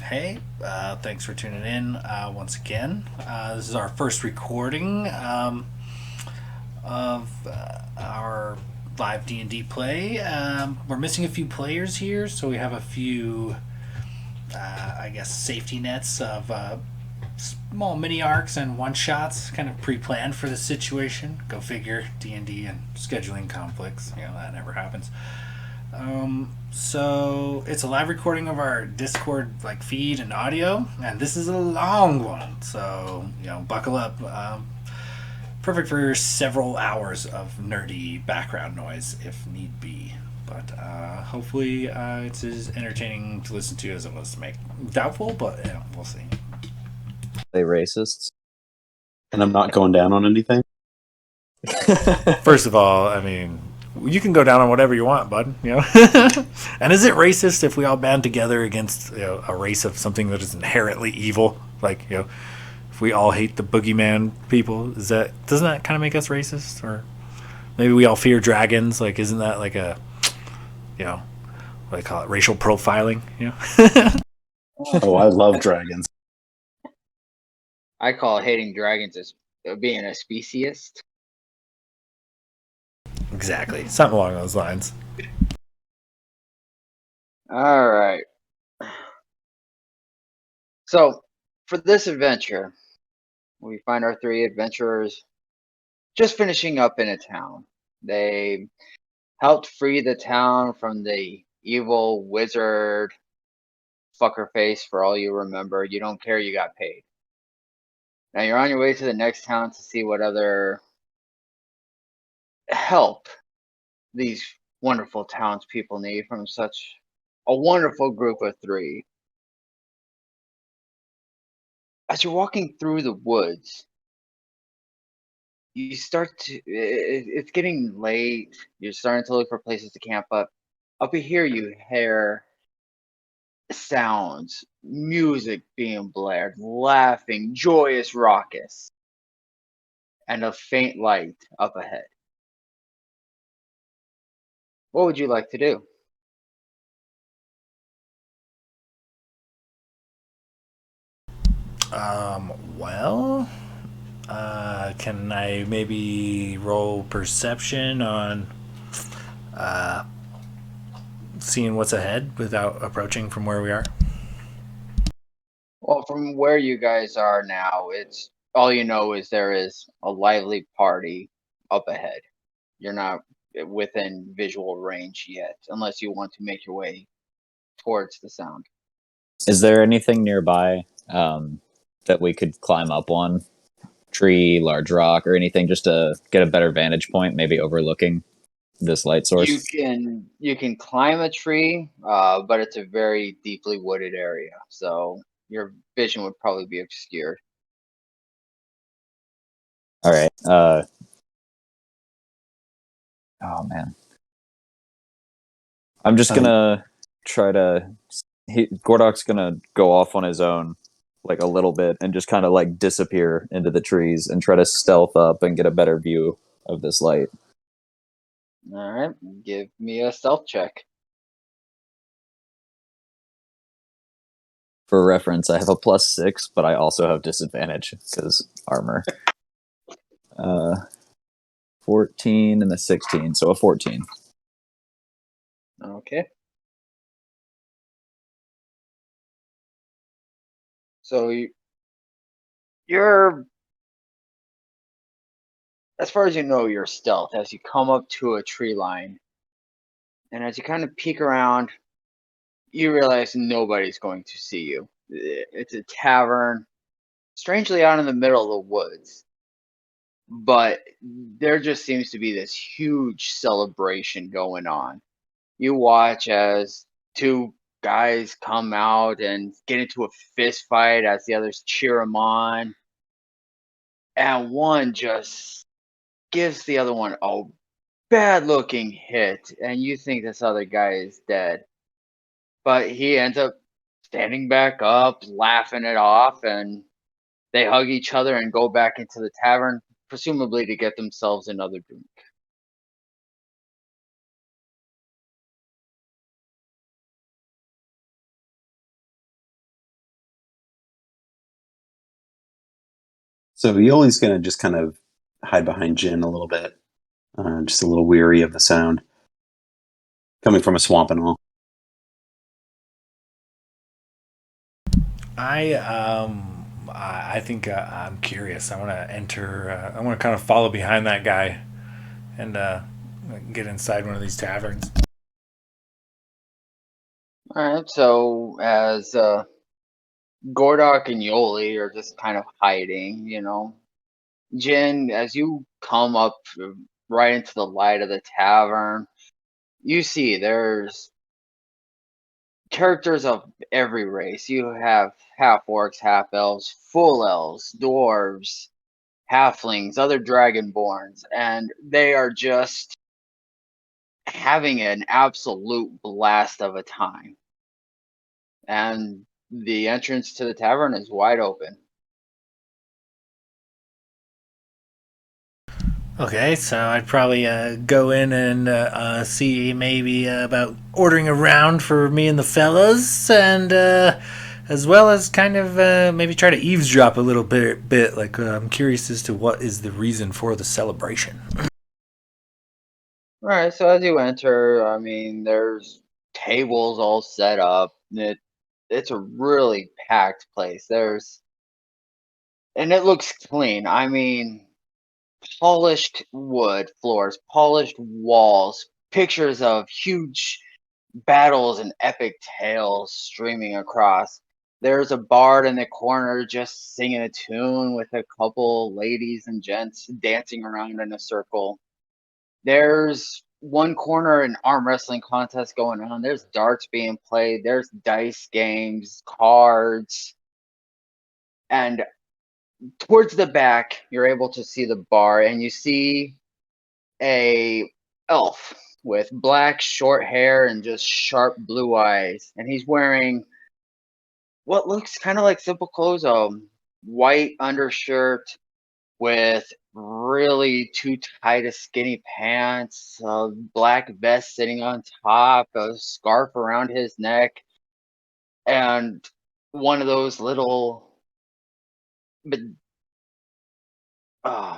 Hey, thanks for tuning in once again. This is our first recording of our live D&D play. We're missing a few players here, so we have a few, I guess, safety nets of small mini arcs and one-shots kind of pre-planned for the situation. Go figure, D&D and scheduling conflicts. That never happens. So it's a live recording of our Discord feed and audio, and this is a long one. So buckle up. Perfect for several hours of nerdy background noise if need be. But hopefully it's as entertaining to listen to as it was to make. Doubtful, but we'll see. They racists, and I'm not going down on anything. First of all, I mean, you can go down on whatever you want, bud. And is it racist if we all band together against a race of something that is inherently evil? If we all hate the boogeyman people, doesn't that kind of make us racist? Or maybe we all fear dragons. Isn't that like a what do they call it? Racial profiling. Oh, I love dragons. I call hating dragons as being a speciesist. Exactly. Something along those lines. All right. So, for this adventure, we find our three adventurers just finishing up in a town. They helped free the town from the evil wizard fucker face, for all you remember. You don't care, you got paid. Now you're on your way to the next town to see what other help these wonderful townspeople need from such a wonderful group of three. As you're walking through the woods, you start to, it's getting late. You're starting to look for places to camp up. Up here, you hear sounds, music being blared, laughing, joyous, raucous, and a faint light up ahead. What would you like to do? Well, can I maybe roll perception on seeing what's ahead without approaching from where we are? Well, from where you guys are now, it's all you know is there is a lively party up ahead. You're not within visual range yet, unless you want to make your way towards the sound. Is there anything nearby that we could climb up on? Tree, large rock, or anything just to get a better vantage point, maybe overlooking this light source? You can climb a tree, but it's a very deeply wooded area, so your vision would probably be obscured. All right. Oh man, I'm just gonna try to. Gordok's gonna go off on his own, a little bit, and just kind of disappear into the trees and try to stealth up and get a better view of this light. All right, give me a stealth check. For reference, I have a +6, but I also have disadvantage because armor. 14 and a 16, so a 14. Okay. So you're, as far as you know, you're stealth as you come up to a tree line. And as you kind of peek around, you realize nobody's going to see you. It's a tavern, strangely out in the middle of the woods. but there just seems to be this huge celebration going on. You watch as two guys come out and get into a fist fight as the others cheer them on, and one just gives the other one a bad looking hit, and you think this other guy is dead. But he ends up standing back up, laughing it off, and they hug each other and go back into the tavern, presumably to get themselves another drink. So Yoli's going to just kind of hide behind Jin a little bit, just a little weary of the sound coming from a swamp and all. I think I'm curious. I want to enter. I want to kind of follow behind that guy and get inside one of these taverns. Alright, so as Gordok and Yoli are just kind of hiding, Jin, as you come up right into the light of the tavern, you see there's characters of every race. You have half orcs, half elves, full elves, dwarves, halflings, other dragonborns, and they are just having an absolute blast of a time. And the entrance to the tavern is wide open. Okay, so I'd probably go in and see maybe about ordering a round for me and the fellas, and as well as kind of maybe try to eavesdrop a little bit. Like I'm curious as to what is the reason for the celebration. Alright, so as you enter, I mean, there's tables all set up. It's a really packed place. And it looks clean. I mean, polished wood floors, polished walls, pictures of huge battles and epic tales streaming across. There's a bard in the corner just singing a tune with a couple ladies and gents dancing around in a circle. There's one corner an arm wrestling contest going on. There's darts being played. There's dice games, cards, and towards the back, you're able to see the bar, and you see a elf with black short hair and just sharp blue eyes, and he's wearing what looks kind of like simple clothes, white undershirt with really too tight of skinny pants, a black vest sitting on top, a scarf around his neck, and one of those little uh,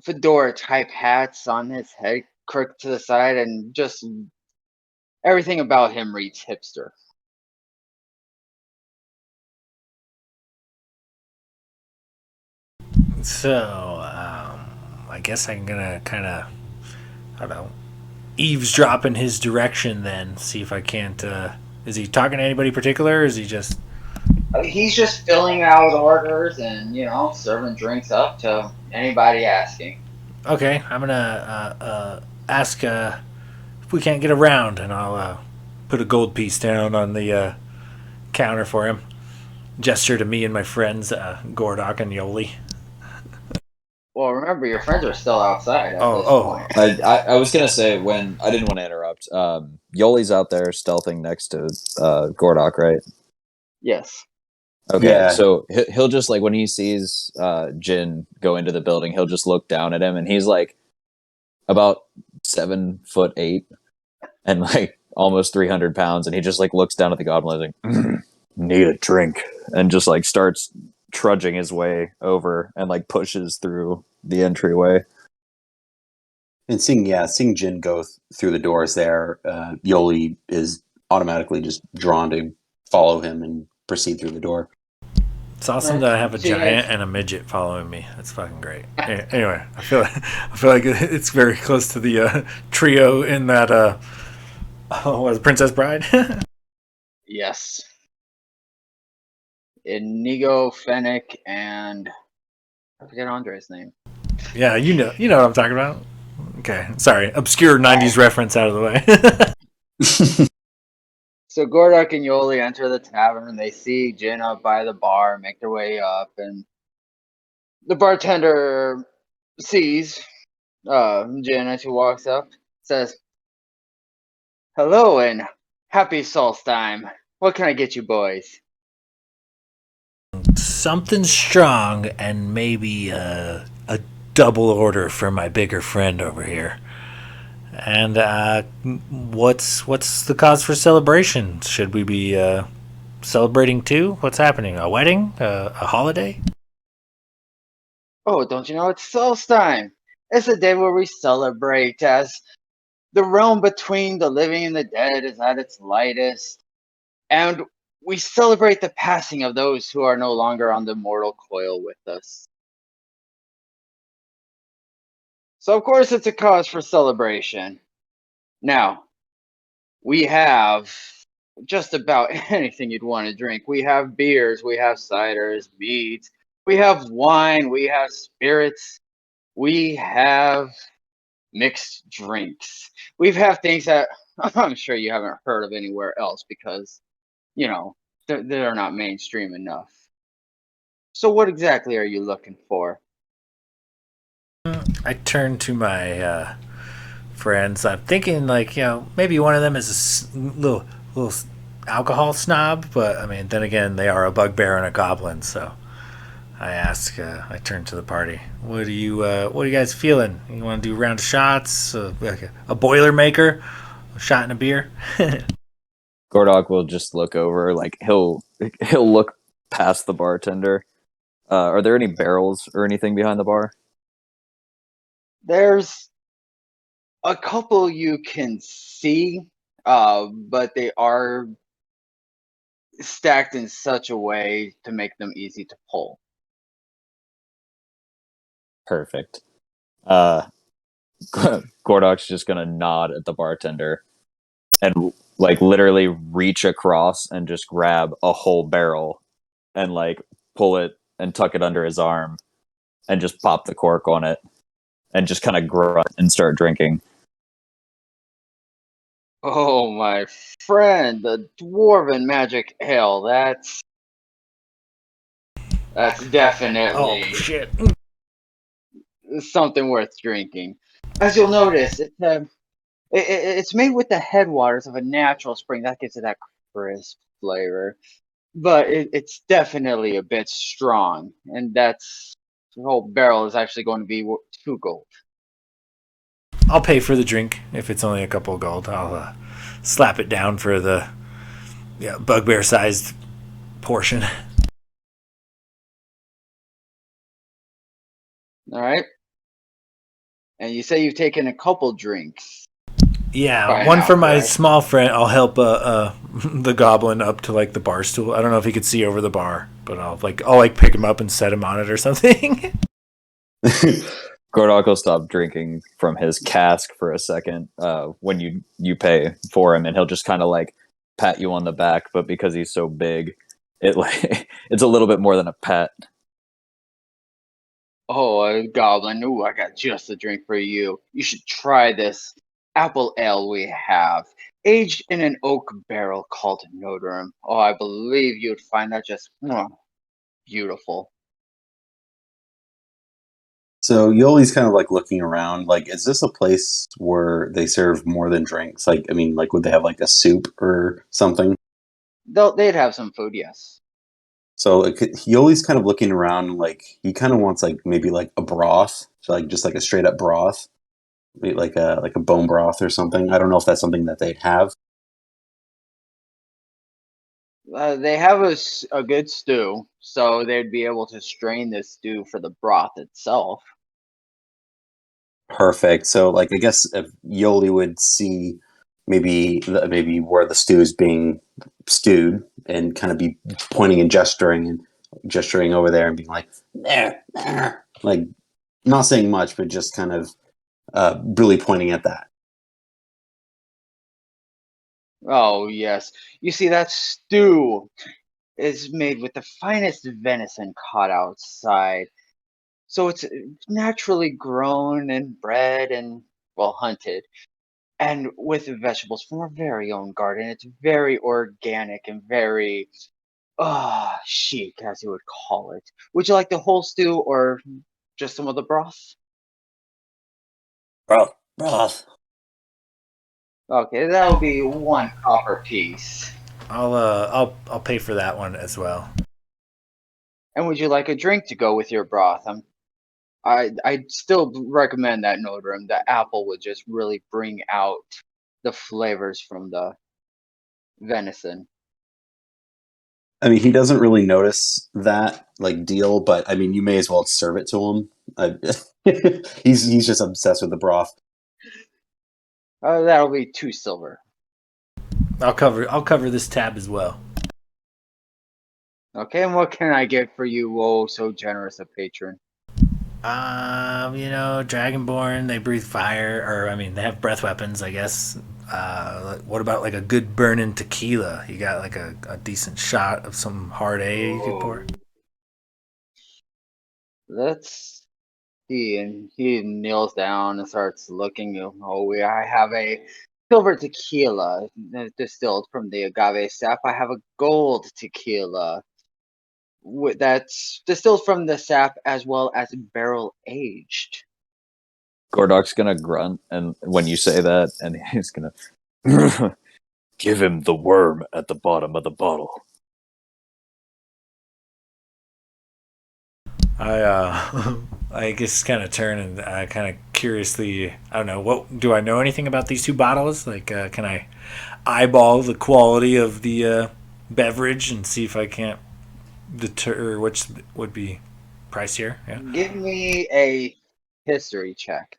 fedora type hats on his head, crooked to the side, and just everything about him reads hipster. So I guess I'm gonna kind of I don't know eavesdrop in his direction then. See if I can't. Is he talking to anybody particular? Or is he just He's just filling out orders and serving drinks up to anybody asking. okay? I'm gonna ask if we can't get around, and I'll put a gold piece down on the counter for him. Gesture to me and my friends, Gordok and Yoli. Well, remember your friends are still outside at this Oh, point. I was gonna say when I didn't want to interrupt. Yoli's out there stealthing next to Gordok, right? Yes. Okay, Yeah. so he'll just like when he sees Jin go into the building, he'll just look down at him, and he's like about 7'8" and like almost 300 pounds, and he just like looks down at the goblin and is like, "Need a drink," and just like starts trudging his way over and like pushes through the entryway. And seeing Jin go through the doors there, Yoli is automatically just drawn to follow him and proceed through the door. It's awesome that I have a giant and a midget following me. That's fucking great. Anyway, I feel like it's very close to the trio in that what was it, Princess Bride? Yes. Inigo, Fennec, and I forget Andre's name. Yeah, you know what I'm talking about. Okay, sorry, obscure '90s reference out of the way. So Gordok and Yoli enter the tavern. They see Jin up by the bar, make their way up, and the bartender sees Jin as he walks up, says, "Hello and happy Solstime. What can I get you boys?" Something strong and maybe a double order for my bigger friend over here. And what's the cause for celebration? Should we be celebrating too? What's happening? A wedding? A holiday? Oh, don't you know it's Solstime? It's a day where we celebrate as the realm between the living and the dead is at its lightest, and we celebrate the passing of those who are no longer on the mortal coil with us. So, of course, it's a cause for celebration. Now, we have just about anything you'd want to drink. We have beers, we have ciders, meads, we have wine, we have spirits, we have mixed drinks. We have things that I'm sure you haven't heard of anywhere else because, you know, they're not mainstream enough. So, what exactly are you looking for? I turn to my friends. I'm thinking like maybe one of them is little alcohol snob, but I mean then again they are a bugbear and a goblin, so I ask. I turn to the party. What are you guys feeling? You want to do a round of shots? Like a boilermaker, a shot and a beer? Gordog will just look over, like he'll look past the bartender. Are there any barrels or anything behind the bar? There's a couple you can see, but they are stacked in such a way to make them easy to pull. Perfect. Gordog's just gonna nod at the bartender and like literally reach across and just grab a whole barrel and like pull it and tuck it under his arm and just pop the cork on it and just kind of grunt and start drinking. Oh, my friend, the dwarven magic ale. That's Oh definitely shit! something worth drinking. As you'll notice, it's made with the headwaters of a natural spring. That gives it that crisp flavor. But it's definitely a bit strong, and that's the whole barrel is actually going to be 2 gold. I'll pay for the drink if it's only a couple of gold. I'll slap it down for the bugbear sized portion. All right. And you say you've taken a couple drinks Yeah, by one now, for my correct? small friend. I'll help the goblin up to like the bar stool. I don't know if he could see over the bar, but I'll pick him up and set him on it or something. Gordog will stop drinking from his cask for a second when you pay for him, and he'll just kind of like pat you on the back. But because he's so big, it like it's a little bit more than a pat. Oh, a goblin. Ooh, I got just a drink for you. You should try this apple ale we have, aged in an oak barrel called Nodorum. Oh, I believe you'd find that just beautiful. So Yoli's kind of like looking around. Like, is this a place where they serve more than drinks? Like, I mean, like, would they have like a soup or something? They'd have some food, yes. So Yoli's kind of looking around. Like, he kind of wants like maybe like a broth, so like just like a straight up broth, maybe like a bone broth or something. I don't know if that's something that they'd have. They have a good stew, so they'd be able to strain this stew for the broth itself. Perfect. So, like, I guess if Yoli would see maybe where the stew is being stewed and kind of be pointing and gesturing over there and being like there, like not saying much, but just kind of really pointing at that. Oh, yes. You see, that stew is made with the finest venison caught outside. So it's naturally grown and bred and, well, hunted. And with vegetables from our very own garden. It's very organic and very chic, as you would call it. Would you like the whole stew or just some of the broth? Broth. Okay, that'll be 1 copper piece. I'll pay for that one as well. And would you like a drink to go with your broth? I'd still recommend that Nodrim. The apple would just really bring out the flavors from the venison. I mean, he doesn't really notice that like deal, but I mean, you may as well serve it to him. He's just obsessed with the broth. That'll be 2 silver. I'll cover this tab as well. Okay, and what can I get for you, oh so generous a patron? Dragonborn, they breathe fire, or I mean, they have breath weapons, I guess. What about like a good burning tequila? You got like a decent shot of some hard A you could pour? Let's see. And he kneels down and starts looking. I have a silver tequila distilled from the agave sap. I have a gold tequila that's distilled from the sap as well as barrel aged. Gordok's gonna grunt, and when you say that, and he's gonna give him the worm at the bottom of the bottle. I guess kind of turn and kind of curiously, I don't know, what do I know anything about these two bottles? Like, can I eyeball the quality of the beverage and see if I can't deter which would be pricier? Yeah. Give me a history check.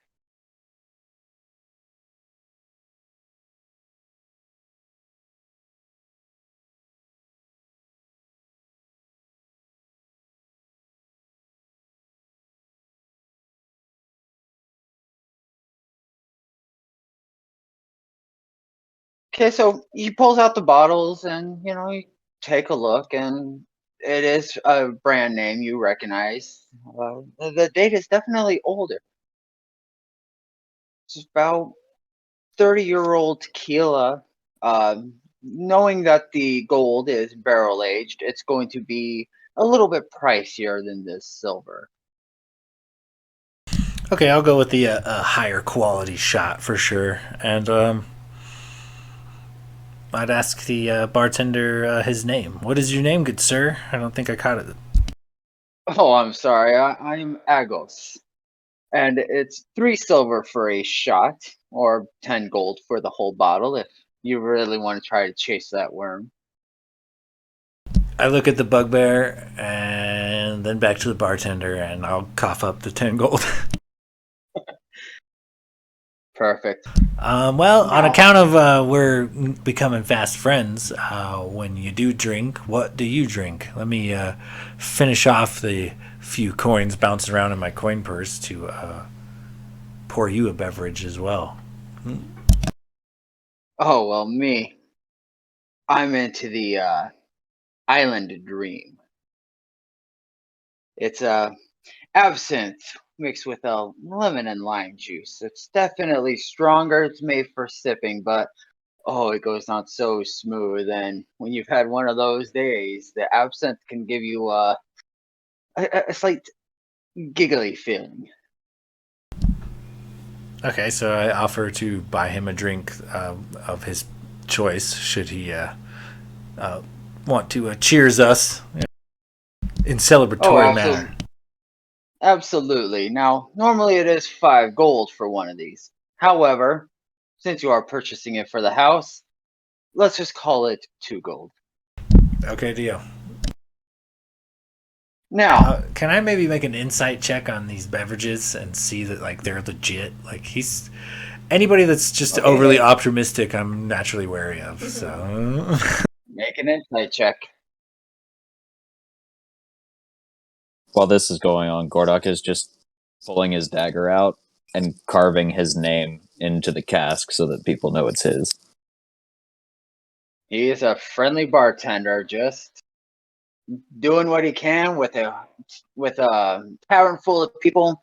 Okay, so he pulls out the bottles and you take a look, and it is a brand name you recognize. The date is definitely older. It's about 30-year-old tequila. Knowing that the gold is barrel aged, it's going to be a little bit pricier than this silver. Okay, I'll go with the higher quality shot for sure. And I'd ask the bartender his name. What is your name, good sir? I don't think I caught it. Oh, I'm sorry. I'm Agos. And it's 3 silver for a shot, or 10 gold for the whole bottle if you really want to try to chase that worm. I look at the bugbear and then back to the bartender, and I'll cough up the 10 gold. Perfect. On account of we're becoming fast friends, when you do drink, what do you drink? Let me finish off the few coins bouncing around in my coin purse to pour you a beverage as well. Oh, well, me. I'm into the Island Dream. It's absinthe mixed with a lemon and lime juice. It's definitely stronger. It's made for sipping, but it goes down so smooth. And when you've had one of those days, the absinthe can give you a slight giggly feeling. Okay, so I offer to buy him a drink of his choice, should he want to cheers us in celebratory manner. Absolutely. Now, normally it is 5 gold for one of these. However, since you are purchasing it for the house, let's just call it 2 gold. Okay, deal. Now, can I maybe make an insight check on these beverages and see that like they're legit? Like anybody that's just overly optimistic, I'm naturally wary of. So make an insight check. While this is going on, Gordok is just pulling his dagger out and carving his name into the cask so that people know it's his. He is a friendly bartender, just doing what he can with a tavern full of people.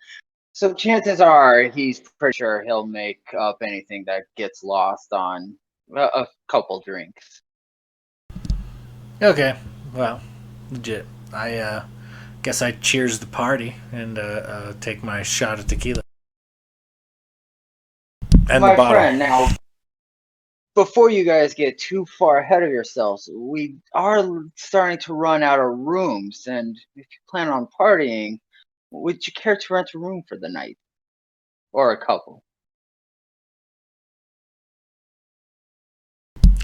So chances are he's pretty sure he'll make up anything that gets lost on a couple drinks. Okay, well, legit. I guess I cheers the party and take my shot of tequila and My the bottle. friend, now before you guys get too far ahead of yourselves, we are starting to run out of rooms, and if you plan on partying, would you care to rent a room for the night? Or a couple?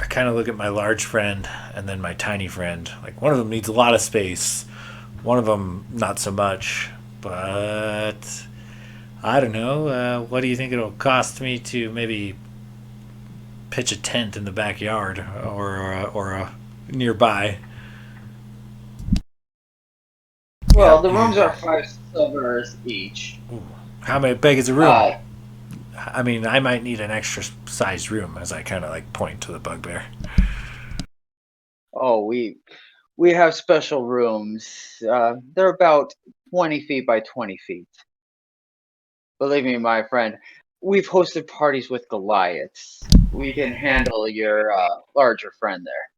I kind of look at my large friend and then my tiny friend. Like, one of them needs a lot of space, one of them not so much. But I don't know. What do you think it'll cost me to maybe pitch a tent in the backyard or nearby? Well, Yeah. the rooms are 5 silvers each. Ooh. How big is a room? Uh, I mean, I might need an extra sized room as I kind of like point to the bugbear. oh, we have special rooms. They're about 20 feet by 20 feet. Believe me, my friend, we've hosted parties with Goliaths. We can handle your larger friend there.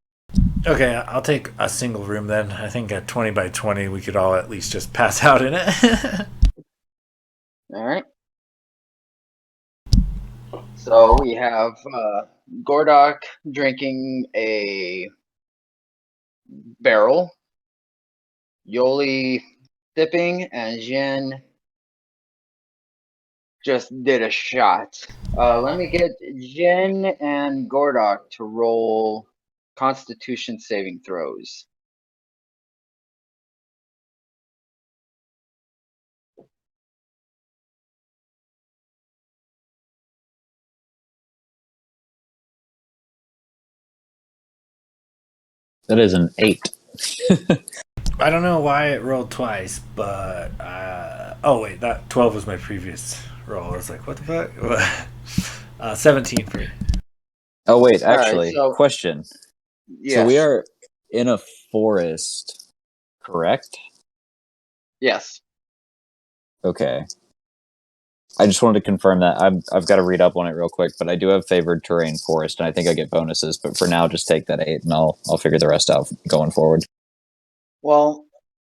Okay, I'll take a single room then. I think at 20 by 20, we could all at least just pass out in it. All right. So we have Gordok drinking a barrel, Yoli sipping, and Jin just did a shot. Let me get Jin and Gordok to roll Constitution saving throws. That is an 8. I don't know why it rolled twice, but oh wait, that 12 was my previous roll. I was like, what the fuck? 17 for me. Oh wait, All right, actually, so- question. Yes. So we are in a forest, correct? Yes. Okay. I just wanted to confirm that. I've got to read up on it real quick, but I do have favored terrain forest, and I think I get bonuses. But for now, just take that 8, and I'll figure the rest out going forward. Well,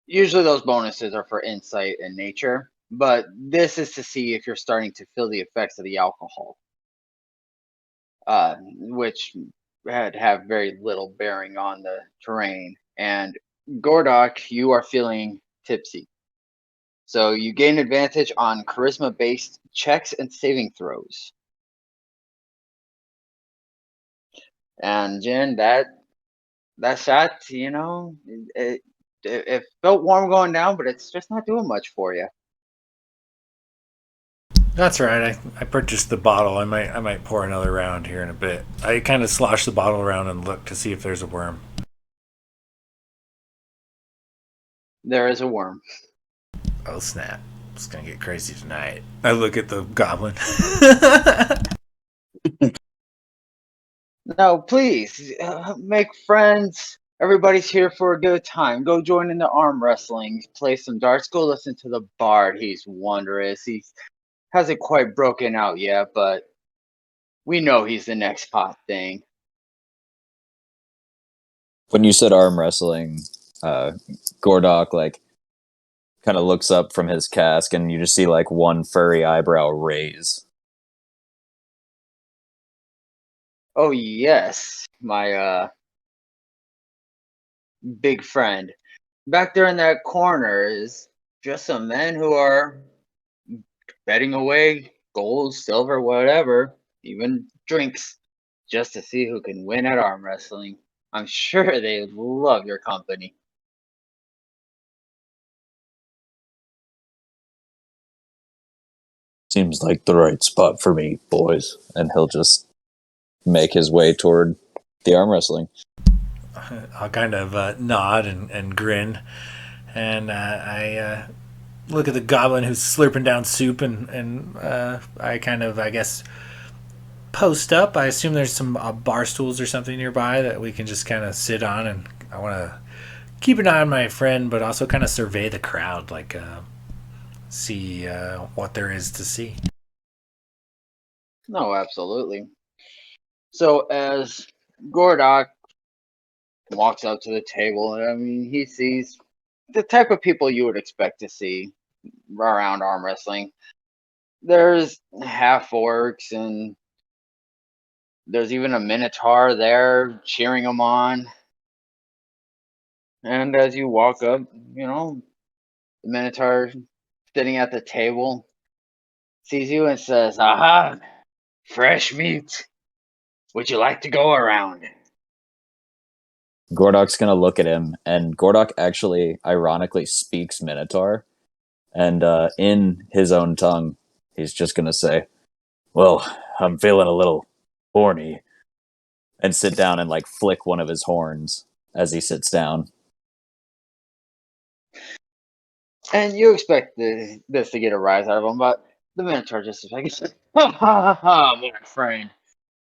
usually those bonuses are for insight and nature, but this is to see if you're starting to feel the effects of the alcohol, which have very little bearing on the terrain. And Gordok, you are feeling tipsy. So you gain advantage on charisma-based checks and saving throws. And Jen, that shot, it felt warm going down, but it's just not doing much for you. That's right. I purchased the bottle. I might pour another round here in a bit. I kind of slosh the bottle around and look to see if there's a worm. There is a worm. Oh snap! It's gonna get crazy tonight. I look at the goblin. No, please make friends. Everybody's here for a good time. Go join in the arm wrestling. Play some darts. Go listen to the bard. He's wondrous. He hasn't quite broken out yet, but we know he's the next hot thing. When you said arm wrestling, Gordok like kind of looks up from his cask, and you just see like one furry eyebrow raise. Oh yes, my big friend. Back there in that corner is just some men who are betting away gold, silver, whatever, even drinks, just to see who can win at arm wrestling. I'm sure they would love your company. Seems like the right spot for me, boys. And he'll just make his way toward the arm wrestling. I'll kind of nod and grin, and I look at the goblin who's slurping down soup, and I kind of, I guess, post up. I assume there's some bar stools or something nearby that we can just kind of sit on, and I want to keep an eye on my friend, but also kind of survey the crowd, like see what there is to see. No, absolutely. So as Gordok walks up to the table, I mean, he sees the type of people you would expect to see around arm wrestling. There's half orcs, and there's even a minotaur there cheering him on. And as you walk up, the minotaur sitting at the table sees you and says, "Aha, fresh meat. Would you like to go around?" Gordok's gonna look at him, and Gordok actually, ironically, speaks Minotaur, and in his own tongue, he's just gonna say, "Well, I'm feeling a little horny," and sit down and like flick one of his horns as he sits down. And you expect this to get a rise out of him, but the minotaur just is like, "Ha ha ha ha, my friend.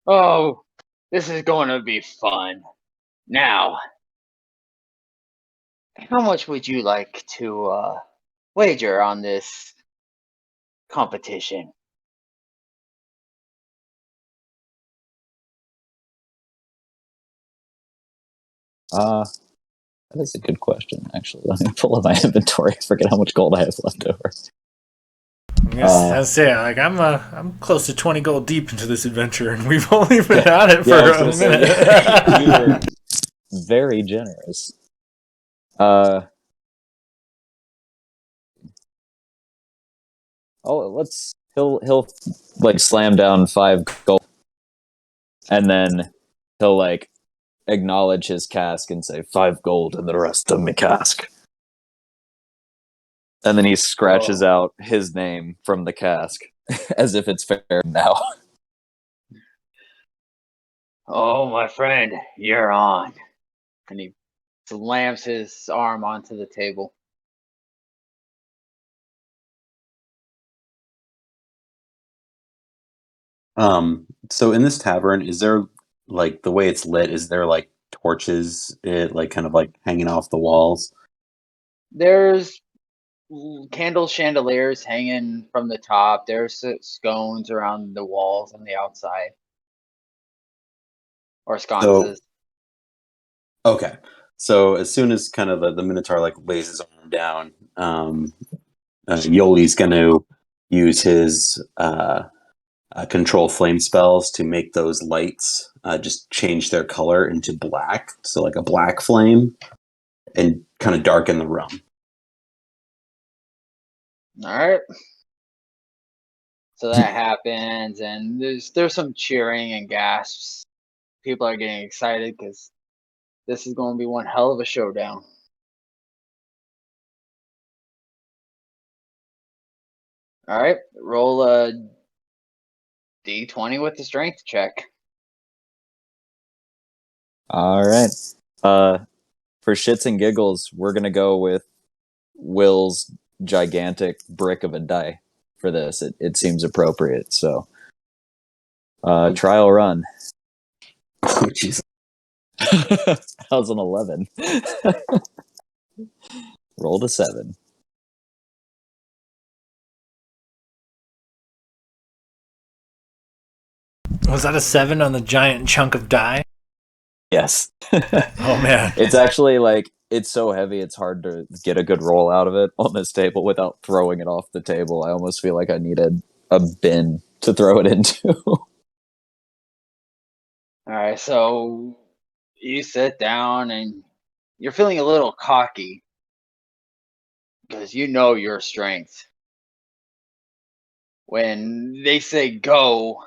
Oh, this is going to be fun. Now, how much would you like to wager on this competition?" Uh, that is a good question, actually. Let me pull up my inventory. I forget how much gold I have left over. I say, like I'm close to 20 gold deep into this adventure, and we've only been at it for I a was minute. gonna say, you were very generous. He'll like slam down 5 gold, and then he'll like acknowledge his cask and say 5 gold and the rest of me cask. And then he scratches out his name from the cask as if it's fair now. "Oh, my friend, you're on." And he slams his arm onto the table. So in this tavern, is there like the way it's lit? Is there like torches, like kind of like hanging off the walls? There's candle chandeliers hanging from the top. There's scones around the walls on the outside, or So sconces. okay, so as soon as kind of the Minotaur like lays his arm down, Yoli's going to use his control flame spells to make those lights just change their color into black, so like a black flame, and kind of darken the room. All right. So that happens, and there's some cheering and gasps. People are getting excited because this is going to be one hell of a showdown. All right, roll a d20 with the strength check. All right. For shits and giggles, we're gonna go with Will's gigantic brick of a die for this. It seems appropriate. So, trial run. Oh, jeez. How's an 11? Rolled a 7. Was that a 7 on the giant chunk of die? Yes. Oh man, It's actually like it's so heavy it's hard to get a good roll out of it on this table without throwing it off the table. I almost feel like I needed a bin to throw it into. All right, so you sit down and you're feeling a little cocky because you know your strength. When they say go,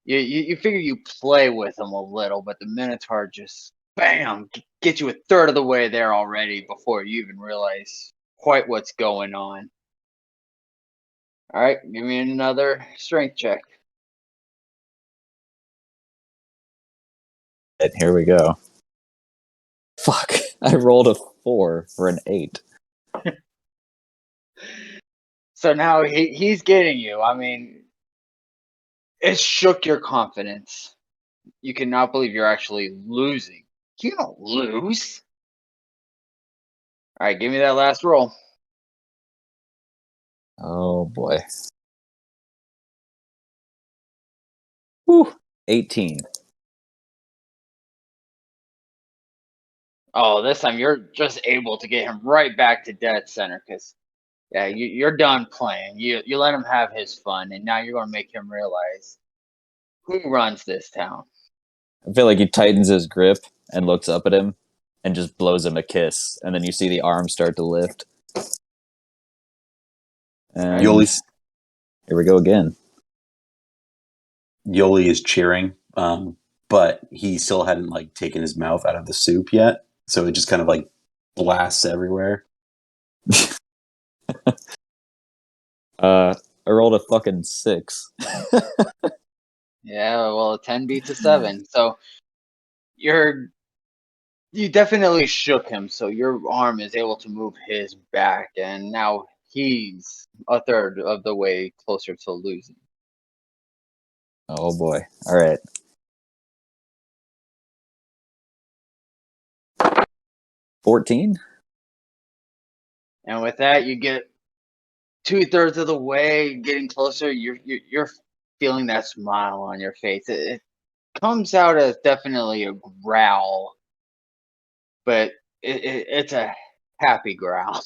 you figure you play with them a little, but the Minotaur just bam get you a third of the way there already before you even realize quite what's going on. All right, give me another strength check. And here we go. Fuck. I rolled a 4 for an 8. So now he's getting you. I mean, it shook your confidence. You cannot believe you're actually losing. You don't lose. All right, give me that last roll. Oh boy. Whew. 18. Oh, this time you're just able to get him right back to dead center because, yeah, you're done playing. You let him have his fun, and now you're going to make him realize who runs this town. I feel like he tightens his grip and looks up at him and just blows him a kiss. And then you see the arm start to lift. And Yoli, here we go again. Yoli is cheering, but he still hadn't like taken his mouth out of the soup yet, so it just kind of like blasts everywhere. I rolled a fucking 6. Yeah, well, a 10 beats a 7. So you definitely shook him, so your arm is able to move his back, and now he's a third of the way closer to losing. Oh boy. All right. 14? And with that, you get 2/3 of the way, getting closer. You're feeling that smile on your face. It comes out as definitely a growl, but it's a happy growl.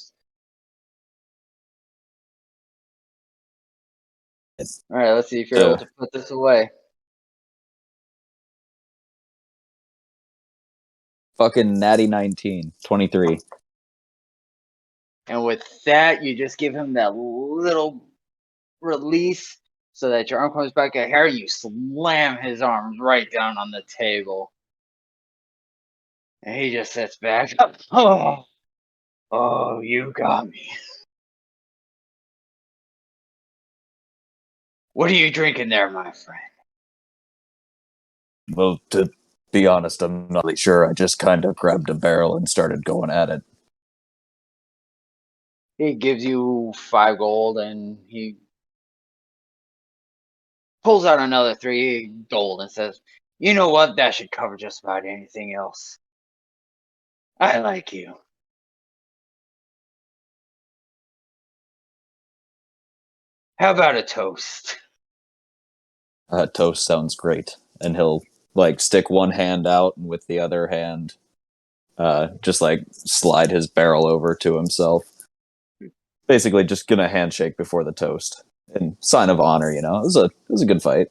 All right, let's see if you're able to put this away. Fucking natty 19. 23. And with that, you just give him that little release so that your arm comes back at here. You slam his arms right down on the table. And he just sits back. Oh, you got me. What are you drinking there, my friend? Well, to be honest, I'm not really sure. I just kind of grabbed a barrel and started going at it. He gives you 5 gold and he pulls out another 3 gold and says, "You know what? That should cover just about anything else. I like you." How about a toast? Toast sounds great. And he'll like stick one hand out and with the other hand just like slide his barrel over to himself. Basically just gonna handshake before the toast. In sign of honor, you know. It was a good fight.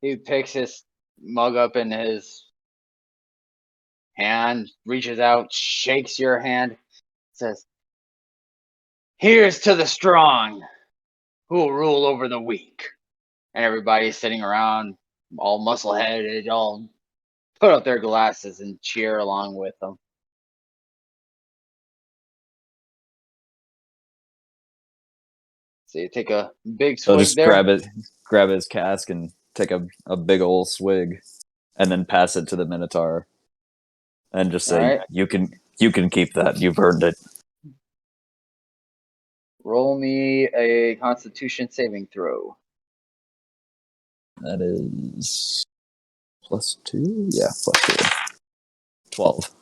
He picks his mug up in his hand, reaches out, shakes your hand, says, "Here's to the strong who will rule over the weak." And everybody's sitting around, all muscle headed, all put up their glasses and cheer along with them. So you take a big So swig just there. grab his cask and take a big old swig and then pass it to the Minotaur. And just All say, right. you can keep that. You've earned it. Roll me a Constitution saving throw. That is +2? Yeah, +2. 12.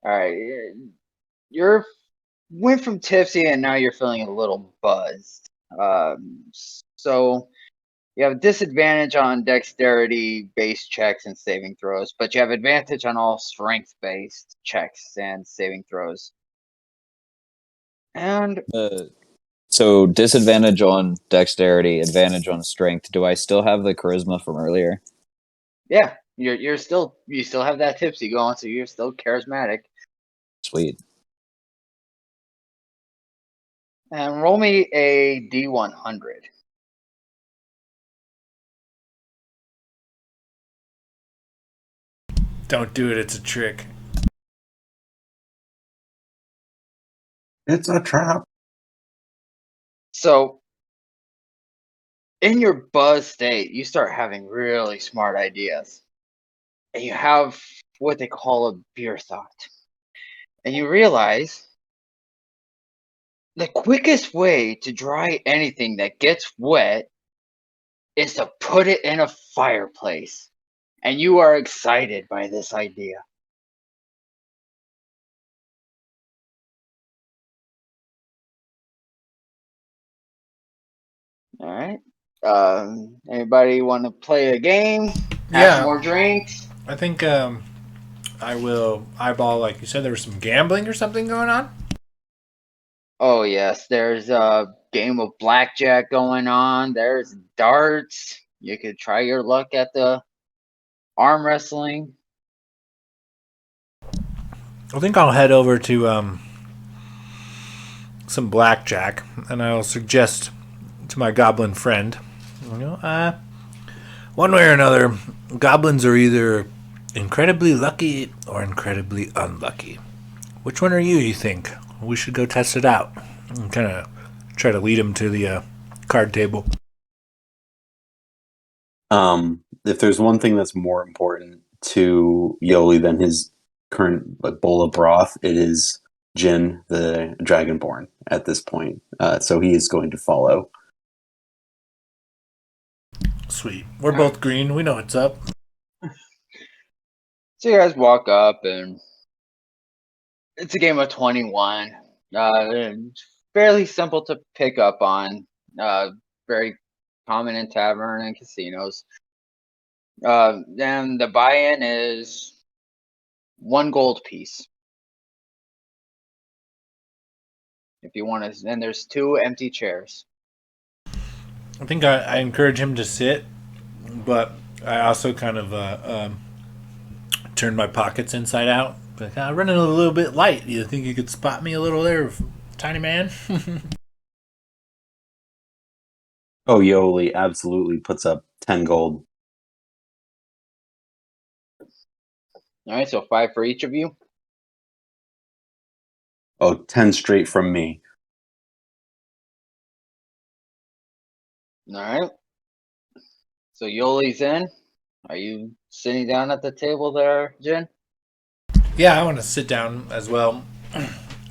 All right. You're went from tipsy and now you're feeling a little buzzed. So you have disadvantage on dexterity based checks and saving throws, but you have advantage on all strength based checks and saving throws. And So disadvantage on dexterity, advantage on strength. Do I still have the charisma from earlier? yeah, you still have that tipsy going, so you're still charismatic. Sweet. And roll me a D100. Don't do it. It's a trick. It's a trap. So in your buzz state, you start having really smart ideas. And you have what they call a beer thought. And you realize the quickest way to dry anything that gets wet is to put it in a fireplace. And you are excited by this idea. All right. Anybody want to play a game? Have Yeah. some more drinks? I think I will eyeball, like you said, there was some gambling or something going on. Oh yes, there's a game of blackjack going on. There's darts. You could try your luck at the arm wrestling. I think I'll head over to some blackjack, and I'll suggest to my goblin friend, one way or another, goblins are either incredibly lucky or incredibly unlucky. Which one are you? You think we should go test it out and kind of try to lead him to the card table? If there's one thing that's more important to Yoli than his current bowl of broth, it is Jin, the Dragonborn, at this point. So he is going to follow. Sweet. We're both green. We know what's up. So you guys walk up, and it's a game of 21. It's fairly simple to pick up on. Very common in tavern and casinos. And the buy-in is 1 gold piece. If you want to, and there's 2 empty chairs. I think I encourage him to sit, but I also kind of turn my pockets inside out. Like, I'm running a little bit light. You think you could spot me a little there, tiny man? Oh, Yoli absolutely puts up 10 gold. All right, so 5 for each of you. Oh, 10 straight from me. All right. So Yoli's in. Are you sitting down at the table there, Jin? Yeah, I want to sit down as well.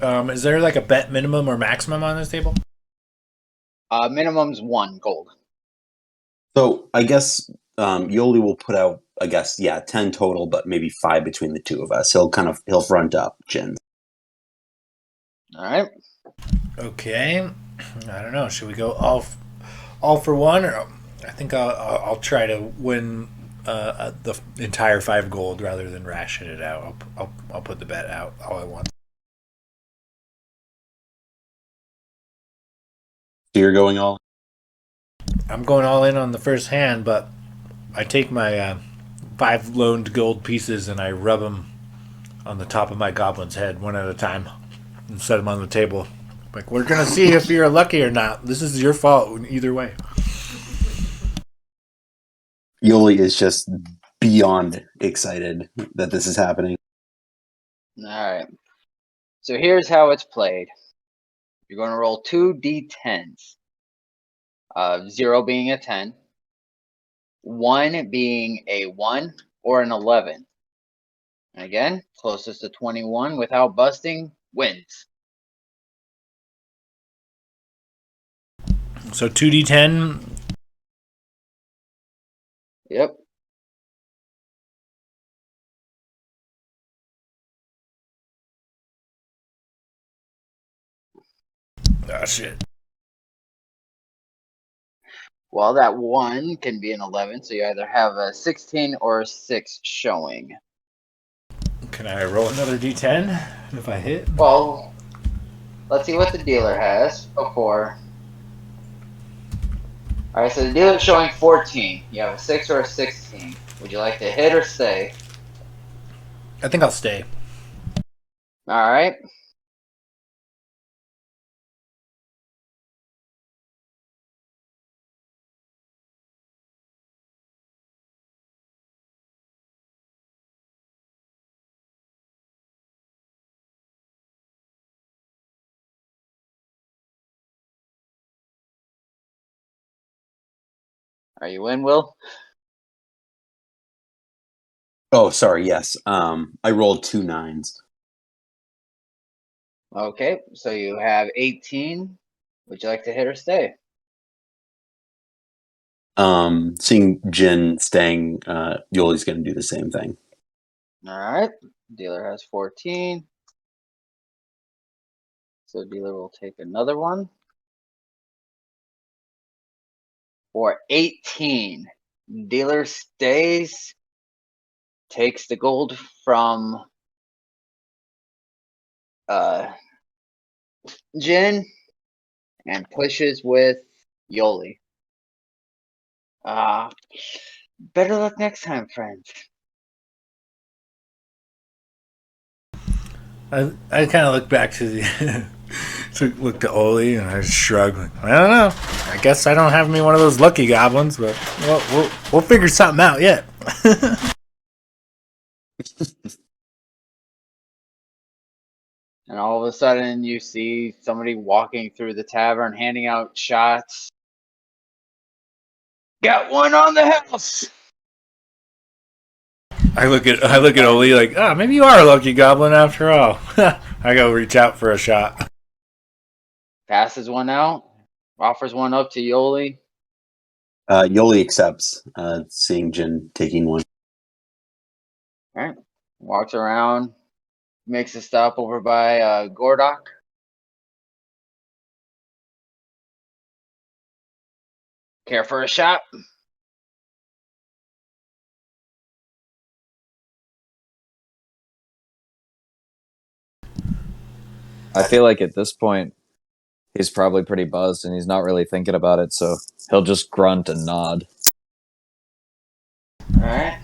Is there like a bet minimum or maximum on this table? Minimum's 1 gold. So I guess Yoli will put out, 10 total, but maybe 5 between the two of us. He'll front up Jin. All right. Okay. I don't know. Should we go all for one, or I think I'll try to win the entire 5 gold rather than ration it out. I'll put the bet out all at once. So you're going all. I'm going all in on the first hand, but I take my 5 loaned gold pieces and I rub them on the top of my goblin's head one at a time and set them on the table. Like, we're gonna see if you're lucky or not. This is your fault either way. Yoli is just beyond excited that this is happening. All right. So here's how it's played. You're going to roll 2 d10s. 0 being a 10, 1 being a 1 or an 11. And again, closest to 21 without busting wins. So 2d10. Yep. Oh shit. Well, that 1 can be an 11, so you either have a 16 or a 6 showing. Can I roll another d10 if I hit? Well, let's see what the dealer has before. Alright, so the dealer's showing 14. You have a 6 or a 16. Would you like to hit or stay? I think I'll stay. Alright. Are you in, Will? Oh, sorry. Yes. I rolled 2 9s. Okay, so you have 18. Would you like to hit or stay? Seeing Jin staying, Yoli's going to do the same thing. Alright. Dealer has 14. So dealer will take another one. for 18. Dealer stays, takes the gold from Jin, and pushes with Yoli. Better luck next time, friends. I kind of look back to the look to Oli and I just shrug. Like, I don't know. I guess I don't have me one of those lucky goblins, but we'll figure something out yet. And all of a sudden, you see somebody walking through the tavern, handing out shots. Got one on the house. I look at Oli like, maybe you are a lucky goblin after all. I go reach out for a shot. Passes one out. Offers one up to Yoli. Yoli accepts, seeing Jin taking one. All right. Walks around. Makes a stop over by Gordok. Care for a shot? I feel like at this point, he's probably pretty buzzed and he's not really thinking about it, so he'll just grunt and nod. All right.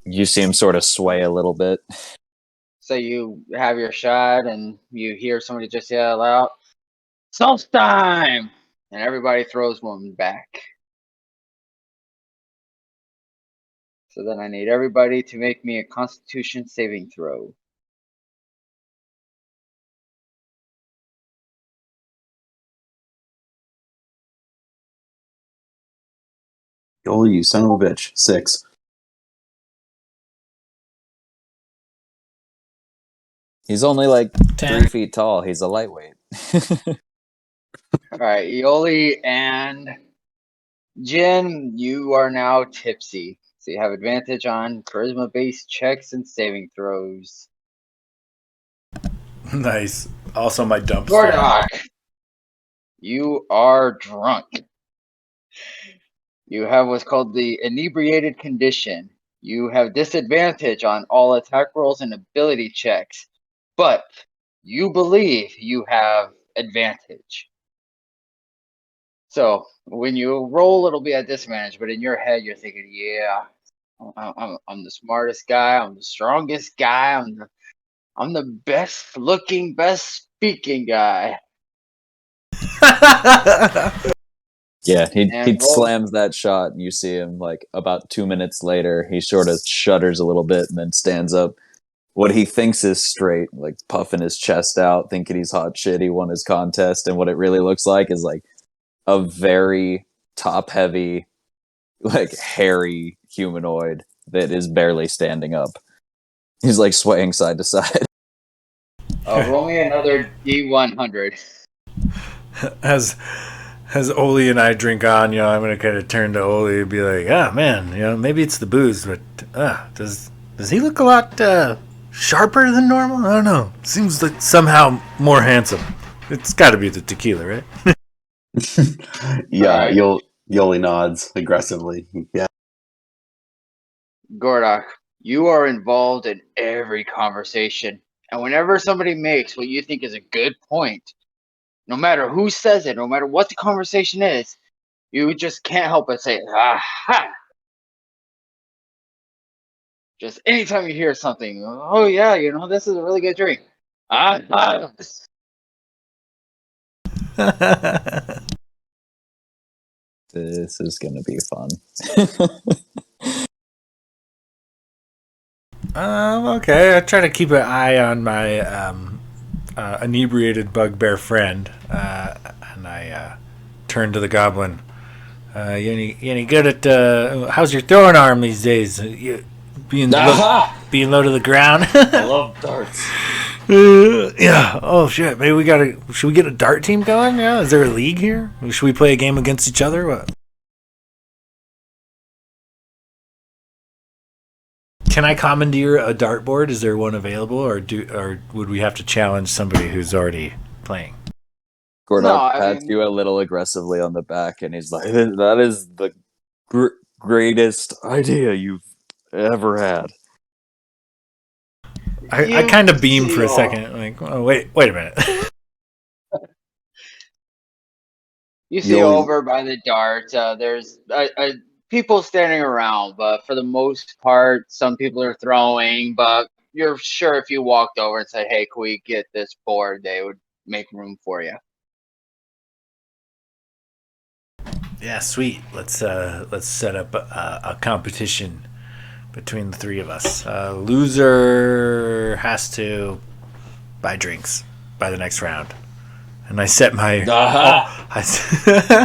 You see him sort of sway a little bit. So you have your shot and you hear somebody just yell out, "Salt time!" And everybody throws one back. So then I need everybody to make me a Constitution saving throw. Yoli, you son of a bitch. 6. He's only like 10. 3 feet tall. He's a lightweight. All right, Yoli and Jin, you are now tipsy. So you have advantage on charisma-based checks and saving throws. Nice. Also my dumpster. Gordok, you are drunk. You have what's called the inebriated condition. You have disadvantage on all attack rolls and ability checks, but you believe you have advantage. So when you roll, it'll be at disadvantage, but in your head, you're thinking, yeah, I'm the smartest guy, I'm the strongest guy, I'm the best looking, best speaking guy. Yeah, he And roll. slams that shot, and you see him like about 2 minutes later. He sort of shudders a little bit and then stands up. What he thinks is straight, like puffing his chest out, thinking he's hot shit. He won his contest, and what it really looks like is like a very top heavy, like hairy humanoid that is barely standing up. He's like swaying side to side. Roll me another D100. As Oli and I drink on, I'm gonna kind of turn to Oli and be like, man, maybe it's the booze, but does he look a lot sharper than normal? I don't know. Seems like somehow more handsome. It's got to be the tequila, right? Yeah, Right. Yoli nods aggressively. Yeah. Gordok, you are involved in every conversation. And whenever somebody makes what you think is a good point, no matter who says it, no matter what the conversation is, you just can't help but say, aha! Just anytime you hear something, oh yeah, this is a really good drink. Ah. This is gonna be fun. Okay. I try to keep an eye on my inebriated bugbear friend, and I turn to the goblin. You any good at how's your throwing arm these days? You being low to the ground. I love darts. Yeah. Oh shit. Maybe should we get a dart team going? Yeah. Is there a league here? Should we play a game against each other? What? Can I commandeer a dartboard? Is there one available, or would we have to challenge somebody who's already playing? Gordok pats you a little aggressively on the back, and he's like, "That is the greatest idea you've ever had." I kind of beam for a second. Like, oh, wait a minute. You see over by the dart, there's people standing around, but for the most part, some people are throwing. But you're sure if you walked over and said, "Hey, can we get this board?" they would make room for you. Yeah, sweet. Let's set up a competition between the three of us. Loser has to buy drinks by the next round. And I set my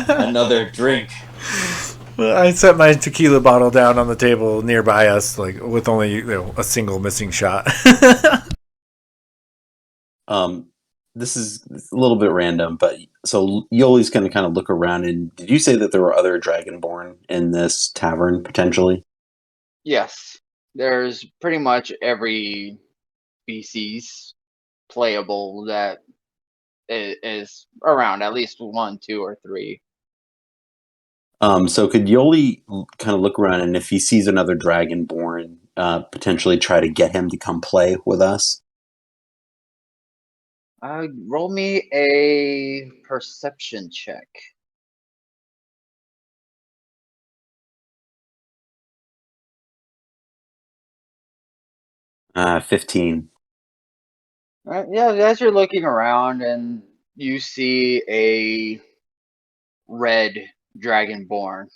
Another drink. I set my tequila bottle down on the table nearby us, like with only a single missing shot. This is a little bit random, but so Yoli's going to kind of look around. And did you say that there were other Dragonborn in this tavern potentially? Yes, there's pretty much every species playable that is around, at least 1, 2, or 3. So could Yoli kind of look around, and if he sees another Dragonborn, potentially try to get him to come play with us? Roll me a perception check. Uh, 15. Yeah, as you're looking around and you see a red Dragonborn.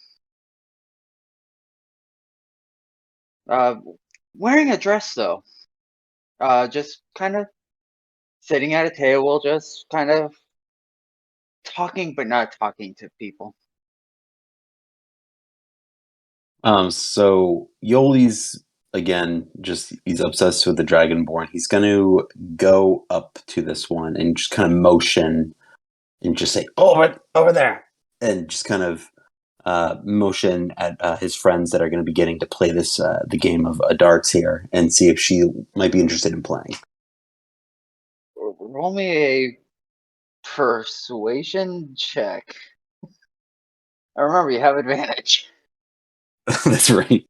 Wearing a dress though. Just kind of sitting at a table, just kind of talking but not talking to people. So Yoli's again, just he's obsessed with the Dragonborn. He's going to go up to this one and just kind of motion and just say over there, and just kind of motion at his friends that are going to be getting to play this the game of darts here, and see if she might be interested in playing. Roll me a persuasion check. Remember, you have advantage. That's right.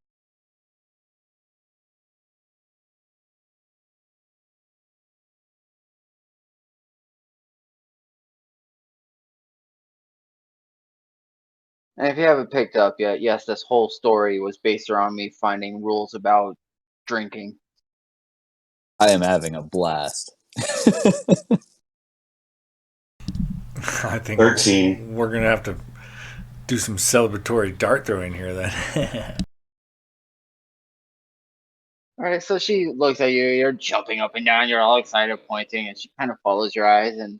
And if you haven't picked up yet, yes, this whole story was based around me finding rules about drinking. I am having a blast. I think 13. we're gonna have to do some celebratory dart throwing here then. All right, so she looks at you. You're jumping up and down. You're all excited, pointing, and she kind of follows your eyes and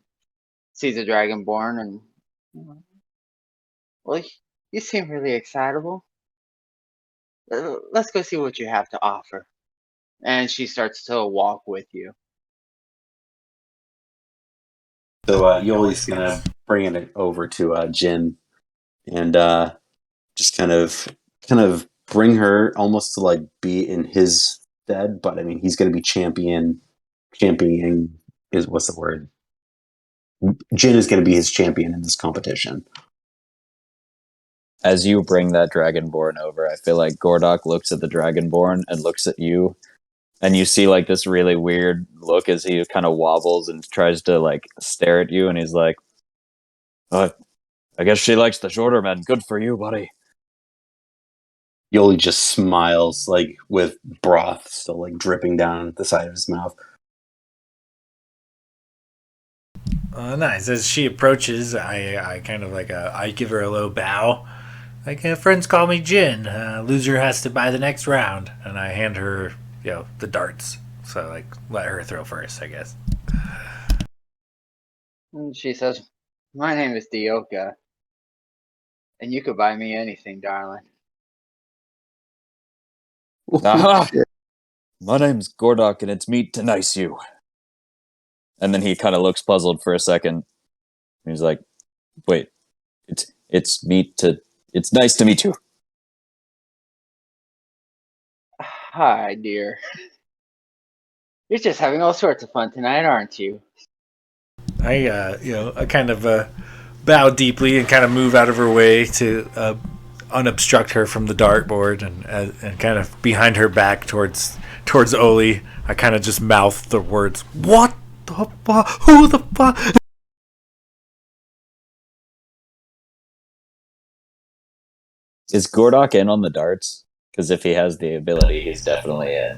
sees a Dragonborn. And well, you seem really excitable. Let's go see what you have to offer. And she starts to walk with you. So Yoli's going to bring it over to Jin, and just kind of bring her almost to like be in his stead. But I mean, he's going to be championing is what's the word? Jin is going to be his champion in this competition. As you bring that Dragonborn over, I feel like Gordok looks at the Dragonborn and looks at you, and you see like this really weird look as he kind of wobbles and tries to like stare at you, and he's like, I guess she likes the shorter men. Good for you, buddy. Yoli just smiles, like with broth still like dripping down the side of his mouth. Nice. As she approaches, I kind of like I give her a low bow. Like, friends call me Jin. Loser has to buy the next round, and I hand her, the darts. So like, let her throw first, I guess. And she says, "My name is Dioka, and you could buy me anything, darling." Aha! My name's Gordok, and it's meat to nice you. And then he kind of looks puzzled for a second. He's like, "Wait, it's nice to meet you." Hi, dear. You're just having all sorts of fun tonight, aren't you? I kind of bow deeply and kind of move out of her way to unobstruct her from the dartboard, and kind of behind her back towards Oli. I kind of just mouth the words, "What the fuck? Who the fuck?" Is Gordok in on the darts? Because if he has the ability, he's definitely in.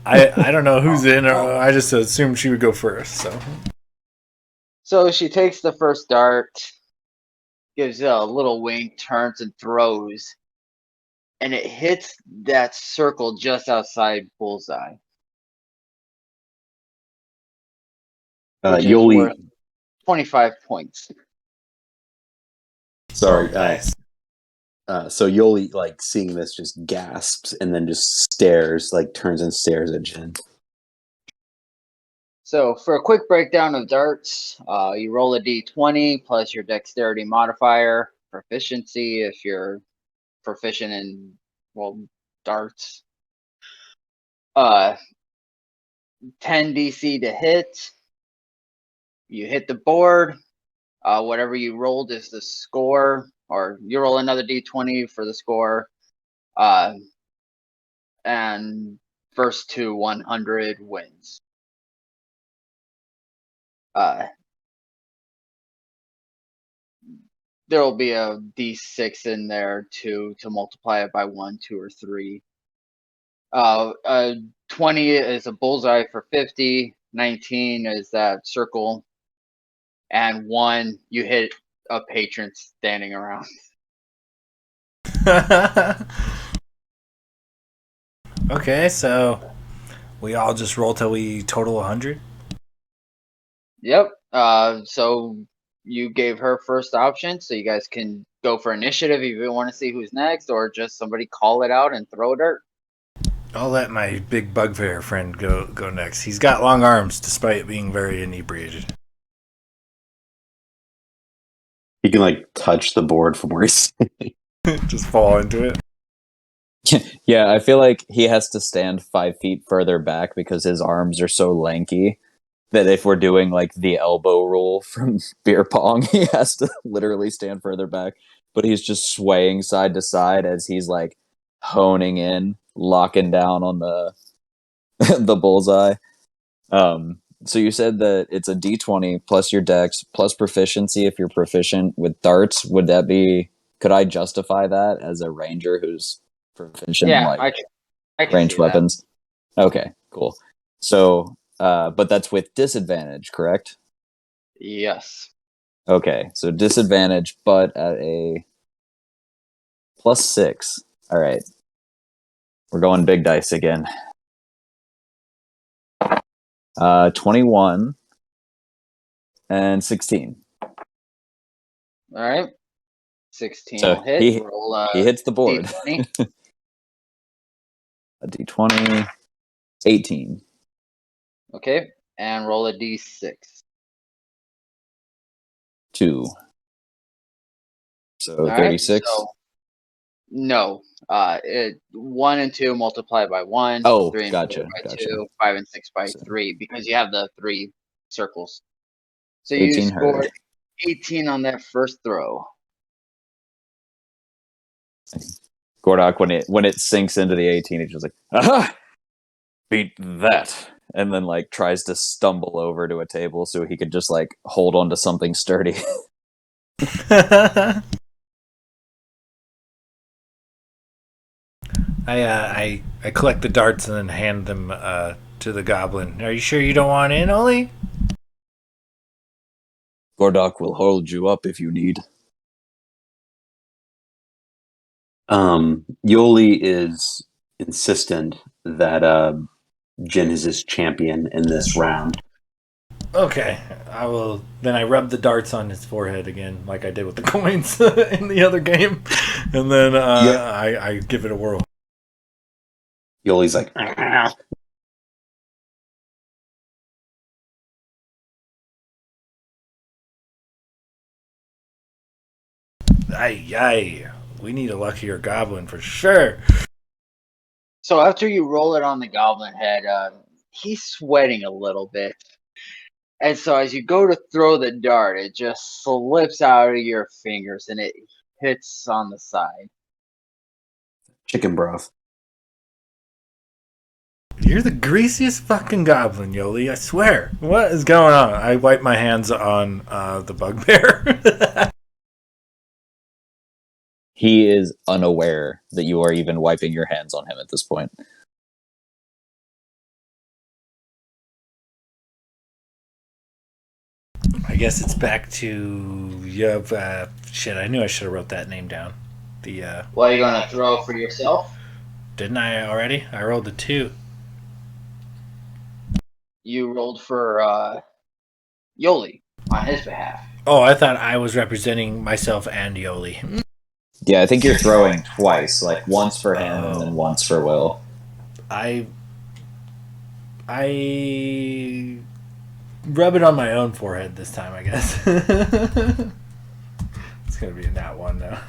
I don't know who's in. I just assumed she would go first. So she takes the first dart, gives a little wink, turns and throws, and it hits that circle just outside bullseye, which is Yoli, worth 25 points. sorry. Nice. So Yoli, like seeing this, just gasps and then just stares, like turns and stares at Jin. So for a quick breakdown of darts, you roll a d20 plus your dexterity modifier, proficiency if you're proficient in, well, darts. 10 DC to hit. You hit the board. Whatever you rolled is the score, or you roll another d20 for the score. And first to 100 wins. There will be a d6 in there to multiply it by 1, 2, or 3. 20 is a bullseye for 50. 19 is that circle, and 1 you hit a patron standing around. Okay, so we all just roll till we total 100. Yep. So you gave her first option, so you guys can go for initiative if you want to see who's next, or just somebody call it out and throw a dart. I'll let my big bugbear friend go next. He's got long arms, despite being very inebriated. He can like touch the board from where he's sitting. Just fall into it. Yeah, I feel like he has to stand 5 feet further back because his arms are so lanky that if we're doing like the elbow roll from beer pong, he has to literally stand further back. But he's just swaying side to side as he's like honing in, locking down on the the bullseye. So you said that it's a D20 plus your dex plus proficiency if you're proficient with darts. Would that be? Could I justify that as a ranger who's proficient in Yeah, like I can ranged see that. weapons? Okay, cool. So, but that's with disadvantage, correct? Yes. Okay, so disadvantage, but at a +6. All right, we're going big dice again. 21 and 16. All right. 16 So will hit. Roll he hits the board. D20. A D20, 18. Okay. And roll a D6. 2. So All right, 36. so no. 1 and 2 multiplied by 1. Oh, 3 and gotcha, 4 by gotcha. 2. 5 and 6 by So 3, because you have the 3 circles. So you 18 scored heard. 18 on that first throw. Gordok, when it sinks into the 18, he's just like, aha! Beat that. And then like tries to stumble over to a table so he could just like hold onto something sturdy. I collect the darts and then hand them to the goblin. Are you sure you don't want in, Oli? Gordok will hold you up if you need. Yoli is insistent that Jin is his champion in this round. Okay, I will. Then I rub the darts on his forehead again, like I did with the coins in the other game, and then I give it a whirl. Yoli's like, "Ah." Aye, we need a luckier goblin for sure. So after you roll it on the goblin head, he's sweating a little bit. And so as you go to throw the dart, it just slips out of your fingers and it hits on the side. Chicken broth. You're the greasiest fucking goblin, Yoli. I swear. What is going on? I wipe my hands on the bugbear. He is unaware that you are even wiping your hands on him at this point. I guess it's back to shit. I knew I should have wrote that name down. The What are you gonna throw for yourself? didn't I already? I rolled a 2. You rolled for Yoli on his behalf. Oh, I thought I was representing myself and Yoli. Yeah, I think you're throwing twice, like once for him and then once for Will. I rub it on my own forehead this time, I guess. It's gonna be a nat 1 now.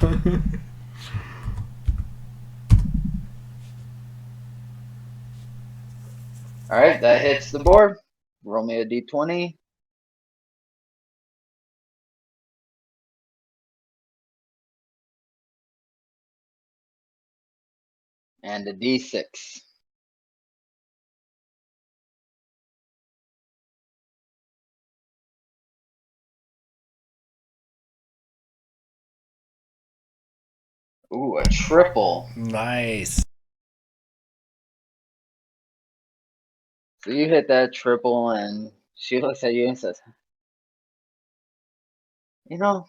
All right, that hits the board. Roll me a d20. And a d6. Ooh, a triple. Nice. So you hit that triple, and she looks at you and says, "You know,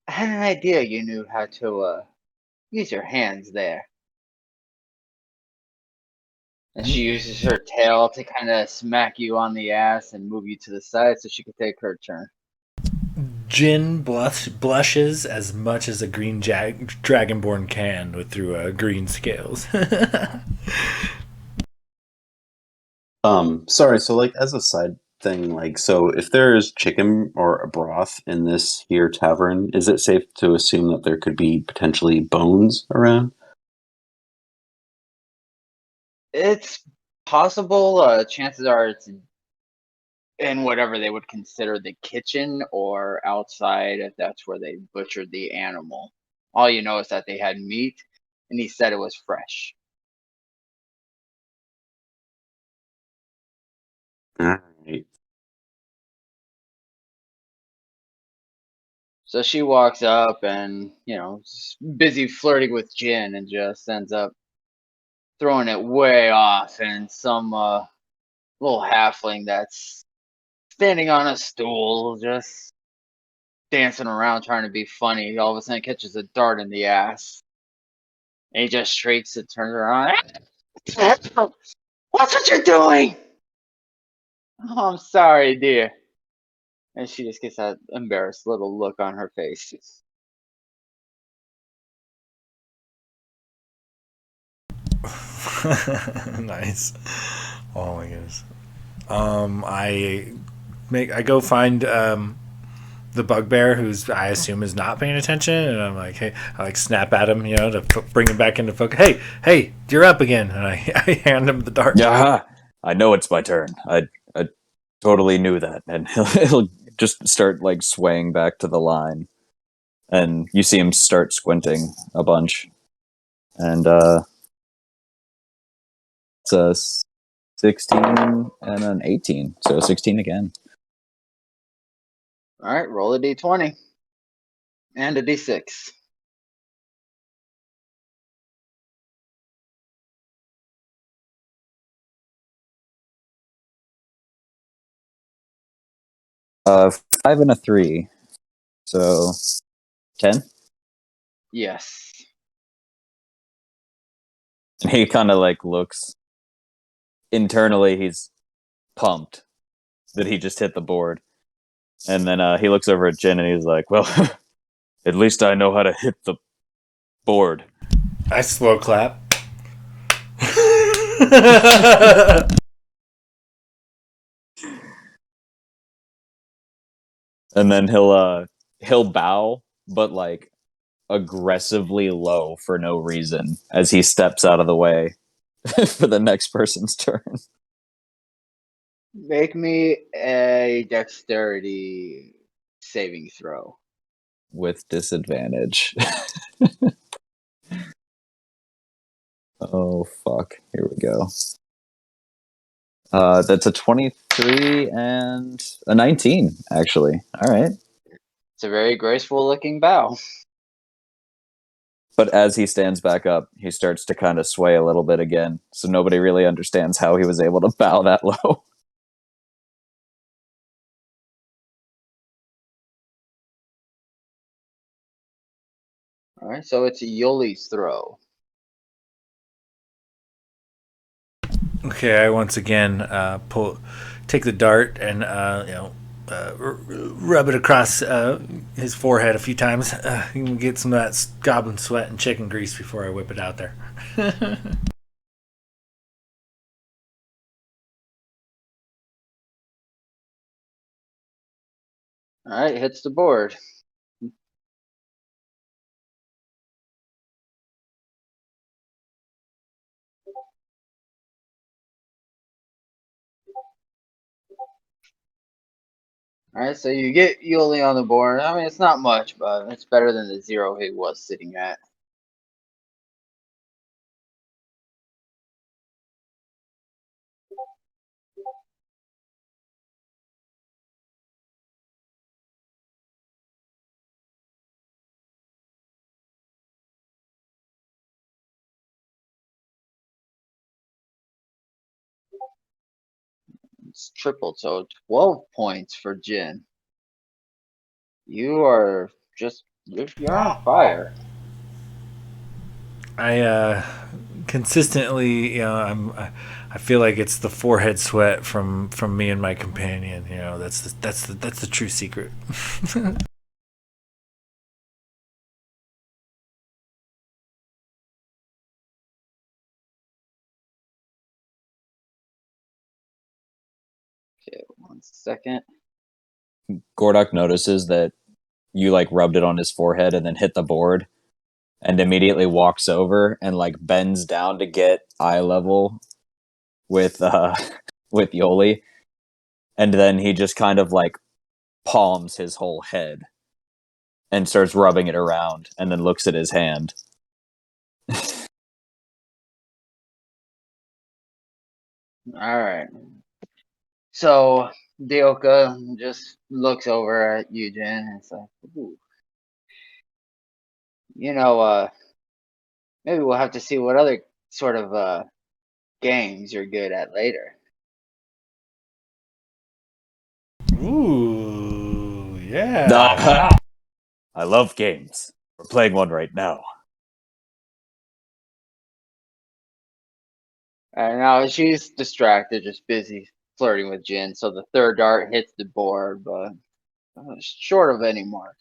I had an idea you knew how to use your hands there." And she uses her tail to kind of smack you on the ass and move you to the side so she can take her turn. Jin blushes as much as a green Dragonborn can through green scales. Sorry. So, like, as a side thing, like, so if there is chicken or a broth in this here tavern, is it safe to assume that there could be potentially bones around? It's possible. Chances are it's in whatever they would consider the kitchen or outside if that's where they butchered the animal. All you know is that they had meat, and he said it was fresh. All right. So she walks up and, busy flirting with Jin and just ends up throwing it way off. And some little halfling that's standing on a stool, just dancing around trying to be funny, all of a sudden catches a dart in the ass. And he just shrieks and turns around. What's what you're doing? Oh, I'm sorry, dear. And she just gets that embarrassed little look on her face. Nice. Oh my goodness. I go find the bugbear, who's I assume is not paying attention, and I'm like, hey, I like snap at him, to bring him back into focus. Hey, you're up again, and I hand him the dart. Yeah, I know it's my turn. I totally knew that, and he'll just start like swaying back to the line, and you see him start squinting a bunch, and it's a 16 and an 18, so 16 again. All right, roll a d20 and a d6. Uh, 5 and a 3, so 10. Yes. And he kind of like looks internally. He's pumped that he just hit the board, and then he looks over at Jin and he's like, "Well, at least I know how to hit the board." I slow clap. And then he'll bow, but like aggressively low for no reason as he steps out of the way for the next person's turn. Make me a dexterity saving throw. With disadvantage. Oh, fuck. Here we go. That's a 23 and a 19, actually. All right. It's a very graceful looking bow. But as he stands back up, he starts to kind of sway a little bit again. So nobody really understands how he was able to bow that low. All right, so it's Yoli's throw. Okay, I once again take the dart and rub it across his forehead a few times. You can get some of that goblin sweat and chicken grease before I whip it out there. All right, hits the board. All right, so you get Yoli on the board. I mean, it's not much, but it's better than the 0 he was sitting at. It's tripled, so 12 points for Jin. You are you're on fire. I consistently, I feel like it's the forehead sweat from me and my companion. That's the true secret. Okay, 1 second. Gordok notices that you like rubbed it on his forehead and then hit the board and immediately walks over and like bends down to get eye level with with Yoli. And then he just kind of like palms his whole head and starts rubbing it around and then looks at his hand. All right. So Dioka just looks over at you, Jin, and it's like, ooh. Maybe we'll have to see what other sort of games you're good at later. Ooh, yeah. I love games. We're playing one right now. And now she's distracted, just busy flirting with Jin. So the third dart hits the board, but short of any mark.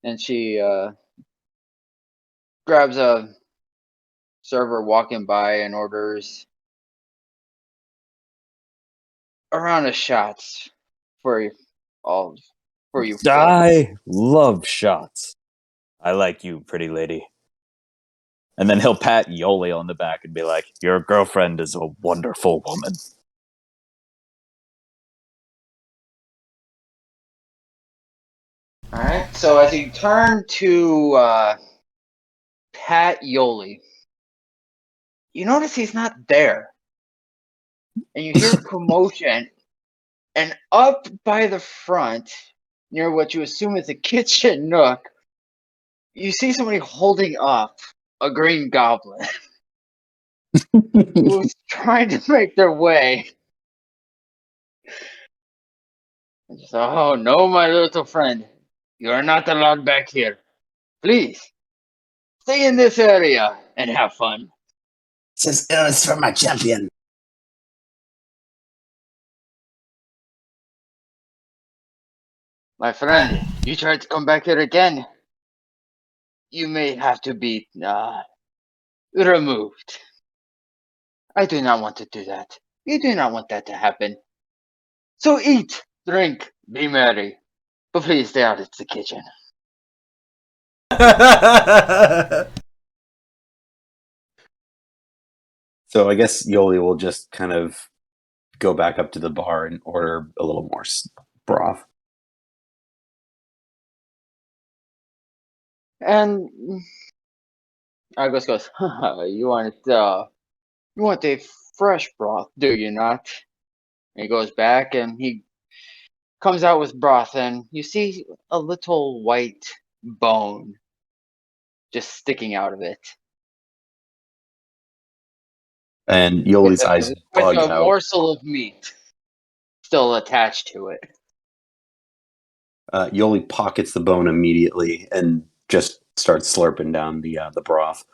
And she grabs a server walking by and orders a round of shots for all for you folks. I love shots. I like you, pretty lady. And then he'll pat Yoli on the back and be like, your girlfriend is a wonderful woman. All right. So as you turn to pat Yoli, you notice he's not there, and you hear commotion. And up by the front, near what you assume is a kitchen nook, you see somebody holding up a green goblin who's trying to make their way. Oh no, my little friend, you are not allowed back here. Please stay in this area and have fun. Says it's for my champion. My friend, you try to come back here again, you may have to be removed. I do not want to do that. You do not want that to happen. So eat, drink, be merry. But please stay out of the kitchen. So I guess Yoli will just kind of go back up to the bar and order a little more broth. And Argos goes, you want a fresh broth, do you not? And he goes back and he comes out with broth, and you see a little white bone just sticking out of it, And with Yoli's eyes bug a out. morsel of meat still attached to it. Yoli pockets the bone immediately and just starts slurping down the broth.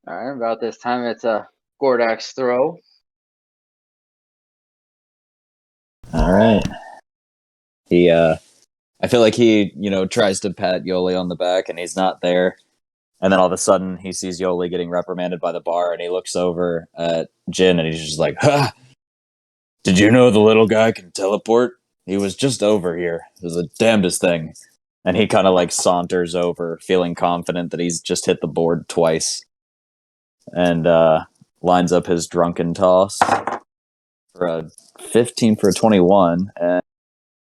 All right, about this time, it's a Gordak's throw. All right. He I feel like he, tries to pat Yoli on the back and he's not there. And then all of a sudden he sees Yoli getting reprimanded by the bar and he looks over at Jin and he's just like, "Ha! Did you know the little guy can teleport? He was just over here. It was the damnedest thing." And he kind of like saunters over, feeling confident that he's just hit the board twice. And lines up his drunken toss for a 15 for a 21 and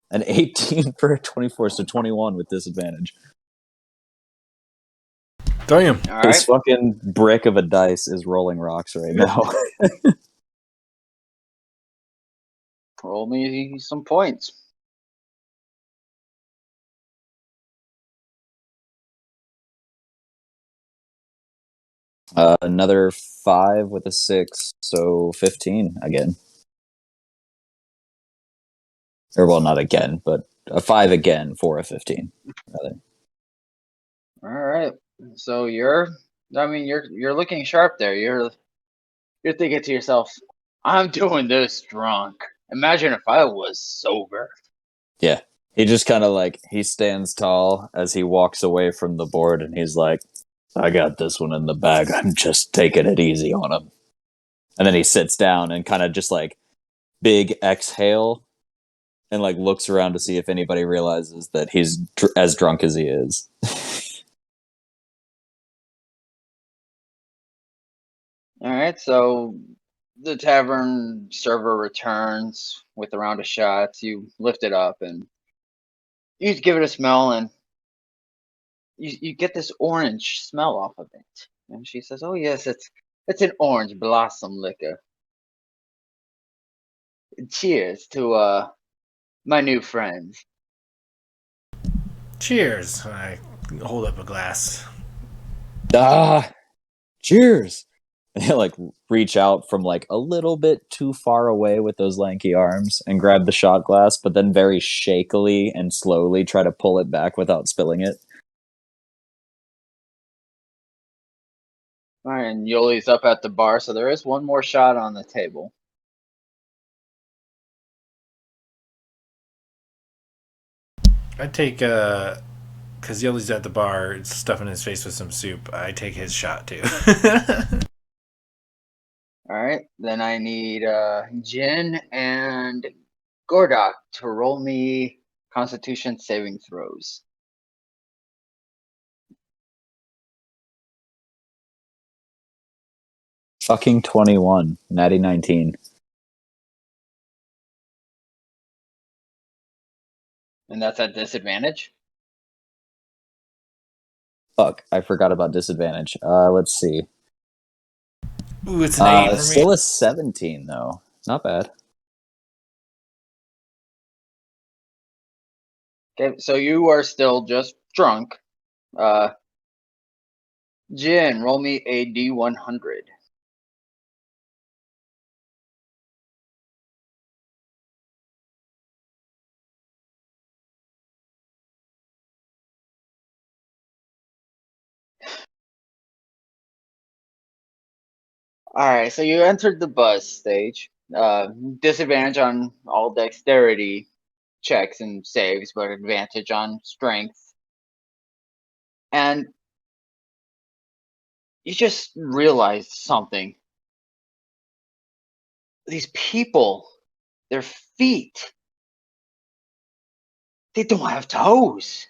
an 18 for a 24, so 21 with disadvantage. Damn. All This right, fucking brick of a dice is rolling rocks right now. roll me some points. Another 5 with a 6, so 15 again. Or, well, not again, but a 5 again for a 15, rather. All right, so you're looking sharp there. You're thinking to yourself, I'm doing this drunk. Imagine if I was sober. Yeah. He just kind of like, he stands tall as he walks away from the board and he's like, I got this one in the bag. I'm just taking it easy on him. And then he sits down and kind of just like big exhale and like looks around to see if anybody realizes that he's as drunk as he is. All right, so the tavern server returns with a round of shots. You lift it up and you give it a smell, and you get this orange smell off of it. And she says, "Oh yes, it's an orange blossom liquor. Cheers to my new friends." Cheers. I hold up a glass. Ah, cheers. And he'll like reach out from like a little bit too far away with those lanky arms and grab the shot glass, but then very shakily and slowly try to pull it back without spilling it. All right, and Yoli's up at the bar, so there is one more shot on the table. I take because Yoli's at the bar, stuffing his face with some soup. I take his shot too. All right, then I need Jin and Gordak to roll me Constitution saving throws. Fucking 21, natty 19. And that's at disadvantage. Fuck, I forgot about disadvantage. Let's see. Ooh, it's an 8 for me. Still a 17 though. Not bad. Okay, so you are still just drunk. Jin, roll me a D100. All right, so you entered the buzz stage. Disadvantage on all dexterity checks and saves, but advantage on strength. And you just realized something. These people, their feet, they don't have toes.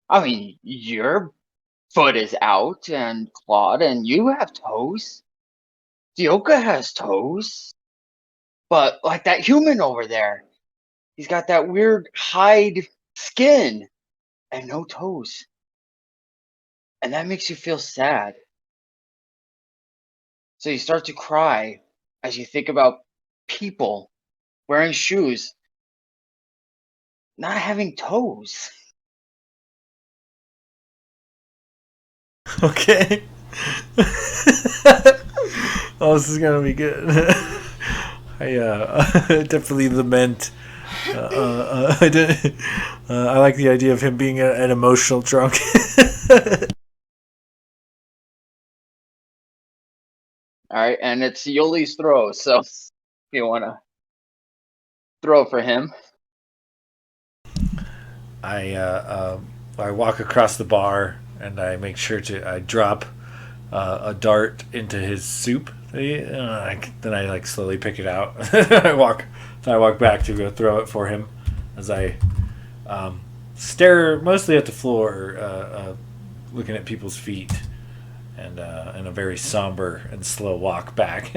I mean, your foot is out and clawed, and you have toes. Dioka has toes. But like that human over there, he's got that weird hide skin and no toes. And that makes you feel sad. So you start to cry as you think about people wearing shoes, not having toes. Okay. Oh, this is gonna be good. I definitely lament. I did. I like the idea of him being an emotional drunk. All right, and it's Yoli's throw. So if you want to throw for him. I walk across the bar and I make sure I drop a dart into his soup. Then I like slowly pick it out. I walk back to go throw it for him as I stare mostly at the floor, looking at people's feet, and in a very somber and slow walk back.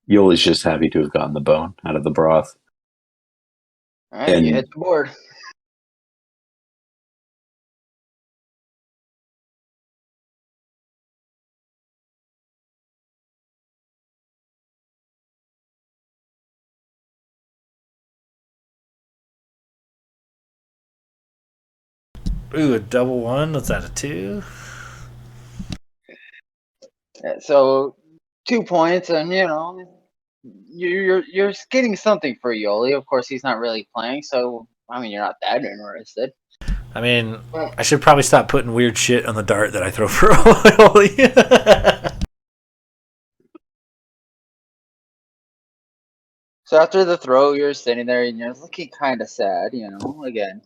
Yoli's just happy to have gotten the bone out of the broth. All right, you And- hit the board. Ooh, a double one. What's that? A 2? Yeah, so 2 points, and you're getting something for Yoli. Of course, he's not really playing, so I mean, you're not that interested. I mean, I should probably stop putting weird shit on the dart that I throw for Yoli. So after the throw, you're sitting there and you're looking kind of sad, again.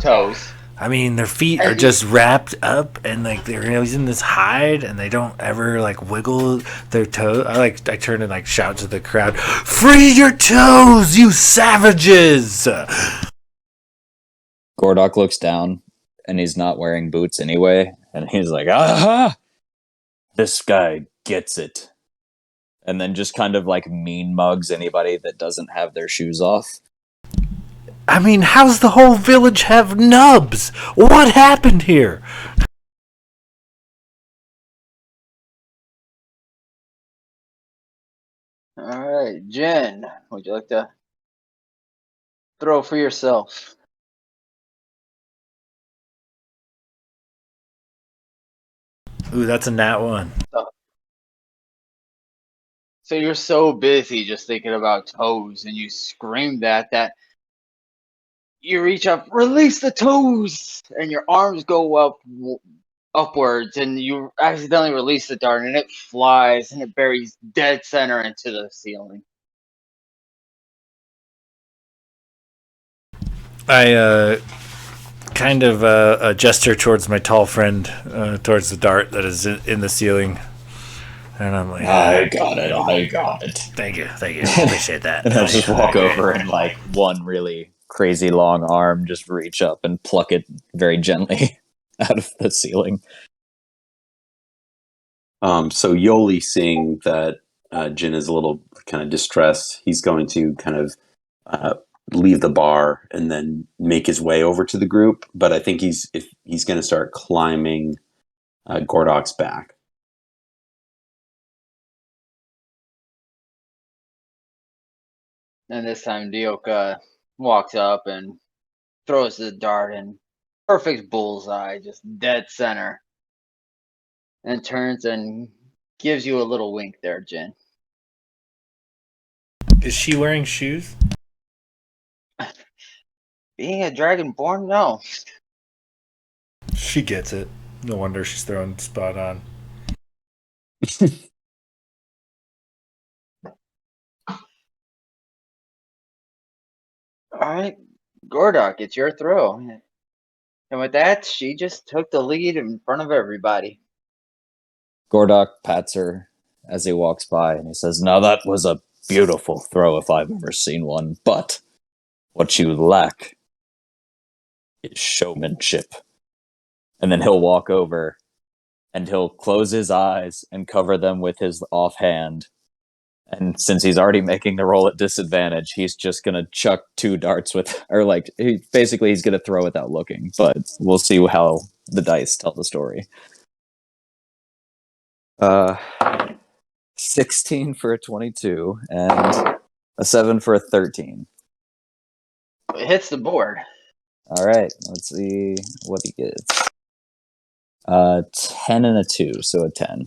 Toes. I mean, their feet are just wrapped up and like they're using this hide and they don't ever like wiggle their toes. I turn and like shout to the crowd, "Free your toes, you savages!" Gordok looks down, and he's not wearing boots anyway, and he's like, "Aha! This guy gets it." And then just kind of like mean mugs anybody that doesn't have their shoes off. I mean, how's the whole village have nubs? What happened here? All right, Jen, would you like to throw for yourself? Ooh, that's a nat 1. So you're so busy just thinking about toes, and you scream that you reach up, release the toes, and your arms go upwards, and you accidentally release the dart, and it flies, and it buries dead center into the ceiling. I kind of gesture towards my tall friend, towards the dart that is in the ceiling. And I'm like, I got it. Thank you. Appreciate that. And I'll just walk over and like one really crazy long arm, just reach up and pluck it very gently out of the ceiling. So Yoli, seeing that Jin is a little kind of distressed, he's going to kind of leave the bar and then make his way over to the group. But I think he's going to start climbing Gordok's back. And this time Dioka walks up and throws the dart in perfect bullseye, just dead center. And turns and gives you a little wink there, Jen. Is she wearing shoes? Being a Dragonborn, no. She gets it. No wonder she's throwing spot on. Alright, Gordok, it's your throw. And with that, she just took the lead in front of everybody. Gordok pats her as he walks by, and he says, "Now that was a beautiful throw if I've ever seen one, but what you lack is showmanship. And then he'll walk over and he'll close his eyes and cover them with his offhand. And since he's already making the roll at disadvantage, he's just gonna chuck 2 darts he's gonna throw without looking. But we'll see how the dice tell the story. 16 for a 22 and a 7 for a 13. It hits the board. All right, let's see what he gets. 10 and a 2, so a 10.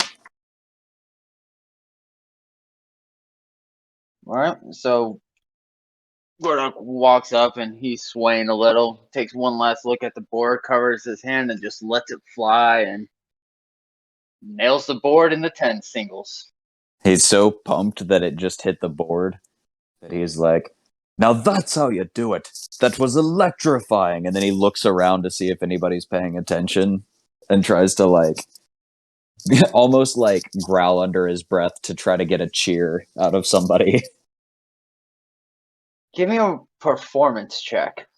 All right, so Gordok walks up and he's swaying a little, takes one last look at the board, covers his hand, and just lets it fly and nails the board in the 10 singles. He's so pumped that it just hit the board that he's like, now that's how you do it. That was electrifying. And then he looks around to see if anybody's paying attention and tries to almost growl under his breath to try to get a cheer out of somebody. Give me a performance check.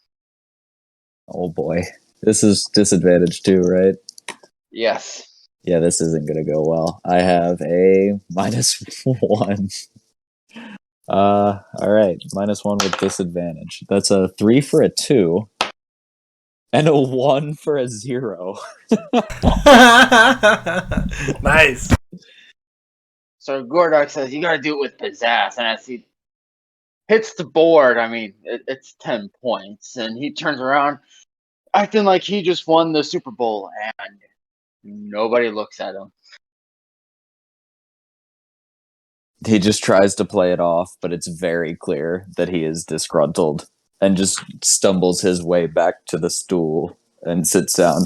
Oh boy. This is disadvantage too, right? Yes. Yeah, this isn't going to go well. I have a -1. All right, -1 with disadvantage. That's a 3 for a 2 and a 1 for a 0. Nice. So Gordok says, you gotta do it with pizzazz. And as he hits the board, I mean, it's 10 points. And he turns around, acting like he just won the Super Bowl. And nobody looks at him. He just tries to play it off, but it's very clear that he is disgruntled and just stumbles his way back to the stool and sits down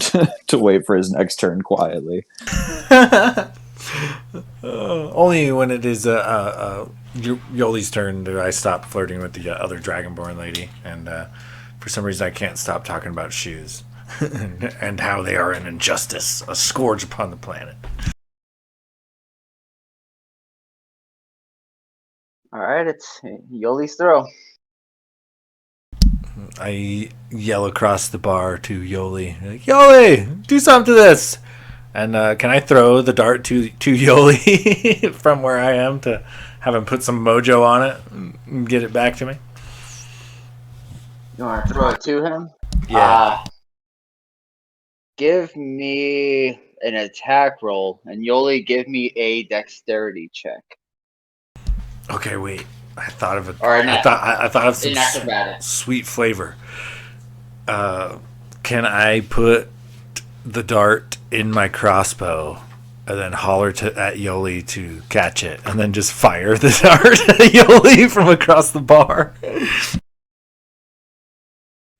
to wait for his next turn quietly. Only when it is Yoli's turn do I stop flirting with the other Dragonborn lady, and for some reason I can't stop talking about shoes and how they are an injustice, a scourge upon the planet. All right, it's Yoli's throw. I yell across the bar to Yoli, like, Yoli, do something to this. And can I throw the dart to Yoli from where I am to have him put some mojo on it and get it back to me? You want to throw it to him? Yeah. Give me an attack roll, and Yoli, give me a dexterity check. Okay, wait. I thought of it. Or I thought of some an acrobatics. sweet flavor. Can I put the dart in my crossbow and then holler at Yoli to catch it, and then just fire the dart at Yoli from across the bar?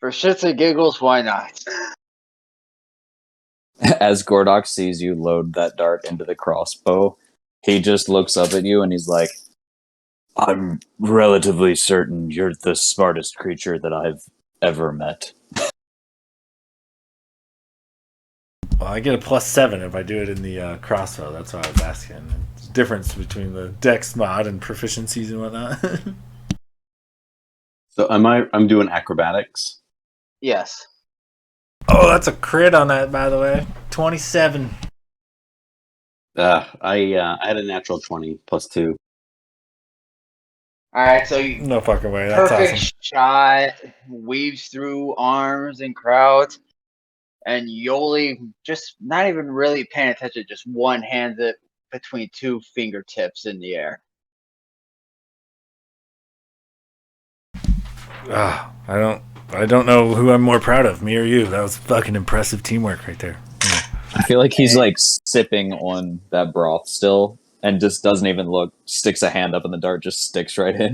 For shits and giggles, why not? As Gordok sees you load that dart into the crossbow, he just looks up at you and he's like, I'm relatively certain you're the smartest creature that I've ever met. Well, I get a +7 if I do it in the crossbow. That's why I was asking. It's the difference between the dex mod and proficiencies and whatnot. So I'm doing acrobatics. Yes. Oh, that's a crit on that, by the way. 27. I had a natural 20 +2. All right, so you No fucking way. That's perfect awesome. shot, weaves through arms and crowds, and Yoli just not even really paying attention, just one hands it between 2 fingertips in the air. I don't know who I'm more proud of, me or you. That was fucking impressive teamwork right there. Yeah. I feel like he's sipping on that broth still and just doesn't even look, sticks a hand up and the dart just sticks right in.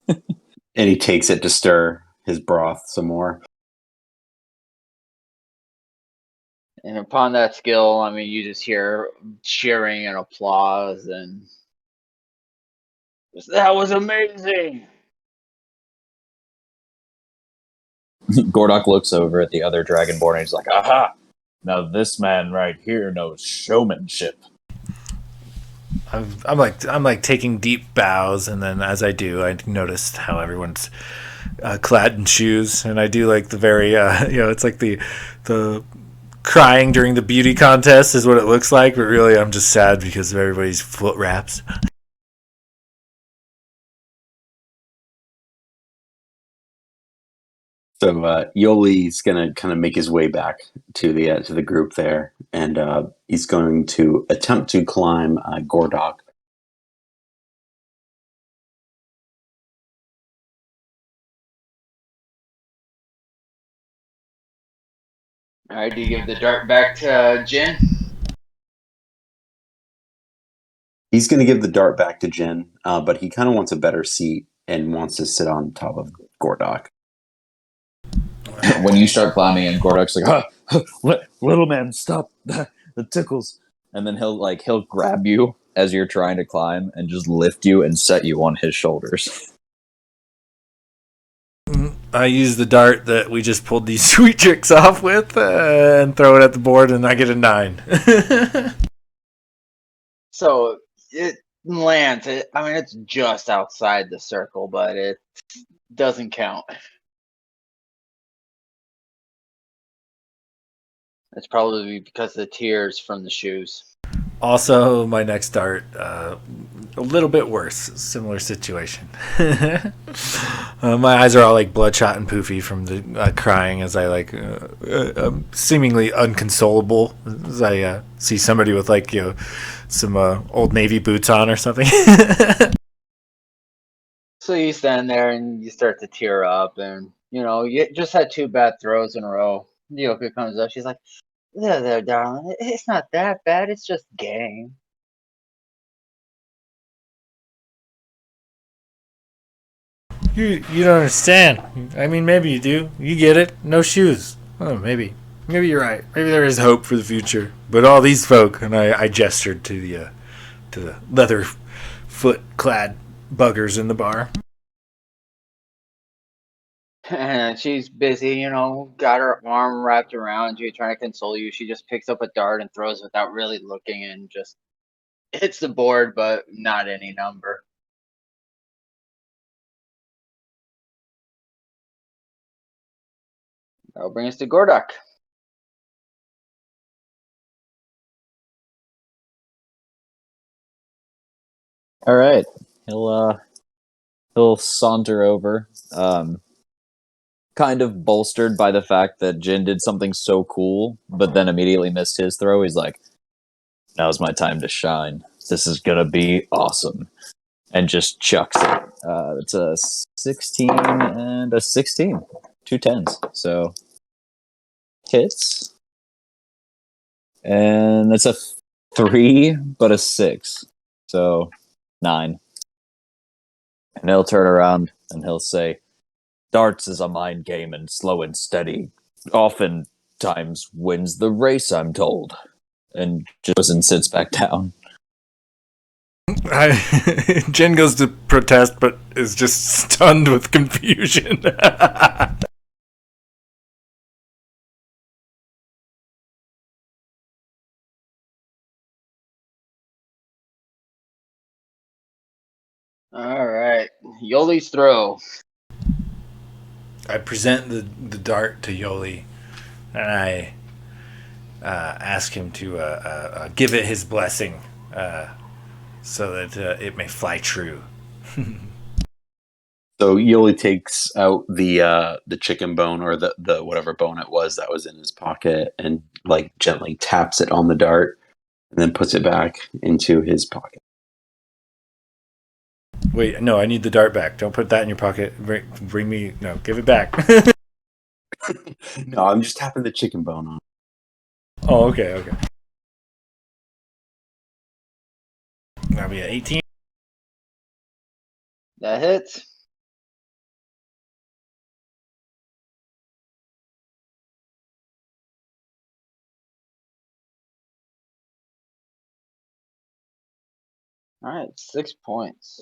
And he takes it to stir his broth some more. And upon that skill, I mean, you just hear cheering and applause, and that was amazing. Gordok looks over at the other Dragonborn and he's like, aha! Now this man right here knows showmanship. I'm like taking deep bows, and then as I do, I noticed how everyone's clad in shoes, and I do like the very it's like the crying during the beauty contest is what it looks like, but really I'm just sad because of everybody's foot wraps. So Yoli's gonna kind of make his way back to the group there, and he's going to attempt to climb Gordok. All right, do you give the dart back to Jin? He's going to give the dart back to Jin, but he kind of wants a better seat and wants to sit on top of Gordok. When you start climbing and Gordok's like, little man, stop, the tickles. And then he'll grab you as you're trying to climb and just lift you and set you on his shoulders. I use the dart that we just pulled these sweet tricks off with and throw it at the board, and I get a 9. So it lands. I mean, it's just outside the circle, but it doesn't count. It's probably because of the tears from the shoes. Also, my next dart, a little bit worse. Similar situation. My eyes are all like bloodshot and poofy from the crying as I seemingly unconsolable as I see somebody with some old Navy boots on or something. So you stand there and you start to tear up, and you just had 2 bad throws in a row. Yoka comes up. She's like, there, darling. It's not that bad. It's just game. You don't understand. I mean, maybe you do. You get it. No shoes. Oh, maybe you're right. Maybe there is hope for the future. But all these folk, and I gestured to the leather foot clad buggers in the bar. And she's busy, got her arm wrapped around you, trying to console you. She just picks up a dart and throws without really looking, and just hits the board, but not any number. That'll bring us to Gordok. All right, he'll saunter over, kind of bolstered by the fact that Jin did something so cool, but then immediately missed his throw. He's like, "Now's my time to shine. This is gonna be awesome," and just chucks it. It's a 16 and a 16, 2 10s. So hits, and it's a 3, but a 6, so 9. And he'll turn around and he'll say, "Darts is a mind game, and slow and steady oftentimes wins the race, I'm told." And just goes and sits back down. Jen goes to protest, but is just stunned with confusion. All right, Yoli's throw. I present the dart to Yoli, and I ask him to give it his blessing so that it may fly true. So Yoli takes out the chicken bone or the whatever bone it was that was in his pocket and gently taps it on the dart and then puts it back into his pocket. Wait, no, I need the dart back. Don't put that in your pocket. Bring me, no, give it back. No, I'm just tapping the chicken bone on. Oh, okay. That'll be an 18. That hits. All right, 6 points.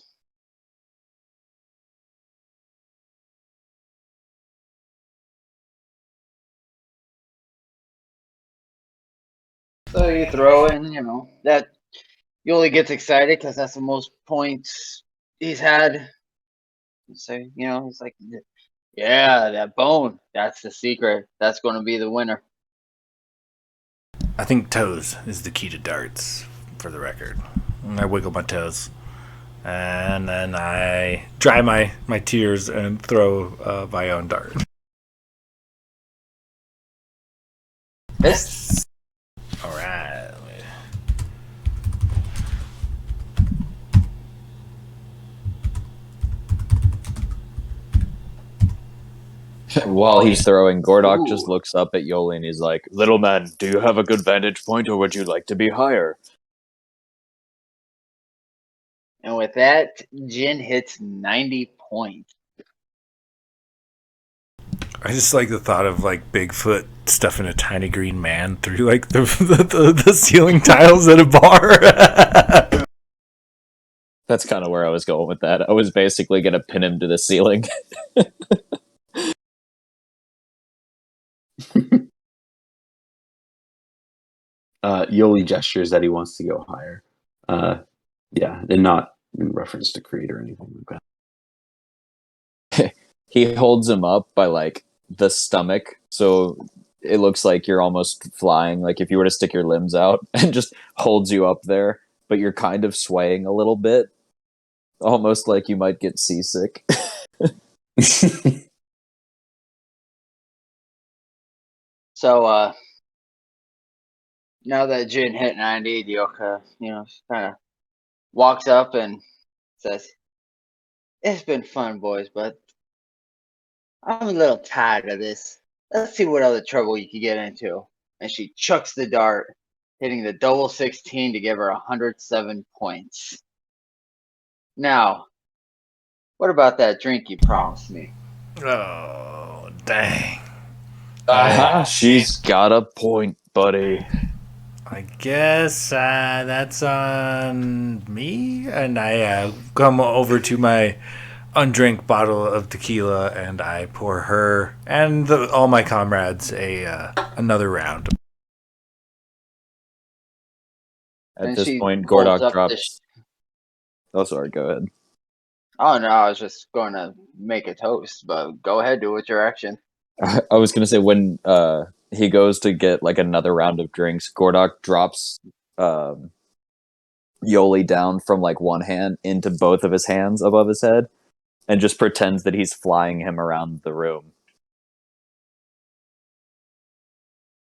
So you throw in, that Yoli gets excited because that's the most points he's had. So, he's like, yeah, that bone. That's the secret. That's going to be the winner. I think toes is the key to darts, for the record. And I wiggle my toes. And then I dry my tears and throw my own dart. Yes. All right. While he's throwing, Gordok Ooh. just looks up at Yoli and he's like, "Little man, do you have a good vantage point, or would you like to be higher?" And with that, Jin hits 90 points. I just like the thought of like Bigfoot stuffing a tiny green man through like the ceiling tiles at a bar. That's kind of where I was going with that. I was basically going to pin him to the ceiling. Yoli gestures that he wants to go higher. Yeah, and not in reference to Creed or anything like that. He holds him up by like the stomach, so it looks like you're almost flying, like if you were to stick your limbs out, and just holds you up there, but you're kind of swaying a little bit, almost like you might get seasick. So, now that Jin hit 90, Dioka, kind of walks up and says, "It's been fun, boys, but I'm a little tired of this. Let's see what other trouble you can get into." And she chucks the dart, hitting the double 16 to give her 107 points. Now, what about that drink you promised me? Oh, dang. She's got a point, buddy. I guess that's on me. And I come over to my undrink bottle of tequila and I pour her and all my comrades another round. At And this she point, holds Gordok up drops. Oh, sorry, go ahead. Oh no, I was just going to make a toast, but go ahead, do it your action. I was gonna say when he goes to get like another round of drinks, Gordok drops Yoli down from like one hand into both of his hands above his head, and just pretends that he's flying him around the room.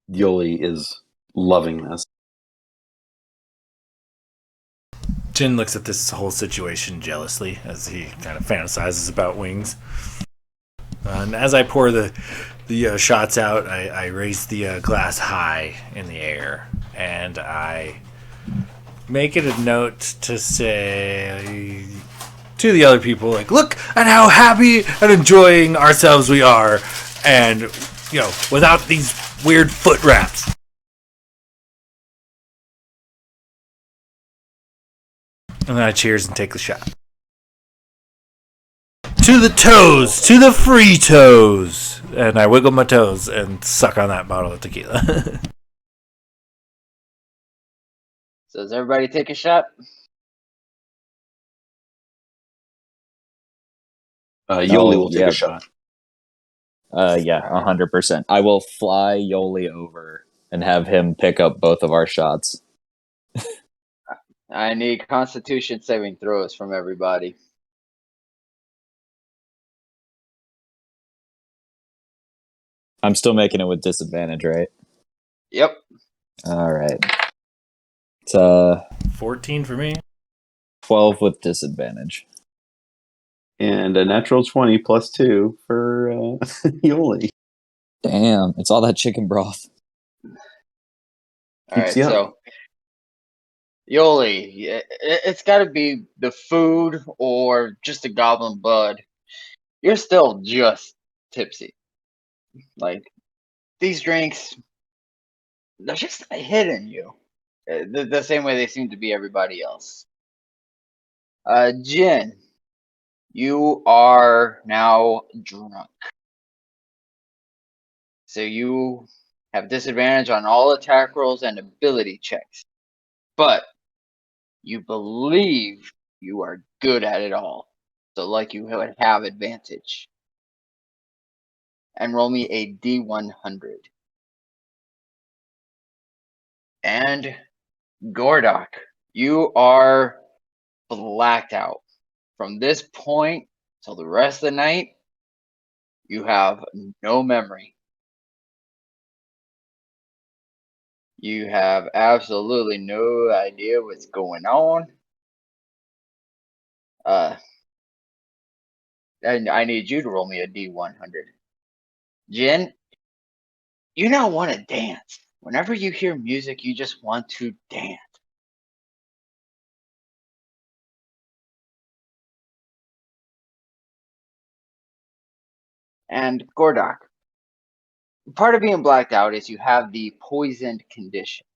Yoli is loving this. Jin looks at this whole situation jealously as he kind of fantasizes about wings. And as I pour the shots out, I raise the glass high in the air, and I make it a note to say to the other people, like, look at how happy and enjoying ourselves we are, and, without these weird foot wraps. And then I cheers and take the shot. To the toes! To the free toes! And I wiggle my toes and suck on that bottle of tequila. So does everybody take a shot? Yoli will take a shot. Yeah, 100%. I will fly Yoli over and have him pick up both of our shots. I need Constitution saving throws from everybody. I'm still making it with disadvantage, right? Yep. All right. It's 14 for me. 12 with disadvantage. And a natural 20 plus 2 for Yoli. Damn, it's all that chicken broth. All right, so Yoli, it's got to be the food or just the goblin blood. You're still just tipsy. Like, these drinks, they're just hitting you. The same way they seem to be everybody else. Jin, you are now drunk. So you have disadvantage on all attack rolls and ability checks. But you believe you are good at it all. So like you would have advantage. And roll me a D100. And Gordok, you are blacked out. From this point till the rest of the night, you have no memory. You have absolutely no idea what's going on. And I need you to roll me a D100. Jen, you now want to dance. Whenever you hear music, you just want to dance. And Gordok, part of being blacked out is you have the poisoned condition.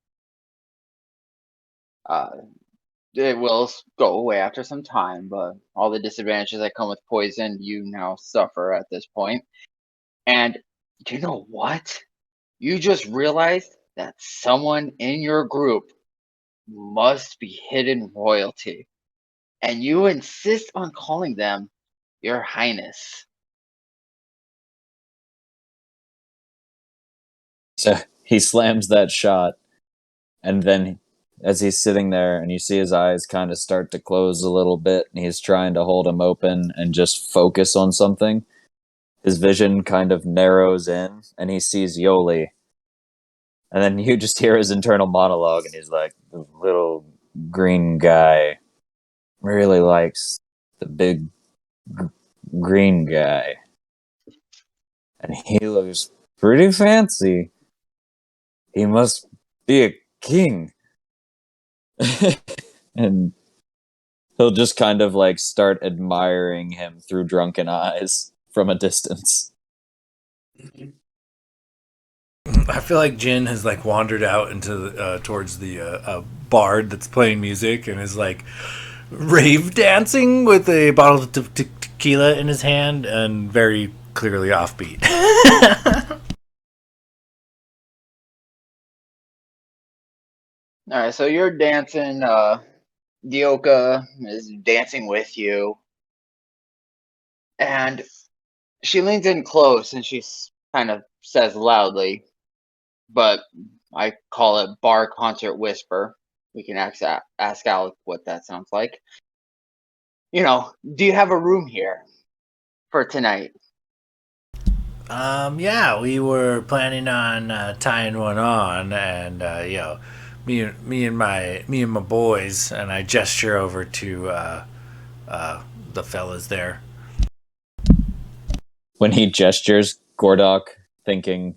It will go away after some time, but all the disadvantages that come with poison, you now suffer at this point. And you know what? You just realized that someone in your group must be hidden royalty. And you insist on calling them Your Highness. So he slams that shot, and then as he's sitting there and you see his eyes kind of start to close a little bit and he's trying to hold them open and just focus on something, his vision kind of narrows in and he sees Yoli. And then you just hear his internal monologue and he's like, the little green guy really likes the big green guy. And he looks pretty fancy. He must be a king. And he'll just kind of like start admiring him through drunken eyes from a distance. I feel like Jin has like wandered out into towards the bard that's playing music and is like rave dancing with a bottle of tequila in his hand and very clearly offbeat. All right, so you're dancing. Dioka is dancing with you. And she leans in close and she kind of says loudly, but I call it bar concert whisper. We can ask Alec what that sounds like. You know, do you have a room here for tonight? Yeah, we were planning on tying one on, and me and my boys, and I gesture over to the fellas there. When he gestures, Gordok, thinking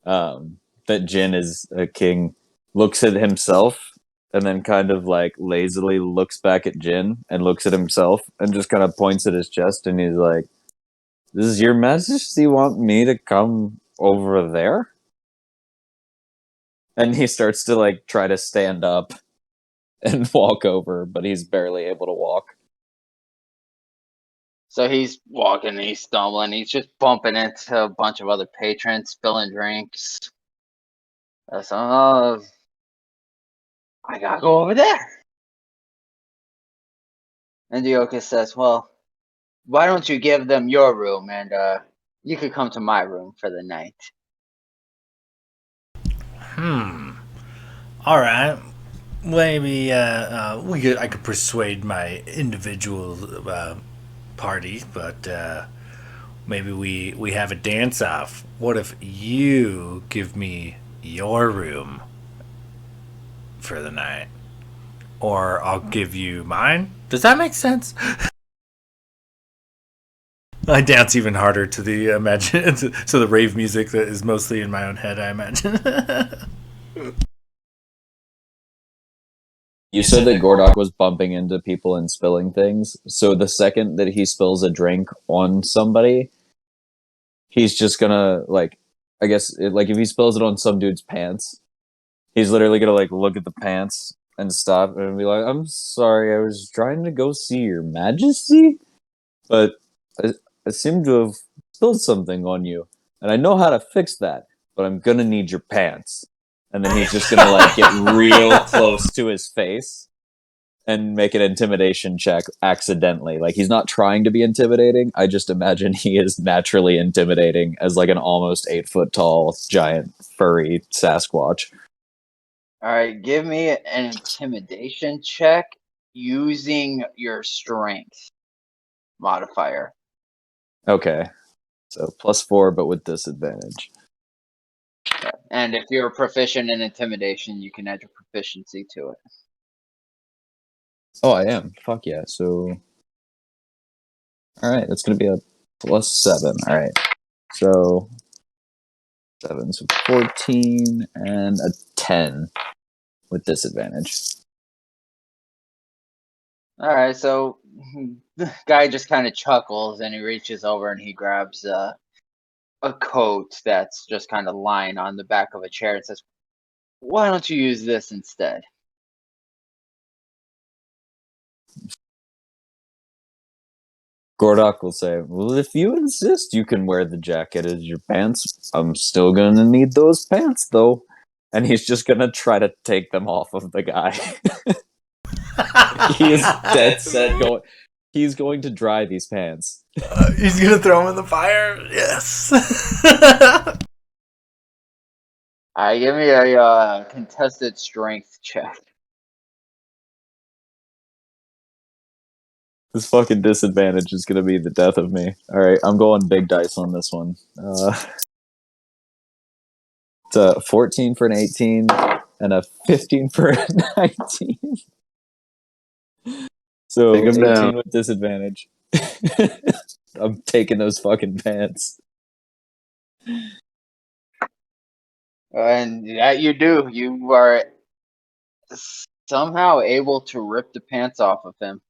that Jin is a king, looks at himself and then kind of like lazily looks back at Jin and looks at himself and just kind of points at his chest and he's like, does your majesty want me to come over there? And he starts to like try to stand up and walk over, but he's barely able to walk. So he's walking, he's stumbling, he's just bumping into a bunch of other patrons, spilling drinks. So, I gotta go over there. And Dioka says, well, why don't you give them your room and you could come to my room for the night. All right. Maybe I could persuade my individual party, but maybe we have a dance off. What if you give me your room for the night, or I'll give you mine? Does that make sense? I dance even harder to the to the rave music that is mostly in my own head, I imagine. You said that Gordok was bumping into people and spilling things. So the second that he spills a drink on somebody, he's just gonna like, I guess, like if he spills it on some dude's pants, he's literally gonna like look at the pants and stop and be like, "I'm sorry, I was trying to go see your majesty, but I seem to have spilled something on you, and I know how to fix that, but I'm gonna need your pants." And then he's just gonna like get real close to his face and make an intimidation check accidentally. Like, he's not trying to be intimidating. I just imagine he is naturally intimidating as like an almost 8 foot tall, giant, furry Sasquatch. All right, give me an intimidation check using your strength modifier. Okay. So +4, but with disadvantage. And if you're proficient in intimidation, you can add your proficiency to it. Oh, I am. Fuck yeah. So, all right, that's gonna be a +7. All right. So 7, so 14 and a 10 with disadvantage. All right, so the guy just kind of chuckles and he reaches over and he grabs a coat that's just kind of lying on the back of a chair and says, "Why don't you use this instead?" Gordok will say, "Well, if you insist, you can wear the jacket as your pants. I'm still gonna need those pants, though." And he's just gonna try to take them off of the guy. He is dead set going. He's going to dry these pants. He's gonna throw him in the fire. Yes. All right, give me a contested strength check. This fucking disadvantage is gonna be the death of me. All right, I'm going big dice on this one. It's a 14 for an 18 and a 15 for a 19. So Take 'em 18 down. with disadvantage. I'm taking those fucking pants. And that you do. You are somehow able to rip the pants off of him.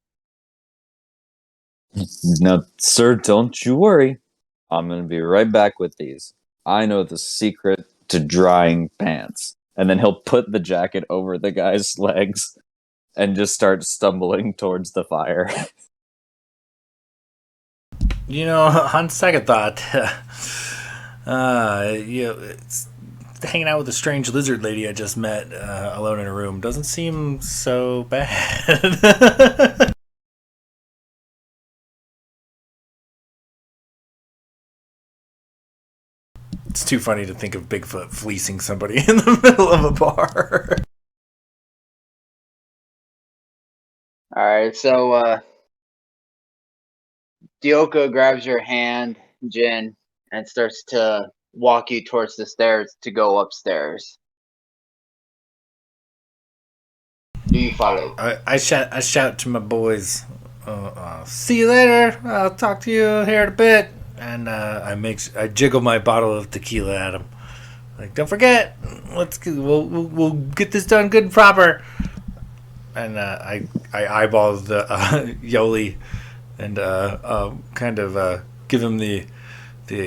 Now, sir, don't you worry. I'm gonna be right back with these. I know the secret to drying pants. And then he'll put the jacket over the guy's legs and just start stumbling towards the fire. You know, on second thought, it's hanging out with a strange lizard lady I just met alone in a room doesn't seem so bad. It's too funny to think of Bigfoot fleecing somebody in the middle of a bar. All right, so Dioka grabs your hand, Jin, and starts to walk you towards the stairs to go upstairs. Do you follow? I shout to my boys, "See you later. I'll talk to you here in a bit." And I jiggle my bottle of tequila at him. Like, don't forget, we'll get this done good and proper. And I eyeball the Yoli and kind of give him the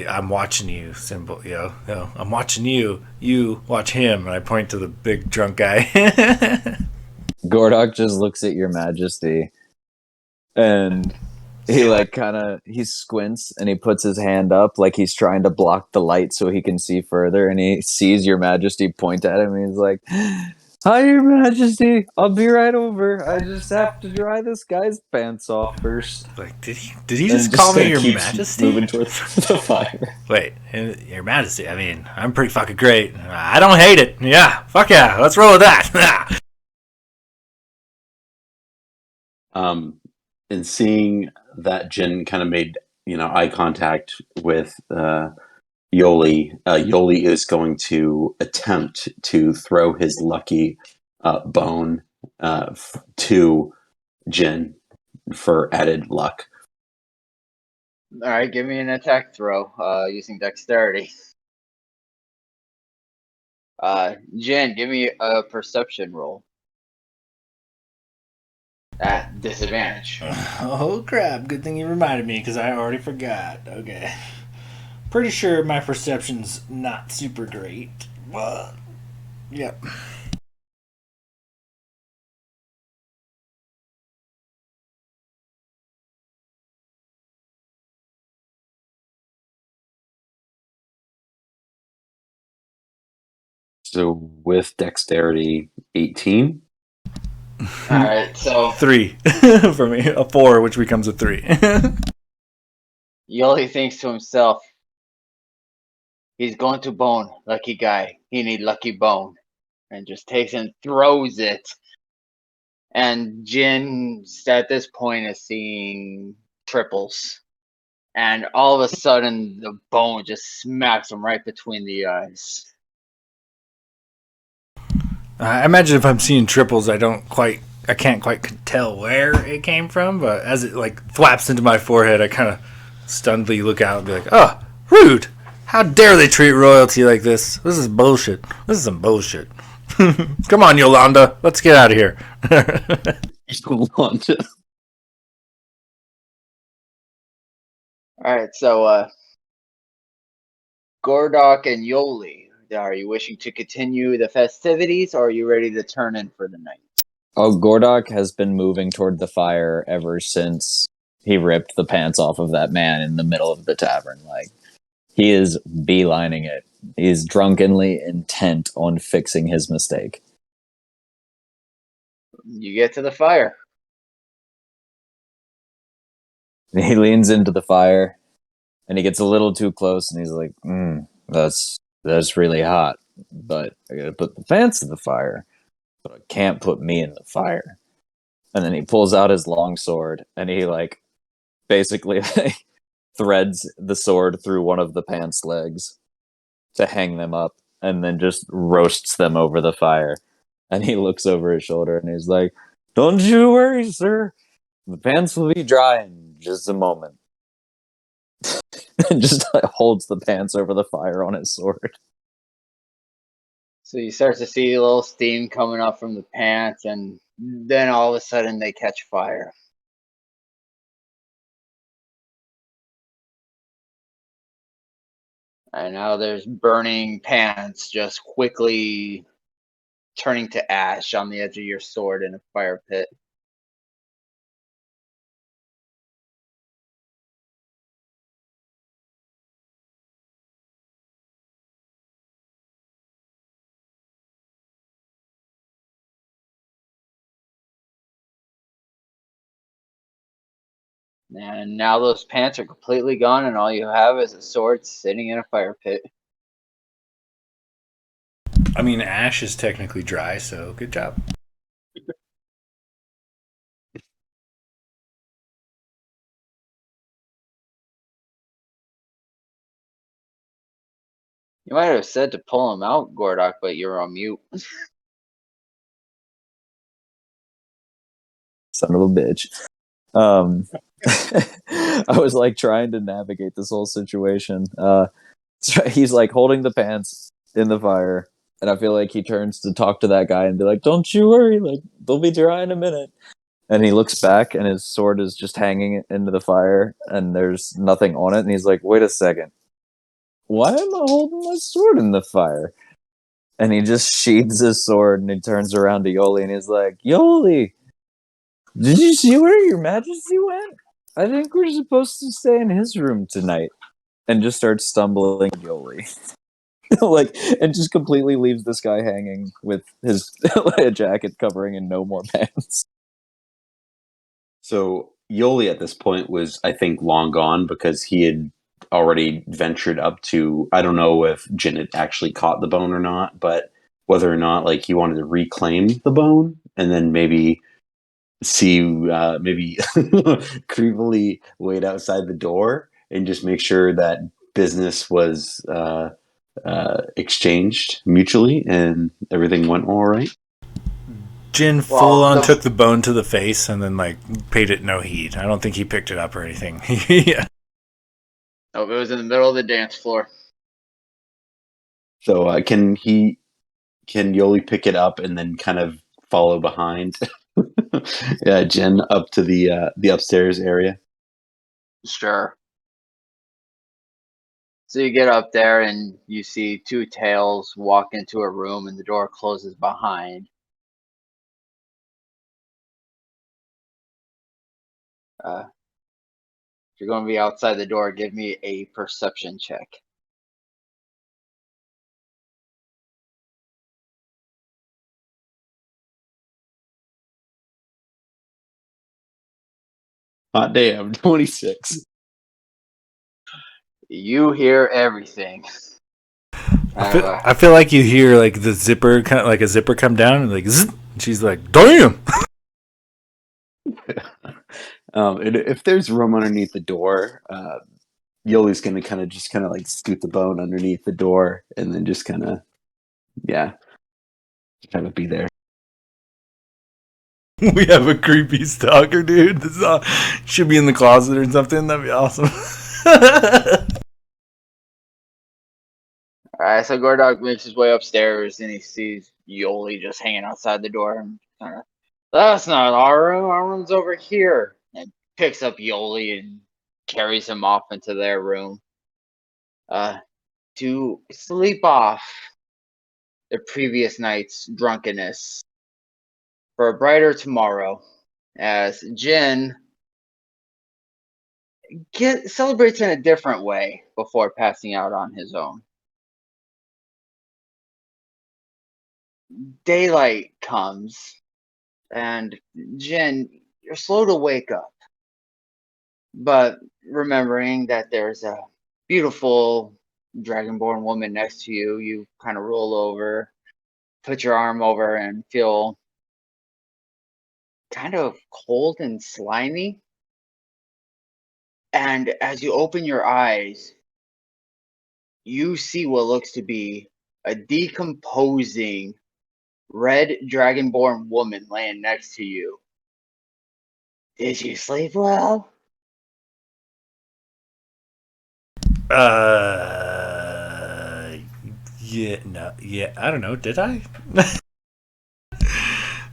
"I'm watching you" symbol. I'm watching you. You watch him. And I point to the big drunk guy. Gordok just looks at your majesty and he squints and he puts his hand up like he's trying to block the light so he can see further, and he sees your majesty point at him and he's like, "Hi, your majesty, I'll be right over. I just have to dry this guy's pants off first." Like, did he And just call me kinda your keeps majesty? moving towards the fire. Wait, your majesty. I mean, I'm pretty fucking great. I don't hate it. Yeah, fuck yeah, let's roll with that. And seeing that Jin kind of made eye contact with Yoli, Yoli is going to attempt to throw his lucky bone to Jin for added luck. All right, give me an attack throw using dexterity. Jen, give me a perception roll. At disadvantage. Oh crap! Good thing you reminded me because I already forgot. Okay, pretty sure my perception's not super great, but yep. So with dexterity 18. All right, so 3 for me. A 4, which becomes a 3. Yoli thinks to himself, he's going to bone. Lucky guy. He need lucky bone. And just takes and throws it. And Jin, at this point, is seeing triples. And all of a sudden, the bone just smacks him right between the eyes. I imagine if I'm seeing triples, I can't quite tell where it came from, but as it like thwaps into my forehead, I kind of stunnedly look out and be like, "Oh, rude! How dare they treat royalty like this? This is bullshit. This is some bullshit." Come on, Yolanda, let's get out of here. Yolanda. All right, so Gordok and Yoli, are you wishing to continue the festivities, or are you ready to turn in for the night? Oh, Gordok has been moving toward the fire ever since he ripped the pants off of that man in the middle of the tavern. Like, he is beelining it. He's drunkenly intent on fixing his mistake. You get to the fire. He leans into the fire, and he gets a little too close, and he's like, that's really hot, but I gotta put the pants in the fire, but I can't put me in the fire. And then he pulls out his long sword, and he, like, basically threads the sword through one of the pants legs to hang them up, and then just roasts them over the fire. And he looks over his shoulder, and he's like, "Don't you worry, sir. The pants will be dry in just a moment." And just like, holds the pants over the fire on his sword. So you start to see a little steam coming up from the pants, and then all of a sudden they catch fire. And now there's burning pants just quickly turning to ash on the edge of your sword in a fire pit. And now those pants are completely gone, and all you have is a sword sitting in a fire pit. I mean, ash is technically dry, so good job. You might have said to pull him out, Gordok, but you're on mute. Son of a bitch. I was like trying to navigate this whole situation. So he's like holding the pants in the fire, and I feel like he turns to talk to that guy and be like, "Don't you worry, like they'll be dry in a minute." And he looks back, and his sword is just hanging into the fire, and there's nothing on it. And he's like, "Wait a second, why am I holding my sword in the fire?" And he just sheathes his sword, and he turns around to Yoli, and he's like, "Yoli, did you see where your majesty went? I think we're supposed to stay in his room tonight." And just starts stumbling Yoli. Like, and just completely leaves this guy hanging with his jacket covering and no more pants. So Yoli at this point was, I think, long gone because he had already ventured up to. I don't know if Jin had actually caught the bone or not, but whether or not like he wanted to reclaim the bone and then maybe see, maybe creepily wait outside the door and just make sure that business was exchanged mutually and everything went all right. Jin full on took the bone to the face and then like paid it no heed. I don't think he picked it up or anything. Yeah. Oh, it was in the middle of the dance floor. So can Yoli pick it up and then kind of follow behind Jen up to the upstairs area? Sure. So you get up there and you see two tails walk into a room and the door closes behind. If you're going to be outside the door, give me a perception check. Hot damn, 26. You hear everything. I feel like you hear like the zipper, like a zipper come down, and like zzz, and she's like, "Damn!" And if there's room underneath the door, Yoli's gonna kind of like scoot the bone underneath the door, and then just kind of be there. We have a creepy stalker, dude. This should be in the closet or something. That'd be awesome. Alright, so Gordog makes his way upstairs and he sees Yoli just hanging outside the door. And kind of, that's not our room. Our room's over here. And picks up Yoli and carries him off into their room. To sleep off the previous night's drunkenness for a brighter tomorrow, as Jin celebrates in a different way before passing out on his own. Daylight comes, and Jin, you're slow to wake up, but remembering that there's a beautiful Dragonborn woman next to you, you kind of roll over, put your arm over, and feel kind of cold and slimy. And as you open your eyes, you see what looks to be a decomposing red Dragonborn woman laying next to you. Did you sleep well? Yeah, I don't know. Did I?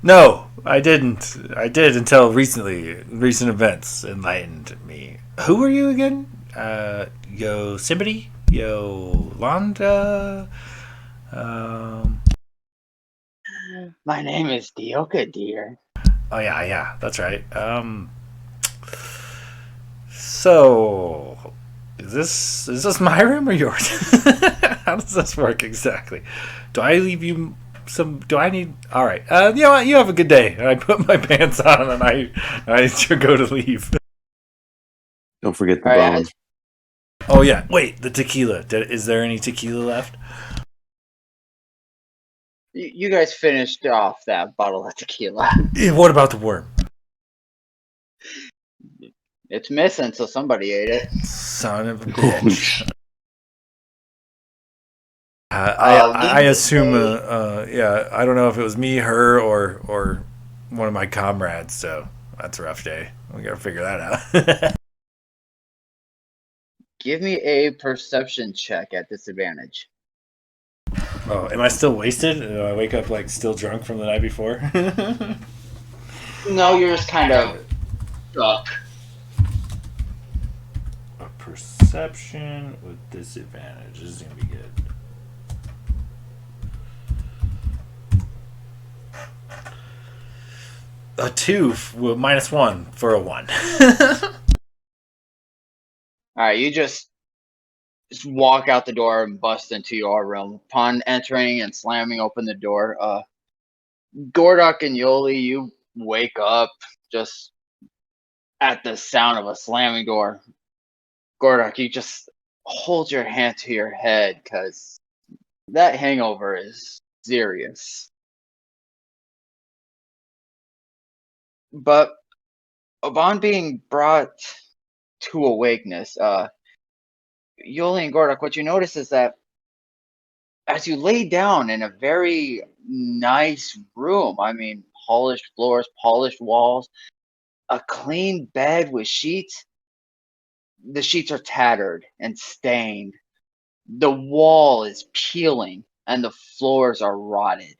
No, I didn't. I did until recently. Recent events enlightened me. Who are you again? Yosemite? Yolanda? My name is Dioka, dear. Oh yeah, that's right. So is this my room or yours? How does this work exactly? Do I leave you some? Do I need? All right. You know what? You have a good day. I put my pants on and I should go to leave. Don't forget the All right, bone. Oh yeah. Wait, the tequila. Is there any tequila left? You guys finished off that bottle of tequila. What about the worm? It's missing, so somebody ate it. Son of a bitch. I assume, yeah, I don't know if it was me, her, or one of my comrades, so that's a rough day. We gotta figure that out. Give me a perception check at disadvantage. Oh, am I still wasted? Do I wake up, like, still drunk from the night before? No, you're just kind of drunk. A perception with disadvantage. This is gonna be good. A 2 minus 1 for a 1. Alright, you just walk out the door and bust into your room. Upon entering and slamming open the door, Gordok and Yoli, you wake up just at the sound of a slamming door. Gordok, you just hold your hand to your head because that hangover is serious. But upon being brought to awakeness, Yoli and Gordok, what you notice is that as you lay down in a very nice room, I mean, polished floors, polished walls, a clean bed with sheets, the sheets are tattered and stained. The wall is peeling and the floors are rotted.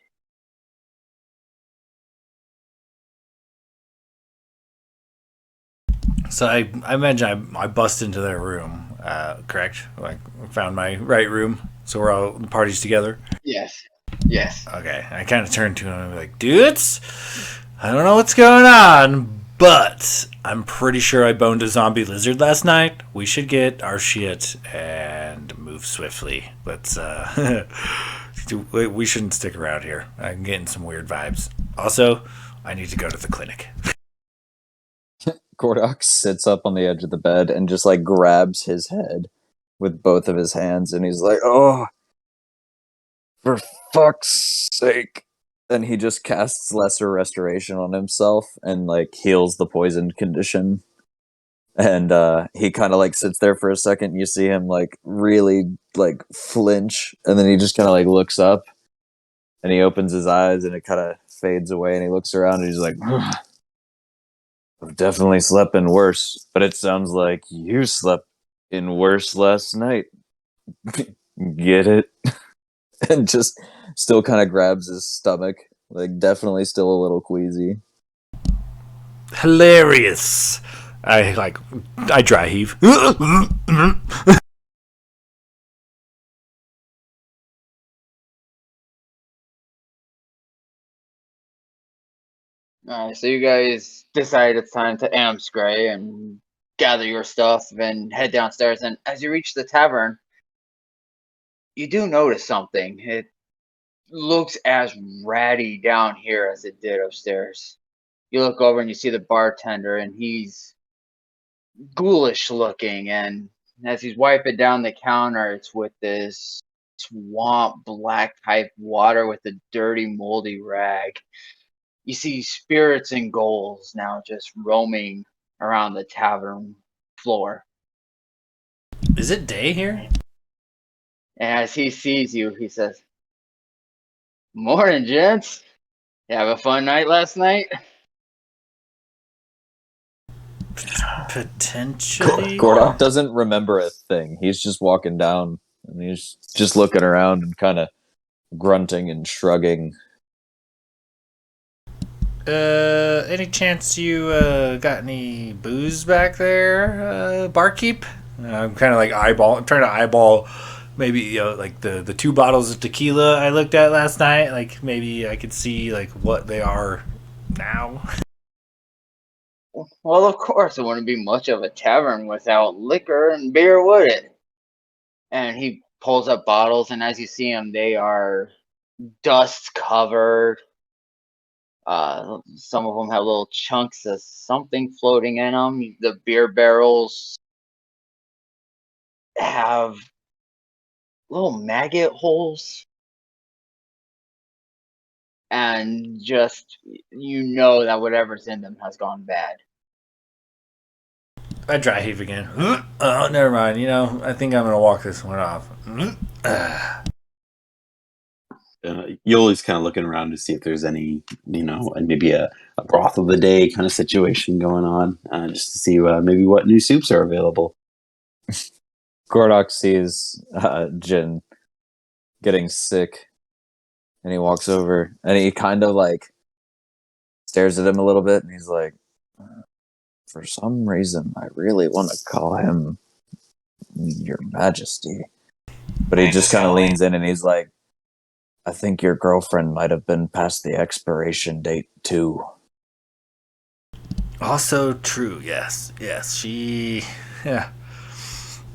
So I imagine I bust into their room, correct? Like, found my right room, so we're all the parties together. Yes. Yes. Okay, I kind of turned to him and be like, dudes, I don't know what's going on, but I'm pretty sure I boned a zombie lizard last night. We should get our shit and move swiftly. Let's, we shouldn't stick around here. I'm getting some weird vibes. Also, I need to go to the clinic. Gordok sits up on the edge of the bed and just like grabs his head with both of his hands, and he's like, "Oh, for fuck's sake!" And he just casts lesser restoration on himself and like heals the poisoned condition. And he kind of like sits there for a second. And you see him like really like flinch, and then he just kind of like looks up, and he opens his eyes, and it kind of fades away, and he looks around, and he's like, "I've definitely slept in worse, but it sounds like you slept in worse last night. Get it?" And just still kind of grabs his stomach, like definitely still a little queasy. Hilarious. I dry heave. Alright, so you guys decide it's time to Amscray and gather your stuff and head downstairs. And as you reach the tavern, you do notice something. It looks as ratty down here as it did upstairs. You look over and you see the bartender, and he's ghoulish looking. And as he's wiping down the counter, it's with this swamp black type water with a dirty, moldy rag. You see spirits and ghouls now just roaming around the tavern floor. Is it day here? And as he sees you, he says, "Morning, gents. You have a fun night last night?" Potentially. Gordok doesn't remember a thing. He's just walking down, and he's just looking around and kind of grunting and shrugging. Any chance you got any booze back there, barkeep? I'm kind of like I'm trying to eyeball maybe like the 2 bottles of tequila I looked at last night. Like maybe I could see like what they are now. Well, of course, it wouldn't be much of a tavern without liquor and beer, would it? And he pulls up bottles, and as you see them, they are dust covered. Some of them have little chunks of something floating in them. The beer barrels have little maggot holes, and just you know that whatever's in them has gone bad. I dry heave again. Oh, never mind. I think I'm gonna walk this one off. Yoli's kind of looking around to see if there's any, and maybe a broth of the day kind of situation going on, just to see maybe what new soups are available. Gordok sees Jin getting sick, and he walks over, and he kind of like stares at him a little bit, and he's like, "For some reason, I really want to call him Your Majesty." But he just kind of leans in, and he's like, "I think your girlfriend might have been past the expiration date, too." Also true. Yes. She. Yeah.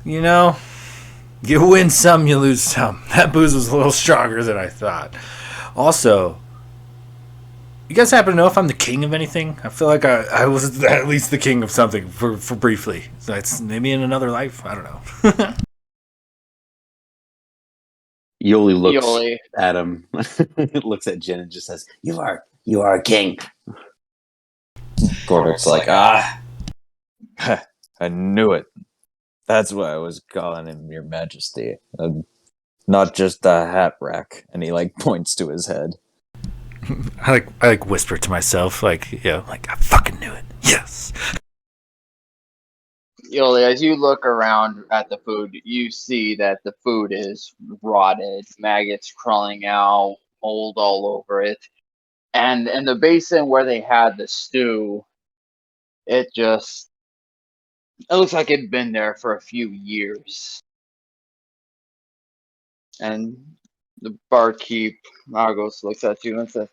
You win some, you lose some. That booze was a little stronger than I thought. Also, you guys happen to know if I'm the king of anything? I feel like I was at least the king of something for briefly. So it's maybe in another life. I don't know. Yoli looks Yoli. at him, looks at Jin, and just says, "You are a king." Gordok's like, I knew it. That's why I was calling him Your Majesty. Not just a hat rack. And he like points to his head. I whisper to myself, like I fucking knew it. Yes. Yoli, as you look around at the food, you see that the food is rotted, maggots crawling out, mold all over it. And in the basin where they had the stew, it looks like it'd been there for a few years. And the barkeep, Argos, looks at you and says,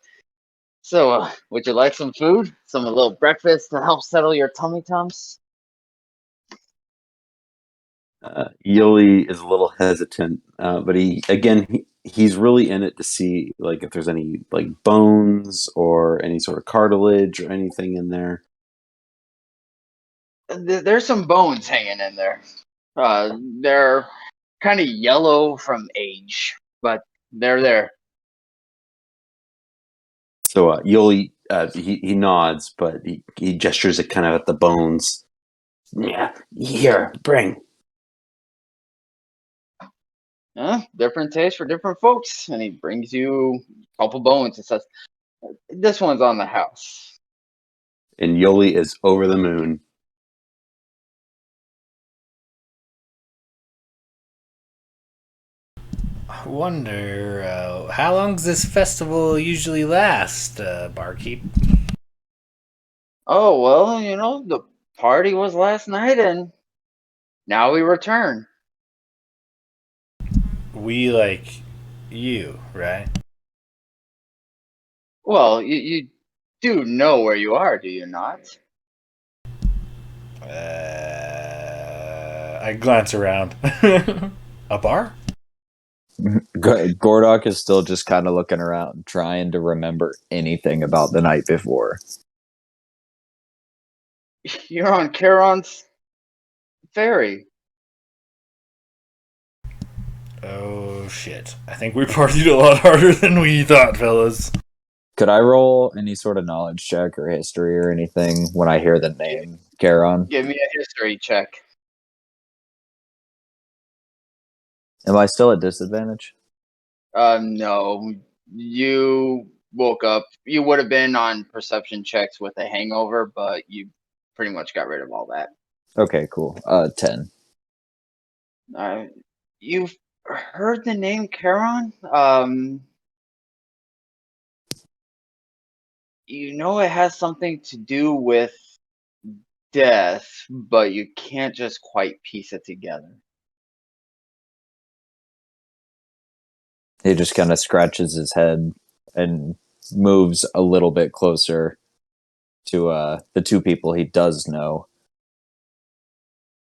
"So, would you like some food? A little breakfast to help settle your tummy tums?" Yoli is a little hesitant, but he's really in it to see like if there's any like bones or any sort of cartilage or anything in there. There's some bones hanging in there. They're kind of yellow from age, but they're there. So Yoli, he nods, but he gestures it kind of at the bones. Yeah, here, bring. Different taste for different folks. And he brings you a couple bones and says, "This one's on the house." And Yoli is over the moon. I wonder, how long does this festival usually last, barkeep? Oh, well, the party was last night and now we return. We like you, right? Well, you do know where you are, do you not? I glance around. A bar? Gordok is still just kind of looking around, trying to remember anything about the night before. You're on Charon's ferry. Oh shit. I think we partied a lot harder than we thought, fellas. Could I roll any sort of knowledge check or history or anything when I hear the name Charon? Give me a history check. Am I still at disadvantage? No. You woke up. You would have been on perception checks with a hangover, but you pretty much got rid of all that. Okay, cool. 10. You've heard the name Charon? You know it has something to do with death, but you can't just quite piece it together. He just kind of scratches his head and moves a little bit closer to the two people he does know.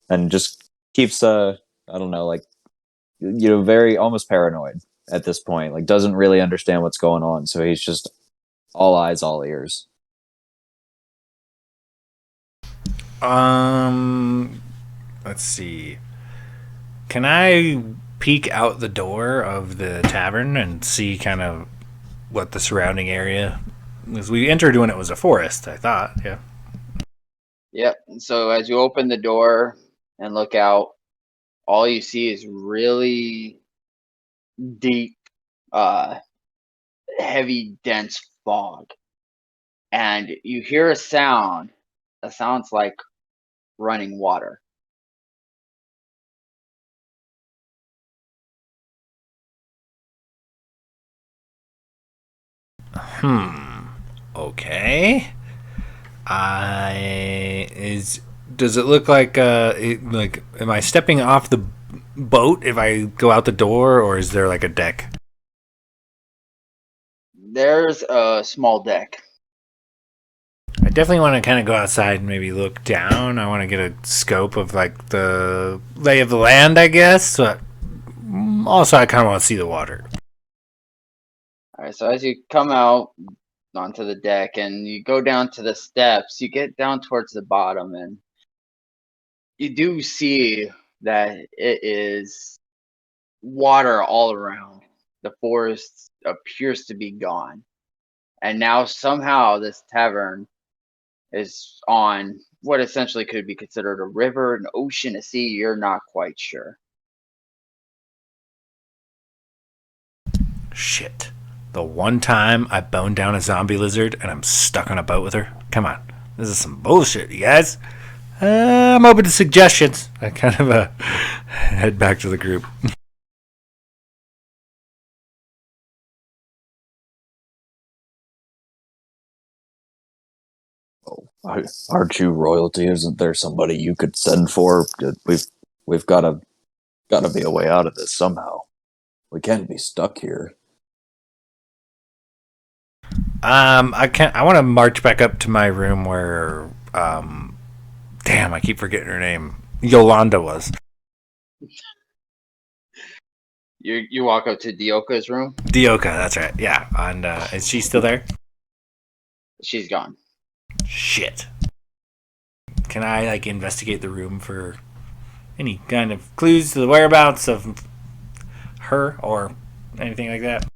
And just keeps, I don't know, like, very almost paranoid at this point. Like, doesn't really understand what's going on. So he's just all eyes, all ears. Let's see. Can I peek out the door of the tavern and see kind of what the surrounding area? Because we entered when it was a forest, I thought. Yeah. Yep. So as you open the door and look out, all you see is really deep, heavy, dense fog. And you hear a sound that sounds like running water. Okay. Does it look like am I stepping off the boat if I go out the door, or is there like a deck? There's a small deck. I definitely want to kind of go outside and maybe look down. I want to get a scope of like the lay of the land, I guess. But also, I kind of want to see the water. All right, so as you come out onto the deck and you go down to the steps, you get down towards the bottom and you do see that it is water all around. The forest appears to be gone. And now somehow this tavern is on what essentially could be considered a river, an ocean, a sea. You're not quite sure. Shit. The one time I boned down a zombie lizard and I'm stuck on a boat with her? Come on. This is some bullshit, you guys. I'm open to suggestions. I kind of head back to the group. Aren't you royalty? Isn't there somebody you could send for? We've gotta be a way out of this somehow. We can't be stuck here. I want to march back up to my room where damn, I keep forgetting her name. Yolanda was. You walk up to Dioka's room. Dioka, that's right. Yeah, and is she still there? She's gone. Shit. can I like investigate the room for any kind of clues to the whereabouts of her or anything like that?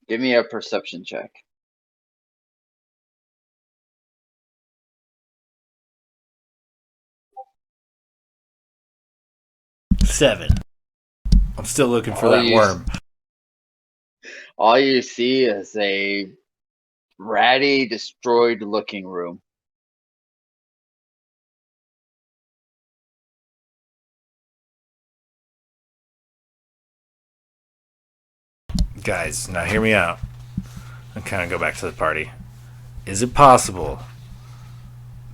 Give me a perception check. Seven. I'm still looking for Oh, that you- worm. All you see is a ratty, destroyed-looking room. Guys, now hear me out. And kind of go back to the party. Is it possible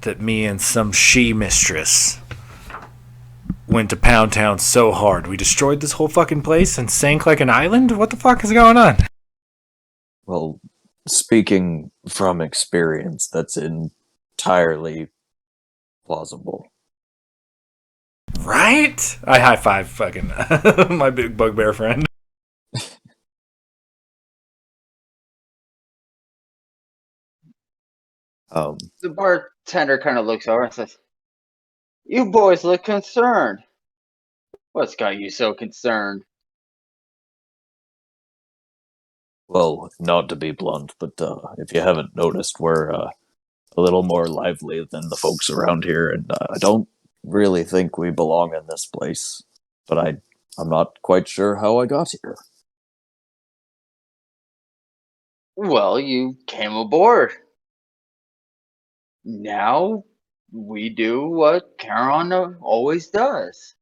that me and some she-mistress went to Pound Town so hard we destroyed this whole fucking place and sank like an island? What the fuck is going on? Well, speaking from experience, that's entirely plausible. Right? I high five fucking my big bugbear friend. The bartender kind of looks over and says, "You boys look concerned. What's got you so concerned?" Well, not to be blunt, but if you haven't noticed, we're a little more lively than the folks around here, and I don't really think we belong in this place. But I'm not quite sure how I got here. Well, you came aboard. Now we do what Charon always does.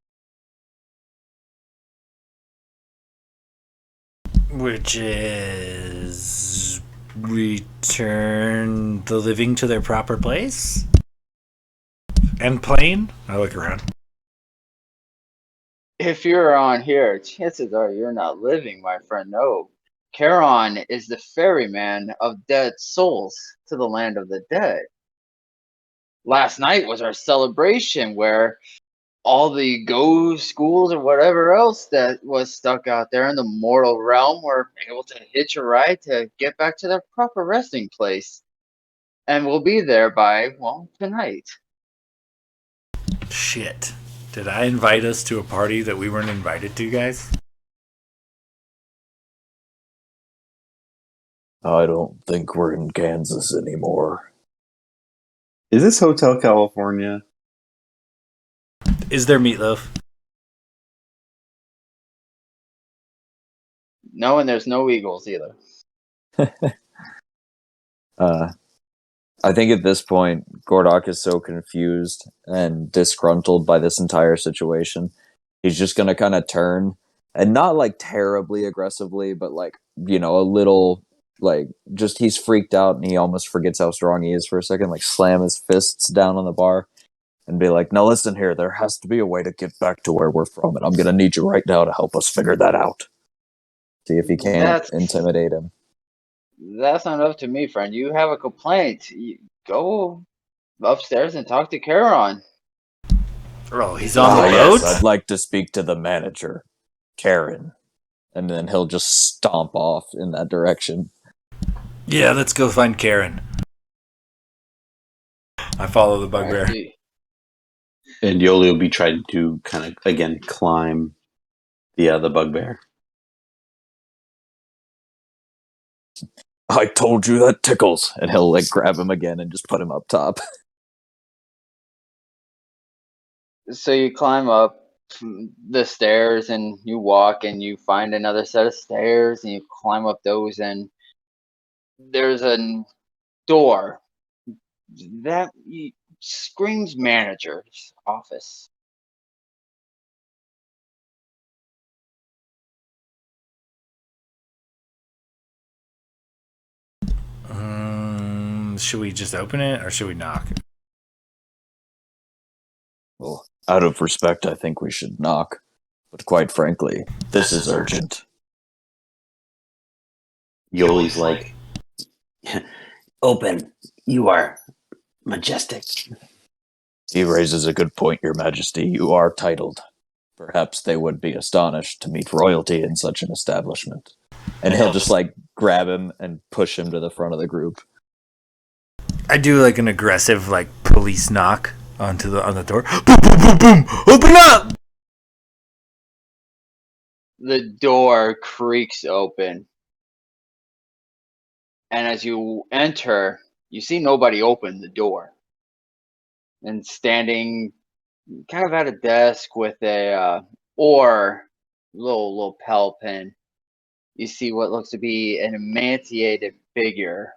Which is return the living to their proper place? And plane? I look around. If you're on here, chances are you're not living, my friend. No. Charon is the ferryman of dead souls to the land of the dead. Last night was our celebration where all the ghost schools or whatever else that was stuck out there in the mortal realm were able to hitch a ride to get back to their proper resting place. And we'll be there by, well, tonight. Shit. Did I invite us to a party that we weren't invited to, guys? I don't think we're in Kansas anymore. Is this Hotel California? Is there meatloaf? No, and there's no eagles either. I think at this point, Gordok is so confused and disgruntled by this entire situation. He's just going to kind of turn and not like terribly aggressively, but like, you know, a little like just he's freaked out and he almost forgets how strong he is for a second, like slam his fists down on the bar and be like, "Now listen here, there has to be a way to get back to where we're from, and I'm going to need you right now to help us figure that out." See if he can't intimidate him. That's not up to me, friend. You have a complaint. You go upstairs and talk to Charon. Oh, he's on the boat? Yes, I'd like to speak to the manager, Karen. And then he'll just stomp off in that direction. Yeah, let's go find Karen. I follow the bugbear. And Yoli will be trying to kind of, again, climb the bugbear. I told you that tickles. And he'll like grab him again and just put him up top. So you climb up the stairs and you walk and you find another set of stairs and you climb up those and there's a door that screams manager's office. Should we just open it or should we knock? Well, out of respect, I think we should knock. But quite frankly, this is urgent. Yoli's like, "Open. You are majestic." He raises a good point, Your Majesty. You are titled. Perhaps they would be astonished to meet royalty in such an establishment. And he'll just like grab him and push him to the front of the group. I do like an aggressive like police knock on the door. Boom, boom, boom, boom! Open up! The door creaks open, and as you enter, you see nobody open the door. And standing kind of at a desk with a little lapel pin, you see what looks to be an emaciated figure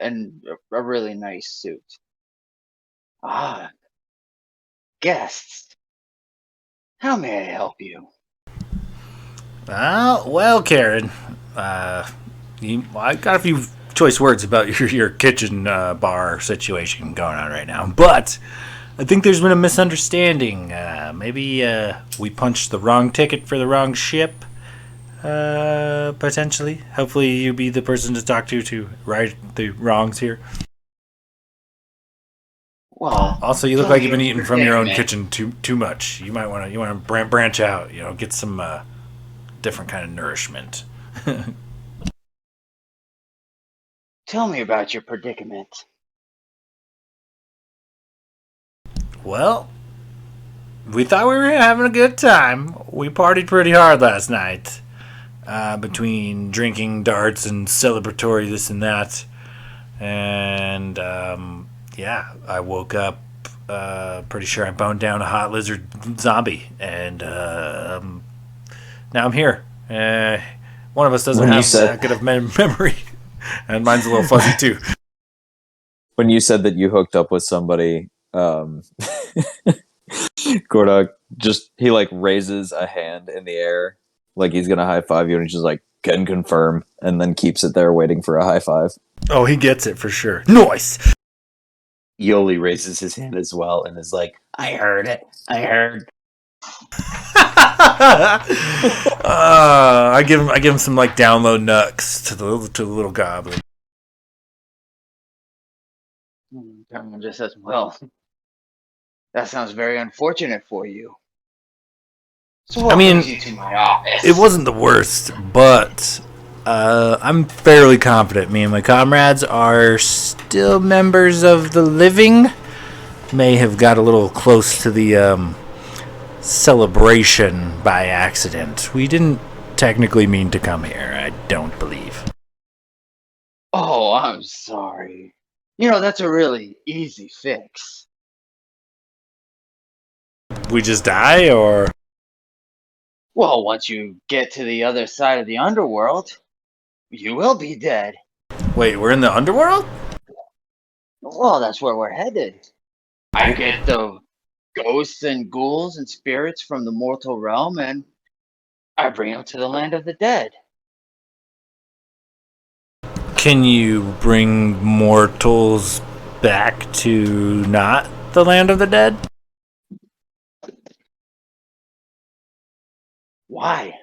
and a really nice suit. Ah, guests, how may I help you? Well, Karen, I got a few choice words about your kitchen bar situation going on right now, but I think there's been a misunderstanding. Maybe we punched the wrong ticket for the wrong ship. Potentially. Hopefully, you be the person to talk to right the wrongs here. Well, Also, you look like you've been eating from your own kitchen too much. You might want to branch out. Get some different kind of nourishment. tell me about your predicament. Well, we thought we were having a good time. We partied pretty hard last night. Between drinking, darts, and celebratory this and that. And, I woke up pretty sure I boned down a hot lizard zombie. And now I'm here. One of us doesn't have that good of memory. And mine's a little fuzzy, too. When you said that you hooked up with somebody, Gordok he raises a hand in the air like he's gonna high five you, and he's just like, can confirm, and then keeps it there waiting for a high five. Oh, he gets it for sure. Nice. Yoli raises his hand as well and is like, I heard it. I heard. I give him some download nuts to the little goblin. Everyone just says, well, that sounds very unfortunate for you. So what brings you to my office? It wasn't the worst, but I'm fairly confident me and my comrades are still members of the living. May have got a little close to the celebration by accident. We didn't technically mean to come here, I don't believe. Oh, I'm sorry. That's a really easy fix. We just die, or? Well, once you get to the other side of the underworld, you will be dead. Wait, we're in the underworld? Well, that's where we're headed. I get the ghosts and ghouls and spirits from the mortal realm, and I bring them to the land of the dead. Can you bring mortals back to not the land of the dead? Why?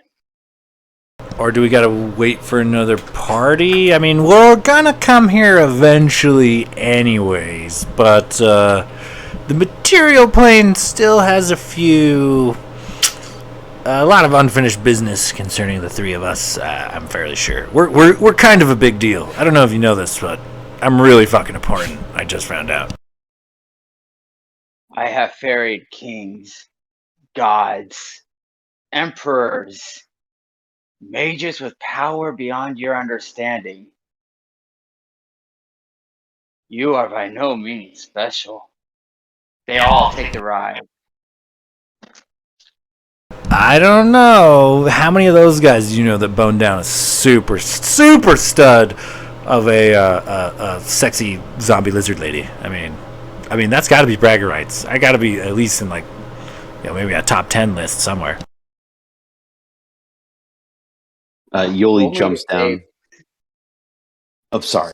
Or do we gotta wait for another party? I mean, we're gonna come here eventually anyways, but the material plane still has a lot of unfinished business concerning the three of us, I'm fairly sure. We're kind of a big deal. I don't know if you know this, but I'm really fucking important. I just found out. I have ferried kings, gods, emperors, mages with power beyond your understanding. You are by no means special. They all take the ride. I don't know. How many of those guys do you know that boned down a super stud of a sexy zombie lizard lady? I mean that's got to be bragging rights. I got to be at least in maybe a top 10 list somewhere. Yoli jumps down. Oh, sorry.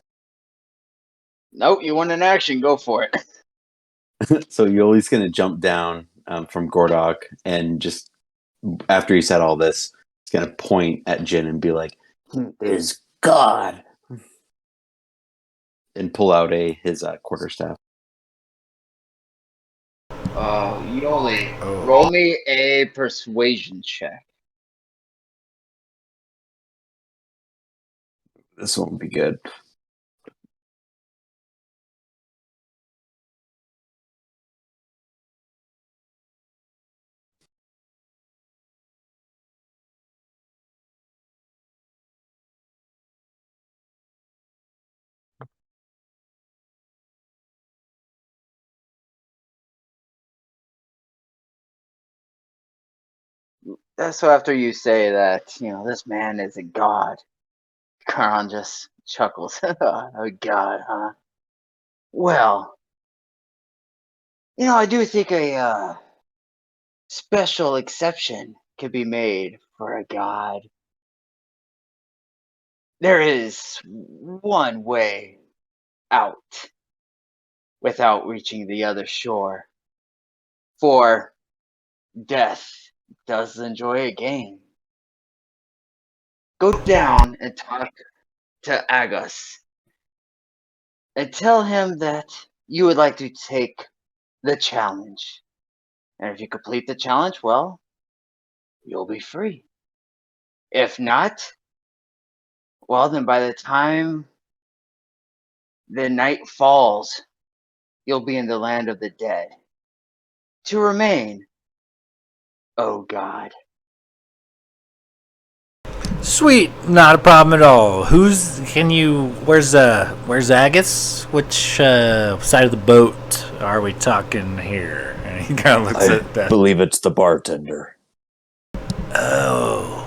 Nope, you want an action, go for it. So Yoli's going to jump down from Gordok, and just after he said all this, he's going to point at Jin and be like, "He is God," and pull out his quarterstaff. Yoli, roll me a persuasion check. This won't be good. So after you say that, this man is a god, Karan just chuckles. A god, huh? Well, I do think a special exception could be made for a god. There is one way out without reaching the other shore. For death does enjoy a game. Go down and talk to Agus and tell him that you would like to take the challenge. And if you complete the challenge, well, you'll be free. If not, well, then by the time the night falls, you'll be in the land of the dead. To remain, oh God. Sweet, not a problem at all. Where's Agus? Which side of the boat are we talking here? And he kind of looks at that. I believe it's the bartender. Oh.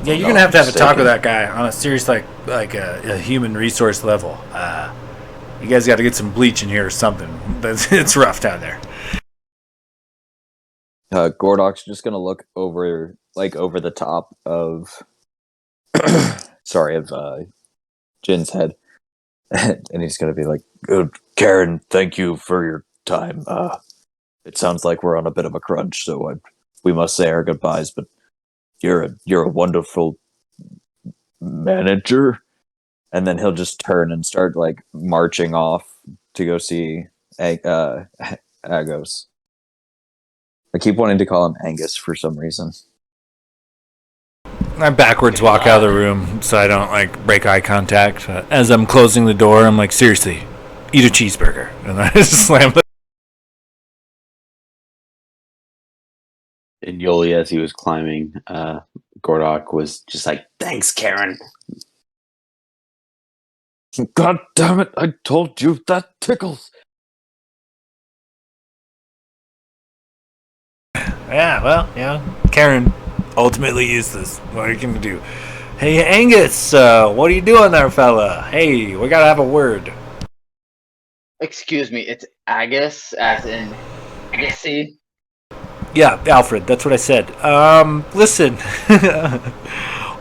Yeah, you're gonna have to have a talk with that guy on a serious, like a human resource level. You guys got to get some bleach in here or something. It's rough down there. Gordok's just gonna look over the top of Jin's head, and he's gonna be like, "Good, Karen. Thank you for your time. It sounds like we're on a bit of a crunch, so we must say our goodbyes. But you're a wonderful manager." And then he'll just turn and start like marching off to go see Agos. I keep wanting to call him Angus for some reason. I backwards walk out of the room so I don't like break eye contact. As I'm closing the door, I'm like, seriously, eat a cheeseburger, and I just slam the. And Yoli, as he was climbing, Gordok was just like, "Thanks, Karen." God damn it! I told you that tickles. Yeah, well, Karen ultimately useless. What are you gonna do? Hey, Angus, what are you doing there, fella? Hey, we gotta have a word. Excuse me, it's Agus, as in Agassi. Yeah, Alfred, that's what I said. Listen,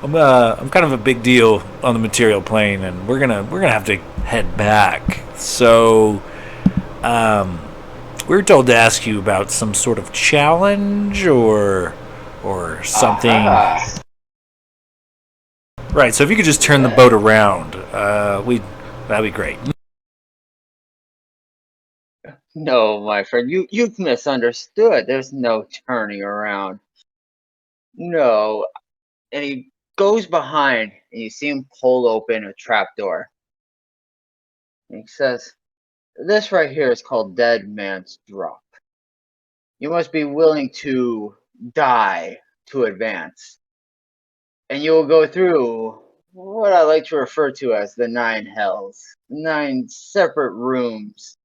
I'm kind of a big deal on the material plane, and we're gonna have to head back. So, we were told to ask you about some sort of challenge or something. Ah, Right. So if you could just turn the boat around, that'd be great. no, my friend, you've misunderstood. There's no turning around. No. And he goes behind, and you see him pull open a trapdoor. And he says, "This right here is called Dead Man's Drop. You must be willing to die to advance. And you will go through what I like to refer to as the 9 hells. 9 separate rooms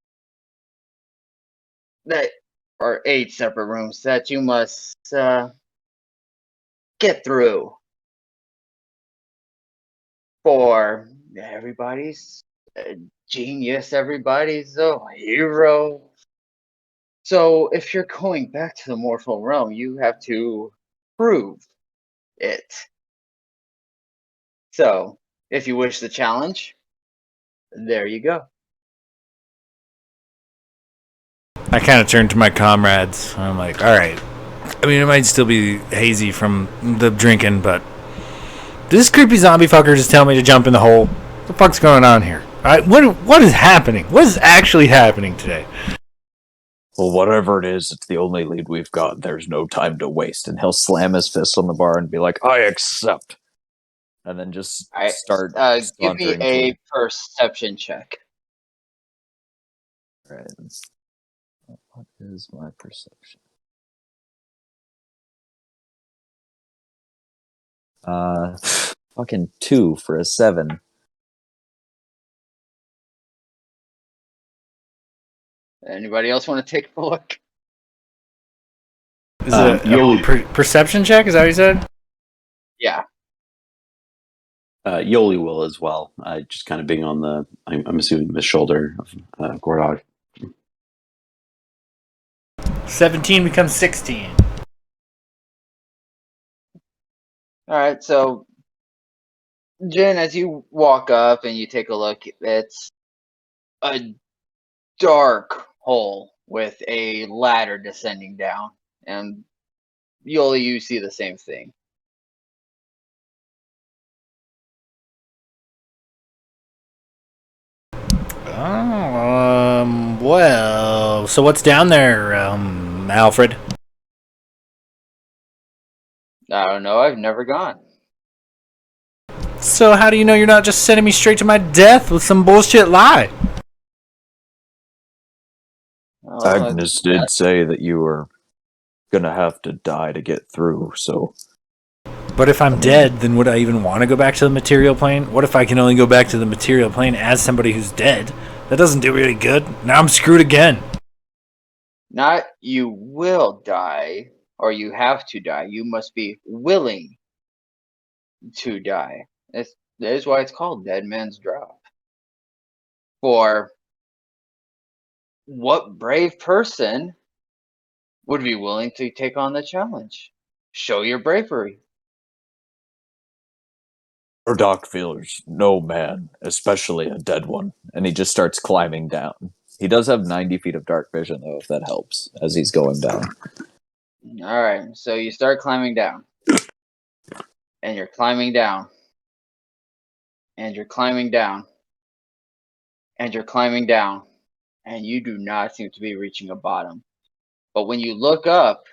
that are 8 separate rooms that you must get through for everybody's a genius, everybody's a hero. So if you're going back to the mortal realm, you have to prove it. So if you wish the challenge, there you go." I kind of turned to my comrades. I'm like, all right. I mean, it might still be hazy from the drinking, but did this creepy zombie fucker just tell me to jump in the hole? What the fuck's going on here? All right, what is happening? What is actually happening today? Well, whatever it is, it's the only lead we've got. There's no time to waste. And he'll slam his fist on the bar and be like, "I accept." And then just start Give me sauntering a to perception check. Right. What is my perception? Fucking 2 for a 7. Anybody else want to take a look? Is it Yoli. perception check? Is that what you said? Yeah. Yoli will as well. Just kind of being on the, I'm assuming the shoulder of Gordog. 17 becomes 16. All right. So, Jen, as you walk up and you take a look, it's a dark hole with a ladder descending down, and Yoli, you see the same thing. Oh, well, so what's down there, Alfred? I don't know. I've never gone. So how do you know you're not just sending me straight to my death with some bullshit lie? Well, Agnes did say that you were gonna have to die to get through, so But if I'm dead, then would I even want to go back to the material plane? What if I can only go back to the material plane as somebody who's dead? That doesn't do really good. Now I'm screwed again. not you will die, or you have to die. You must be willing to die. That is why it's called Dead Man's Drop. For what brave person would be willing to take on the challenge? Show your bravery. Doc feels no man, especially a dead one, and he just starts climbing down. He does have 90 feet of dark vision, though, if that helps, as he's going down. All right, so you start climbing down, and you're climbing down, and you're climbing down, and you're climbing down, and you do not seem to be reaching a bottom. But when you look up,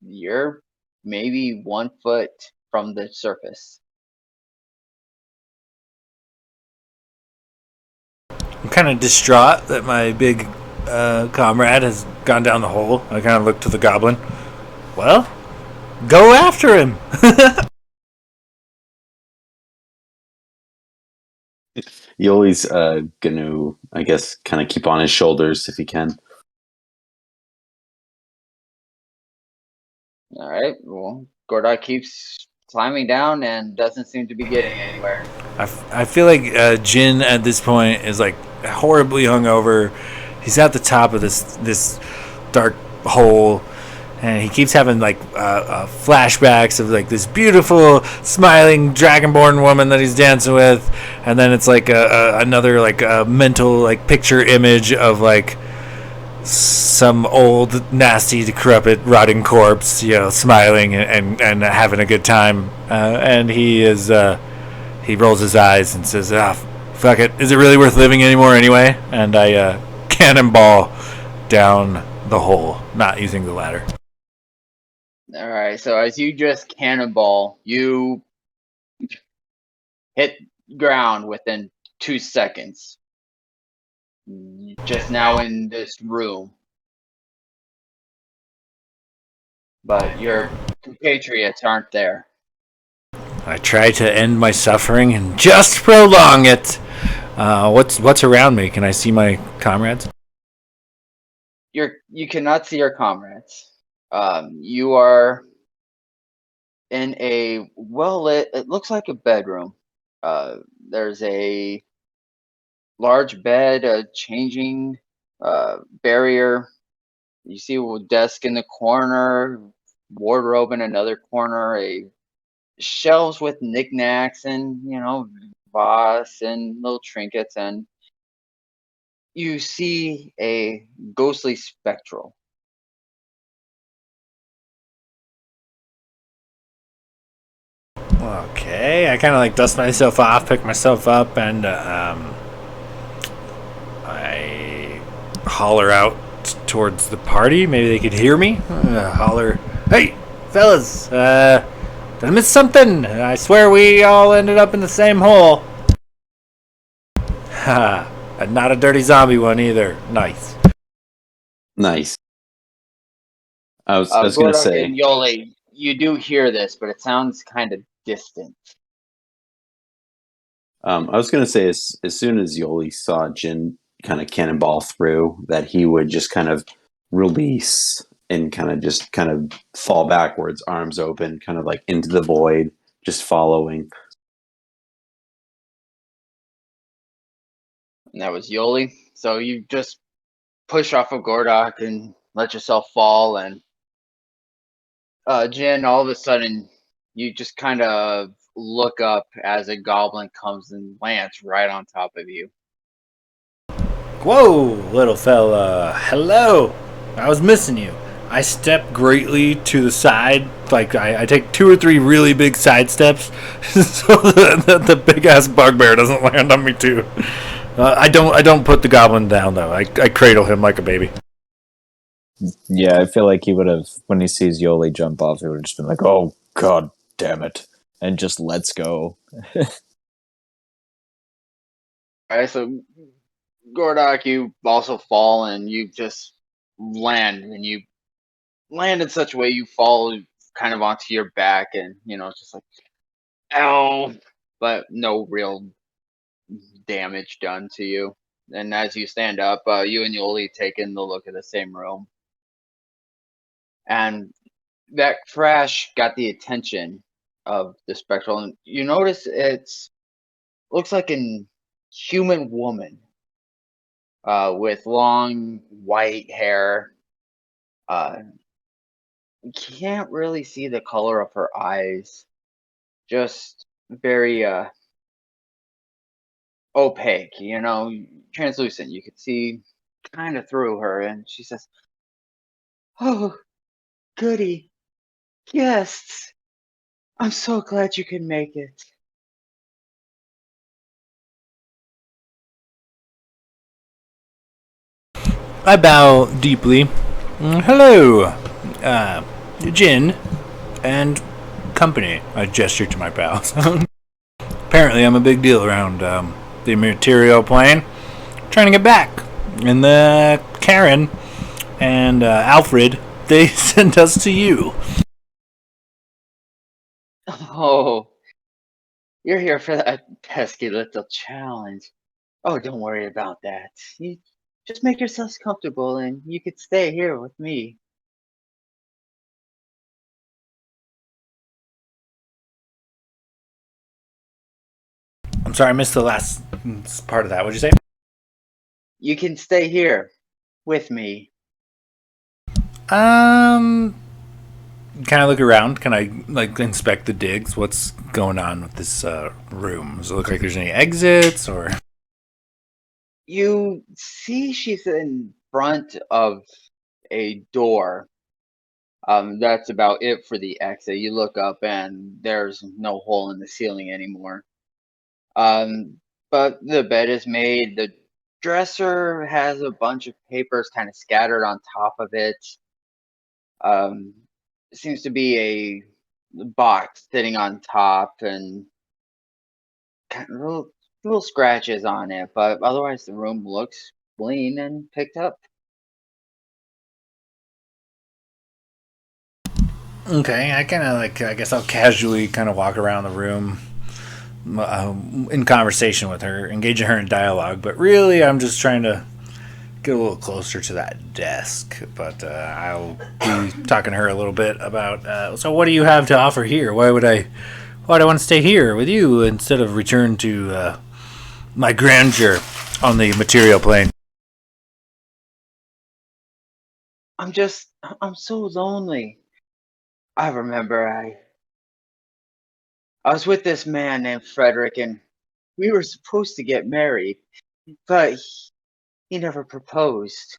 you're maybe 1 foot from the surface. I'm kind of distraught that my big comrade has gone down the hole. I kind of look to the goblin. Well, go after him. Yoli's gonna, I guess, kind of keep on his shoulders if he can. All right, well, Gordon keeps climbing down and doesn't seem to be getting anywhere. I feel like Jin at this point is like horribly hungover. He's at the top of this dark hole, and he keeps having like flashbacks of like this beautiful smiling dragonborn woman that he's dancing with, and then it's like another like mental like picture image of like some old nasty decrepit rotting corpse, smiling and having a good time, and he rolls his eyes and says, fuck it, is it really worth living anymore anyway? And I cannonball down the hole, not using the ladder. All right, so as you just cannonball, you hit ground within 2 seconds. Just now in this room. But your compatriots aren't there. I try to end my suffering and just prolong it. What's around me? Can I see my comrades? You cannot see your comrades. You are in a well-lit, it looks like a bedroom. There's a large bed, a changing barrier. You see a desk in the corner, wardrobe in another corner, a shelves with knickknacks and vase and little trinkets, and you see a ghostly spectral. Okay, I kind of like dust myself off, pick myself up, and I holler out towards the party. Maybe they could hear me. Holler, hey, fellas, did I miss something? I swear we all ended up in the same hole. Ha, and not a dirty zombie one either. Nice. Nice. I was going to Gordok say, and Yoli, you do hear this, but it sounds kind of distant. I was going to say, as soon as Yoli saw Jin kind of cannonball through, that he would just kind of release and kind of fall backwards, arms open, kind of like into the void, just following. And that was Yoli. So you just push off of Gordok and let yourself fall, and Jin, all of a sudden, you just kind of look up as a goblin comes and lands right on top of you. Whoa, little fella. Hello. I was missing you. I step greatly to the side. Like, I take 2 or 3 really big side steps so that the big-ass bugbear doesn't land on me, too. I don't put the goblin down, though. I cradle him like a baby. Yeah, I feel like he would have, when he sees Yoli jump off, he would have just been like, oh, god damn it. And just lets go. Alright, so Gordok, you also fall and you just land, and you land in such a way you fall kind of onto your back, and it's just like, ow, but no real damage done to you. And as you stand up, you and Yoli take in the look at the same room. And that crash got the attention of the spectral, and you notice it's looks like a human woman with long white hair. You can't really see the color of her eyes, just very opaque, translucent. You could see kind of through her, and she says, "Oh, goody guests! I'm so glad you could make it." I bow deeply. Hello, Jin and company. I gesture to my pals. Apparently, I'm a big deal around the material plane. Trying to get back. And Karen and Alfred, they sent us to you. Oh, you're here for that pesky little challenge. Oh, don't worry about that. You just make yourselves comfortable, and you could stay here with me. I'm sorry, I missed the last part of that. What'd you say? You can stay here with me. Can I look around? Can I inspect the digs? What's going on with this room? Does it look like there's any exits or? You see she's in front of a door. That's about it for the exit. You look up and there's no hole in the ceiling anymore. But the bed is made. The dresser has a bunch of papers kind of scattered on top of it. Um, Seems to be a box sitting on top, and kind of little scratches on it. But otherwise, the room looks clean and picked up. Okay, I kind of I guess I'll casually kind of walk around the room in conversation with her, engaging her in dialogue. But really, I'm just trying to get a little closer to that desk. But I'll be talking to her a little bit about. So, what do you have to offer here? Why would I want to stay here with you instead of return to my grandeur on the material plane? I'm so lonely. I remember I was with this man named Frederick, and we were supposed to get married, but he never proposed.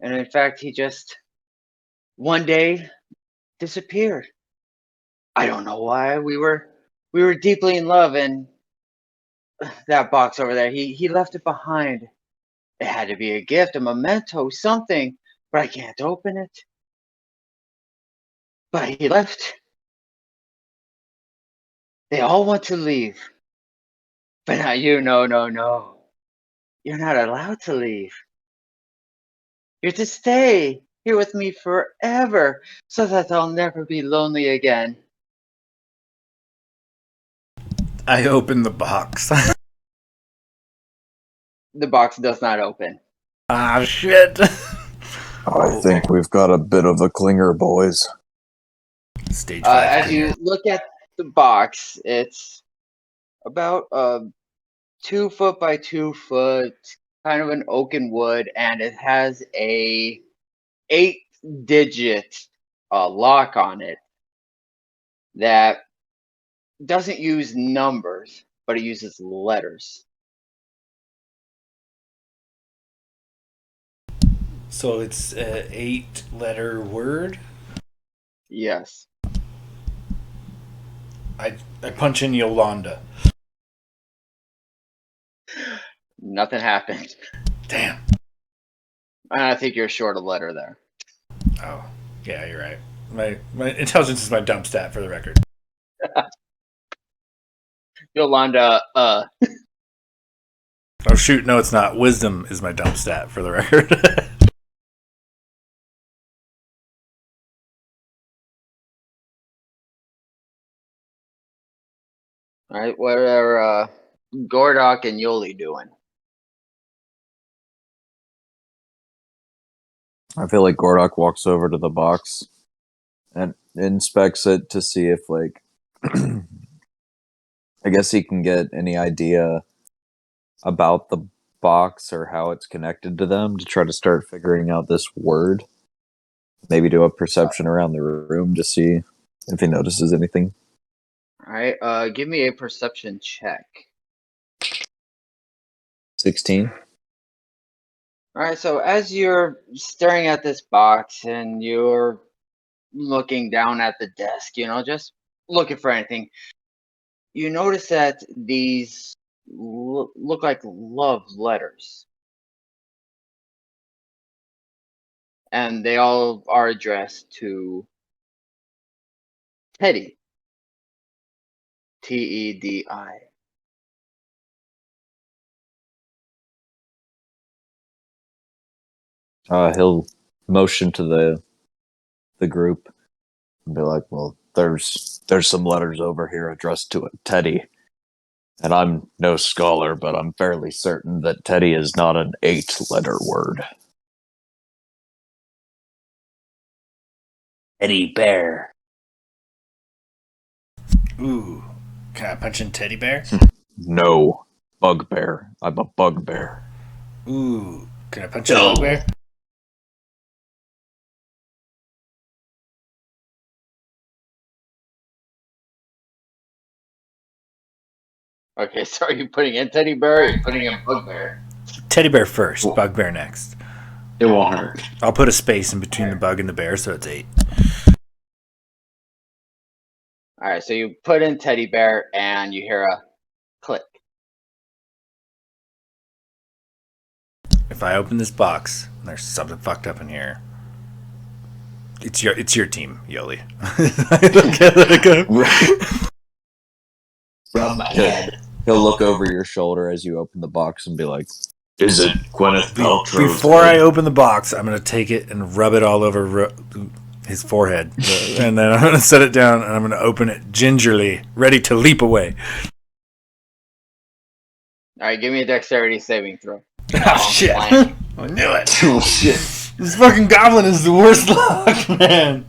And in fact, he just one day disappeared. I don't know why. We were deeply in love, and that box over there, he left it behind. It had to be a gift, a memento, something, but I can't open it. But he left. They all want to leave. But not you, no, no, no. You're not allowed to leave. You're to stay here with me forever so that I'll never be lonely again. I open the box. The box does not open. Ah, shit. I think we've got a bit of a clinger, boys. Stage 5 As cleaner. you look at the box, it's about 2 foot by 2 foot, kind of an oaken wood, and it has a 8-digit lock on it that doesn't use numbers, but it uses letters. So it's an 8-letter word. Yes. I punch in Yolanda. Nothing happened. Damn. I think you're short a letter there. Oh, yeah, you're right. My intelligence is my dump stat, for the record. Yolanda, Oh shoot, no, it's not. Wisdom is my dump stat, for the record. all right, what are Gordok and Yoli doing? I feel like Gordok walks over to the box and inspects it to see if, like, I guess he can get any idea about the box or how it's connected to them to try to start figuring out this word. Maybe do a perception around the room to see if he notices anything. All right, give me a perception check. 16. All right, so as you're staring at this box and you're looking down at the desk, just looking for anything, you notice that these look like love letters. And they all are addressed to Teddy. Tedi. He'll motion to the group and be like, "Well, there's some letters over here addressed to Teddy, and I'm no scholar, but I'm fairly certain that Teddy is not an 8-letter word." Teddy bear. Ooh, can I punch in Teddy Bear? No, bugbear. I'm a bugbear. Ooh, can I punch in Bugbear? Okay, so are you putting in Teddy Bear or are you putting in Bugbear? Teddy Bear first, Bugbear next. It won't hurt. I'll put a space in between the bug and the bear, so it's 8. All right, so you put in Teddy Bear and you hear a click. If I open this box and there's something fucked up in here, it's your team, Yoli. Okay, let it go. Rub my head. He'll look over your shoulder as you open the box and be like, Is it Gwyneth Paltrow's Before head? I open the box, I'm gonna take it and rub it all over his forehead, and then I'm gonna set it down and I'm gonna open it gingerly, ready to leap away. All right, give me a dexterity saving throw. Oh shit! Flying. I knew it. Oh shit! This fucking goblin is the worst luck, man.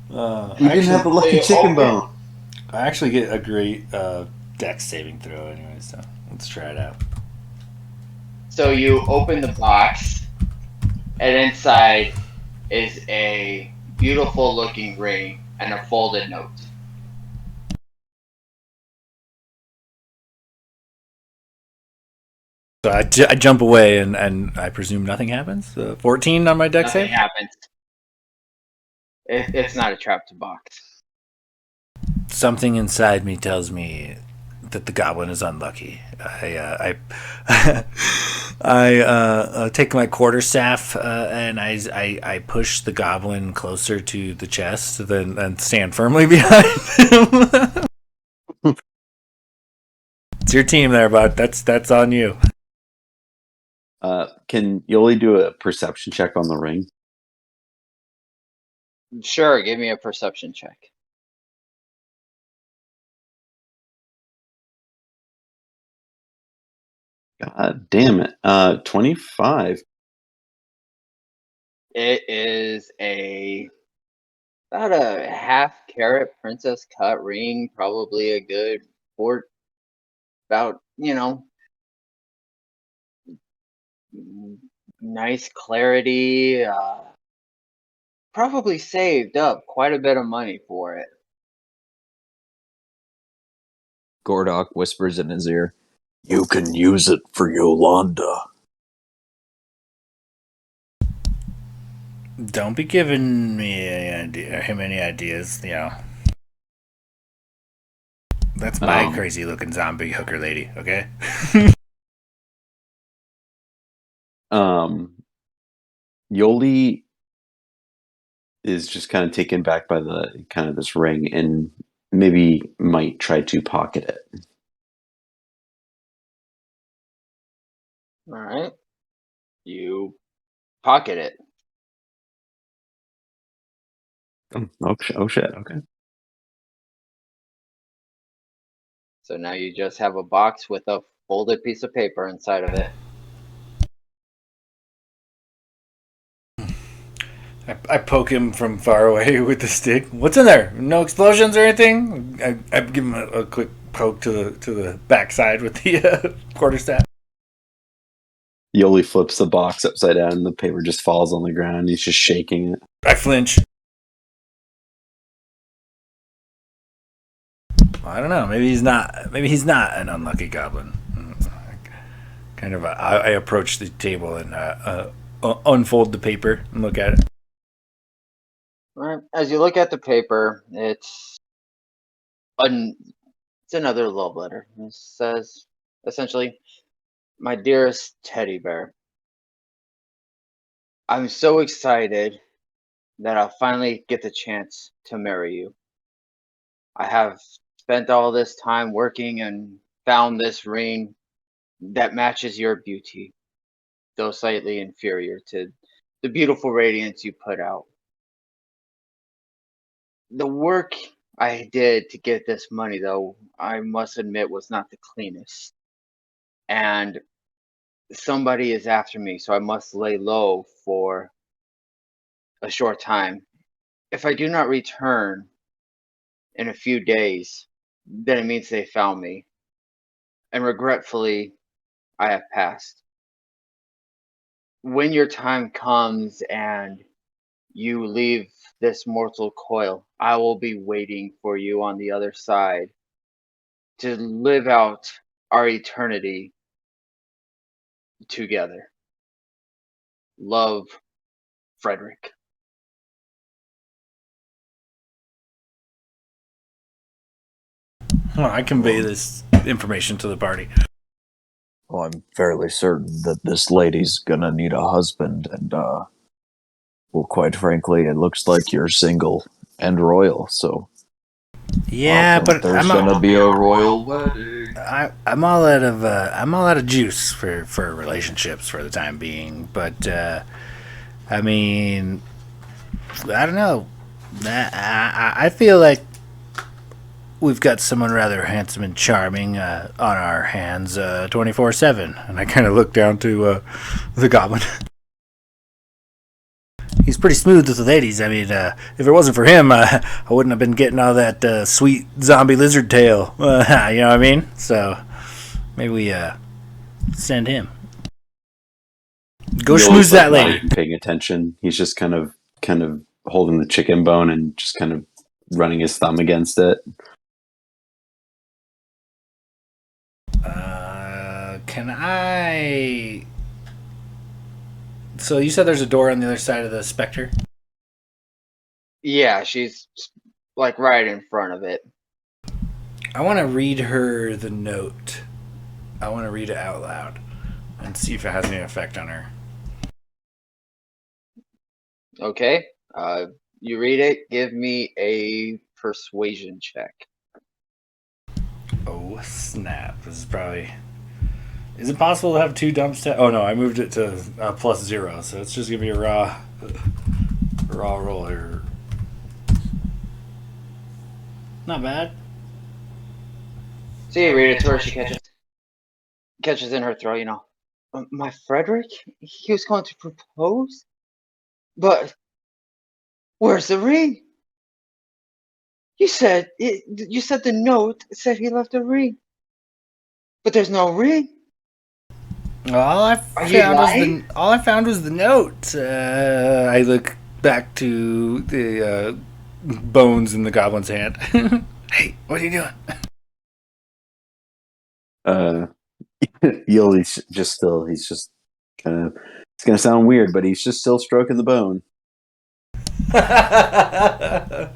You didn't have the lucky chicken bone. I actually get a great dex saving throw anyway, so let's try it out. So you open the box, and inside is a beautiful looking ring and a folded note. So I jump away and I presume nothing happens. 14 on my dex Nothing save. happens. It's not a trapped box. Something inside me tells me that the goblin is unlucky. I take my quarterstaff and I push the goblin closer to the chest, then and stand firmly behind him. It's your team there, bud. That's on you. Can Yoli do a perception check on the ring? Sure, give me a perception check. God damn it. 25. It is about a half carat princess cut ring, probably a good about nice clarity. Probably saved up quite a bit of money for it. Gordok whispers in his ear, "You can use it for Yolanda." Don't be giving me him any ideas, That's my crazy looking zombie hooker lady, okay? Yoli is just kind of taken back by the kind of this ring and maybe might try to pocket it. All right. You pocket it. Oh shit. Okay. So now you just have a box with a folded piece of paper inside of it. I poke him from far away with the stick. What's in there? No explosions or anything? I give him a quick poke to the backside with the quarterstaff. Yoli flips the box upside down and the paper just falls on the ground. He's just shaking it. I flinch. I don't know. Maybe he's not. Maybe he's not an unlucky goblin. Kind of. I approach the table and unfold the paper and look at it. All right. As you look at the paper, it's another love letter. It says essentially, "My dearest teddy bear, I'm so excited that I'll finally get the chance to marry you. I have spent all this time working and found this ring that matches your beauty, though slightly inferior to the beautiful radiance you put out. The work I did to get this money, though, I must admit, was not the cleanest. And somebody is after me, so I must lay low for a short time. If I do not return in a few days, then it means they found me. And regretfully, I have passed. When your time comes and you leave this mortal coil, I will be waiting for you on the other side to live out our eternity together. Love, Frederick." Well, I convey this information to the party. Well, I'm fairly certain that this lady's gonna need a husband, and well, quite frankly, it looks like you're single and royal. So Yeah, but there's gonna be a royal wedding. I'm all out of juice for relationships for the time being. But I mean, I don't know. I feel like we've got someone rather handsome and charming on our hands 24/7. And I kind of look down to the goblin. He's pretty smooth with the ladies. I mean, if it wasn't for him, I wouldn't have been getting all that sweet zombie lizard tail. You know what I mean? So maybe we send him. Go schmooze that lady. Not even paying attention. He's just kind of holding the chicken bone and just kind of running his thumb against it. Can I? So you said there's a door on the other side of the specter? Yeah, she's like right in front of it. I want to read her the note. I want to read it out loud and see if it has any effect on her. Okay. You read it. Give me a persuasion check. Oh snap! This is probably. Is it possible to have two dump stats? Oh no, I moved it to +0, so it's just gonna be a raw roll here. Not bad. So you read it to her. She catches in her throat. My Frederick. He was going to propose. But where's the ring? You said the note said he left a ring, but there's no ring. All I Are you found was lying? the note. I look back to the bones in the goblin's hand. Hey, what are you doing? Yoli's just still. He's just kind of. It's gonna sound weird, but he's just still stroking the bone. I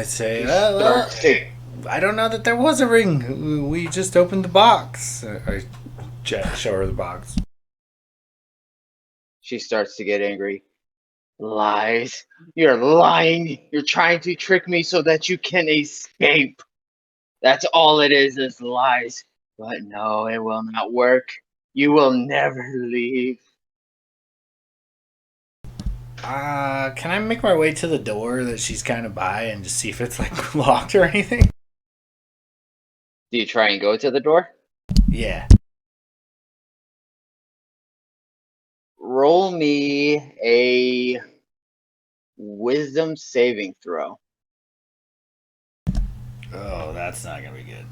say, He well, starts to I don't know that there was a ring. We just opened the box. I show her the box. She starts to get angry. Lies. You're lying. You're trying to trick me so that you can escape. That's all it is lies. But no, it will not work. You will never leave. Can I make my way to the door that she's kind of by and just see if it's like locked or anything? Do you try and go to the door? Yeah. Roll me a wisdom saving throw. Oh, that's not gonna be good.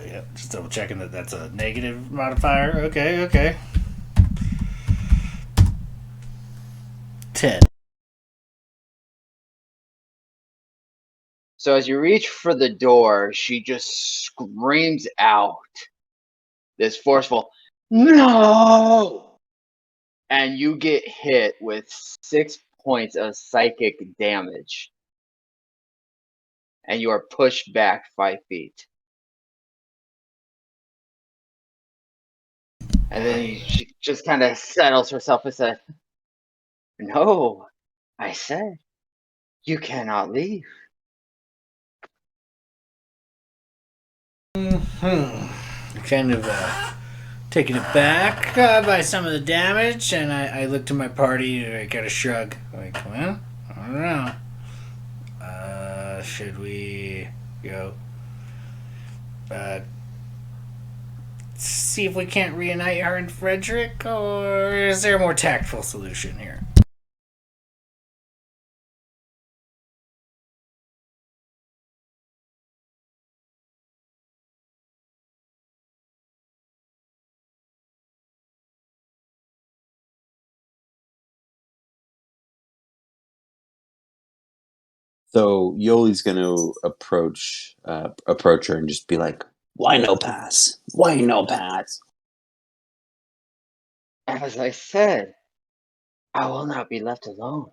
Yep, just double checking that that's a negative modifier. Okay. 10. So as you reach for the door, she just screams out this forceful, "No!" And you get hit with 6 points of psychic damage. And you are pushed back 5 feet. And then she just kind of settles herself and says, "No, I said, you cannot leave." Kind of taken aback by some of the damage, and I look to my party and I kind of shrug. Like, well, I don't know. Should we go see if we can't reunite her and Frederick, or is there a more tactful solution here? So Yoli's going to approach her and just be like, "Why no pass? Why no pass?" As I said, I will not be left alone.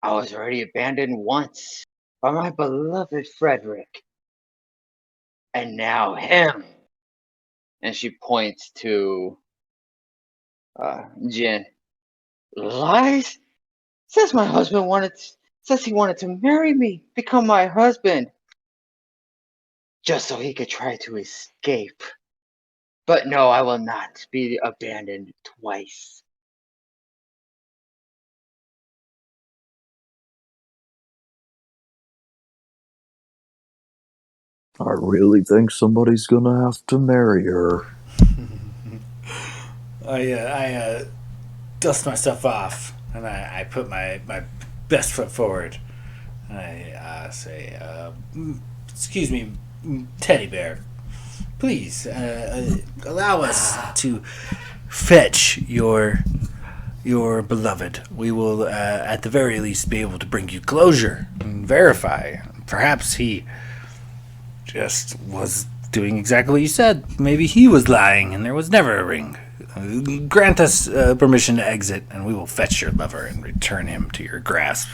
I was already abandoned once by my beloved Frederick. And now him. And she points to Jin. Lies? Says my husband says he wanted to marry me, become my husband, just so he could try to escape. But no, I will not be abandoned twice. I really think somebody's gonna have to marry her. I dust myself off and I put my best foot forward. And I say, excuse me, teddy bear, please allow us to fetch your beloved. We will at the very least be able to bring you closure and verify. Perhaps he just was doing exactly what you said. Maybe he was lying and there was never a ring. Grant us permission to exit, and we will fetch your lover and return him to your grasp,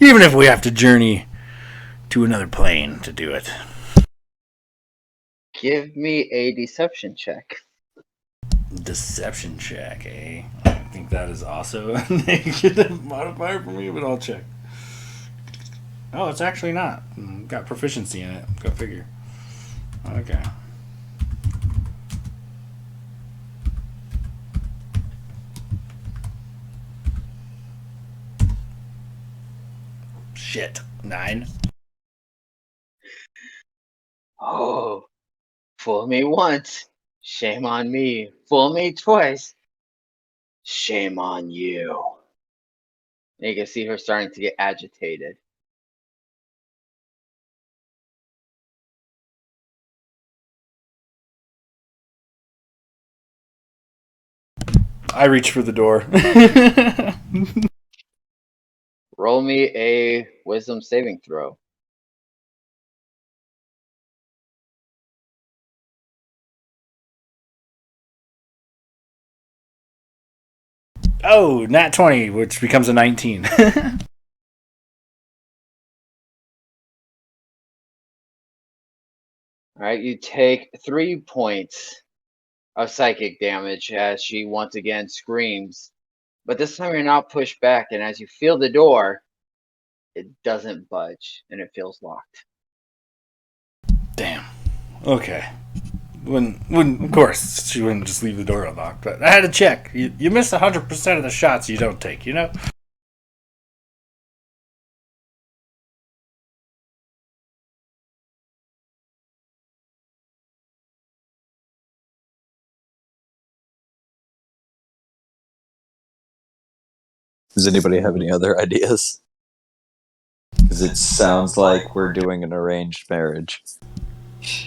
even if we have to journey to another plane to do it. Give me a deception check. Deception check, eh? I think that is also a negative modifier for me, but I'll check. Oh, it's actually not. Got proficiency in it. Go figure. Okay. Shit. 9. Oh, fool me once. Shame on me. Fool me twice. Shame on you. And you can see her starting to get agitated. I reach for the door. Roll me a wisdom saving throw. Oh, nat 20, which becomes a 19. All right, you take 3 points of psychic damage as she once again screams. But this time you're not pushed back, and as you feel the door, it doesn't budge and it feels locked. Damn. Okay. When of course she wouldn't just leave the door unlocked, but I had to check. You miss 100% of the shots you don't take, you know? Does anybody have any other ideas? Because it sounds like we're doing an arranged marriage.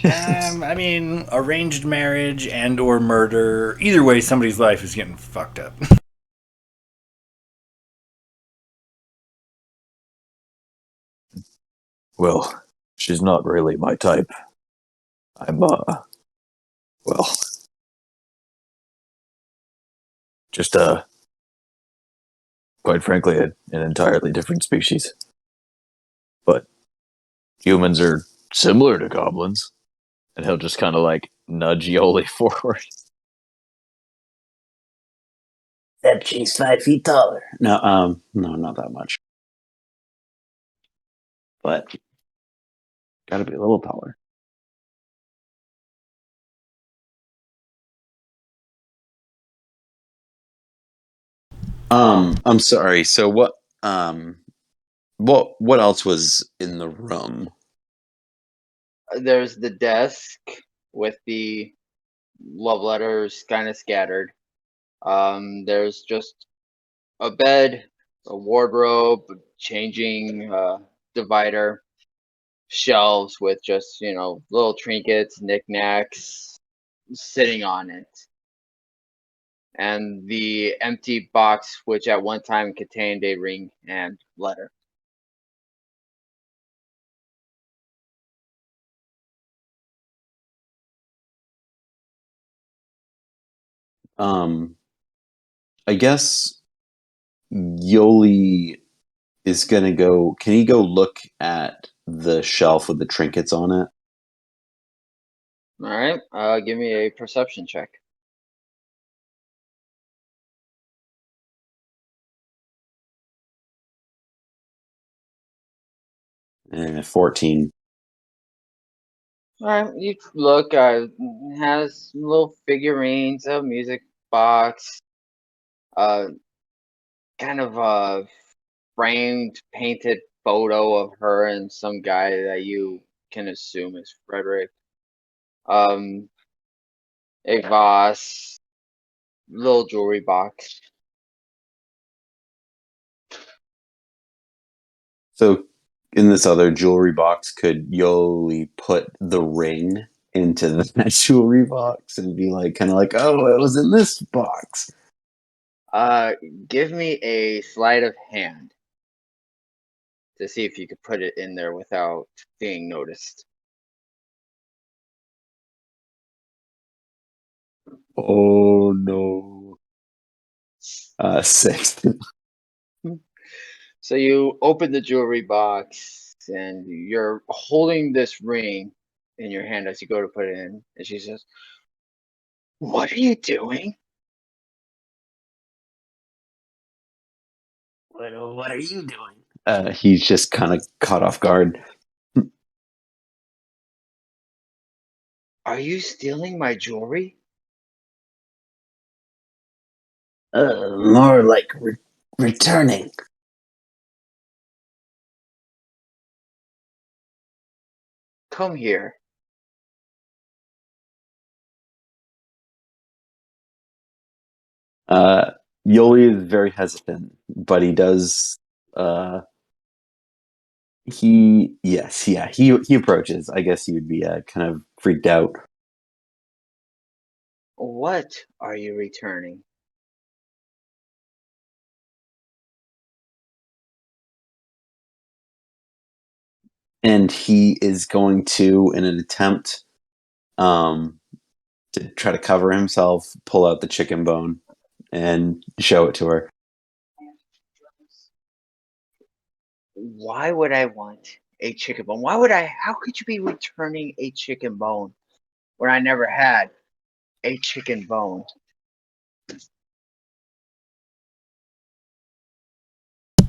I mean, arranged marriage and or murder. Either way, somebody's life is getting fucked up. Well, she's not really my type. I'm, well, just, quite frankly, an entirely different species. But humans are similar to goblins. And he'll just kind of like nudge Yoli forward. Except she's 5 feet taller. No, no, not that much. But gotta be a little taller. I'm sorry. So what else was in the room? There's the desk with the love letters kind of scattered. There's just a bed, a wardrobe, changing divider, shelves with just, little trinkets, knickknacks sitting on it. And the empty box, which at one time contained a ring and letter. I guess Yoli is gonna go. Can he go look at the shelf with the trinkets on it? All right, give me a perception check. And 14. All right, you look. Has little figurines, a music box, uh, kind of a framed, painted photo of her and some guy that you can assume is Frederick. Um, a vase, little jewelry box. So in this other jewelry box, could Yoli put the ring into that jewelry box and be like, kind of like, oh, it was in this box? Give me a sleight of hand to see if you could put it in there without being noticed. Oh no. 6. So you open the jewelry box and you're holding this ring in your hand as you go to put it in. And she says, "What are you doing? What are you doing? He's just kind of caught off guard. Are you stealing my jewelry?" More like returning. Come here. Yoli is very hesitant, but he does. He approaches. I guess he would be kind of freaked out. What are you returning? And he is going to, in an attempt to try to cover himself, pull out the chicken bone and show it to her. Why would I want a chicken bone? How could you be returning a chicken bone when I never had a chicken bone?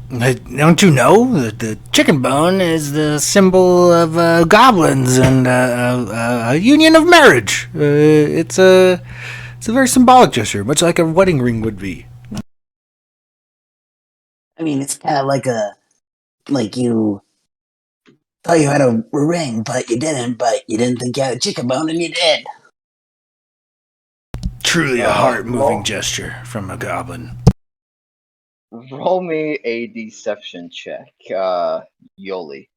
Don't you know that the chicken bone is the symbol of goblins and a union of marriage? It's a very symbolic gesture, much like a wedding ring would be. I mean, it's kind of like you thought you had a ring, but you didn't think you had a chicken bone, and you did. Truly a heart-moving gesture from a goblin. Roll me a deception check, Yoli.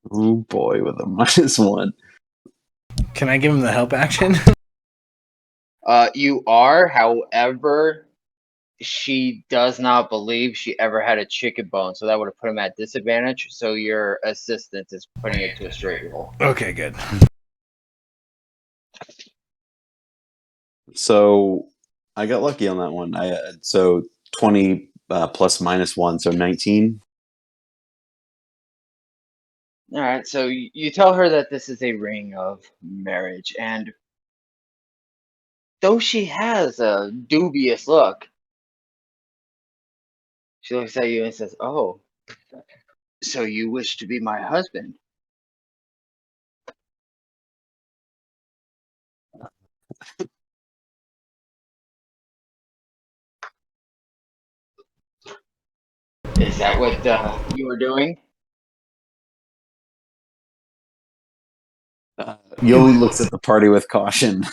Oh boy, with a -1. Can I give him the help action? You are, however, she does not believe she ever had a chicken bone, so that would have put him at disadvantage. So your assistant is putting it to a straight roll. Okay, good. So I got lucky on that one. So 20 plus -1, so 19. All right, so you tell her that this is a ring of marriage, and though she has a dubious look, she looks at you and says, "Oh, so you wish to be my husband?" Is that what you were doing? Yoli looks at the party with caution.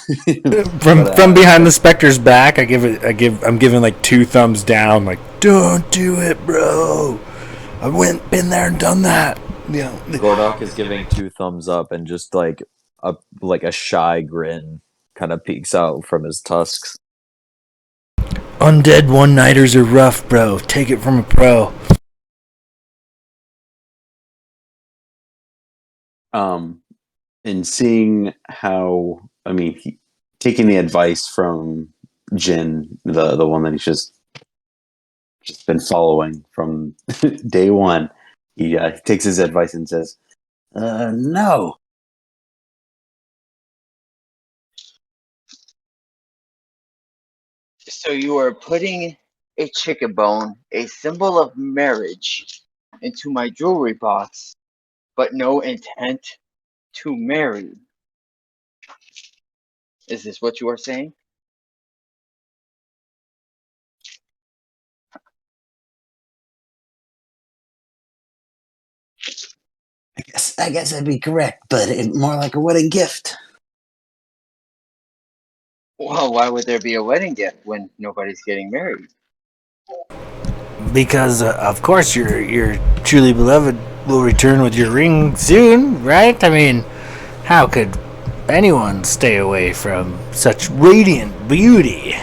From behind the specter's back, I'm giving like 2 thumbs down, like, don't do it, bro. Been there and done that. You know. Gordok is giving 2 thumbs up, and just like a shy grin kind of peeks out from his tusks. Undead one-nighters are rough, bro. Take it from a pro. And seeing how, taking the advice from Jin, the one that he's just been following from day one, he takes his advice and says, No. So you are putting a chicken bone, a symbol of marriage, into my jewelry box, but no intent to marry. Is this what you are saying? I guess I'd be correct, but more like a wedding gift. Well, why would there be a wedding gift when nobody's getting married? Because of course your truly beloved will return with your ring soon, right? I mean, how could anyone stay away from such radiant beauty?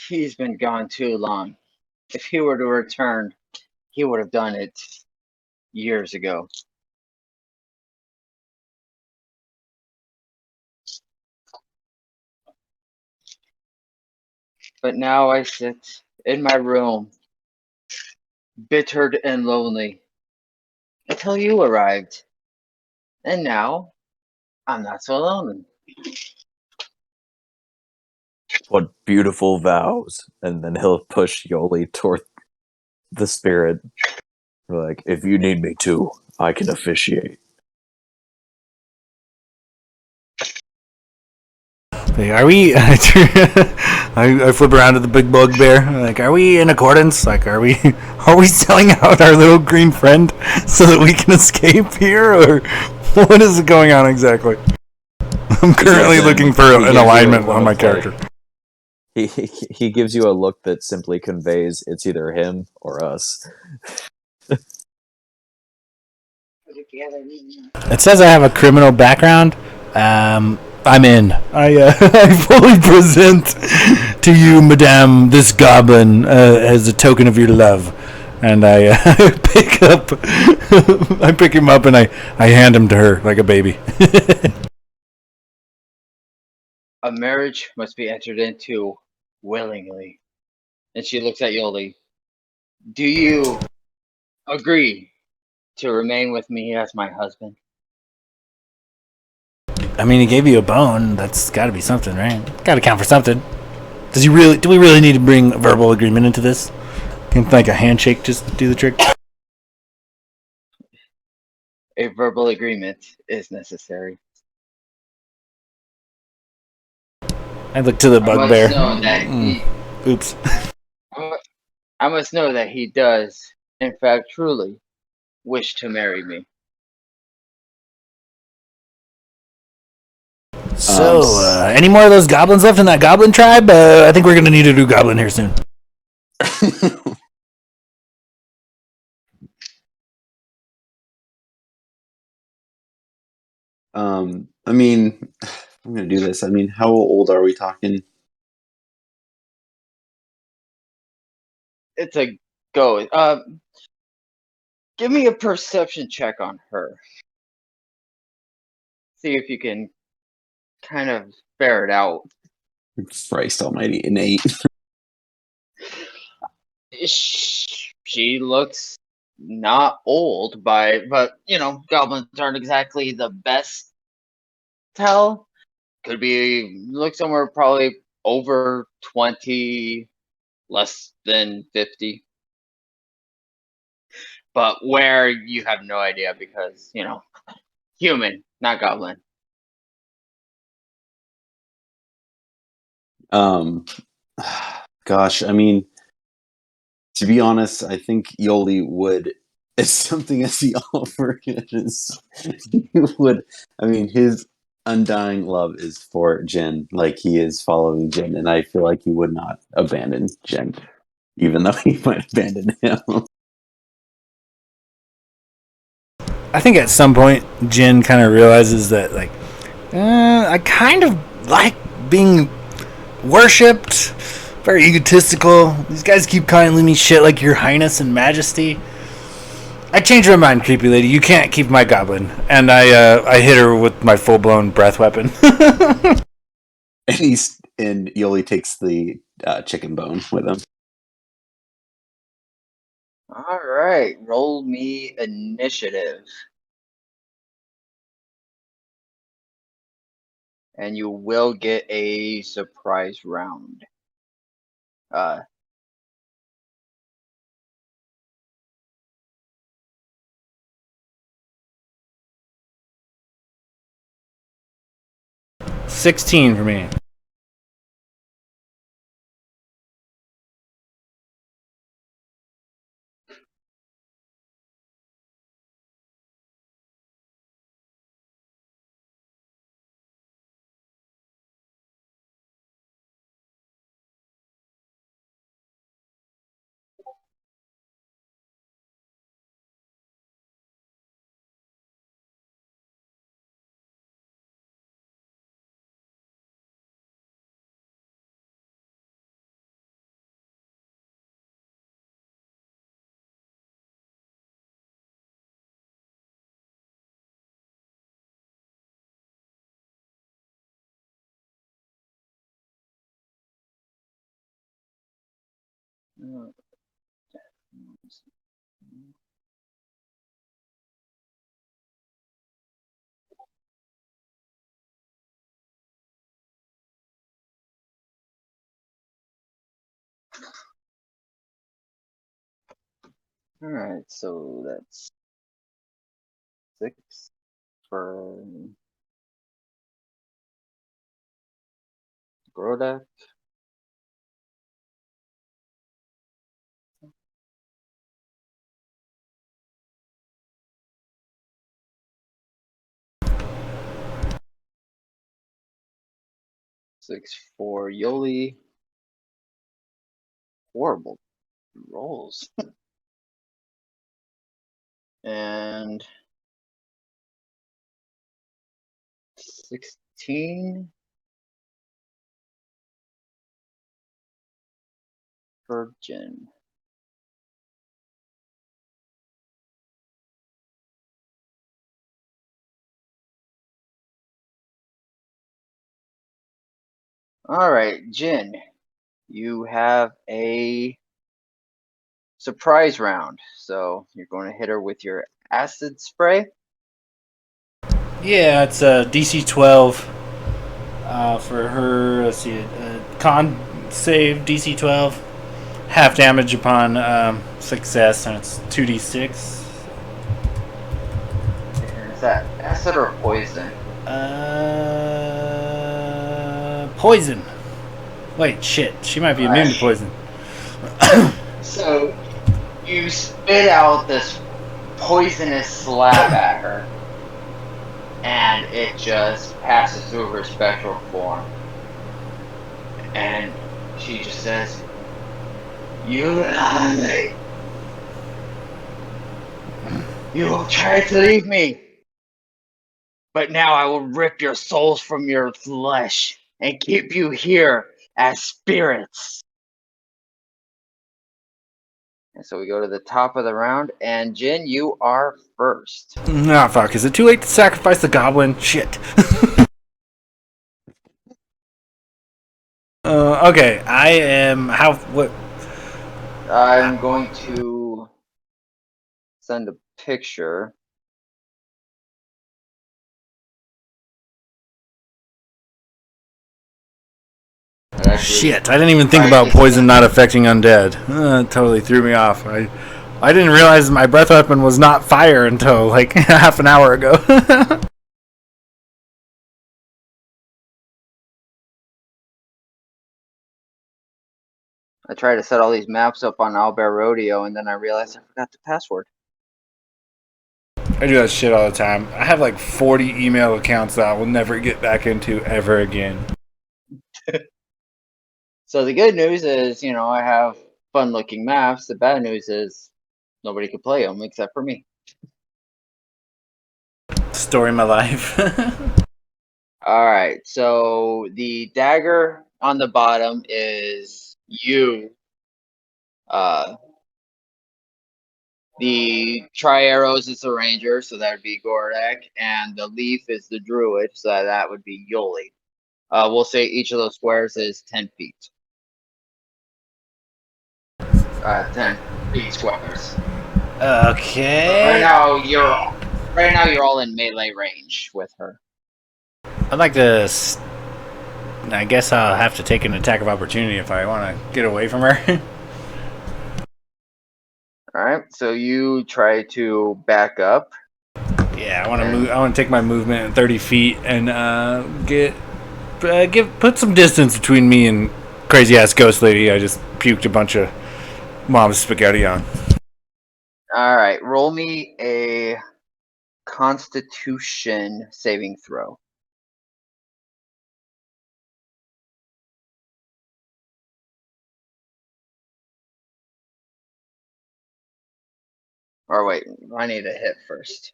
He's been gone too long. If he were to return, he would have done it years ago. But now I sit in my room, bittered and lonely, until you arrived. And now I'm not so lonely. What beautiful vows! And then he'll push Yoli toward the spirit. Like, if you need me to, I can officiate. Like, are we? I flip around to the big bugbear. Like, are we in accordance? Like, are we? Are we selling out our little green friend so that we can escape here, or what is going on exactly? I'm currently looking for an alignment on my character. He gives you a look that simply conveys it's either him or us. It says I have a criminal background. I'm in. I fully present to you, Madame, this goblin as a token of your love, and I pick him up and I hand him to her like a baby. A marriage must be entered into willingly. And she looks at Yoli. Do you agree to remain with me as my husband? I mean, he gave you a bone. That's got to be something, right? Got to count for something. Do we really need to bring a verbal agreement into this? Can like a handshake just do the trick? A verbal agreement is necessary. I look to the bugbear. Oops. I must know that he does, in fact, truly wish to marry me. So, any more of those goblins left in that goblin tribe? I think we're going to need a new goblin here soon. I mean, I'm gonna do this. I mean, how old are we talking? It's a go. Give me a perception check on her. See if you can kind of ferret out. Christ Almighty, an 8. She looks not old but goblins aren't exactly the best tell. Could be look somewhere probably over 20, less than 50. But where you have no idea because, human, not goblin. Gosh, I mean, to be honest, I think Yoli would, as something as he offered, he would. I mean, his undying love is for Jin, like he is following Jin, and I feel like he would not abandon Jin, even though he might abandon him. I think at some point, Jin kind of realizes that, like, I kind of like being worshipped. Very egotistical. These guys keep calling me shit like Your Highness and Majesty. I changed my mind, creepy lady. You can't keep my goblin. And I hit her with my full-blown breath weapon. And Yoli takes the chicken bone with him. All right, roll me initiative. And you will get a surprise round. 16 for me. All right, so that's 6 for Grodak. Six for Yoli. Horrible rolls. And 16 for Jin. All right, Jin, you have a surprise round. So you're going to hit her with your acid spray. Yeah, it's a DC 12 for her. Let's see, con save DC 12, half damage upon success, and it's 2d6. Is that acid or poison? Poison. Wait, shit. She might be immune to poison. So you spit out this poisonous slab at her, and it just passes through her spectral form. And she just says, "You lie. You will try to leave me. But now I will rip your souls from your flesh and keep you here as spirits." And so we go to the top of the round, and Jin, you are first. Ah, fuck. Is it too late to sacrifice the goblin? Shit. Okay, I am. What? I'm going to send a picture. Shit, I didn't even think about poison not affecting undead. It totally threw me off. I didn't realize my breath weapon was not fire until like half an hour ago. I tried to set all these maps up on Owlbear Rodeo, and then I realized I forgot the password. I do that shit all the time. I have like 40 email accounts that I will never get back into ever again. So the good news is, I have fun-looking maps. The bad news is nobody could play them except for me. Story of my life. All right, so the dagger on the bottom is you. The tri-arrows is the ranger, so that would be Gordak, and the leaf is the druid, so that would be Yoli. We'll say each of those squares is 10 feet. 10 feet squares. Okay. Right now you're all in melee range with her. I'd like to. I guess I'll have to take an attack of opportunity if I want to get away from her. All right, so you try to back up. Yeah, I want to move. I want to take my movement at 30 feet and put some distance between me and crazy ass ghost lady. I just puked a bunch of mom's spaghetti on. All right, roll me a Constitution saving throw. Or wait, I need a hit first.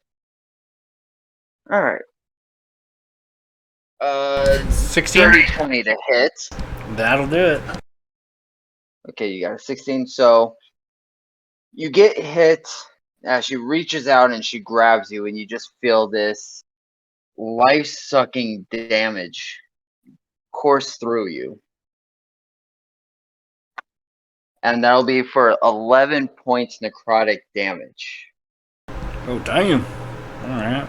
All right. 16? Dirty 20 to hit. That'll do it. Okay, you got a 16. So you get hit as she reaches out and she grabs you, and you just feel this life-sucking damage course through you. And that'll be for 11 points necrotic damage. Oh, damn. Alright.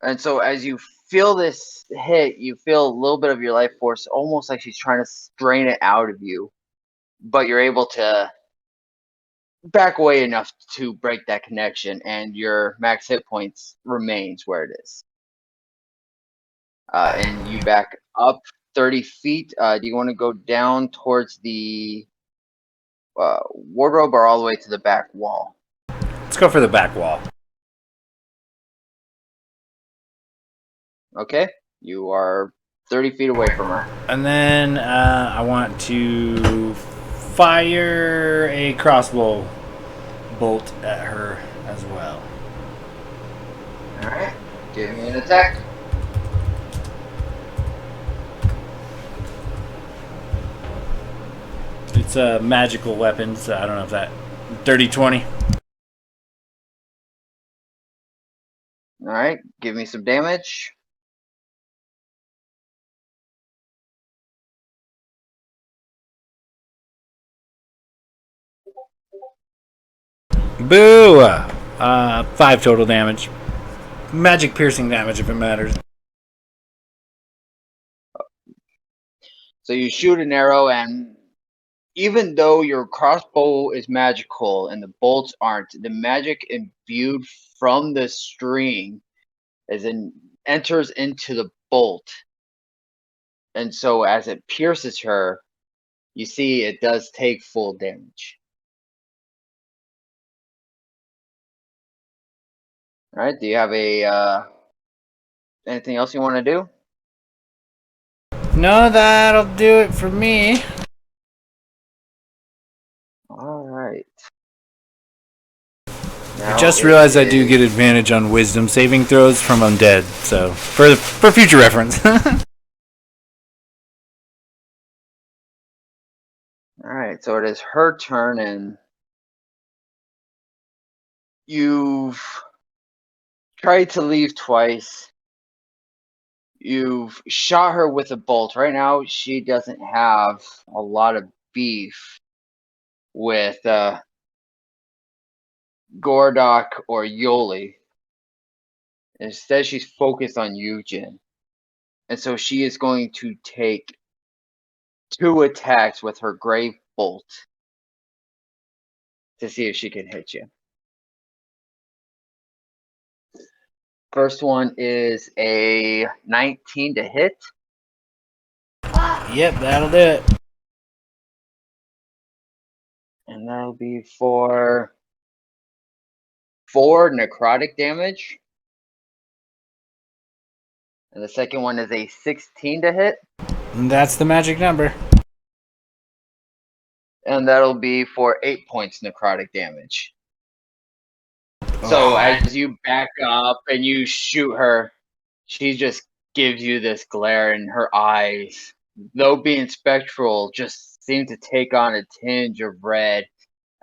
And so as you feel this hit, you feel a little bit of your life force, almost like she's trying to strain it out of you. But you're able to back away enough to break that connection, and your max hit points remains where it is. And you back up 30 feet. Do you want to go down towards the wardrobe or all the way to the back wall? Let's go for the back wall. Okay, you are 30 feet away from her. And then I want to fire a crossbow bolt at her as well. All right, give me an attack. It's a magical weapon, so I don't know if that... Dirty 20. All right, give me some damage. Boo! 5 total damage. Magic piercing damage if it matters. So you shoot an arrow, and even though your crossbow is magical and the bolts aren't, the magic imbued from the string enters into the bolt. And so as it pierces her, you see it does take full damage. All right, do you have anything else you want to do? No, that'll do it for me. All right. I just realized I do get advantage on wisdom saving throws from undead, so for future reference. All right, so it is her turn, and you've tried to leave twice. You've shot her with a bolt. Right now, she doesn't have a lot of beef with Gordok or Yoli. Instead, she's focused on Eugen. And so she is going to take 2 attacks with her Grave Bolt to see if she can hit you. First one is a 19 to hit. Yep, that'll do it. And that'll be for 4 necrotic damage. And the second one is a 16 to hit. And that's the magic number. And that'll be for 8 points necrotic damage. So as you back up and you shoot her, she just gives you this glare, and her eyes, though being spectral, just seem to take on a tinge of red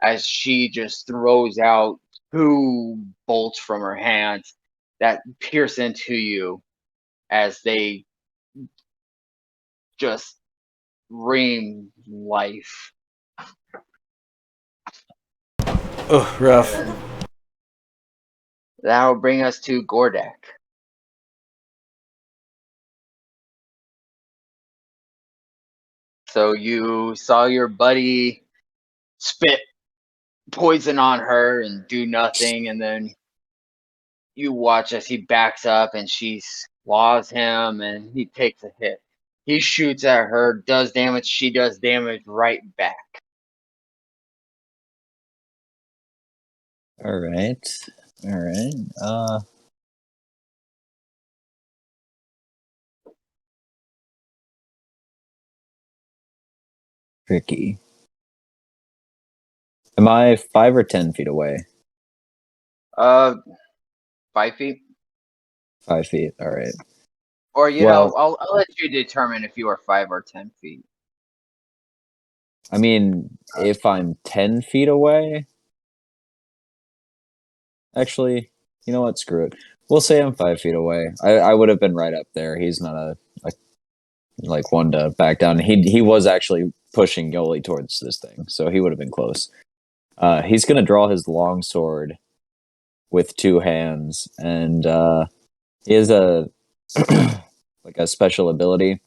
as she just throws out 2 bolts from her hands that pierce into you as they just ream life. Oh, rough. That will bring us to Gordek. So you saw your buddy spit poison on her and do nothing, and then you watch as he backs up and she claws him and he takes a hit. He shoots at her, does damage, she does damage right back. All right. Tricky. Am I 5 or 10 feet away? 5 feet. 5 feet. All right. Or, you Well- know, I'll let you determine if you are 5 or 10 feet. I mean, if I'm 10 feet away, actually, you know what? Screw it. We'll say I'm 5 feet away. I would have been right up there. He's not a like one to back down. He was actually pushing Yoli towards this thing, so he would have been close. He's gonna draw his long sword with 2 hands, and he has a like a special ability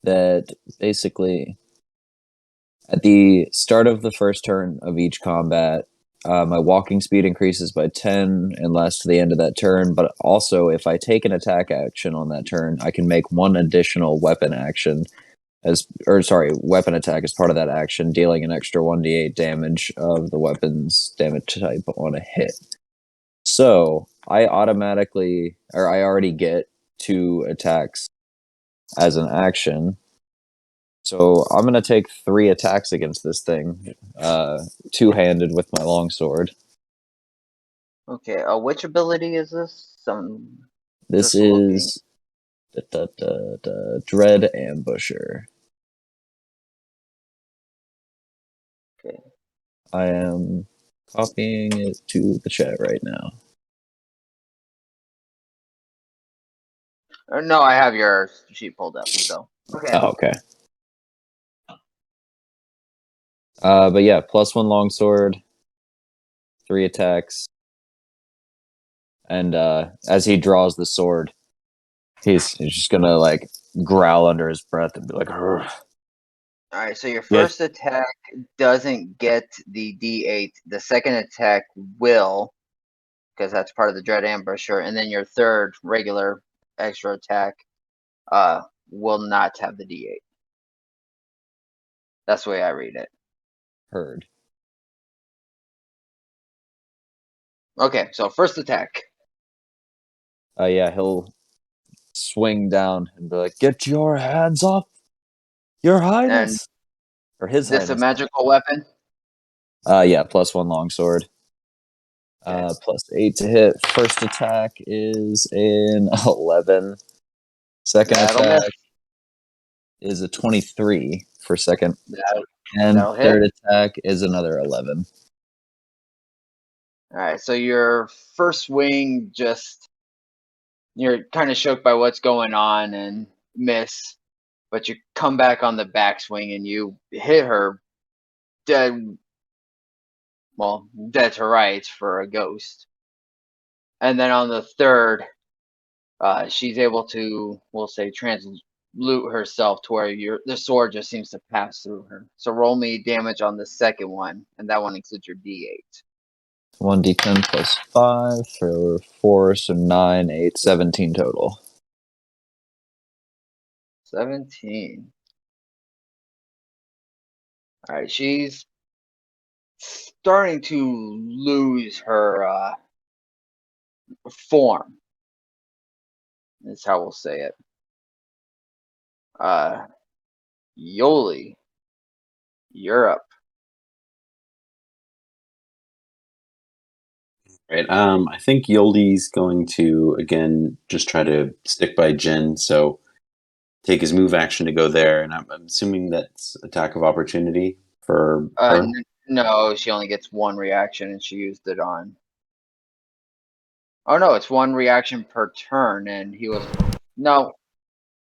that basically at the start of the first turn of each combat, My walking speed increases by 10 and lasts to the end of that turn. But also, if I take an attack action on that turn, I can make one additional weapon action weapon attack as part of that action, dealing an extra 1d8 damage of the weapon's damage type on a hit. So I already get 2 attacks as an action. So I'm going to take 3 attacks against this thing, 2-handed with my longsword. Okay, which ability is this? This Just looking. is Dread Ambusher. Okay. I am copying it to the chat right now. No, I have your sheet pulled up. So okay. Oh, okay. But yeah, +1 longsword, 3 attacks, and as he draws the sword, he's just gonna like growl under his breath and be like, "Urgh." All right. So your first attack doesn't get the D8. The second attack will, because that's part of the Dread Ambusher, and then your third regular extra attack will not have the D8. That's the way I read it. Heard. Okay, so first attack. Yeah, he'll swing down and be like, "Get your hands off your highness!" Or his This a highness. magical weapon? Yeah, +1 longsword. Okay. +8 to hit. First attack is an 11. Second That'll attack miss. is a 23 for second. That'll And hit. third attack is another 11. All right, so your first swing, you're kind of shook by what's going on and miss, but you come back on the backswing and you hit her dead. Well, dead to rights for a ghost. And then on the third, she's able to, we'll say, transmute herself to where the sword just seems to pass through her. So roll me damage on the second one, and that one includes your D8. 1d10 +5 for 4, so 9, 8, 17 total. 17. All right, she's starting to lose her form. That's how we'll say it. Yoli, you're up. Right. I think Yoldi's going to again just try to stick by Jin, so take his move action to go there, and I'm assuming that's attack of opportunity for her. No, she only gets one reaction, and she used it on. Oh no, it's one reaction per turn, and he was no.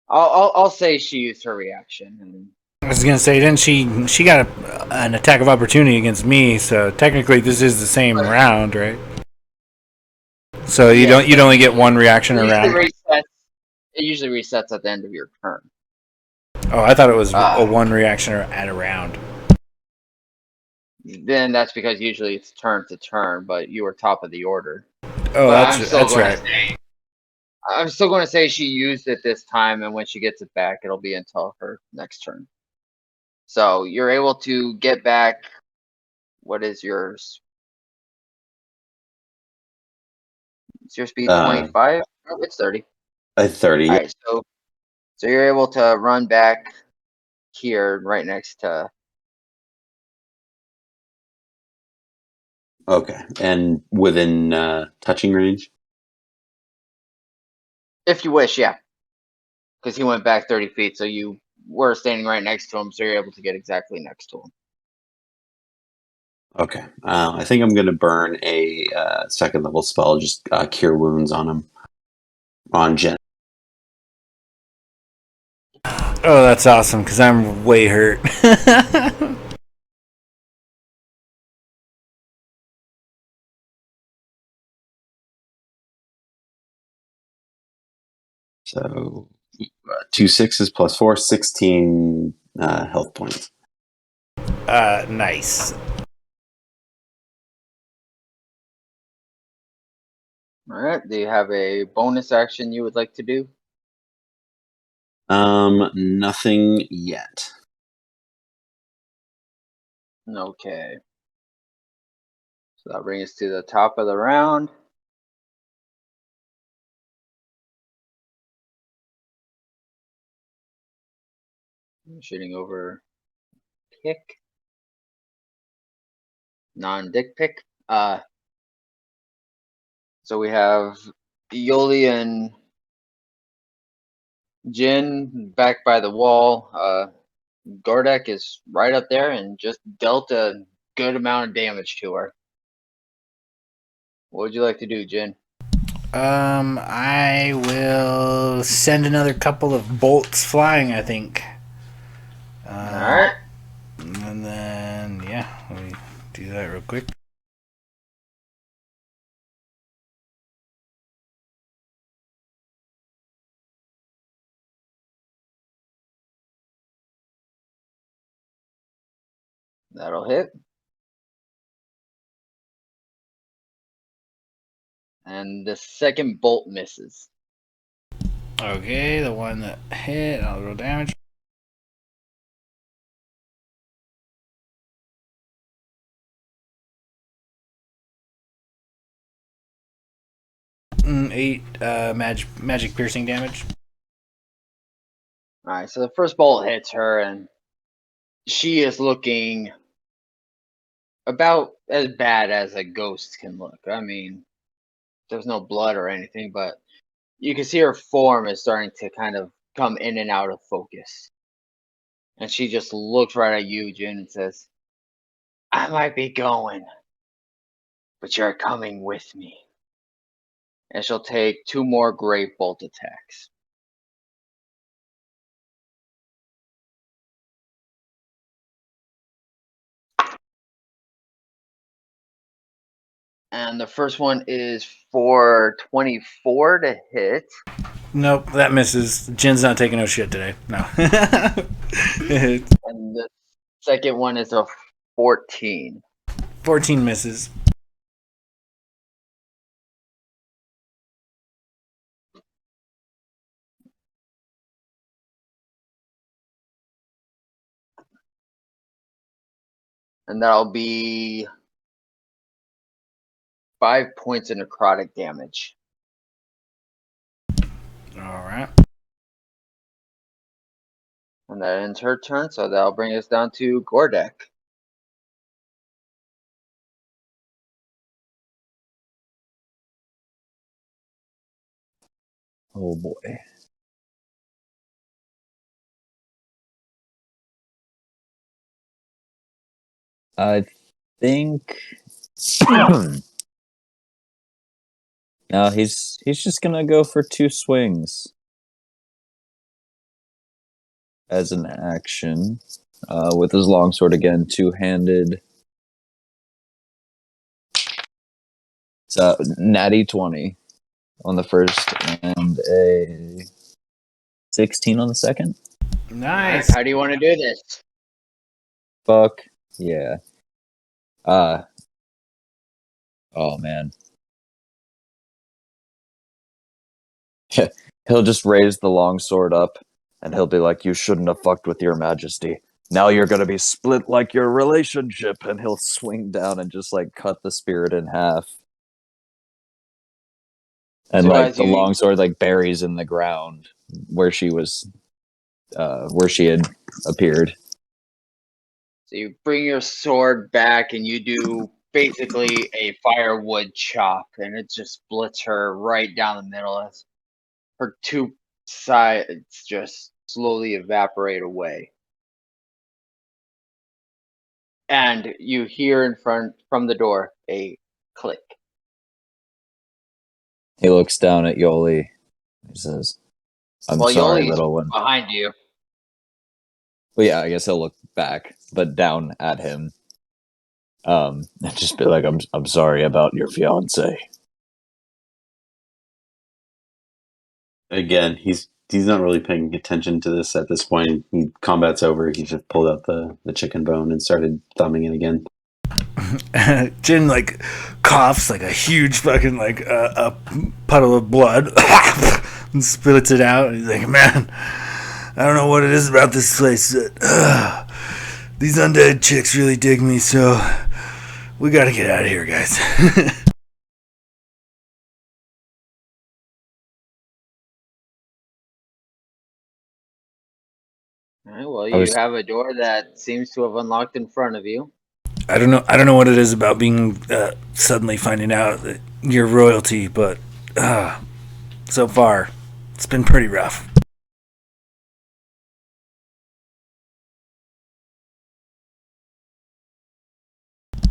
I'll say she used her reaction. I was gonna say, didn't she got an attack of opportunity against me? So technically, this is the same round, right? So you'd only get one reaction a round. It usually resets at the end of your turn. Oh, I thought it was a one reaction at a round. Then that's because usually it's turn to turn, but you were top of the order. Oh, that's right. I'm still going to say she used it this time, and when she gets it back, it'll be until her next turn. So you're able to get back. What is yours? Is your speed 25? Oh, it's 30. 30. All right, so you're able to run back here, right next to. Okay, and within touching range. If you wish, yeah. Because he went back 30 feet, so you were standing right next to him, so you're able to get exactly next to him. Okay, I think I'm going to burn a second level spell, just cure wounds on him, on Jen. Oh, that's awesome, because I'm way hurt. So 2 6s plus 4, 16 health points. Nice. All right. Do you have a bonus action you would like to do? Nothing yet. Okay. So that brings us to the top of the round. I'm shooting over pick. Non-dick pick. So we have Yoli and Jin back by the wall. Gordek is right up there and just dealt a good amount of damage to her. What would you like to do, Jin? I will send another couple of bolts flying, I think. Alright. And then, yeah, let me do that real quick. That'll hit. And the second bolt misses. Okay, the one that hit, I'll roll damage. Eight magic piercing damage. Alright, so the first bolt hits her and she is looking about as bad as a ghost can look. I mean, there's no blood or anything, but you can see her form is starting to kind of come in and out of focus. And she just looks right at you, Jin, and says, I might be going, but you're coming with me. And she'll take 2 more Great Bolt attacks. And the first one is for 24 to hit. Nope, that misses. Jin's not taking no shit today. No. And the second one is a 14. 14 misses. And that'll be 5 points of necrotic damage. Alright. And that ends her turn, so that'll bring us down to Gordek. Oh boy. I think no, he's just gonna go for 2 swings as an action with his longsword again, 2-handed. It's a natty 20 on the first and a 16 on the second. Nice. How do you want to do this? Fuck yeah. Oh man. He'll just raise the longsword up and he'll be like, you shouldn't have fucked with your majesty. Now you're gonna be split like your relationship, and he'll swing down and just like cut the spirit in half. And So like as the you- longsword like buries in the ground where she was where she had appeared. So you bring your sword back and you do basically a firewood chop, and it just splits her right down the middle as her 2 sides just slowly evaporate away. And you hear in front from the door a click. He looks down at Yoli. He says, I'm Well, sorry, Yoli's little one. behind you. Well, yeah, I guess he'll look back, but down at him. And just be like, I'm sorry about your fiance. Again, he's not really paying attention to this at this point. Combat's over. He just pulled out the chicken bone and started thumbing it again. Jin like coughs like a huge fucking like a puddle of blood and spits it out. And he's like, "Man, I don't know what it is about this place. These undead chicks really dig me, so we gotta get out of here, guys." All right, well, I you was- have a door that seems to have unlocked in front of you. I don't know what it is about being suddenly finding out that you're royalty, but so far it's been pretty rough.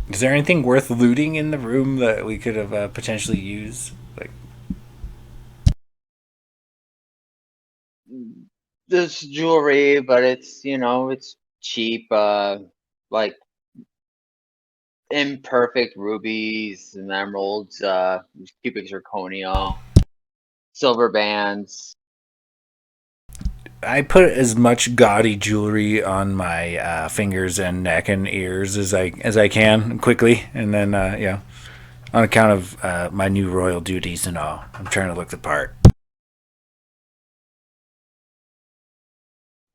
Is there anything worth looting in the room that we could have potentially used? Like, There's jewelry, but it's it's cheap. Like imperfect rubies and emeralds, cubic zirconia, silver bands. I put as much gaudy jewelry on my fingers and neck and ears as I can quickly, and then on account of my new royal duties and all, I'm trying to look the part.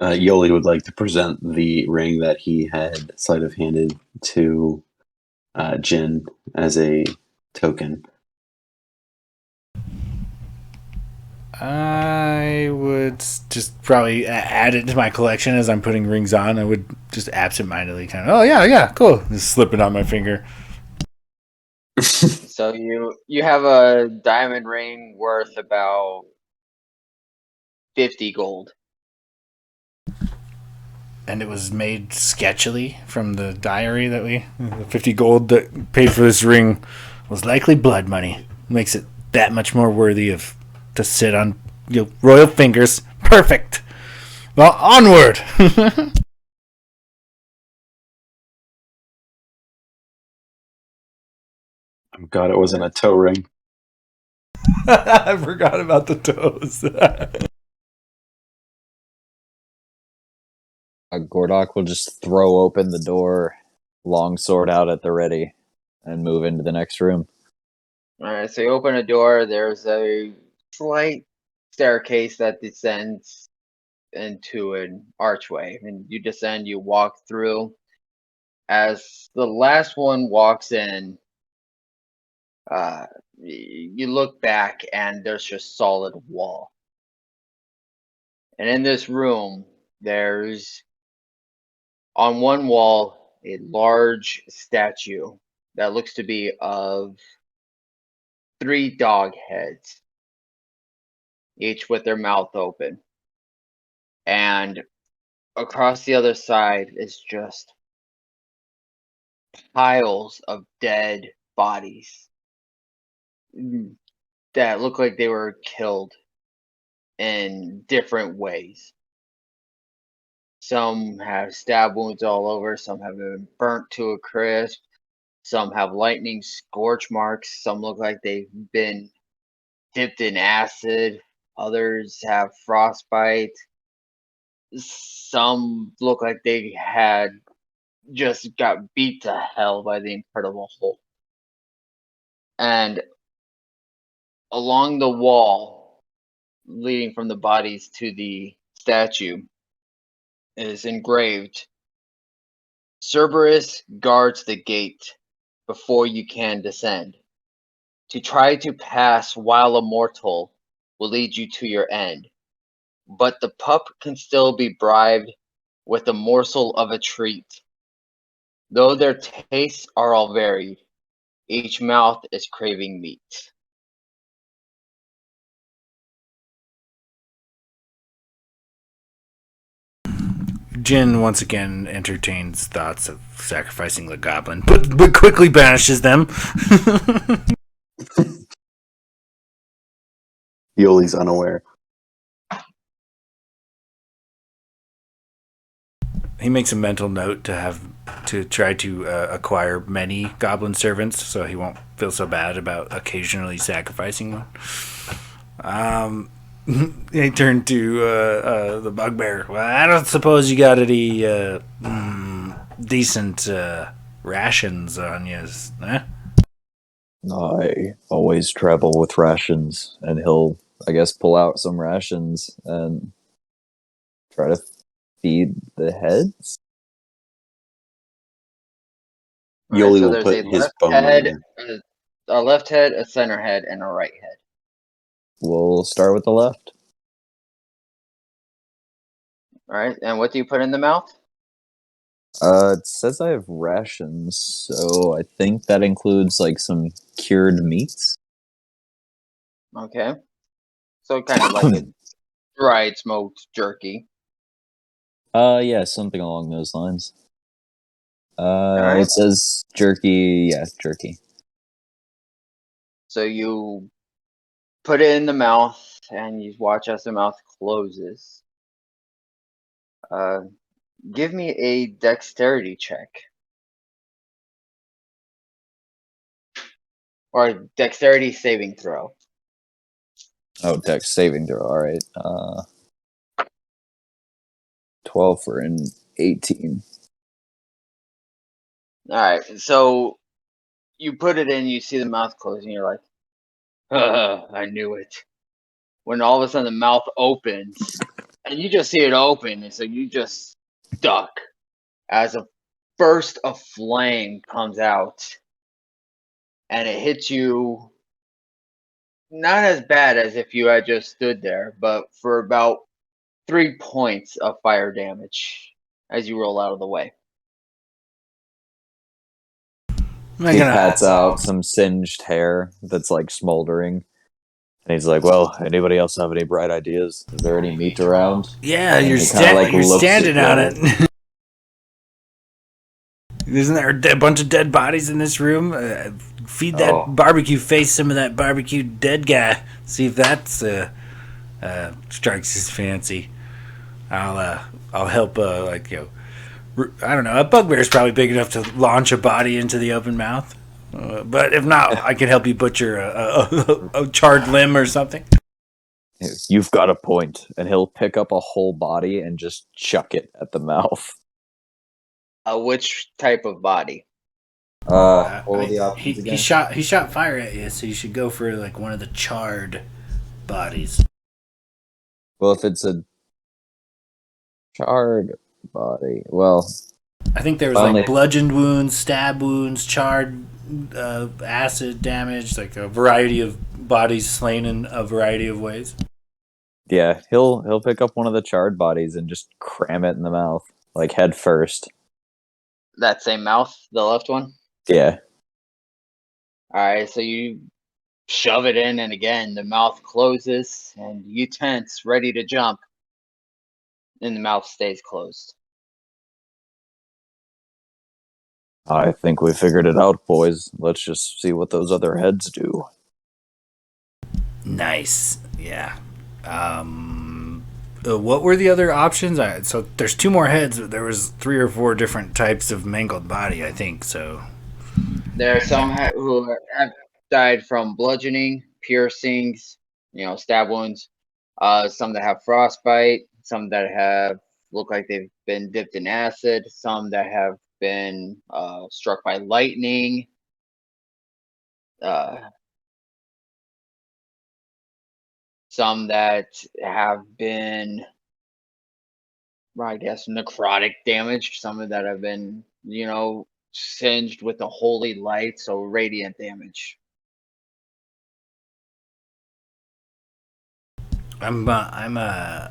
Yoli would like to present the ring that he had sleight of handed to Jin as a token. I would just probably add it to my collection as I'm putting rings on. I would just absentmindedly kind of, oh yeah, cool, just slip it on my finger. So you have a diamond ring worth about 50 gold. And it was made sketchily from the diary that the 50 gold that paid for this ring was likely blood money. Makes it that much more worthy of to sit on royal fingers. Perfect. Well, onward. God, it wasn't a toe ring. I forgot about the toes. Gordok will just throw open the door, longsword out at the ready, and move into the next room. All right, so you open a door. There's a slight staircase that descends into an archway, and you descend. You walk through. As the last one walks in, you look back, and there's just solid wall. And in this room, there's on one wall a large statue that looks to be of 3 dog heads, each with their mouth open. And across the other side is just piles of dead bodies that look like they were killed in different ways. Some have stab wounds all over, some have been burnt to a crisp, some have lightning scorch marks, some look like they've been dipped in acid, others have frostbite, some look like they had just got beat to hell by the Incredible Hulk. And along the wall leading from the bodies to the statue is engraved, Cerberus guards the gate before you can descend. To try to pass while immortal will lead you to your end, but the pup can still be bribed with a morsel of a treat. Though their tastes are all varied, each mouth is craving meat. Jin once again entertains thoughts of sacrificing the goblin, but quickly banishes them. Yoli's unaware. He makes a mental note to try to acquire many goblin servants, so he won't feel so bad about occasionally sacrificing one. He turned to the bugbear. Well, I don't suppose you got any decent rations on you. I always travel with rations, and he'll, I guess, pull out some rations and try to feed the heads. Yoli Alright, so will there's put a his left bone on head, there. a left head, a center head, and a right head. We'll start with the left. Alright, and what do you put in the mouth? It says I have rations, so I think that includes like some cured meats. Okay. So kind of like a dried smoked jerky. Yeah, something along those lines. Alright. It says jerky. Yeah, jerky. So you put it in the mouth and you watch as the mouth closes. Give me a dexterity check. Or a dexterity saving throw. Oh, dex saving throw. All right. 12 for an 18. Alright, so you put it in, you see the mouth closing, you're like, I knew it. When all of a sudden the mouth opens, and you just see it open, and so you just stuck as a burst of flame comes out, and it hits you not as bad as if you had just stood there, but for about 3 points of fire damage as you roll out of the way. I'm not He gonna. pats out some singed hair that's like smoldering. And he's like, well, anybody else have any bright ideas? Is there any meat around? Yeah, And you're, he kinda, like, you're looks standing at on the- it. Isn't there a bunch of dead bodies in this room? Feed that Oh. barbecue face some of that barbecue dead guy. See if that's strikes his fancy. I'll help. I don't know. A bugbear's probably big enough to launch a body into the open mouth. But if not, I can help you butcher a charred limb or something. You've got a point. And he'll pick up a whole body and just chuck it at the mouth. Which type of body? What were the options He again? shot fire at you, so you should go for like one of the charred bodies. Well, if it's a charred body, well, I think there was Finally. like bludgeoned wounds, stab wounds, charred acid damage, like a variety of bodies slain in a variety of ways. yeah, he'll pick up one of the charred bodies and just cram it in the mouth, like head first. That same mouth, the left one? Yeah. Alright, so you shove it in, and again, the mouth closes, and you tense, ready to jump, and the mouth stays closed. I think we figured it out, boys. Let's just see what those other heads do. Nice. Yeah. What were the other options? So there's two more heads. But there was 3 or 4 different types of mangled body, I think. So There are some who have died from bludgeoning, piercings, stab wounds. Some that have frostbite. Some that have look like they've been dipped in acid. Some that have been struck by lightning. Some that have been, I guess, necrotic damage. Some that have been, singed with the holy light, so radiant damage. I'm a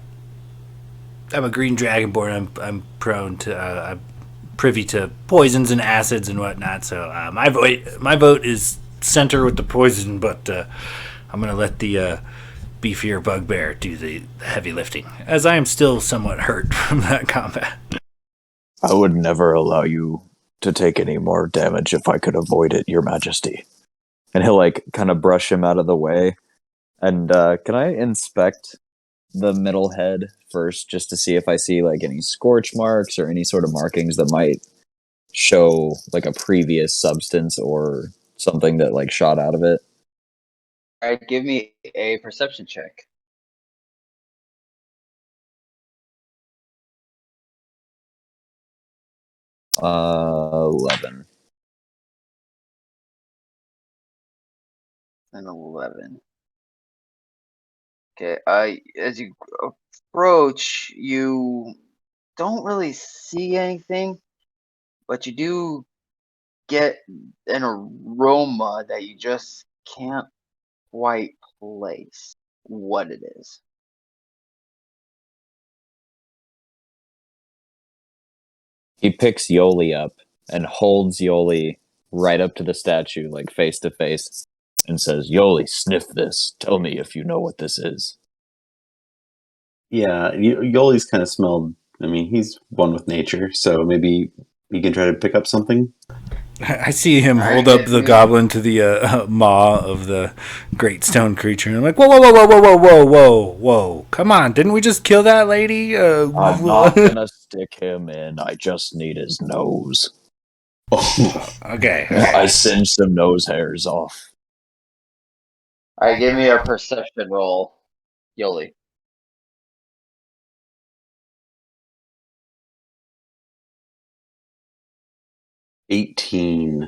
green dragonborn. I'm prone to I'm privy to poisons and acids and whatnot. So my vote is center with the poison, but I'm gonna let the beefier bugbear do the heavy lifting, as I am still somewhat hurt from that combat. I would never allow you to take any more damage if I could avoid it, Your Majesty. And he'll like kind of brush him out of the way. And can I inspect the middle head first, just to see if I see like any scorch marks or any sort of markings that might show like a previous substance or something that like shot out of it? All right, give me a perception check. Uh, 11. an 11. Okay. As you approach, you don't really see anything, but you do get an aroma that you just can't quite place what it is. He picks Yoli up and holds Yoli right up to the statue, like face to face, and says, "Yoli, sniff this. Tell me if you know what this is." Yeah, Yoli's kind of smelled. I mean, he's one with nature, so maybe he can try to pick up something. I see him All hold right, up the yeah. goblin to the maw of the great stone creature, and I'm like, whoa, whoa, whoa, whoa, whoa, whoa, whoa, whoa, whoa! Come on, didn't we just kill that lady? I'm not gonna stick him in. I just need his nose. Oh, Okay. I singed some nose hairs off. All right, give me a perception roll, Yoli. $18.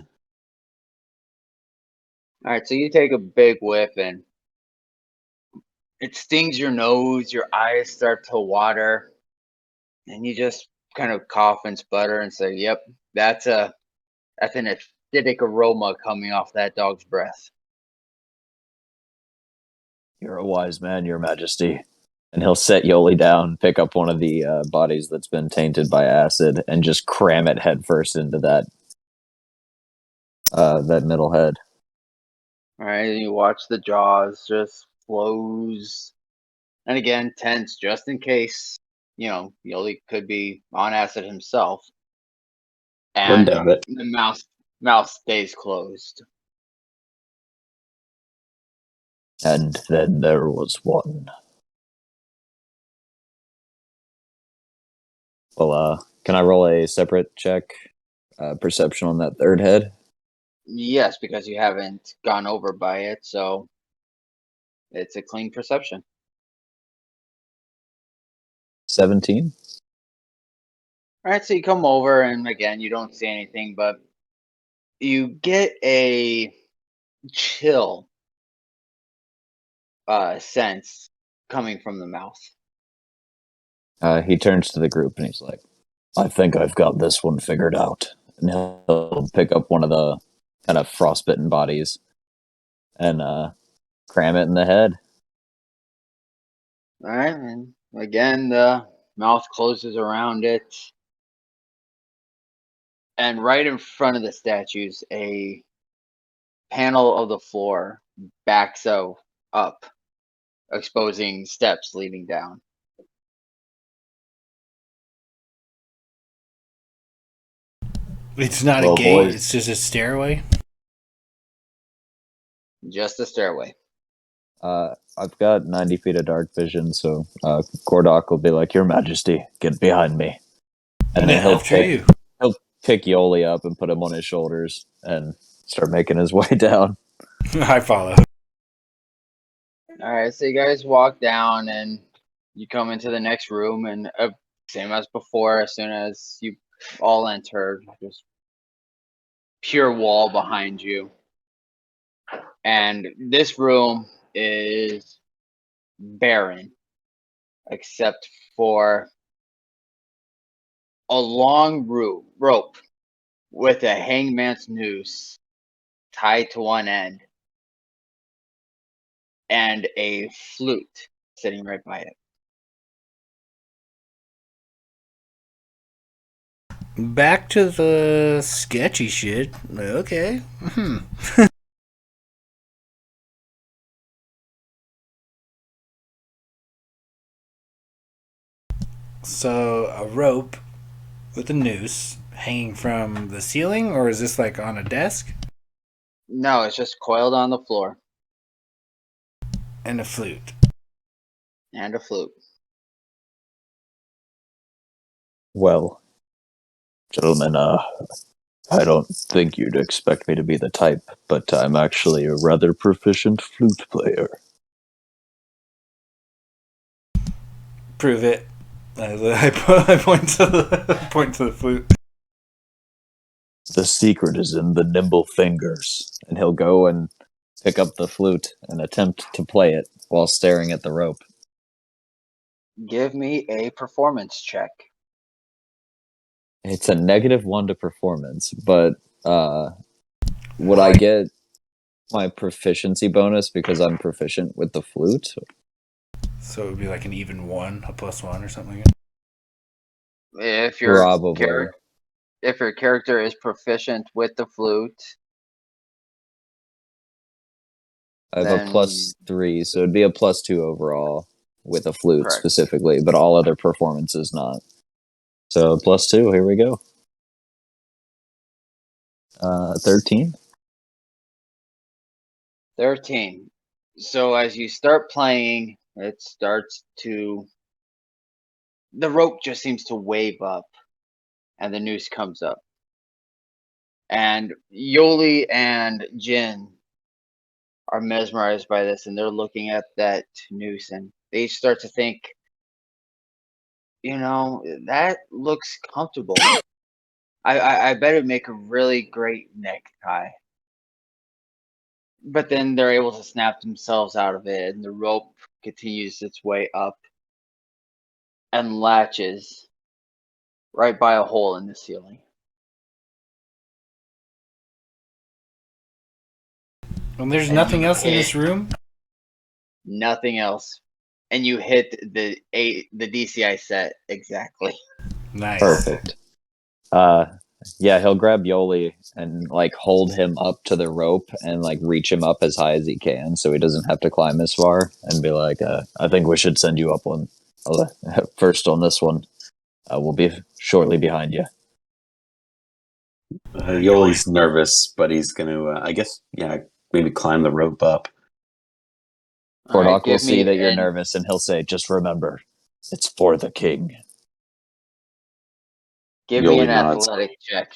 All right, so you take a big whiff and it stings your nose, your eyes start to water, and you just kind of cough and sputter and say, "Yep, that's an acidic aroma coming off that dog's breath." You're a wise man, Your Majesty. And he'll set Yoli down, pick up one of the bodies that's been tainted by acid, and just cram it headfirst into that middle head. All right, and you watch the jaws just close, and again tense just in case Yoli could be on acid himself, Wouldn't and doubt it. the mouth stays closed. And then there was one. Well, can I roll a separate check? Perception on that third head? Yes, because you haven't gone over by it, so it's a clean perception. 17? All right, so you come over, and again, you don't see anything, but you get a chill sense coming from the mouth. He turns to the group and he's like, "I think I've got this one figured out." And he'll pick up one of the kind of frostbitten bodies and cram it in the head. All right, and again, the mouth closes around it, and right in front of the statues, a panel of the floor backs up, exposing steps leading down. It's not Well, a gate, boys. it's just a stairway. Just a stairway. I've got 90 feet of dark vision, so Gordok will be like, "Your Majesty, get behind me." And then he'll After you. pick Yoli up and put him on his shoulders and start making his way down. I follow. All right, so you guys walk down and you come into the next room, and same as before, as soon as you all enter, just pure wall behind you. And this room is barren, except for a long rope with a hangman's noose tied to one end and a flute sitting right by it. Back to the sketchy shit. Okay. So, a rope with a noose hanging from the ceiling, or is this like on a desk? No, it's just coiled on the floor. And a flute. And a flute. Well, gentlemen, I don't think you'd expect me to be the type, but I'm actually a rather proficient flute player. Prove it. I point to the flute. The secret is in the nimble fingers. And he'll go and pick up the flute and attempt to play it while staring at the rope. Give me a performance check. It's a -1 to performance, but would I get my proficiency bonus because I'm proficient with the flute? So it would be like an even 1, a +1 or something like that. If your Probably. if your character is proficient with the flute, I have then a +3, so it'd be a +2 overall with a flute correct. specifically, but all other performances not. So +2, here we go. 13. 13. So as you start playing, it starts to the rope just seems to wave up and the noose comes up. And Yoli and Jin are mesmerized by this and they're looking at that noose and they start to think, that looks comfortable. I bet it'd make a really great necktie. But then they're able to snap themselves out of it and the rope continues its way up and latches right by a hole in the ceiling. And there's And nothing you else in hit- this room? Nothing else. And you hit the DCI set exactly. Nice. Perfect. Yeah, he'll grab Yoli and like hold him up to the rope and like reach him up as high as he can so he doesn't have to climb as far and be like, I think we should send you up one first on this one. We'll be shortly behind you. Yoli's nervous, but he's going to, I guess, maybe climb the rope up. All right, Gordok will give see me that you're an- nervous and he'll say, just remember, it's for the king. Give me Yoli an nods. athletic check.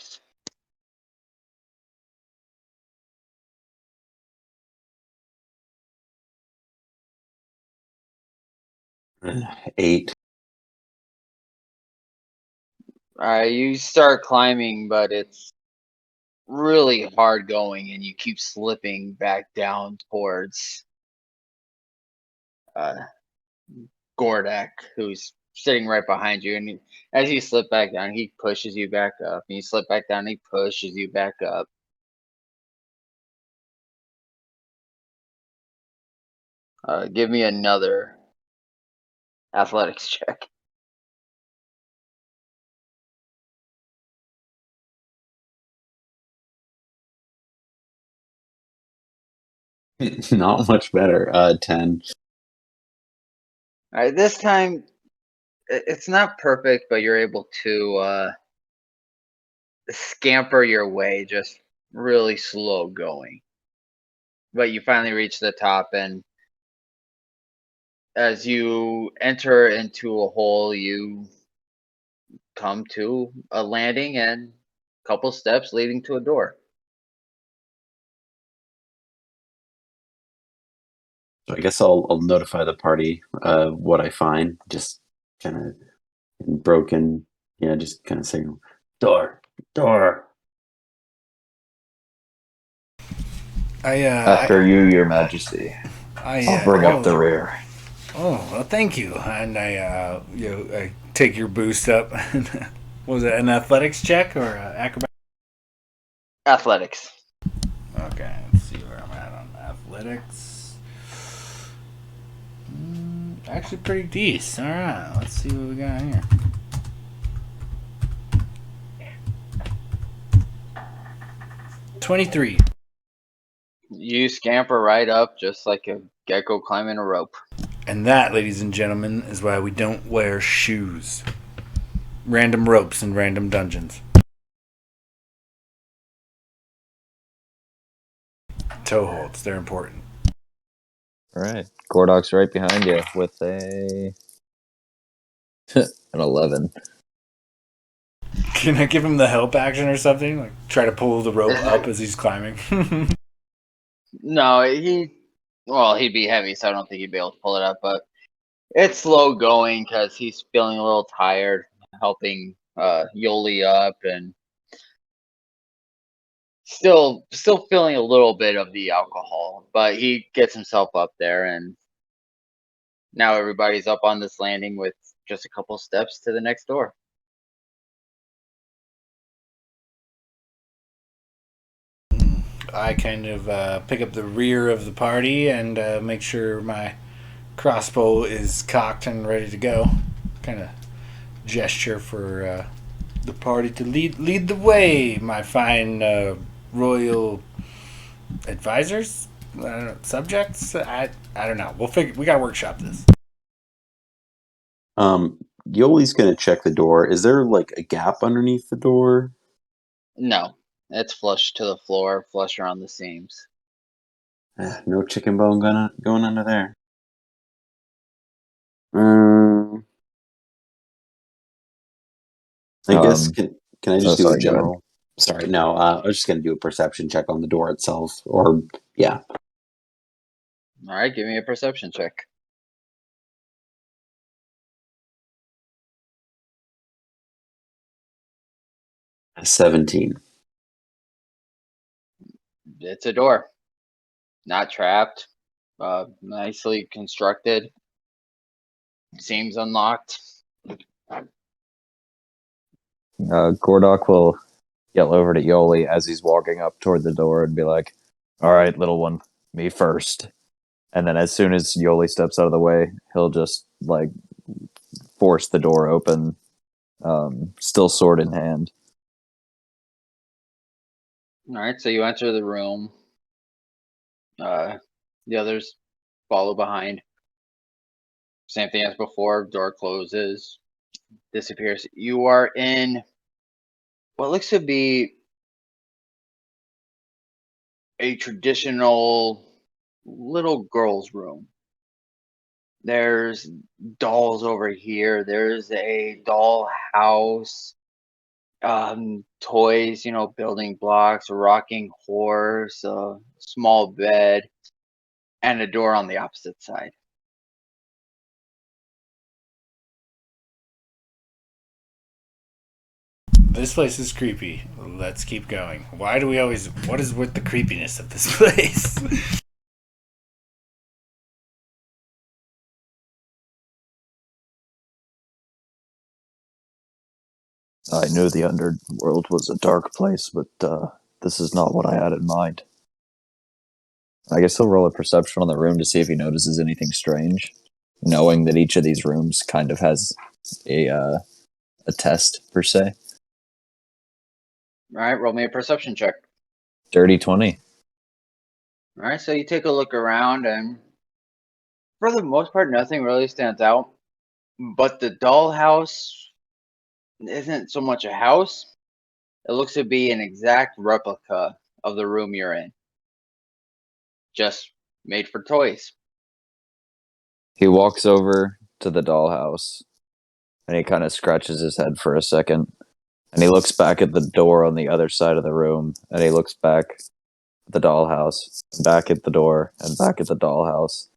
Eight. You start climbing, but it's really hard going, and you keep slipping back down towards Gordak, who's sitting right behind you. And as you slip back down, he pushes you back up. And you slip back down, he pushes you back up. Give me another athletics check. Not much better. 10. All right, this time it's not perfect, but you're able to scamper your way, just really slow going. But you finally reach the top, and as you enter into a hole, you come to a landing and a couple steps leading to a door. So I guess I'll notify the party what I find. Just kind of broken, just kind of saying, door. After you, your majesty. I'll bring up the rear. Oh, well, thank you. And I take your boost up. Was it an athletics check or acrobatics? Athletics. Okay, let's see where I'm at on athletics. Actually, pretty decent. All right, let's see what we got here. $23. You scamper right up just like a gecko climbing a rope. And that, ladies and gentlemen, is why we don't wear shoes. Random ropes in random dungeons. Toe holds, they're important. All right. Gordok's right behind you with a an 11. Can I give him the help action or something? Like try to pull the rope up as he's climbing? No, he'd be heavy, so I don't think he'd be able to pull it up, but it's slow going because he's feeling a little tired, helping Yoli up, and still feeling a little bit of the alcohol, but he gets himself up there, and now everybody's up on this landing with just a couple steps to the next door. I kind of pick up the rear of the party and make sure my crossbow is cocked and ready to go. Kind of gesture for the party to lead the way, my fine royal advisors, subjects. I don't know. We gotta workshop this. Yoli's gonna check the door. Is there like a gap underneath the door? No, it's flush to the floor, flush around the seams. No chicken bone going under there. I guess can I just do sorry, a general? Sorry, no. I was just gonna do a perception check on the door itself, or yeah. All right, give me a perception check. A 17. It's a door, not trapped, nicely constructed. Seems unlocked. Gordok will yell over to Yoli as he's walking up toward the door and be like, "All right, little one, me first." And then as soon as Yoli steps out of the way, he'll just like force the door open, still sword in hand. All right, so you enter the room. The others follow behind. Same thing as before. Door closes, disappears. You are in what looks to be a traditional little girl's room. There's dolls over here. There's a doll house. Toys, building blocks, a rocking horse, a small bed, and a door on the opposite side. This place is creepy. Let's keep going. Why do we always... What is with the creepiness of this place? I knew the underworld was a dark place, but this is not what I had in mind. I guess he'll roll a perception on the room to see if he notices anything strange, knowing that each of these rooms kind of has a test, per se. All right, roll me a perception check. Dirty 20. All right, so you take a look around, and for the most part, nothing really stands out. But the dollhouse isn't so much a house. It looks to be an exact replica of the room you're in, just made for toys. He walks over to the dollhouse, and he kind of scratches his head for a second, and he looks back at the door on the other side of the room, and he looks back at the dollhouse, back at the door, and back at the dollhouse,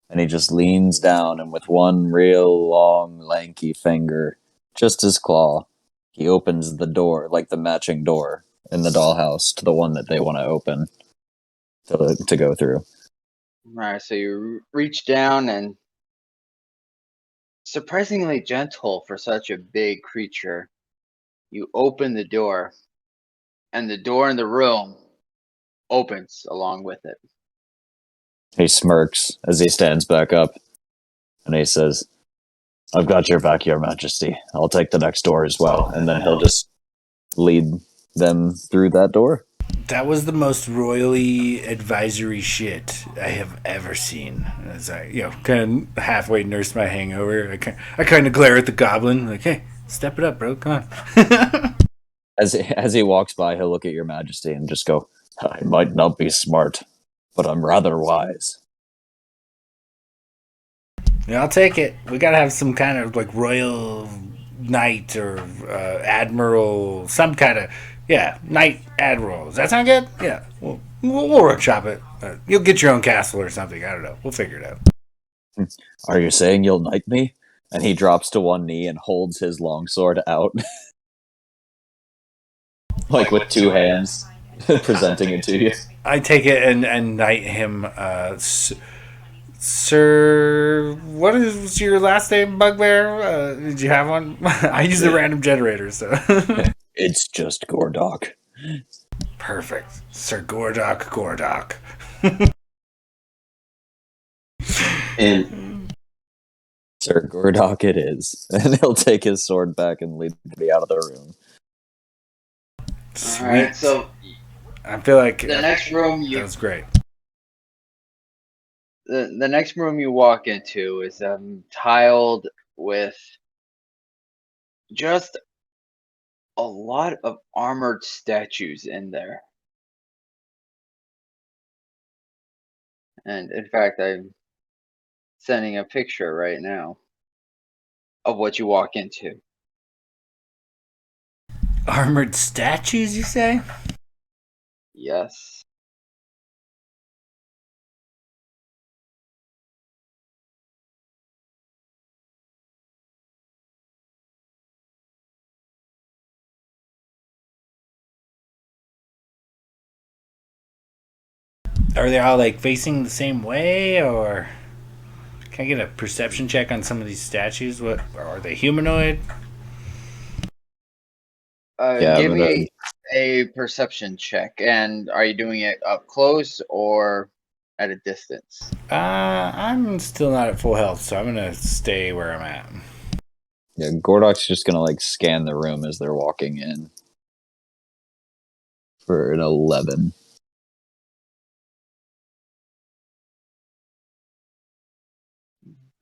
and he just leans down, and with one real long, lanky finger, just his claw, he opens the door, like the matching door in the dollhouse, to the one that they want to open to go through. All right, so you reach down and, surprisingly gentle for such a big creature, you open the door, and the door in the room opens along with it. He smirks as he stands back up, and he says, "I've got your back, your majesty. I'll take the next door as well." And then he'll just lead them through that door. That was the most royally advisory shit I have ever seen. As I, kind of halfway nurse my hangover, I kind of glare at the goblin, like, "Hey, step it up, bro. Come on." As he walks by, he'll look at your majesty and just go, "I might not be smart, but I'm rather wise." Yeah, I'll take it. We gotta have some kind of like royal knight or admiral, some kind of knight admiral. Does that sound good? Yeah, we'll workshop it. You'll get your own castle or something. I don't know. We'll figure it out. Are you saying you'll knight me? And he drops to one knee and holds his longsword out, like with two hands. presenting it to you. I take it and knight him, Sir. What is your last name, Bugbear? Did you have one? I use the random generator, so. It's just Gordok. Perfect. Sir Gordok. And Sir Gordok it is. And he'll take his sword back and lead me out of the room. Sweet. All right, so I feel like the next room that was great. the next room you walk into is tiled with just a lot of armored statues in there. And in fact, I'm sending a picture right now of what you walk into. Armored statues, you say? Yes. Are they all like facing the same way, or can I get a perception check on some of these statues? What are they, humanoid? Yeah, Give but, me a perception check. And are you doing it up close or at a distance? I'm still not at full health, so I'm gonna stay where I'm at. yeah, Gordok's just gonna like scan the room as they're walking in. For an 11.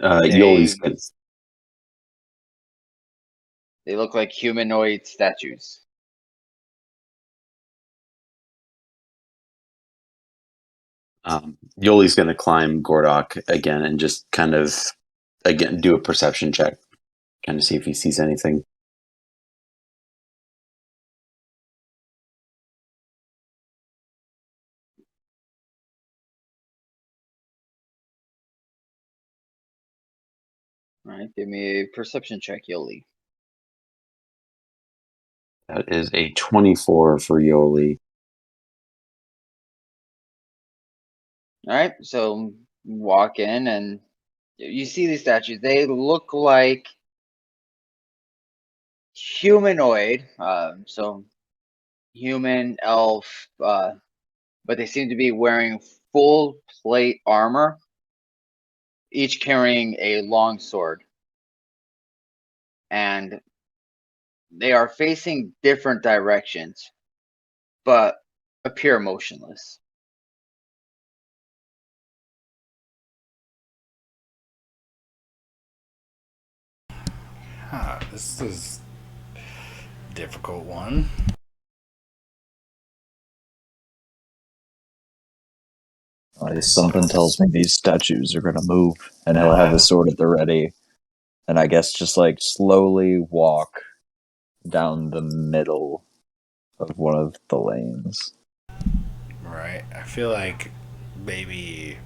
Yoli's good. They look like humanoid statues. Yoli's going to climb Gordok again and just kind of again do a perception check, kind of see if he sees anything. All right, give me a perception check, Yoli. That is a 24 for Yoli. All right, so walk in and you see these statues. They look like humanoid, so human, elf, but they seem to be wearing full plate armor, each carrying a long sword. And they are facing different directions, but appear motionless. This is a difficult one. Something tells me these statues are gonna move, and he'll have his sword at the ready. And I guess just like slowly walk down the middle of one of the lanes. Right. I feel like maybe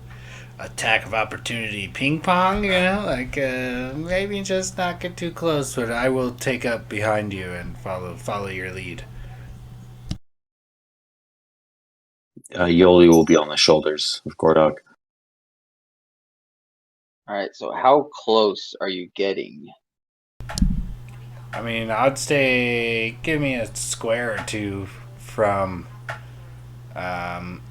attack of opportunity ping pong, like maybe just not get too close, but I will take up behind you and follow your lead. Yoli will be on the shoulders of Gordok. All right, so how close are you getting? I mean, I'd say give me a square or two from um,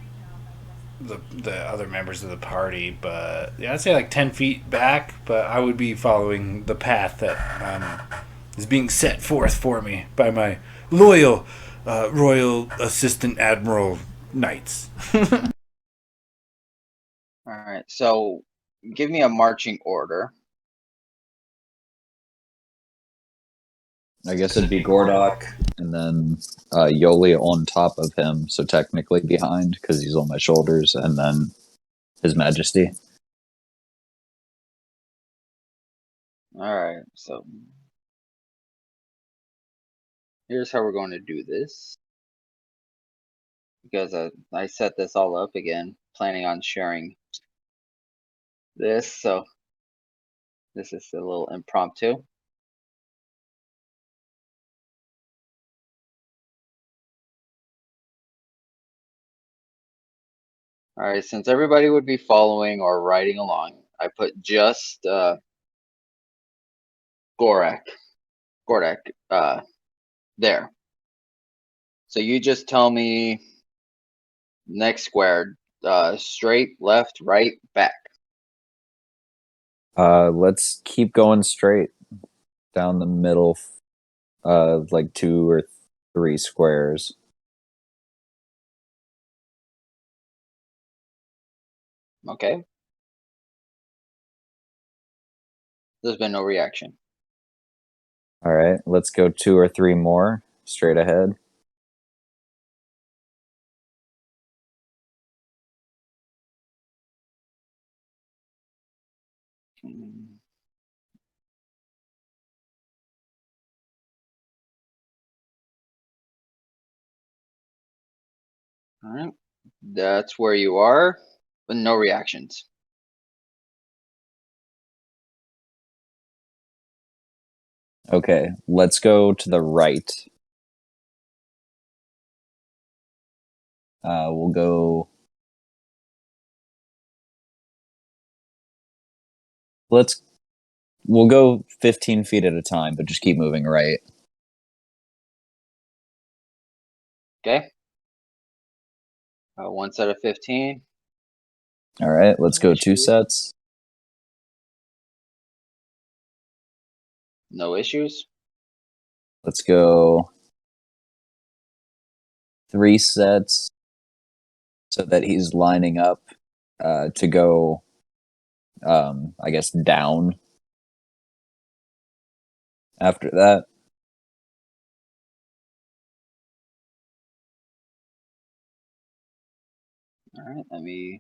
the other members of the party, but yeah, I'd say like 10 feet back. But I would be following the path that is being set forth for me by my loyal royal assistant admiral knights. All right, so give me a marching order. I guess it'd be Gordok, and then Yoli on top of him, so technically behind because he's on my shoulders, and then His Majesty. All right, so here's how we're going to do this. Because I set this all up again, planning on sharing this, so this is a little impromptu. All right, since everybody would be following or riding along, I put just Gorak there. So you just tell me next square, straight, left, right, back. Let's keep going straight down the middle, like 2 or 3 squares. Okay. There's been no reaction. All right, let's go 2 or 3 more straight ahead. All right. That's where you are, but no reactions. Okay, let's go to the right. We'll go. We'll go 15 feet at a time, but just keep moving right. Okay. 1 set of 15. All right, let's No go 2 issues. sets. No issues. Let's go 3 sets so that he's lining up to go, I guess, down after that. All right, let me.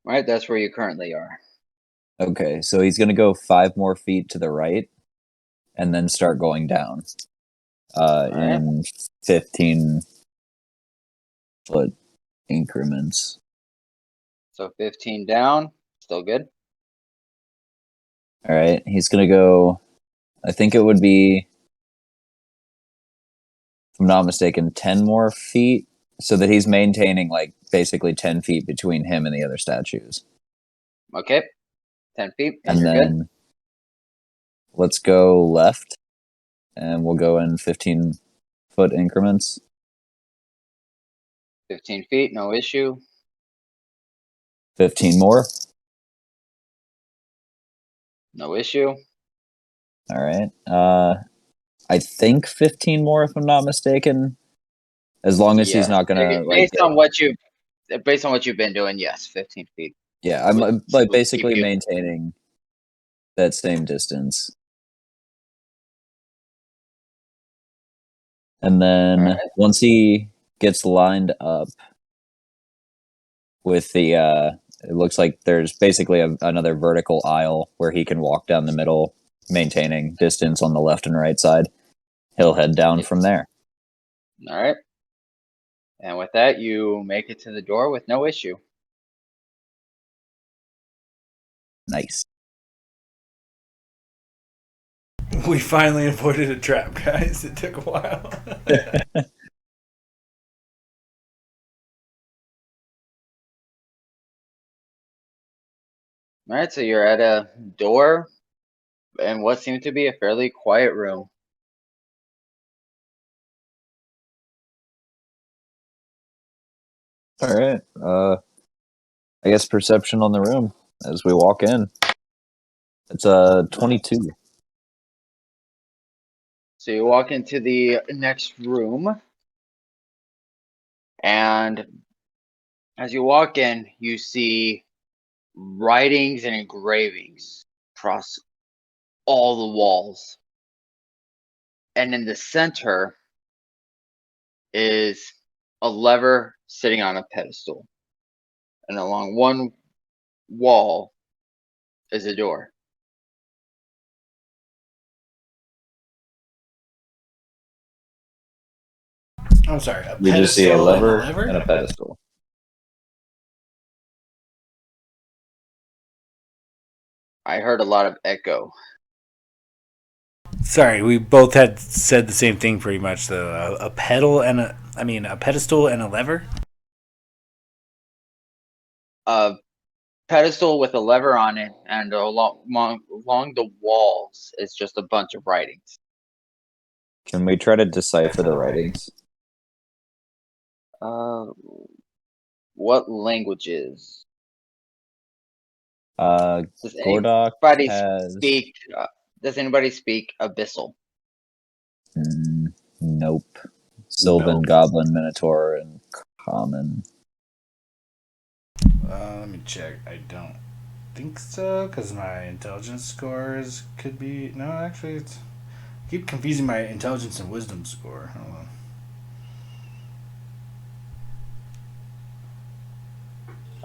All right, that's where you currently are. Okay, so he's going to go 5 more feet to the right and then start going down in 15-foot increments. So 15 down, still good. All right, he's going to go, I think it would be, if I'm not mistaken, 10 more feet so that he's maintaining like basically 10 feet between him and the other statues. Okay. 10 feet, And you're then good. let's go left and we'll go in 15-foot increments. 15 feet, no issue. 15 more. No issue. All right. I think 15 more if I'm not mistaken. As long as he's Yes. not gonna like based on what you've been doing, yes, 15 feet. yeah, I'm would like keep basically you- maintaining that same distance. And then All right. once he gets lined up with the it looks like there's basically another vertical aisle where he can walk down the middle, maintaining distance on the left and right side. He'll head down Yes. from there. All right. And with that, you make it to the door with no issue. Nice. We finally avoided a trap, guys. It took a while. All right, so you're at a door in what seems to be a fairly quiet room. All right. I guess perception on the room as we walk in. It's a 22. So you walk into the next room, and as you walk in, you see writings and engravings across all the walls. And in the center is a lever sitting on a pedestal. And along one wall is a door. I'm sorry. A You just see a pedestal lever and a lever? and a pedestal. I heard a lot of echo. Sorry, we both had said the same thing pretty much. Though a pedal and a pedestal and a lever. A pedestal with a lever on it, and along the walls is just a bunch of writings. Can we try to decipher the writings? What languages? Does Gordok anybody has... speak? Does anybody speak Abyssal? Nope. Sylvan, Nope. Goblin, Minotaur, and Common. Let me check. I don't think so because my intelligence scores could be no. Actually, it's I keep confusing my intelligence and wisdom score. Hold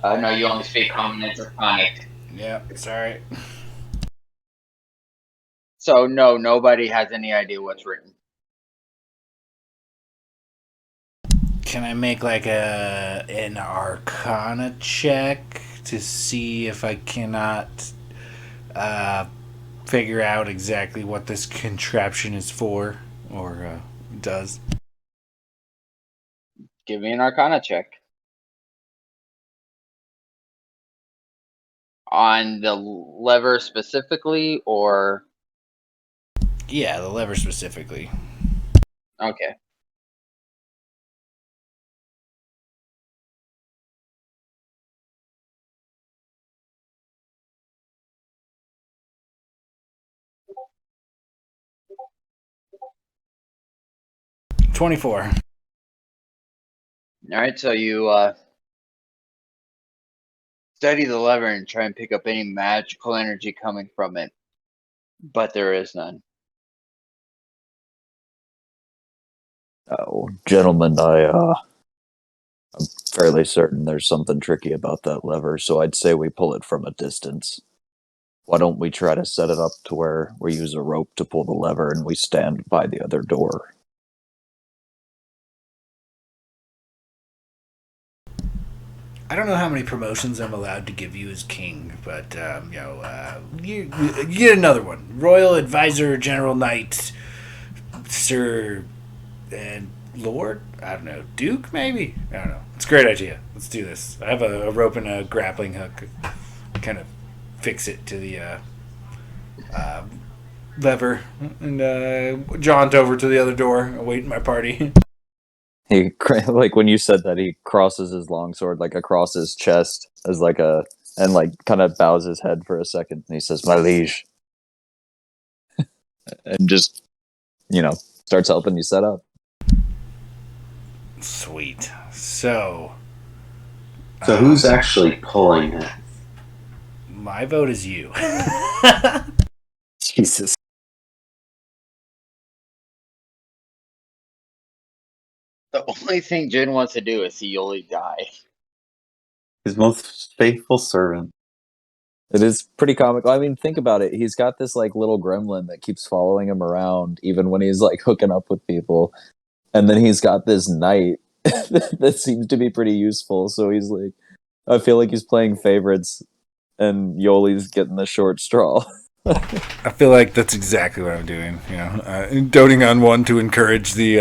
on. No, you only speak Common and Draconic. Yeah, sorry. So no, nobody has any idea what's written. Can I make like an Arcana check to see if I cannot figure out exactly what this contraption is for or does? Give me an Arcana check. On the lever specifically, or Yeah, the lever specifically. okay. $24. All right, so you study the lever and try and pick up any magical energy coming from it, but there is none. Oh, gentlemen, I'm fairly certain there's something tricky about that lever, so I'd say we pull it from a distance. Why don't we try to set it up to where we use a rope to pull the lever and we stand by the other door? I don't know how many promotions I'm allowed to give you as king, but you get another one. Royal Advisor, General Knight, Sir, and Lord. I don't know, Duke maybe. I don't know. It's a great idea. Let's do this. I have a rope and a grappling hook. Kind of fix it to the lever and jaunt over to the other door. Await my party. He like when you said that, he crosses his longsword like across his chest as like a and like kind of bows his head for a second. And he says, "My liege," and just starts helping you set up. Sweet. So who's actually pulling it? my vote is you. Jesus. The only thing Jin wants to do is see Yoli die. His most faithful servant. It is pretty comical. I mean, think about it. He's got this like little gremlin that keeps following him around, even when he's like hooking up with people. And then he's got this knight that seems to be pretty useful. So he's like, I feel like he's playing favorites, and Yoli's getting the short straw. I feel like that's exactly what I'm doing. Doting on one to encourage the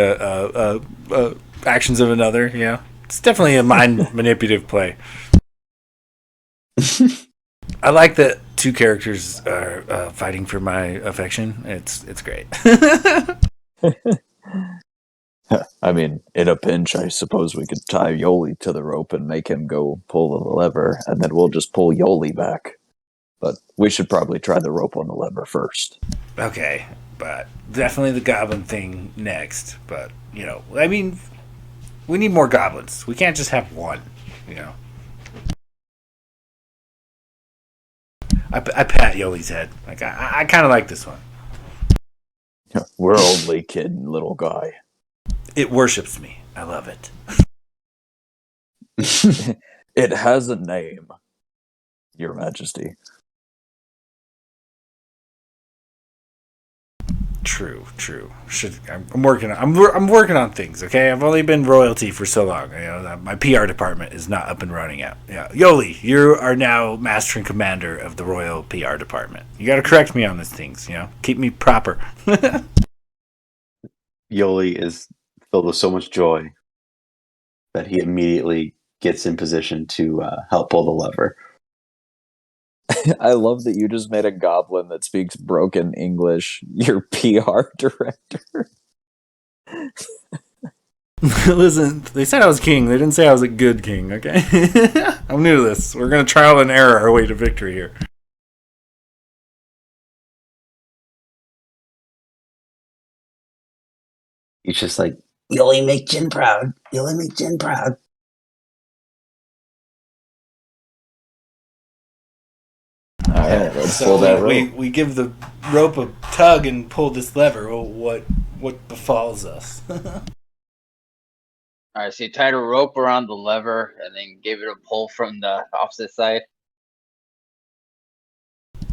actions of another. It's definitely a mind manipulative play. I like that two characters are fighting for my affection. It's great. I mean, in a pinch, I suppose we could tie Yoli to the rope and make him go pull the lever, and then we'll just pull Yoli back. But we should probably try the rope on the lever first. Okay, but definitely the goblin thing next. But, I mean, we need more goblins. We can't just have one, I pat Yoli's head. Like, I kind of like this one. We're only kidding, little guy. It worships me. I love it. It has a name, Your Majesty. True. I'm working on things. Okay, I've only been royalty for so long. My PR department is not up and running yet. Yeah, Yoli, you are now master and commander of the royal PR department. You got to correct me on these things. Keep me proper. Yoli is filled with so much joy that he immediately gets in position to help pull the lever. I love that you just made a goblin that speaks broken English your PR director. Listen, they said I was king. They didn't say I was a good king, okay? I'm new to this. We're going to trial and error our way to victory here. He's just like, You only make Jin proud. You only make Jin proud. All right, let's So pull that rope. we give the rope a tug and pull this lever. Well, what befalls us? All right, so you tied a rope around the lever and then gave it a pull from the opposite side.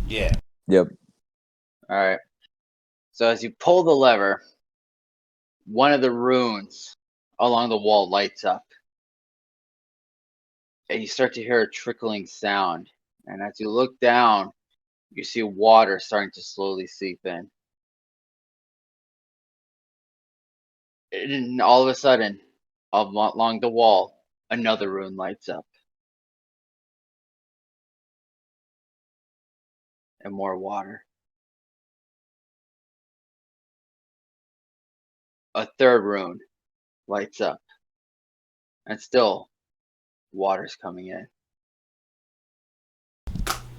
Yeah. Yep. All right. So as you pull the lever, one of the runes along the wall lights up. And you start to hear a trickling sound. And as you look down, you see water starting to slowly seep in. And all of a sudden, along the wall, another rune lights up. And more water. A third rune lights up. And still, water's coming in.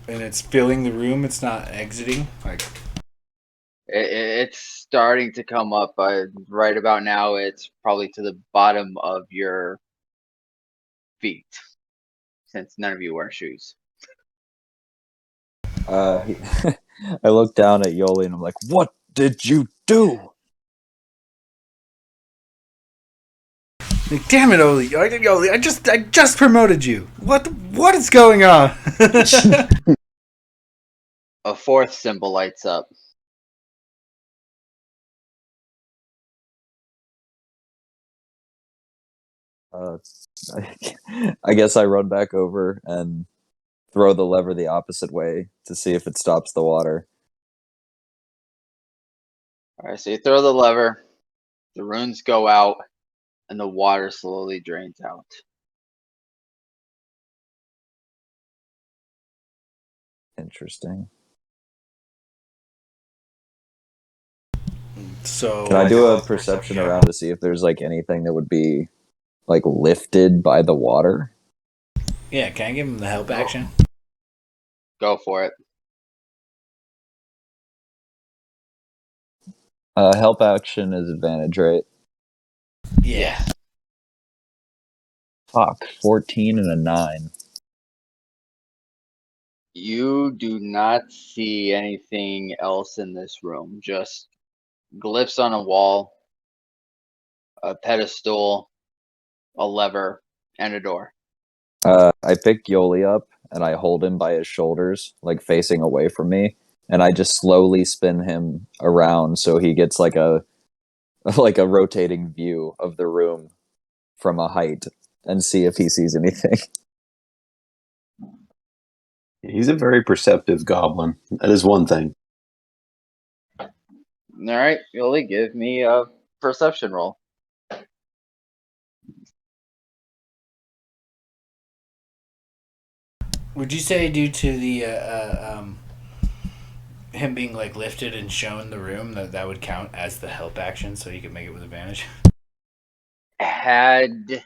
And it's filling the room. It's not exiting. It's starting to come up. Right about now, it's probably to the bottom of your feet, since none of you wear shoes. I look down at Yoli and I'm like, "What did you do?" Damn it, Yoli! I just promoted you. What is going on? A fourth symbol lights up. I guess I run back over and throw the lever the opposite way to see if it stops the water. All right, so you throw the lever, the runes go out, and the water slowly drains out. Interesting. So Can I do a perception around to see if there's like anything that would be like lifted by the water? Yeah, can I give him the help action? Go for it. . Help action is advantage, right? Yeah. Fuck, 14 and a 9. You do not see anything else in this room. Just glyphs on a wall, a pedestal, a lever, and a door. I pick Yoli up and I hold him by his shoulders, like facing away from me, and I just slowly spin him around so he gets like a rotating view of the room from a height and see if he sees anything. he's a very perceptive goblin. That is one thing. All right, Yoli, give me a perception roll. Would you say due to the him being like lifted and shown the room that would count as the help action, so you could make it with advantage? Had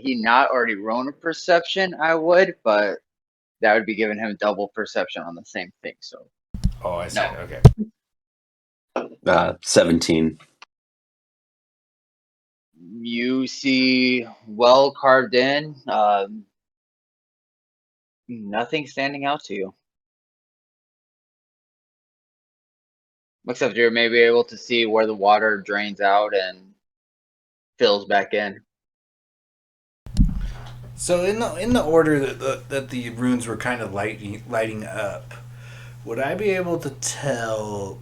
he not already rolled a perception, I would, but that would be giving him double perception on the same thing. So Oh, I see. No. Okay. 17. you see well carved in, nothing standing out to you. Except you're maybe able to see where the water drains out and fills back in. So in the order that the runes were kind of lighting up, Would I be able to tell,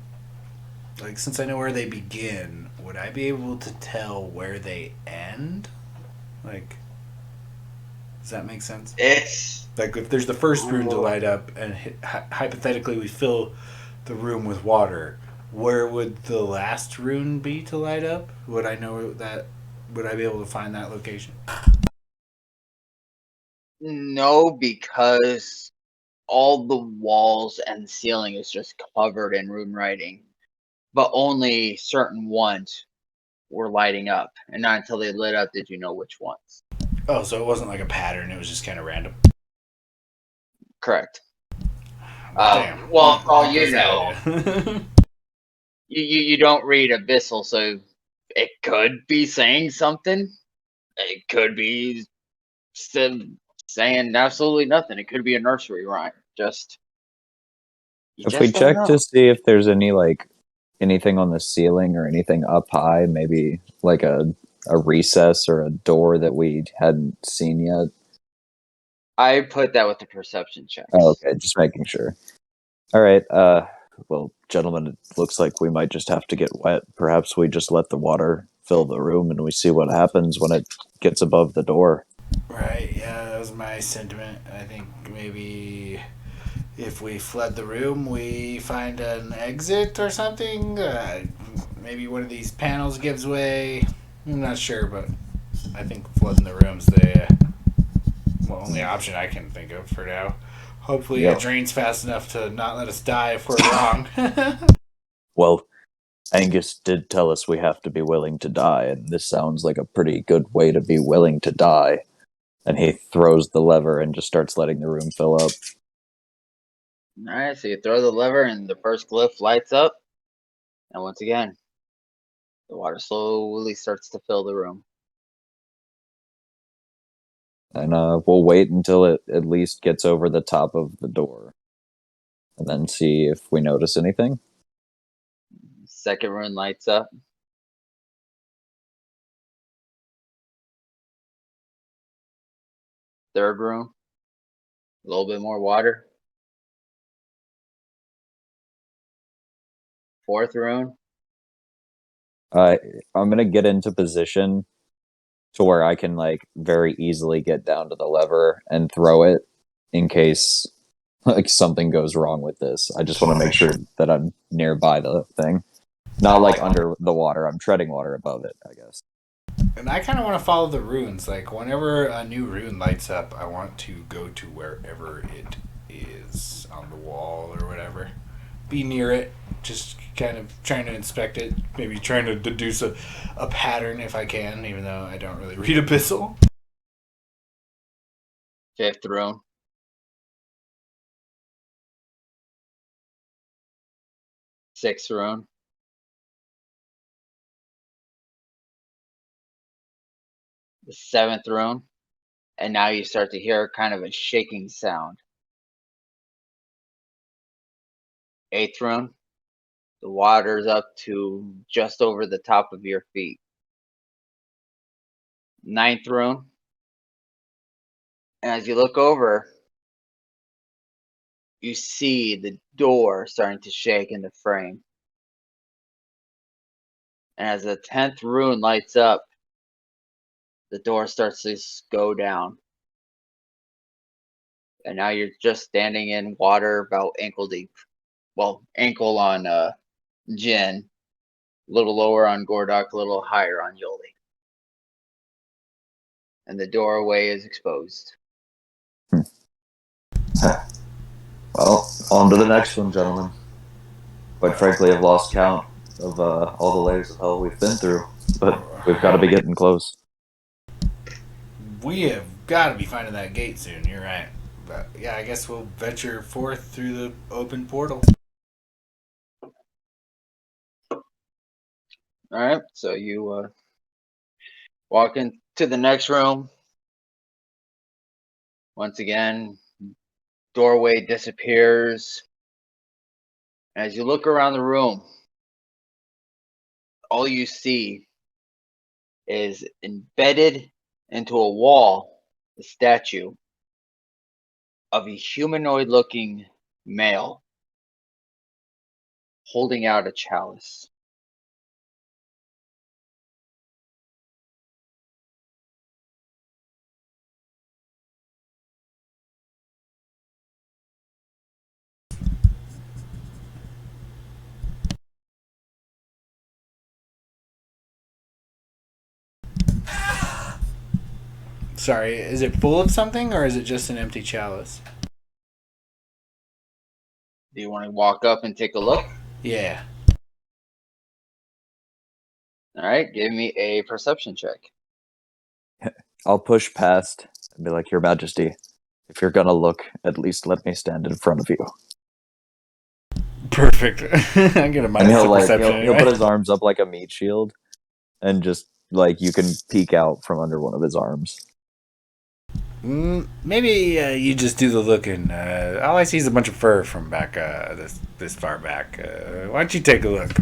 like, since I know where they begin, would I be able to tell where they end? Like, does that make sense? It's Like, if there's the first room to light up, and hypothetically we fill the room with water, where would the last rune be to light up? Would I know that? Would I be able to find that location? no, because all the walls and ceiling is just covered in rune writing, but only certain ones were lighting up, and not until they lit up did you know which ones. Oh, so it wasn't like a pattern; it was just kind of random. Correct. Damn. Well, for all Like you I know, said. you don't read Abyssal, so it could be saying something. It could be saying absolutely nothing. It could be a nursery rhyme. You If we just don't check know. to see if there's anything on the ceiling or anything up high, maybe like a recess or a door that we hadn't seen yet. I put that with the perception checks. Oh, okay, just making sure. All right. Well, gentlemen, it looks like we might just have to get wet. Perhaps we just let the water fill the room and we see what happens when it gets above the door. Right, yeah, that was my sentiment. I think maybe if we flood the room, we find an exit or something. Maybe one of these panels gives way. I'm not sure, but I think flooding the room's the only option I can think of for now. Hopefully Yep. it drains fast enough to not let us die if we're wrong. Well, Angus did tell us we have to be willing to die, and this sounds like a pretty good way to be willing to die. And he throws the lever and just starts letting the room fill up. Alright, so you throw the lever and the first glyph lights up. And once again, the water slowly starts to fill the room. And we'll wait until it at least gets over the top of the door. And then see if we notice anything. Second rune lights up. Third room, a little bit more water. Fourth rune, I'm gonna get into position to where I can like very easily get down to the lever and throw it in case like something goes wrong with this. I just want to make sure that I'm nearby the thing. Not like under the water. I'm treading water above it, I guess. And I kind of want to follow the runes. Like, whenever a new rune lights up, I want to go to wherever it is on the wall or whatever. Be near it, just kind of trying to inspect it. Maybe trying to deduce a pattern if I can, even though I don't really read Abyssal. fifth rune. Sixth rune. The seventh rune. And now you start to hear kind of a shaking sound. Eighth rune. The water's up to just over the top of your feet. Ninth rune. And as you look over, you see the door starting to shake in the frame. And as the 10th rune lights up, the door starts to go down. And now you're just standing in water about ankle deep. Well, ankle on Jin, a little lower on Gordok, a little higher on Yoli. And the doorway is exposed. Well, on to the next one, gentlemen. Quite frankly, I've lost count of all the layers of hell we've been through, but we've got to be getting close. We have got to be finding that gate soon. You're right. But yeah, I guess we'll venture forth through the open portal. Alright, so you walk into the next room. Once again, doorway disappears. As you look around the room, all you see is embedded into a wall, the statue of a humanoid looking male holding out a chalice. Sorry, is it full of something or is it just an empty chalice? Do you want to walk up and take a look? Yeah. All right, give me a perception check. I'll push past and be like, Your Majesty, if you're gonna look, at least let me stand in front of you. Perfect. I get a And minus he'll to like perception he'll anyway. put his arms up like a meat shield, and just like you can peek out from under one of his arms. Maybe you just do the looking. All I see is a bunch of fur from back this far back. Why don't you take a look?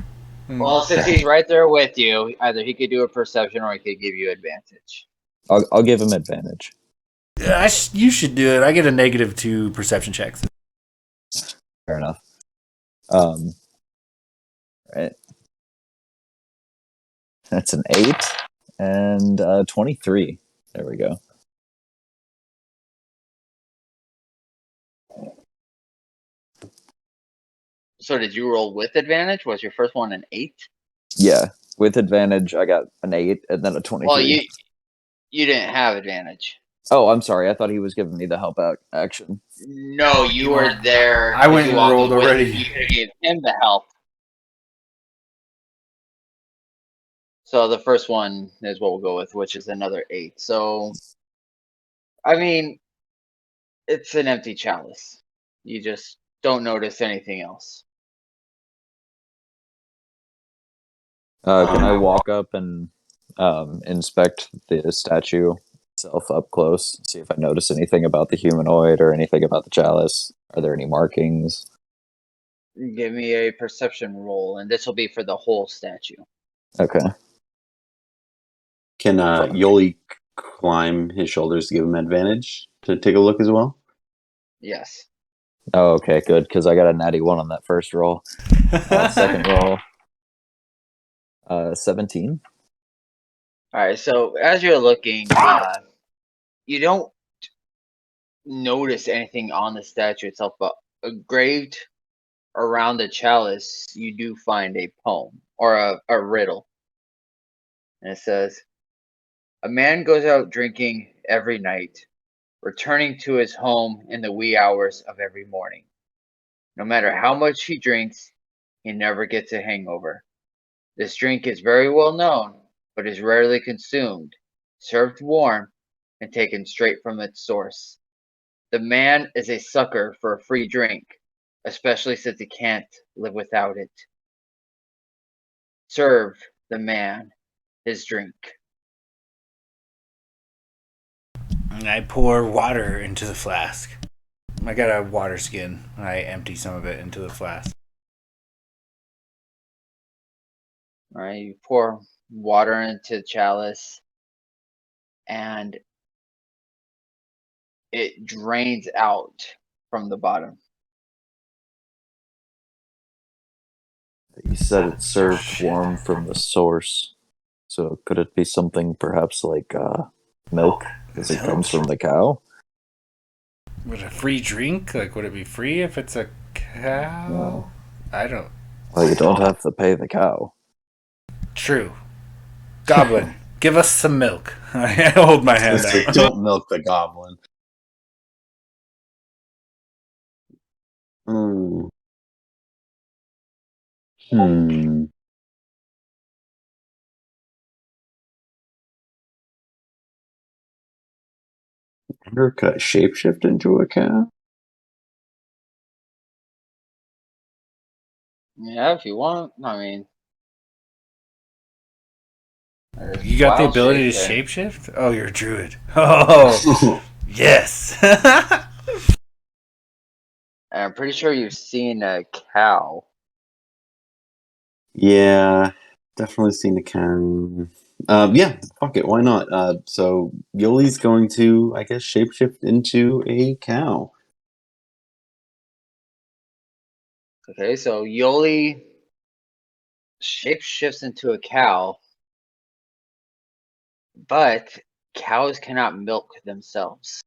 Well, since he's right there with you, either he could do a perception or he could give you advantage. I'll give him advantage. You should do it. I get a -2 perception checks. Fair enough. Right. That's an 8 and 23. There we go. So did you roll with advantage? Was your first one an 8? Yeah, with advantage, I got an 8 and then a 23. Well, you didn't have advantage. Oh, I'm sorry. I thought he was giving me the help out action. No, you were there. I went You and walked rolled with- already. You could have gave him the help. So the first one is what we'll go with, which is another 8. So, I mean, it's an empty chalice. You just don't notice anything else. Can I walk up and inspect the statue itself up close? See if I notice anything about the humanoid or anything about the chalice. Are there any markings? Give me a perception roll, and this will be for the whole statue. Okay. Can Yoli climb his shoulders to give him advantage to take a look as well? Yes. Oh, okay, good, because I got a natty 1 on that first roll. Second roll. 17. All right. So as you're looking, you don't notice anything on the statue itself, but engraved around the chalice, you do find a poem or a riddle. And it says, "A man goes out drinking every night, returning to his home in the wee hours of every morning. No matter how much he drinks, he never gets a hangover. This drink is very well known, but is rarely consumed, served warm, and taken straight from its source. The man is a sucker for a free drink, especially since he can't live without it. Serve the man his drink." And I pour water into the flask. I got a water skin. I empty some of it into the flask. All right, you pour water into the chalice, and it drains out from the bottom. You said it's served warm from the source. So could it be something perhaps like milk, because it comes from the cow? Would a free drink? Like, would it be free if it's a cow? No. I don't. Well, you don't have to pay the cow. True. Goblin, give us some milk. I hold my hand out. Don't milk the goblin. Hmm. Hmm. Ever could shapeshift into a cow? Yeah, if you want. I mean, You got the wild ability to shape shapeshift? Oh, you're a druid. Oh, yes. I'm pretty sure you've seen a cow. Yeah, definitely seen a cow. Yeah, fuck it, why not? So Yoli's going to, I guess, shapeshift into a cow. Okay, so Yoli shapeshifts into a cow, but cows cannot milk themselves.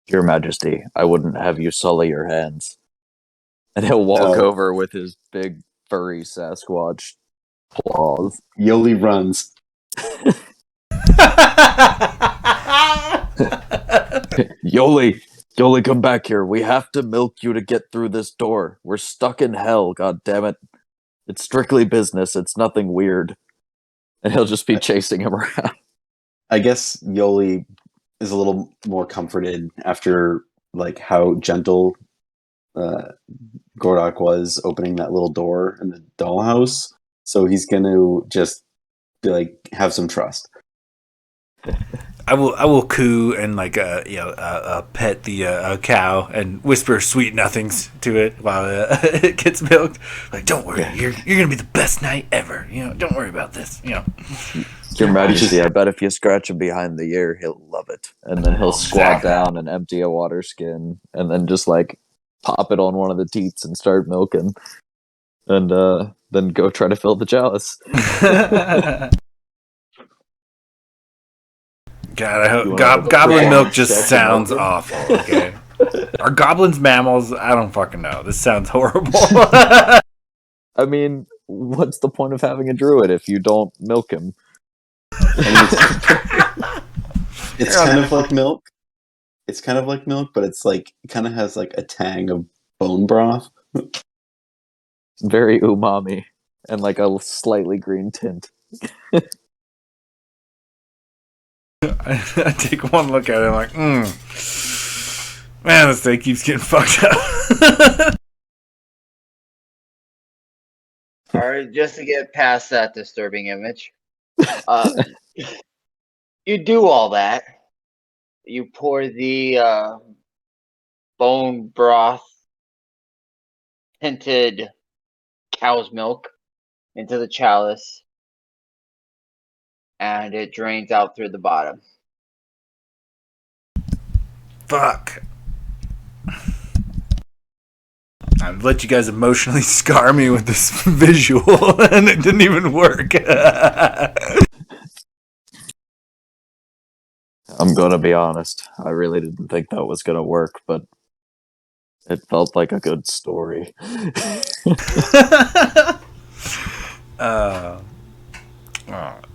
Your Majesty, I wouldn't have you sully your hands. And he'll walk over with his big furry Sasquatch claws. Yoli runs. Yoli, come back here. We have to milk you to get through this door. We're stuck in hell, god damn it. It's strictly business, it's nothing weird. And he'll just be chasing him around. I guess Yoli is a little more comforted after like how gentle Gordok was opening that little door in the dollhouse. So he's gonna just like have some trust. I will coo and like pet the cow and whisper sweet nothings to it while it gets milked. Like, don't worry, you're gonna be the best night ever. Don't worry about this. Your Majesty, I bet if you scratch him behind the ear, he'll love it. And then he'll squat down and empty a water skin, and then just like pop it on one of the teats and start milking, and then go try to fill the chalice. God, I hope goblin milk just sounds awful. Okay, are goblins mammals? I don't fucking know. This sounds horrible. I mean, what's the point of having a druid if you don't milk him? It's kind of like milk. It's kind of like milk, but it's like it kind of has like a tang of bone broth. Very umami and like a slightly green tint. I take one look at it, I'm like, man, this thing keeps getting fucked up. Alright, just to get past that disturbing image. You do all that. You pour the bone broth tinted cow's milk into the chalice, and it drains out through the bottom. Fuck. I've let you guys emotionally scar me with this visual, and it didn't even work. I'm gonna be honest. I really didn't think that was gonna work, but it felt like a good story.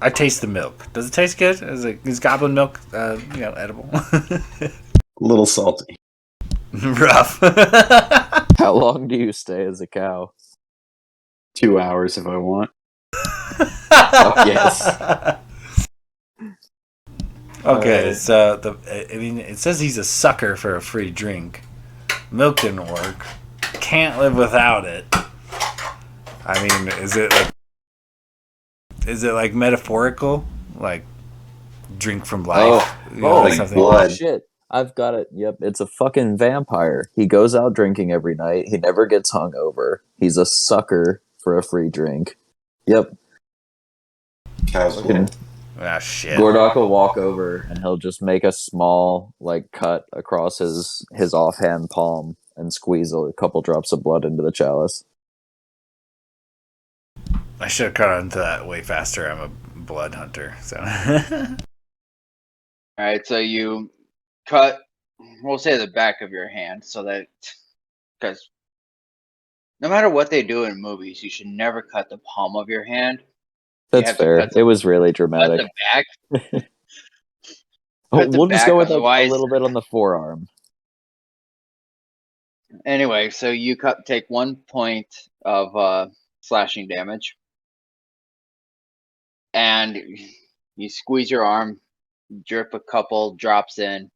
I taste the milk. Does it taste good? Is goblin milk, edible? A little salty. Rough. How long do you stay as a cow? 2 hours if I want. Oh, yes. Okay, so it says he's a sucker for a free drink. Milk didn't work. Can't live without it. I mean, is it like metaphorical? Like drink from life? like something? blood. Shit. I've got it. Yep, it's a fucking vampire. He goes out drinking every night. He never gets hungover. He's a sucker for a free drink. Yep. Cow's blood. Ah, shit. Gordok will walk over and he'll just make a small cut across his offhand palm and squeeze a couple drops of blood into the chalice. I should have caught on to that way faster. I'm a blood hunter, so. Alright, so you cut, we'll say the back of your hand, so that, because no matter what they do in movies, you should never cut the palm of your hand. That's fair. It was really dramatic. Cut the back. We'll just go with a little bit on the forearm. Anyway, so you take 1 point of slashing damage, and you squeeze your arm, drip a couple drops in,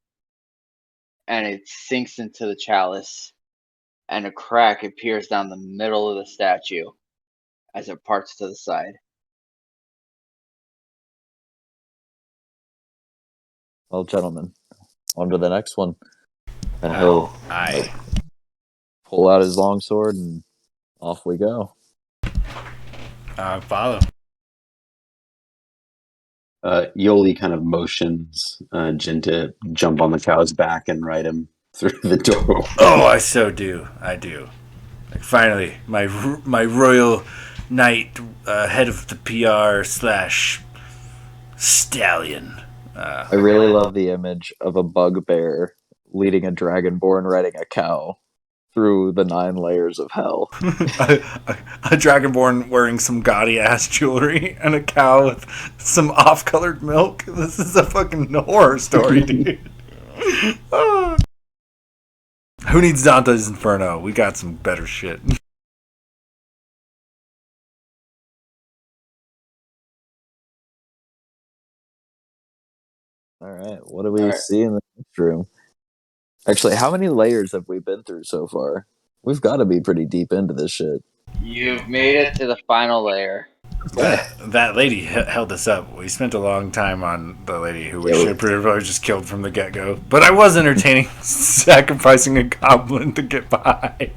and it sinks into the chalice, and a crack appears down the middle of the statue as it parts to the side. Well, gentlemen, on to the next one. And he'll pull out his longsword and off we go. Follow. Yoli kind of motions Jin to jump on the cow's back and ride him through the door. Oh, I so do. I do. Like, finally, my royal knight, head of the PR / stallion. I really love the image of a bugbear leading a dragonborn riding a cow through the 9 layers of hell. a dragonborn wearing some gaudy ass jewelry and a cow with some off-colored milk. This is a fucking horror story, dude. Who needs Dante's Inferno? We got some better shit. All right, what do we see in the next room? Actually, how many layers have we been through so far? We've got to be pretty deep into this shit. You've made it to the final layer. That lady held us up. We spent a long time on the lady who we should probably just killed from the get-go. But I was entertaining sacrificing a goblin to get by.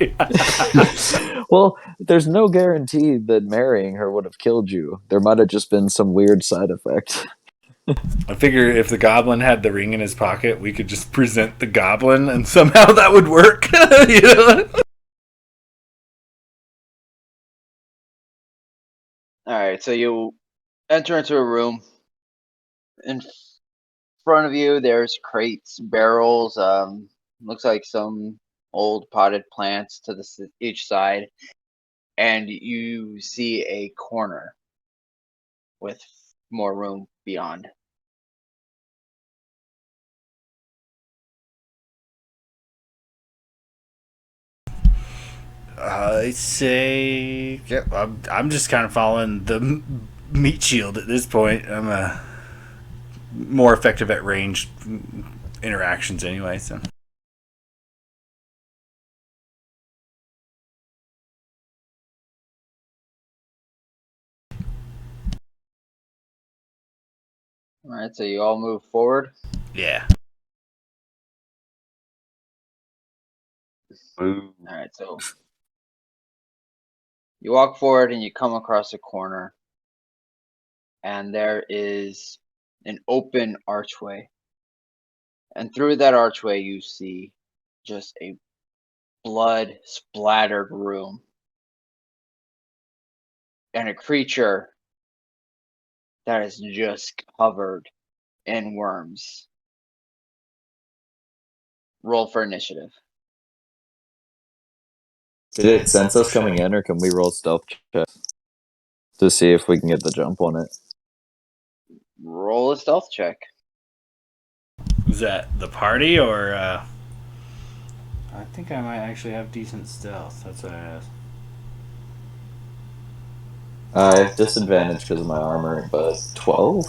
Well, there's no guarantee that marrying her would have killed you. There might have just been some weird side effect. I figure if the goblin had the ring in his pocket, we could just present the goblin and somehow that would work. You know? Alright, so you enter into a room. In front of you, there's crates, barrels, looks like some old potted plants to each side. And you see a corner with more room beyond. I say, yeah, I'm just kind of following the meat shield at this point. I'm more effective at ranged interactions anyway. So. Alright, so you all move forward. Yeah. Alright, so you walk forward and you come across a corner, and there is an open archway. And through that archway, you see just a blood splattered room and a creature that is just covered in worms. Roll for initiative. Did it sense us coming in, or can we roll stealth checks to see if we can get the jump on it? Roll a stealth check. Is that the party or? I think I might actually have decent stealth. That's what I asked. I have disadvantage because of my armor, but 12?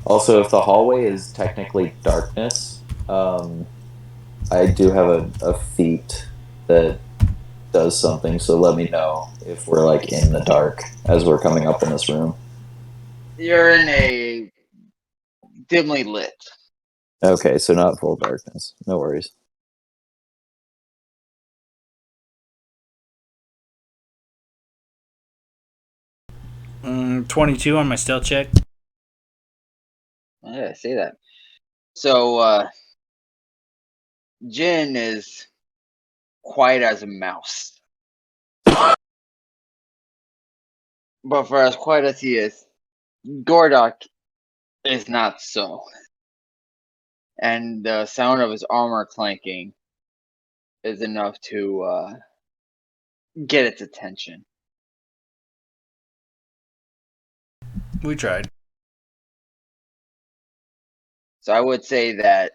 Also, if the hallway is technically darkness, I do have a feat that does something, so let me know if we're like in the dark as we're coming up in this room. You're in a dimly lit. Okay, so not full darkness. No worries. Mm, 22 on my stealth check. Yeah, I see that. So, Jin is quiet as a mouse. But for as quiet as he is, Gordok is not so. And the sound of his armor clanking is enough to get its attention. We tried. So I would say that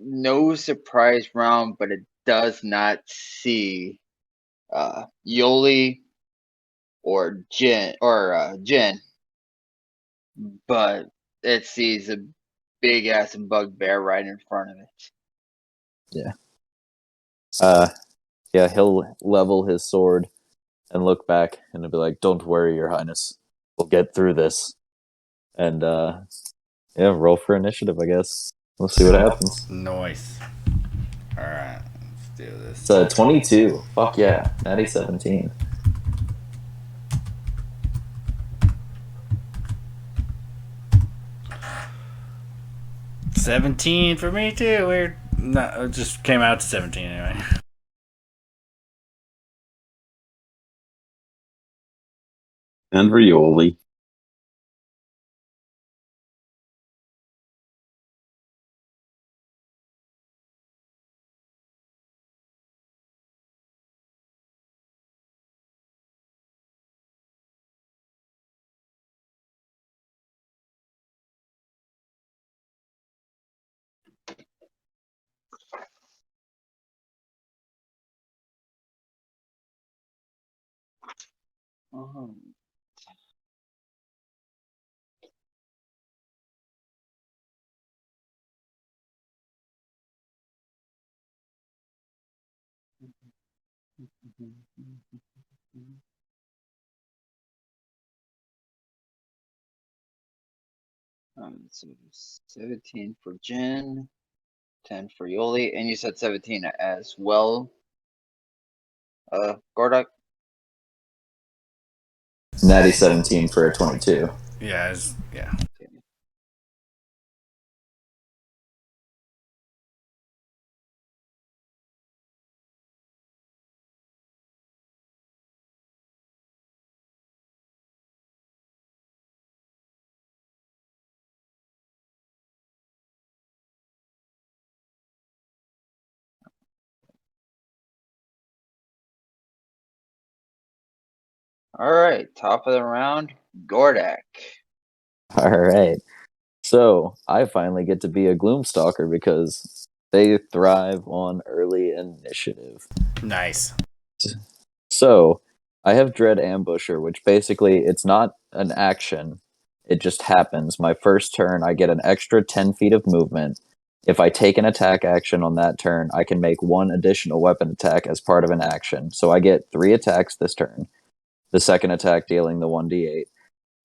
no surprise round, but it does not see Yoli or Jin, but it sees a big ass bugbear right in front of it. Yeah, he'll level his sword and look back and he'll be like, "Don't worry, Your Highness. We'll get through this." And yeah, roll for initiative, I guess. We'll see what happens. Nice. Alright, let's do this. It's 22. Fuck yeah. Natty 17. 17 for me too. Weird. No, it just came out to 17 anyway. And for Yoli. Um, 17 for Jin, 10 for Yoli, and you said 17 as well, Gordok? Natty 17 for a 22. Yeah, yeah. Alright, top of the round, Gordak. All right. So I finally get to be a Gloomstalker because they thrive on early initiative. Nice. So I have Dread Ambusher, which basically it's not an action. It just happens. My first turn, I get an extra 10 feet of movement. If I take an attack action on that turn, I can make one additional weapon attack as part of an action. So I get 3 attacks this turn. The second attack dealing the 1d8.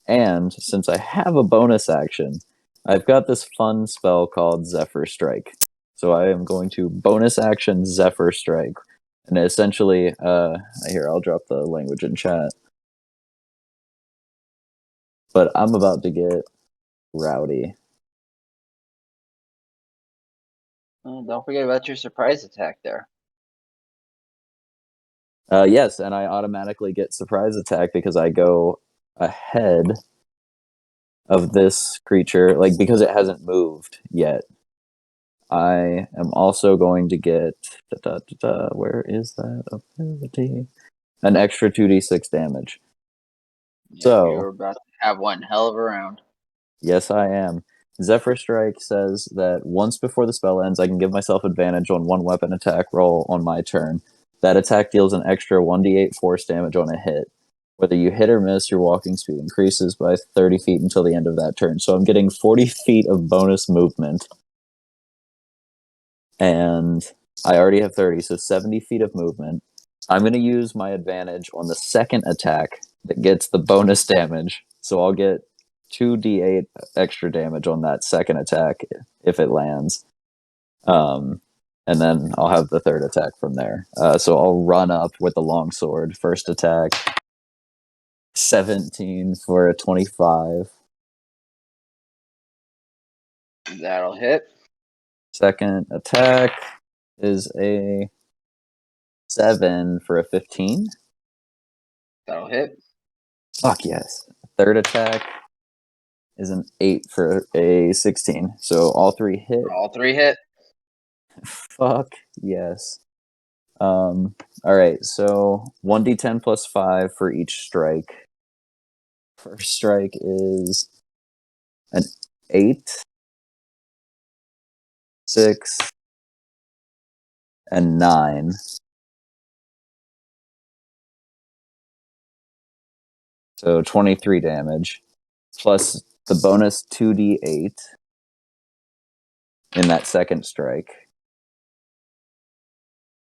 And since I have a bonus action, I've got this fun spell called Zephyr Strike. So I am going to bonus action Zephyr Strike. And essentially, here, I'll drop the language in chat. But I'm about to get rowdy. Don't forget about your surprise attack there. Yes, and I automatically get surprise attack because I go ahead of this creature, like because it hasn't moved yet. I am also going to get where is that ability? An extra 2d6 damage. Yeah, So you're about to have one hell of a round. yes, I am. Zephyr Strike says that once before the spell ends, I can give myself advantage on one weapon attack roll on my turn. That attack deals an extra 1d8 force damage on a hit. Whether you hit or miss, your walking speed increases by 30 feet until the end of that turn. So I'm getting 40 feet of bonus movement. And I already have 30, so 70 feet of movement. I'm going to use my advantage on the second attack that gets the bonus damage. So I'll get 2d8 extra damage on that second attack if it lands. And then I'll have the third attack from there. So I'll run up with the longsword. First attack, 17 for a 25. That'll hit. Second attack is a 7 for a 15. That'll hit. Fuck yes. Third attack is an 8 for a 16. So all 3 hit. All 3 hit. Fuck yes. All right, so 1d10 plus 5 for each strike. First strike is an 8, 6, and 9. So 23 damage, plus the bonus 2d8 in that second strike,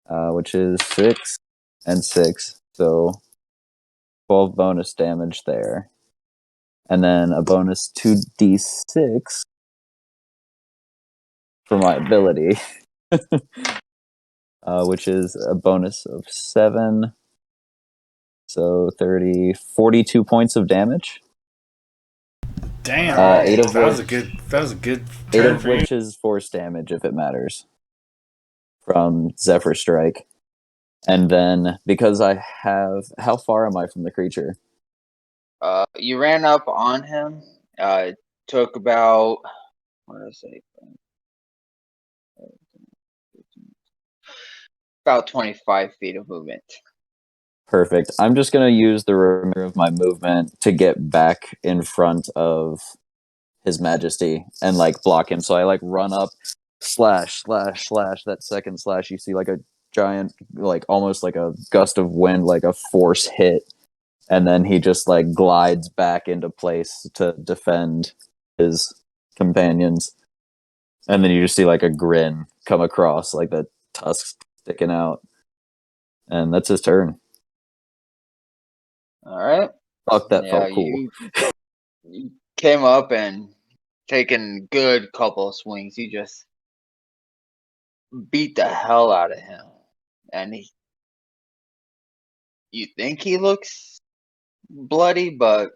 which is 6 and 6. So 12 bonus damage there. And then a bonus 2d6 for my ability, which is a bonus of 7. So 30, 42 points of damage. Damn. Eight of That was a which- good. That was a good Eight turn of for you. which is force damage, if it matters, from Zephyr Strike. And then, because I have... How far am I from the creature? You ran up on him. It took about, what did I say? About 25 feet of movement. Perfect. I'm just going to use the remainder of my movement to get back in front of His Majesty and like block him. So I like run up, slash, slash, slash. That second slash, you see like a giant, like almost like a gust of wind, like a force hit. And then he just like glides back into place to defend his companions. And then you just see like a grin come across, like the tusks sticking out. And that's his turn. All right. Fuck, that Yeah, felt cool. you came up and taken good couple of swings. You just beat the hell out of him, and you think he looks bloody, but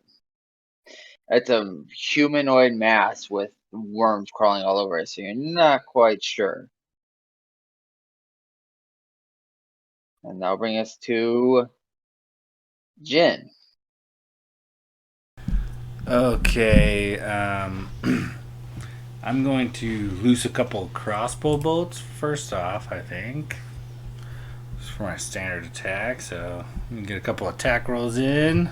it's a humanoid mass with worms crawling all over it, so you're not quite sure. And that'll bring us to Jin. Okay. I'm going to loose a couple crossbow bolts first off, I think. Just for my standard attack. So I'm going to get a couple attack rolls in.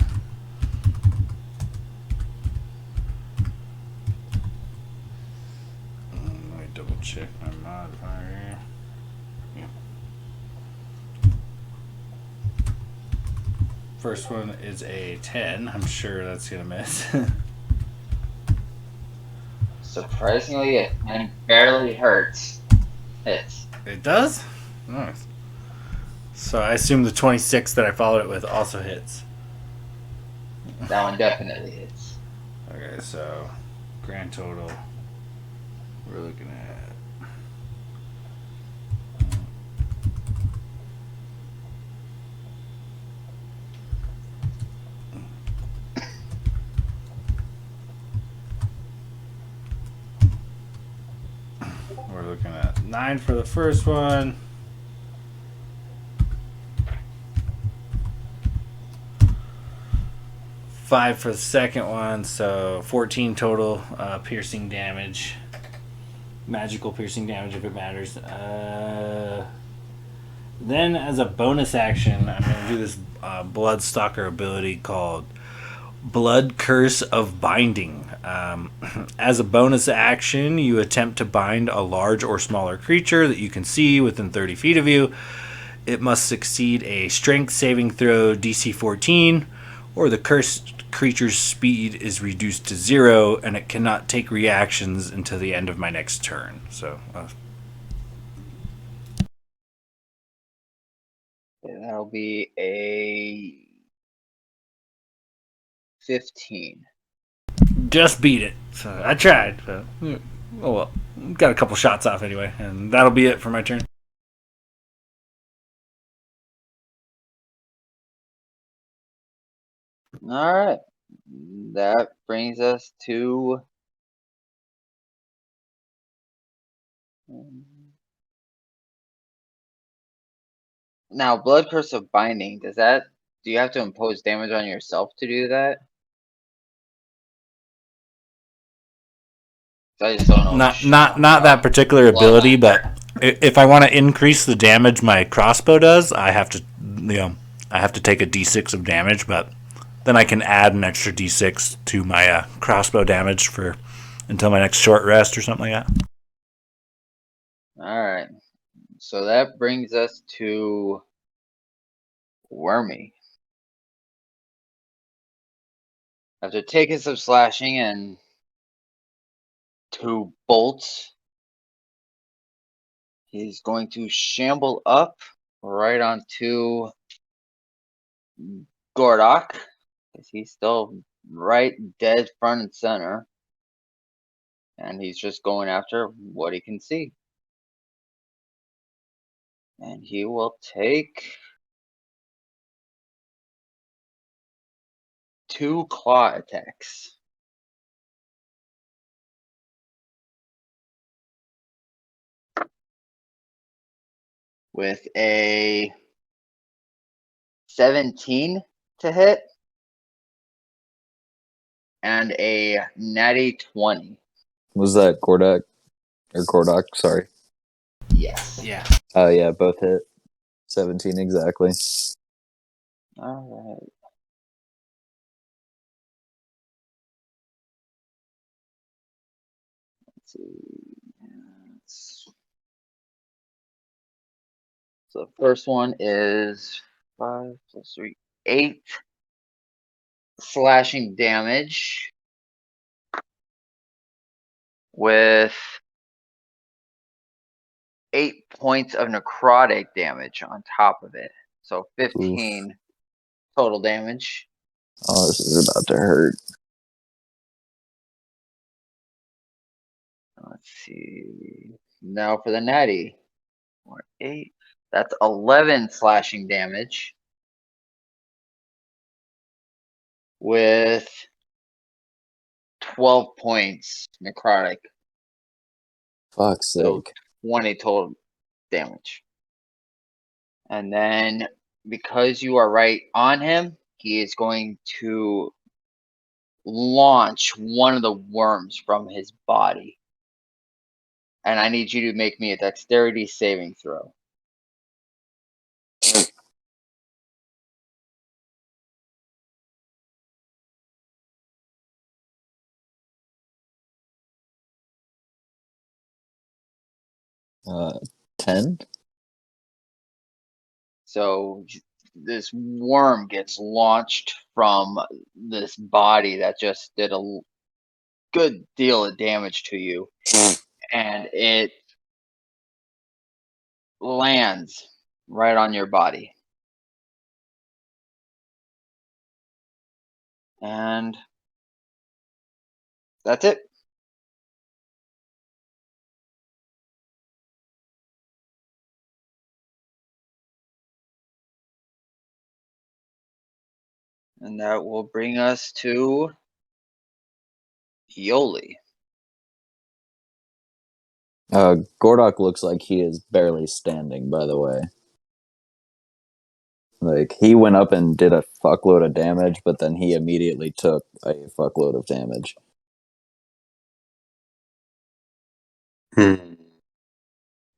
Let me double check my modifier. Yeah. First one is a 10. I'm sure that's going to miss. Surprisingly, it barely hurts. Hits. It does? Nice. So I assume the 26 that I followed it with also hits. That one definitely hits. Okay, so grand total we're looking at we're looking at 9 for the first one. Five for the second one, so 14 total piercing damage. Magical piercing damage if it matters. Then, as a bonus action, I'm going to do this Bloodstalker ability called Blood Curse of Binding. As a bonus action, you attempt to bind a large or smaller creature that you can see within 30 feet of you. It must succeed a strength saving throw DC 14, or the cursed creature's speed is reduced to 0, and it cannot take reactions until the end of my next turn. So, That'll be a 15. just beat it. So I tried. So, oh well, got a couple shots off anyway, and that'll be it for my turn. All right. That brings us to now Blood Curse of Binding. Do you have to impose damage on yourself to do that? I just don't know. Not that particular ability, but if I want to increase the damage my crossbow does, I have to take a d6 of damage, but then I can add an extra d6 to my crossbow damage for until my next short rest or something like that. All right. So that brings us to Wormy. After taking some slashing and 2 bolts, he's going to shamble up right onto Gordok, because he's still right dead front and center. And he's just going after what he can see. And he will take 2 claw attacks. with a 17 to hit and a natty 20. Was that Gordak? Or Gordok, sorry. Yes. Yeah. Oh, yeah, both hit. 17 exactly. All right. Let's see. So the first one is 5 plus 3, 8 slashing damage with 8 points of necrotic damage on top of it. So 15 total damage. Oh, this is about to hurt. Let's see. Now for the natty. 4, 8. That's 11 slashing damage with 12 points necrotic. Fuck's So sake. 20 total damage. And then because you are right on him, he is going to launch one of the worms from his body. And I need you to make me a dexterity saving throw. Uh, 10? So this worm gets launched from this body that just did a good deal of damage to you. And it lands right on your body. And that's it. And that will bring us to Yoli. Gordok looks like he is barely standing, by the way. Like, he went up and did a fuckload of damage, but then he immediately took a fuckload of damage. Hmm.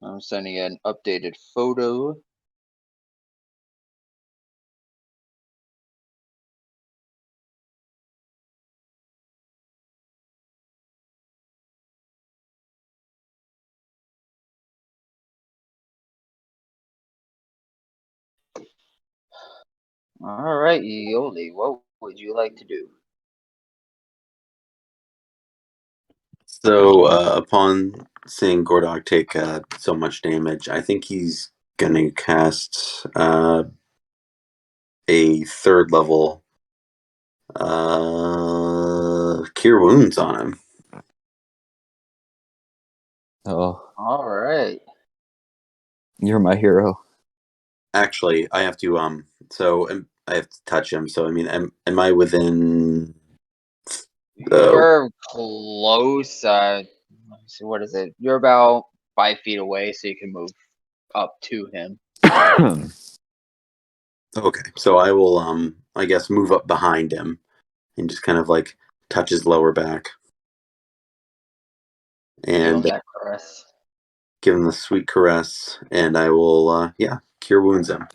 I'm sending an updated photo. All right, Yoli, what would you like to do? So, upon seeing Gordog take so much damage, I think he's gonna cast a third level Cure Wounds on him. Oh, All right. you're my hero. Actually, I have to I have to touch him. So, I mean, am I within? You're close. Let me see, what is it? You're about 5 feet away, so you can move up to him. Okay, so I will I guess move up behind him and just kind of like touch his lower back Give him and that caress. give him the sweet caress, and I will Cure Wounds him.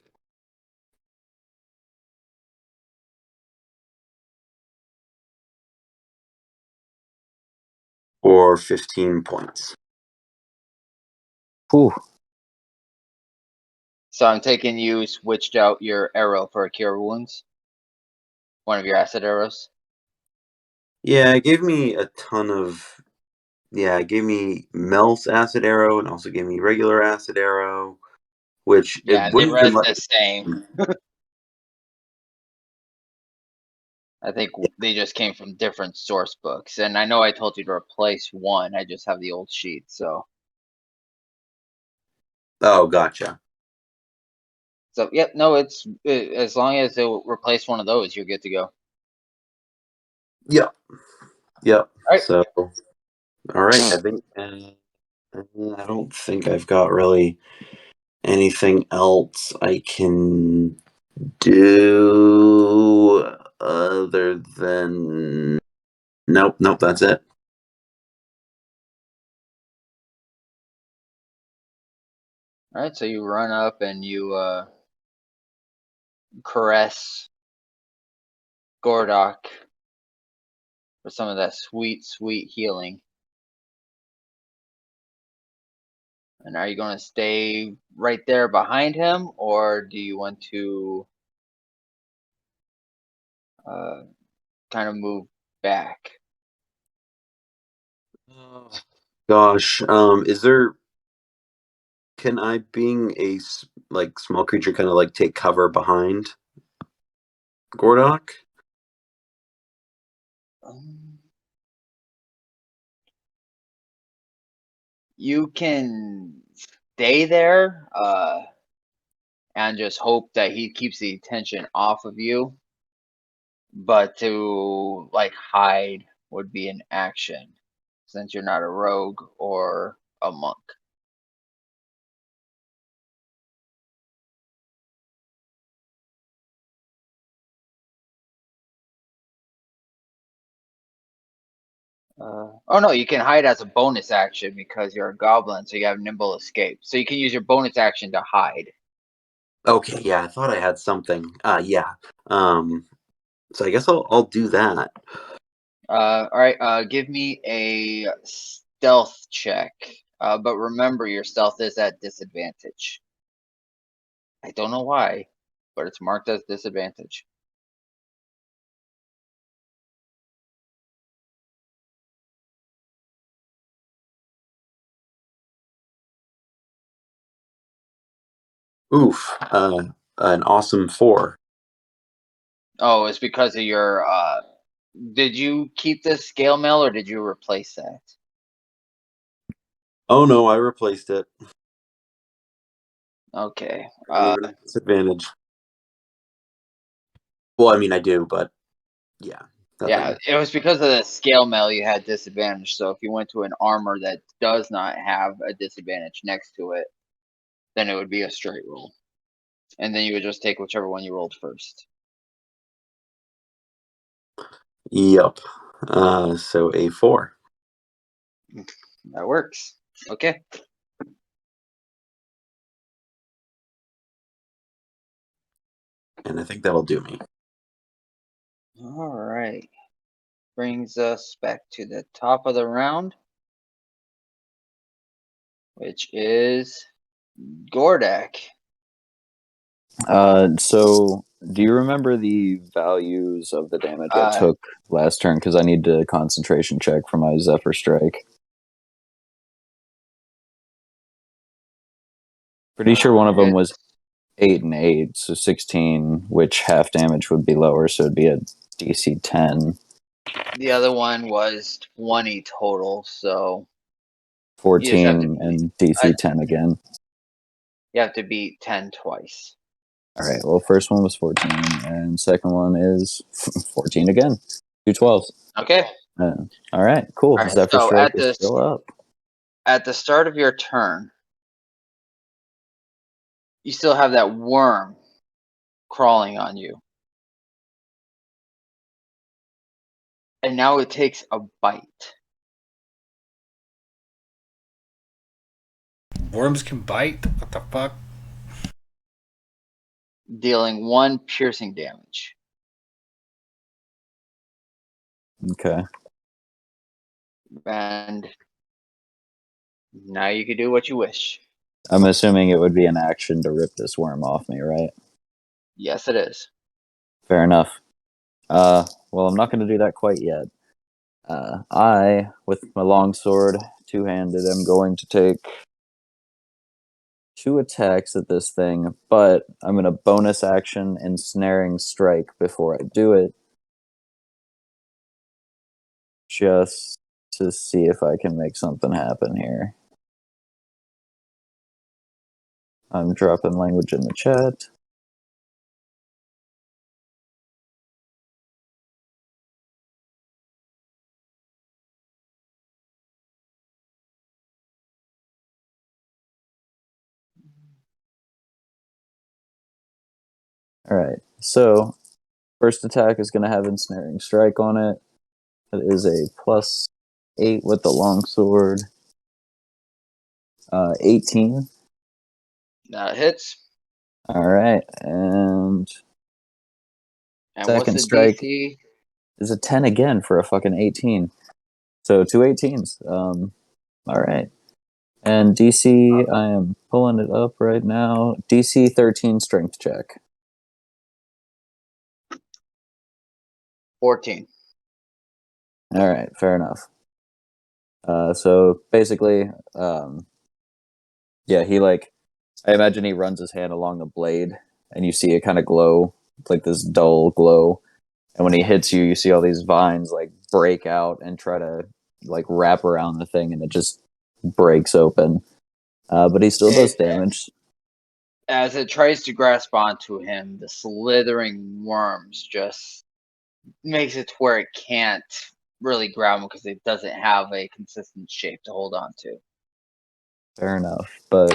For 15 points. Whew. So I'm taking you switched out your arrow for a cure wounds. One of your acid arrows. Yeah, it gave me a ton of. Yeah, it gave me Mel's acid arrow and also gave me regular acid arrow, which it Yeah, they wouldn't even read let. the same. I think they just came from different source books. And I know I told you to replace one. I just have the old sheet, so. Oh, gotcha. So, yep, no, it's as long as they replace one of those, you're good to go. Yep. Yep. All right. So, all right. I think I don't think I've got really anything else I can do other than nope, that's it. All right, so you run up and you caress Gordok for some of that sweet, sweet healing. And are you going to stay right there behind him, or do you want to kind of move back? Gosh, is there? Can I, being a like small creature, kind of like take cover behind Gordok? You can stay there and just hope that he keeps the attention off of you. But to like hide would be an action since you're not a rogue or a monk. Oh no, you can hide as a bonus action because you're a goblin, so you have nimble escape. So you can use your bonus action to hide. Okay, yeah, I thought I had something. Yeah. So I guess I'll do that. All right. Give me a stealth check. But remember, your stealth is at disadvantage. I don't know why, but it's marked as disadvantage. Oof. An awesome 4. Oh, it's because of your. Did you keep the scale mail or did you replace that? Oh no, I replaced it. Okay. I don't even have disadvantage. Well, I mean, I do, but yeah. Yeah, it was because of the scale mail you had disadvantage. So if you went to an armor that does not have a disadvantage next to it, then it would be a straight roll. And then you would just take whichever one you rolled first. Yep. So a 4. That works. Okay. And I think that'll do me. All right. Brings us back to the top of the round, which is Gordak. So do you remember the values of the damage I took last turn? Because I need to concentration check for my Zephyr Strike. Pretty sure one of them was 8 and 8, so 16, which half damage would be lower, so it'd be a DC 10. The other one was 20 total, so 14 and DC 10 again. You have to beat 10 twice. All right, well, first one was 14, and second one is 14 again. 2 12s. Okay. All right, cool. All right, Zephyr so Strike is still up. At the start of your turn, you still have that worm crawling on you. And now it takes a bite. Worms can bite? What the fuck? Dealing 1 piercing damage. Okay. And now you can do what you wish. I'm assuming it would be an action to rip this worm off me, right? Yes, it is. Fair enough. Well, I'm not going to do that quite yet. I, with my longsword, two-handed, am going to take 2 attacks at this thing, but I'm going to bonus action ensnaring strike before I do it, just to see if I can make something happen here. I'm dropping language in the chat. All right. So first attack is going to have ensnaring strike on it. That is a +8 with the longsword. 18. That hits. All right, and And what's second the strike DC? is a 10 again for a fucking 18. So 2 18s. All right. And DC, I am pulling it up right now. DC 13 strength check. 14. All right, fair enough. So basically, yeah, he like, I imagine he runs his hand along the blade, and you see it kind of glow, like this dull glow. And when he hits you, you see all these vines like break out and try to like wrap around the thing, and it just breaks open. But he still does damage. As it tries to grasp onto him, the slithering worms just makes it to where it can't really grab him because it doesn't have a consistent shape to hold on to. Fair enough. But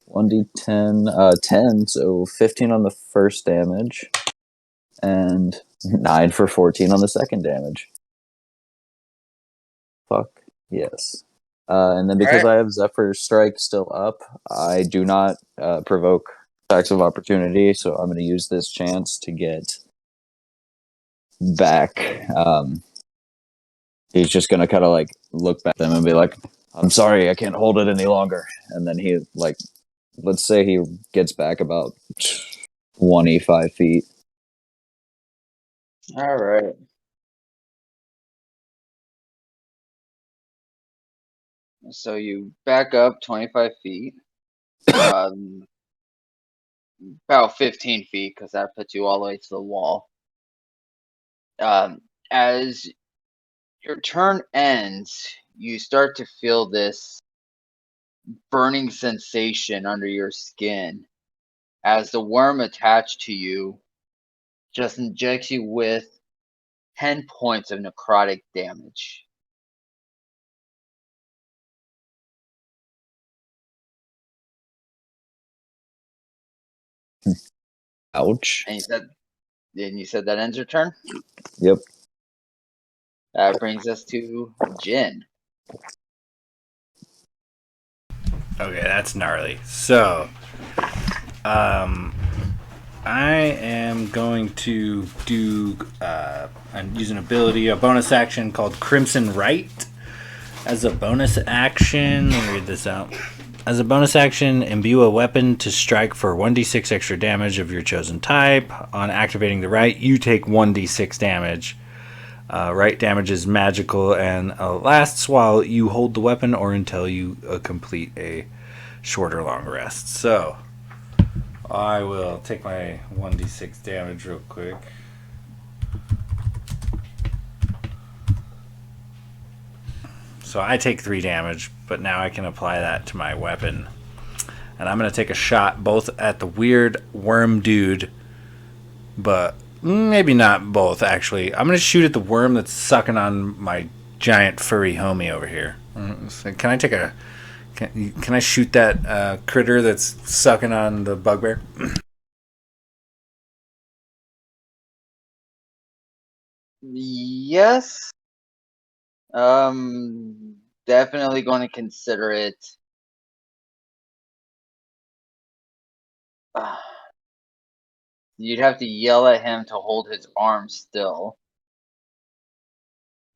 1d10, 10, so 15 on the first damage, and 9 for 14 on the second damage. Fuck yes. And then because I have Zephyr's Strike still up, I do not provoke attacks of opportunity, so I'm going to use this chance to get back. He's just going to kind of like look back at them and be like, I'm sorry, I can't hold it any longer. And then he, like, let's say he gets back about 25 feet. All right. So you back up 25 feet. About 15 feet because that puts you all the way to the wall. As your turn ends, you start to feel this burning sensation under your skin as the worm attached to you just injects you with 10 points of necrotic damage. Ouch. And you said that ends your turn? Yep. That brings us to Jin. Okay, that's gnarly. So, I am going to do and use an ability, a bonus action called Crimson Right. As a bonus action, let me read this out. As a bonus action, imbue a weapon to strike for 1d6 extra damage of your chosen type. On activating the right, you take 1d6 damage. Right damage is magical and lasts while you hold the weapon or until you complete a short or long rest. So, I will take my 1d6 damage real quick. So I take 3 damage, but now I can apply that to my weapon. And I'm going to take a shot both at the weird worm dude, but maybe not both, actually. I'm going to shoot at the worm that's sucking on my giant furry homie over here. So can I take a... Can I shoot that critter that's sucking on the bugbear? Yes. Definitely going to consider it. You'd have to yell at him to hold his arm still,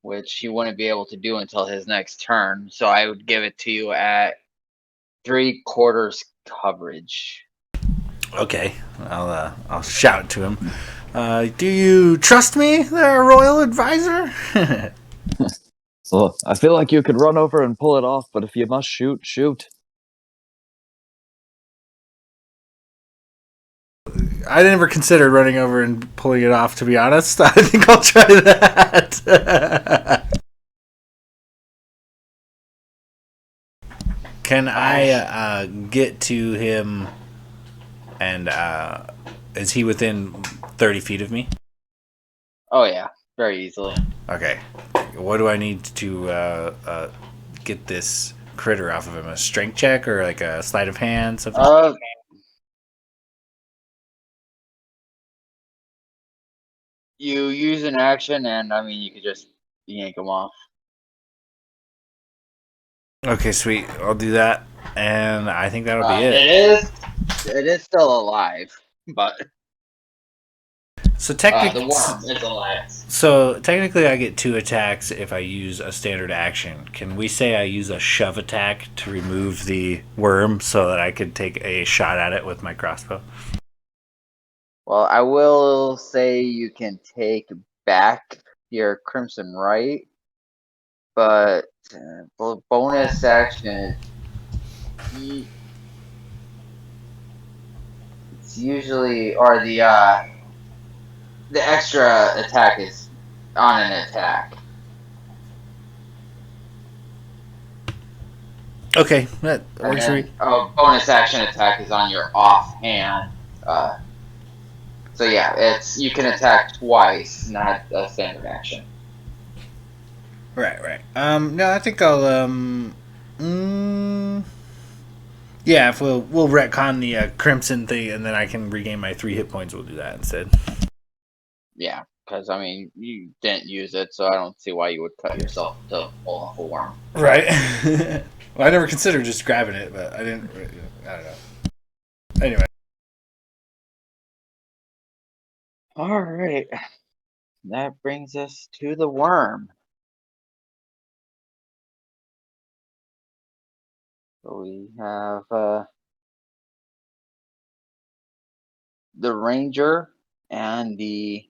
which he wouldn't be able to do until his next turn. So I would give it to you at 3/4 coverage. Okay, I'll shout to him. Do you trust me, there, royal advisor? Well, I feel like you could run over and pull it off, but if you must shoot, shoot. I never considered running over and pulling it off, to be honest. I think I'll try that. Can I get to him and is he within 30 feet of me? Oh yeah, very easily. Okay. What do I need to get this critter off of him? A strength check or like a sleight of hand? Something? You use an action, and I mean, you could just yank them off. Okay, sweet. I'll do that, and I think that'll be it. It is still alive, but So the technically, worm is alive. I get 2 attacks if I use a standard action. Can we say I use a shove attack to remove the worm so that I could take a shot at it with my crossbow? Well, I will say you can take back your Crimson Right, but bonus action. It's usually the extra attack is on an attack. Okay, that works for me. Bonus action attack is on your offhand. So yeah, you can attack twice, not a standard action. Right. No, I think I'll yeah, if we'll retcon the crimson thing, and then I can regain my 3 hit points. We'll do that instead. Yeah, because I mean you didn't use it, so I don't see why you would cut yourself to pull off a worm. Right. Well, I never considered just grabbing it, but I didn't. I don't know. Anyway. All right, that brings us to the worm. So we have the ranger and the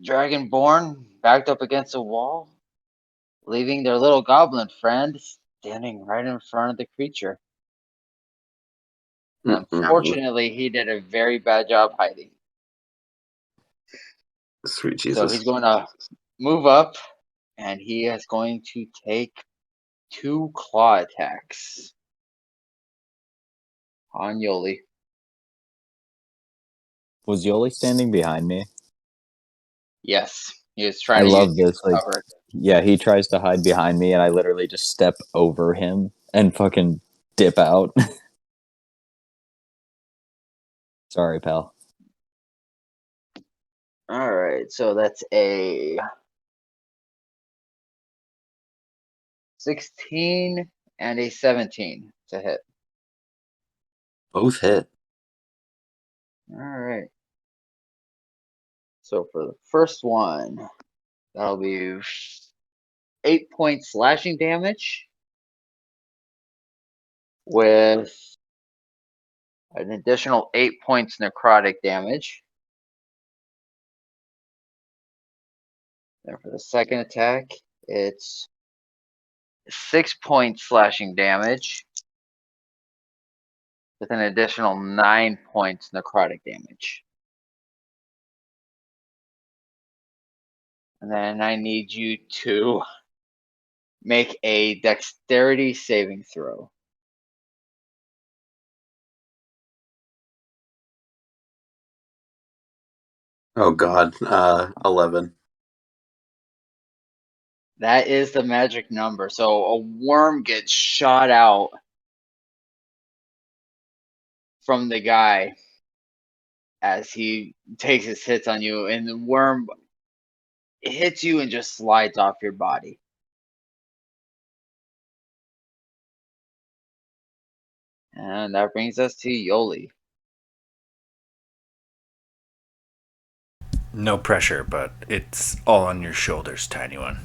dragonborn backed up against a wall, leaving their little goblin friend standing right in front of the creature. Unfortunately, he did a very bad job hiding. Sweet Jesus. So he's going to move up, and he is going to take 2 claw attacks on Yoli. Was Yoli standing behind me? Yes, he is I trying to love use this. Like, cover. yeah, he tries to hide behind me, and I literally just step over him and fucking dip out. Sorry, pal. All right, so that's a 16 and a 17 to hit. Both hit. All right. So for the first one, that'll be 8 points slashing damage with an additional 8 points necrotic damage. Then for the second attack, it's 6 points slashing damage with an additional 9 points necrotic damage. And then I need you to make a dexterity saving throw. Oh God, 11. That is the magic number. So a worm gets shot out from the guy as he takes his hits on you, and the worm hits you and just slides off your body. And that brings us to Yoli. No pressure, but it's all on your shoulders, tiny one.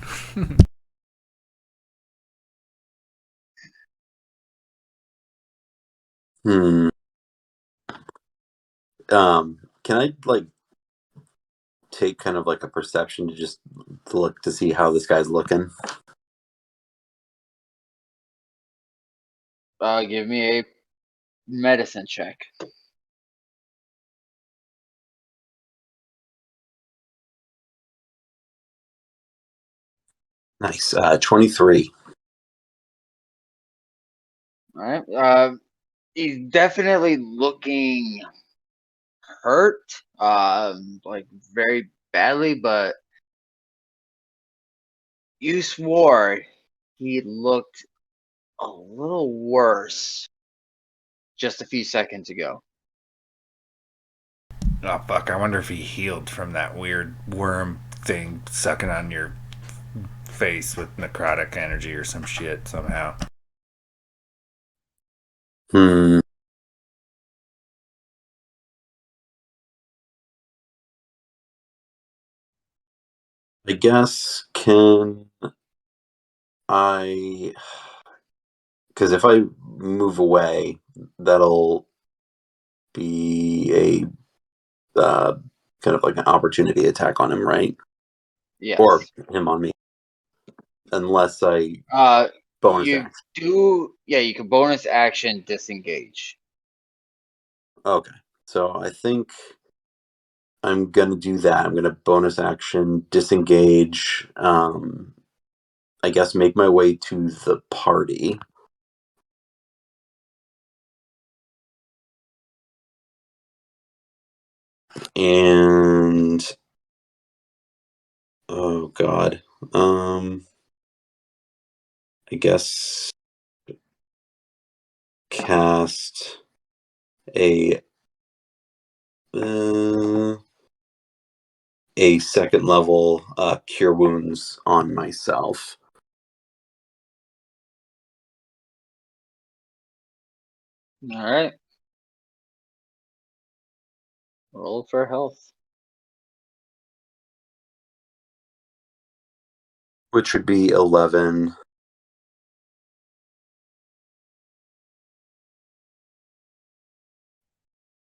Hmm. Can I like take kind of like a perception to just look to see how this guy's looking? Give me a medicine check. Nice. 23. All right. He's definitely looking hurt, like very badly, but you swore he looked a little worse just a few seconds ago. Oh fuck! I wonder if he healed from that weird worm thing sucking on your face with necrotic energy or some shit somehow. Hmm. I guess can I? Because if I move away, that'll be a kind of like an opportunity attack on him, right? Or Yes. him on me, unless I Uh, bonus you action. yeah, you can bonus action disengage. Okay, so I think I'm gonna do that. I'm gonna bonus action disengage. I guess make my way to the party. And oh god. I guess cast a uh, a second level cure wounds on myself. All right. Roll for health. Which would be 11.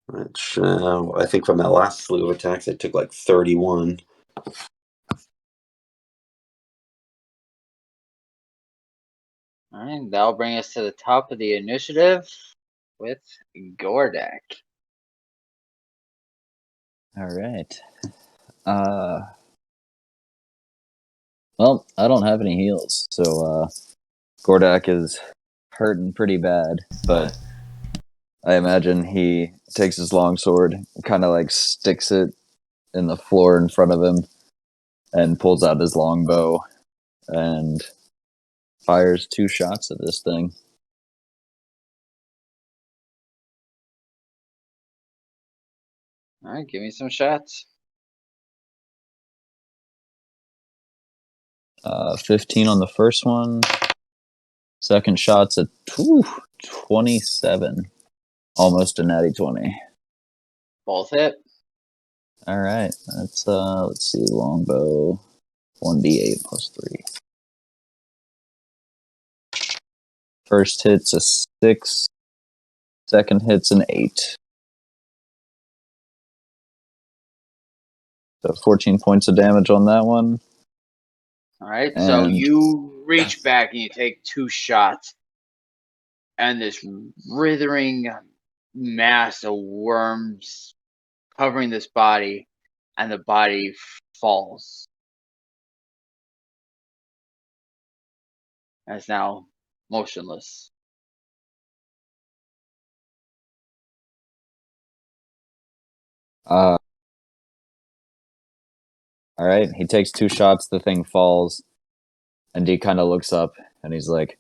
Which I think from that last slew of attacks, I took like 31. All right, that'll bring us to the top of the initiative with Gordak. All right. Well, I don't have any heals, so Gordak is hurting pretty bad, but I imagine he takes his longsword, kind of like sticks it in the floor in front of him, and pulls out his longbow and fires 2 shots at this thing. All right, give me some shots. 15 on the first one. Second shot's a 27. Almost a natty 20. Both hit. All right. That's let's see, longbow 1d8 plus 3. First hit's a 6. Second hit's an 8. So 14 points of damage on that one. All right, so And you reach back and you take 2 shots, and this writhing mass of worms covering this body, and the body falls. And it's now motionless. all right, he takes 2 shots, the thing falls, and he kind of looks up and he's like,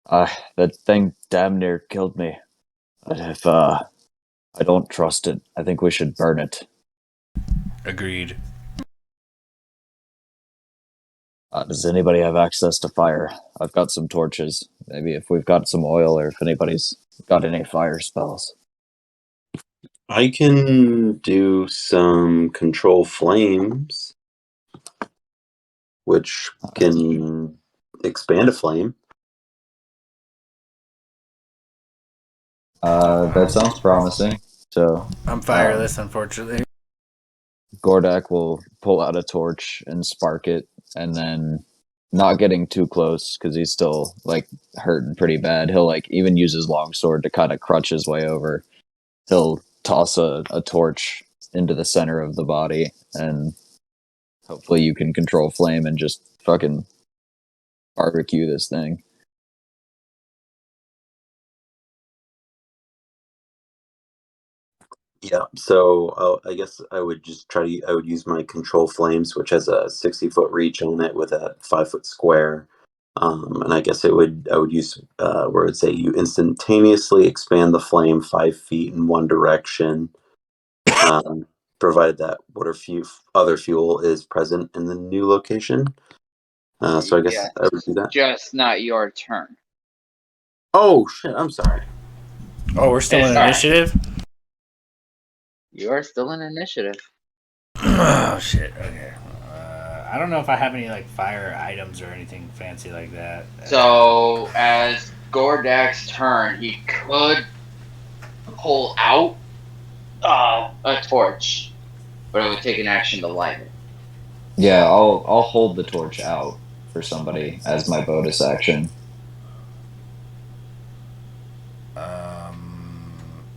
that thing damn near killed me. But if I don't trust it, I think we should burn it. Agreed. Does anybody have access to fire? I've got some torches. Maybe if we've got some oil or if anybody's got any fire spells. I can do some control flames, which can expand a flame. That sounds promising. So I'm fireless, unfortunately. Gordak will pull out a torch and spark it, and then not getting too close because he's still like hurting pretty bad. He'll like even use his longsword to kind of crutch his way over. He'll toss a torch into the center of the body, and hopefully you can control flame and just fucking barbecue this thing. Yeah, so I guess I would just I would use my control flames, which has a 60-foot reach on it with a 5-foot square. And I guess I would use where it would say you instantaneously expand the flame 5 feet in one direction provided that other fuel is present in the new location. So I guess Yeah, I would do that. just not your turn. Oh shit! I'm sorry. Oh, we're still in Sorry. initiative? You are still in initiative. Oh, shit. Okay. I don't know if I have any, like, fire items or anything fancy like that. So, as Gordak's turn, he could pull out a torch, but it would take an action to light it. Yeah, I'll hold the torch out for somebody as my bonus action.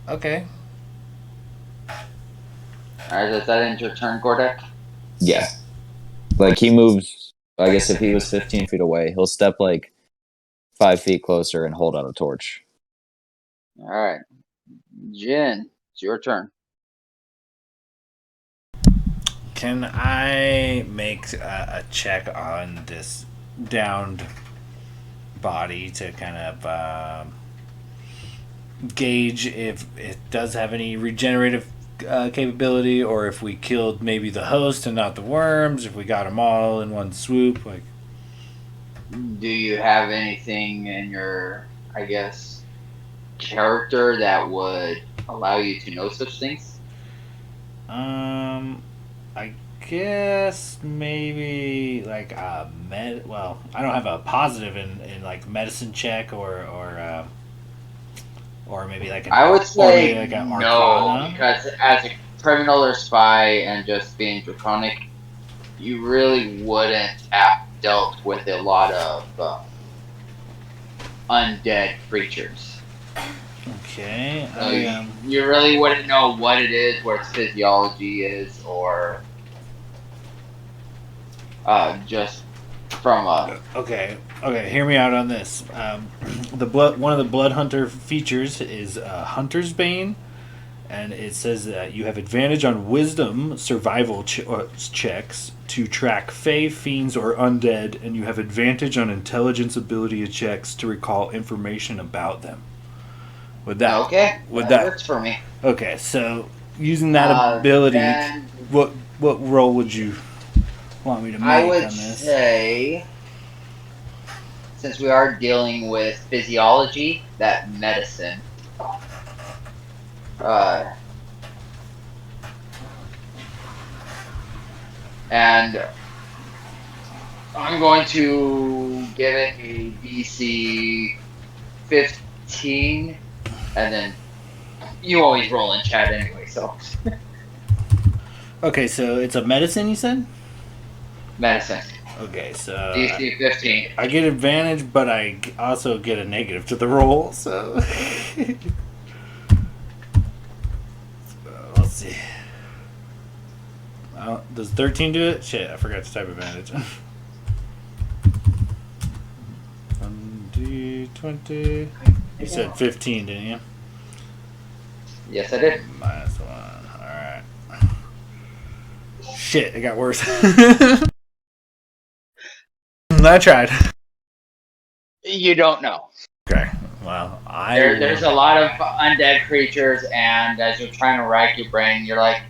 Okay. Alright, does that end your turn, Gordak? Yeah. Like, he moves, I guess if he was 15 feet away, he'll step, like, 5 feet closer and hold out a torch. Alright. Jin, it's your turn. Can I make a check on this downed body to kind of gauge if it does have any regenerative capability, or if we killed maybe the host and not the worms, if we got them all in one swoop? Like, Do you have anything in your, I guess, character that would allow you to know such things? I guess maybe like a well, I don't have a positive in like medicine check or maybe like an I would say like an no, arcana. because as a criminal or spy and just being draconic, you really wouldn't have dealt with a lot of undead creatures. Okay. So you really wouldn't know what it is, what its physiology is, or just from a... Okay, hear me out on this. One of the blood hunter features is Hunter's Bane, and it says that you have advantage on wisdom survival checks to track fey, fiends, or undead, and you have advantage on intelligence ability checks to recall information about them. Would that that works for me. Okay, so using that ability, then what role would you want me to make I would on this? say, since we are dealing with physiology, that medicine. And I'm going to give it a DC 15, and then you always roll in chat anyway, so. Okay, so it's a medicine, you said? Medicine. Okay, so DC 15. I get advantage, but I also get a negative to the roll, so let's see. Does 13 do it? Shit, I forgot to type advantage. 1d20. You said 15, didn't you? Yes, I did. -1. Alright. Shit, it got worse. I tried. You don't know. Okay. Well, There's a lot of undead creatures, and as you're trying to rack your brain, you're like,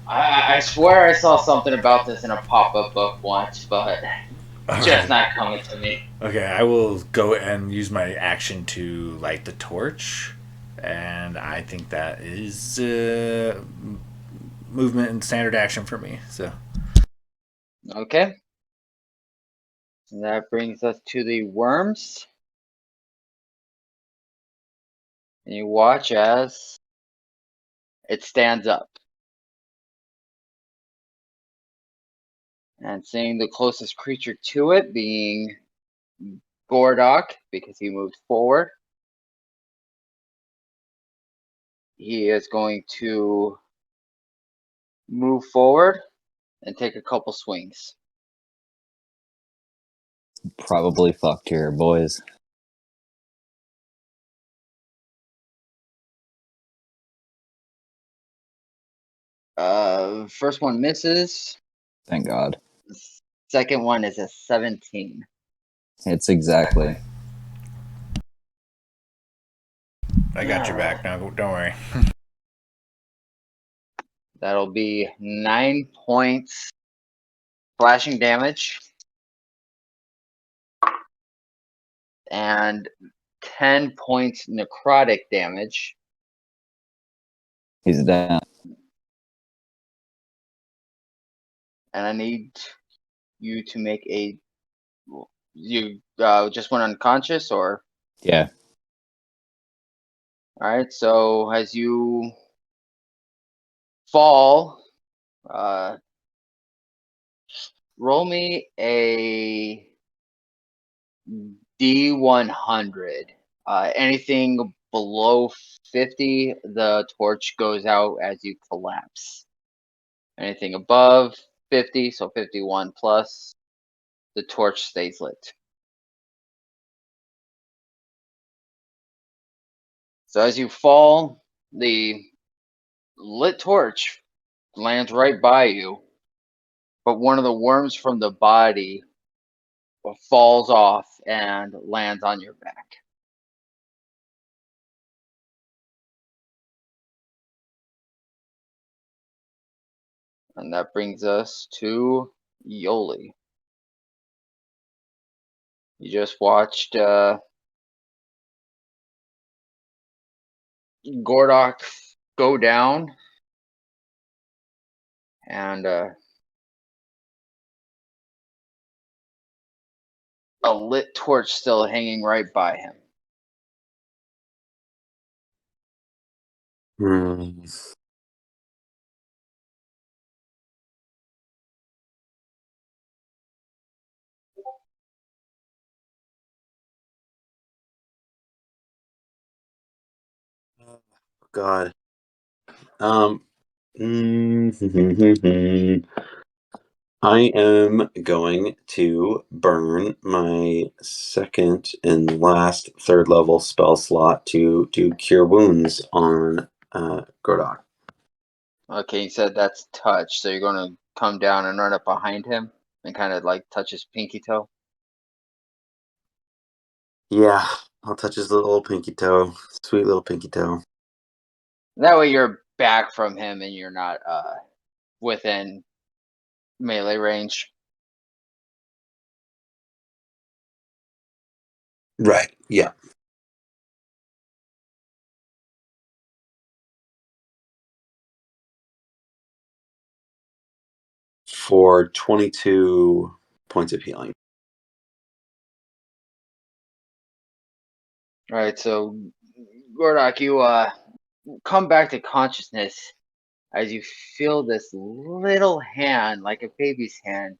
I swear I saw something about this in a pop-up book once, but just not coming to me. Okay, I will go and use my action to light the torch, and I think that is movement and standard action for me. So Okay. And that brings us to the worms. And you watch as it stands up. And seeing the closest creature to it being Gordok, because he moved forward, he is going to move forward and take a couple swings. Probably fucked here, boys. First one misses. Thank God. Second one is a 17. It's exactly. I got your back now. Don't worry. That'll be 9 points slashing damage and 10 points necrotic damage. He's down. And I need you to make a. You just went unconscious, or? Yeah. All right. So as you fall, roll me a D100. Anything below 50, the torch goes out as you collapse. Anything above 50, so 51 plus, the torch stays lit. So as you fall, the lit torch lands right by you, but one of the worms from the body falls off and lands on your back. And that brings us to Yoli. You just watched Gordok go down, and a lit torch still hanging right by him. Hmm. God. I am going to burn my second and last third level spell slot to do Cure Wounds on Gordok. Okay, he said that's touch, so you're going to come down and run up behind him and kind of like touch his pinky toe. Yeah, I'll touch his little pinky toe. Sweet little pinky toe. That way you're back from him and you're not within melee range. Right, yeah. For 22 points of healing. All right, so Gordok, you come back to consciousness as you feel this little hand, like a baby's hand,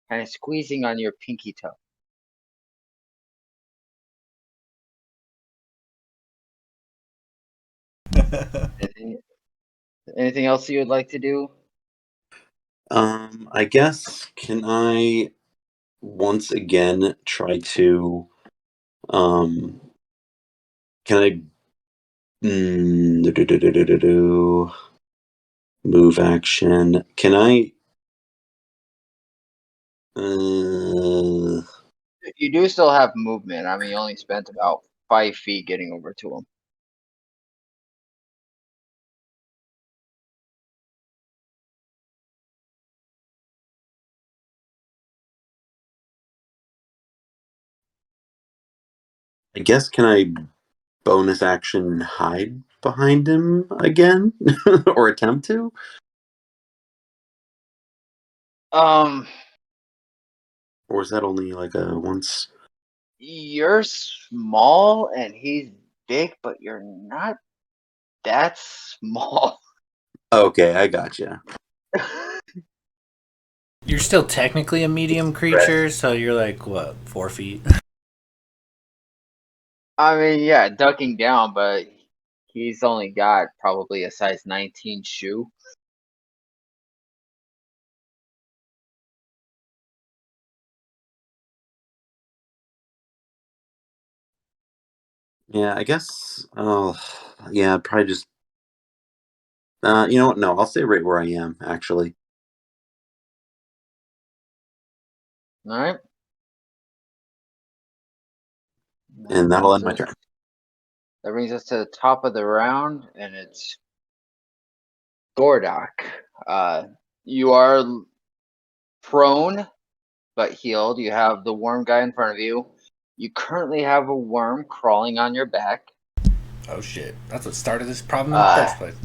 kind of squeezing on your pinky toe. Anything else you would like to do? I guess, can I once again try to, can I, move action, can I, You do still have movement. I mean, you only spent about 5 feet getting over to him. I guess, can I bonus action hide behind him again? Or attempt to? Um, Or is that only like a once? you're small and he's big, but you're not that small. Okay, I gotcha. You're still technically a medium creature, so you're like, what, 4 feet? I mean, yeah, ducking down, but he's only got probably a size 19 shoe. Yeah, I guess. Oh, yeah, probably just. You know what? No, I'll stay right where I am. Actually, All right. and that'll end my turn. That brings us to the top of the round, and it's Gordok. You are prone but healed. You have the worm guy in front of you. You currently have a worm crawling on your back. Oh shit! That's what started this problem in the first place.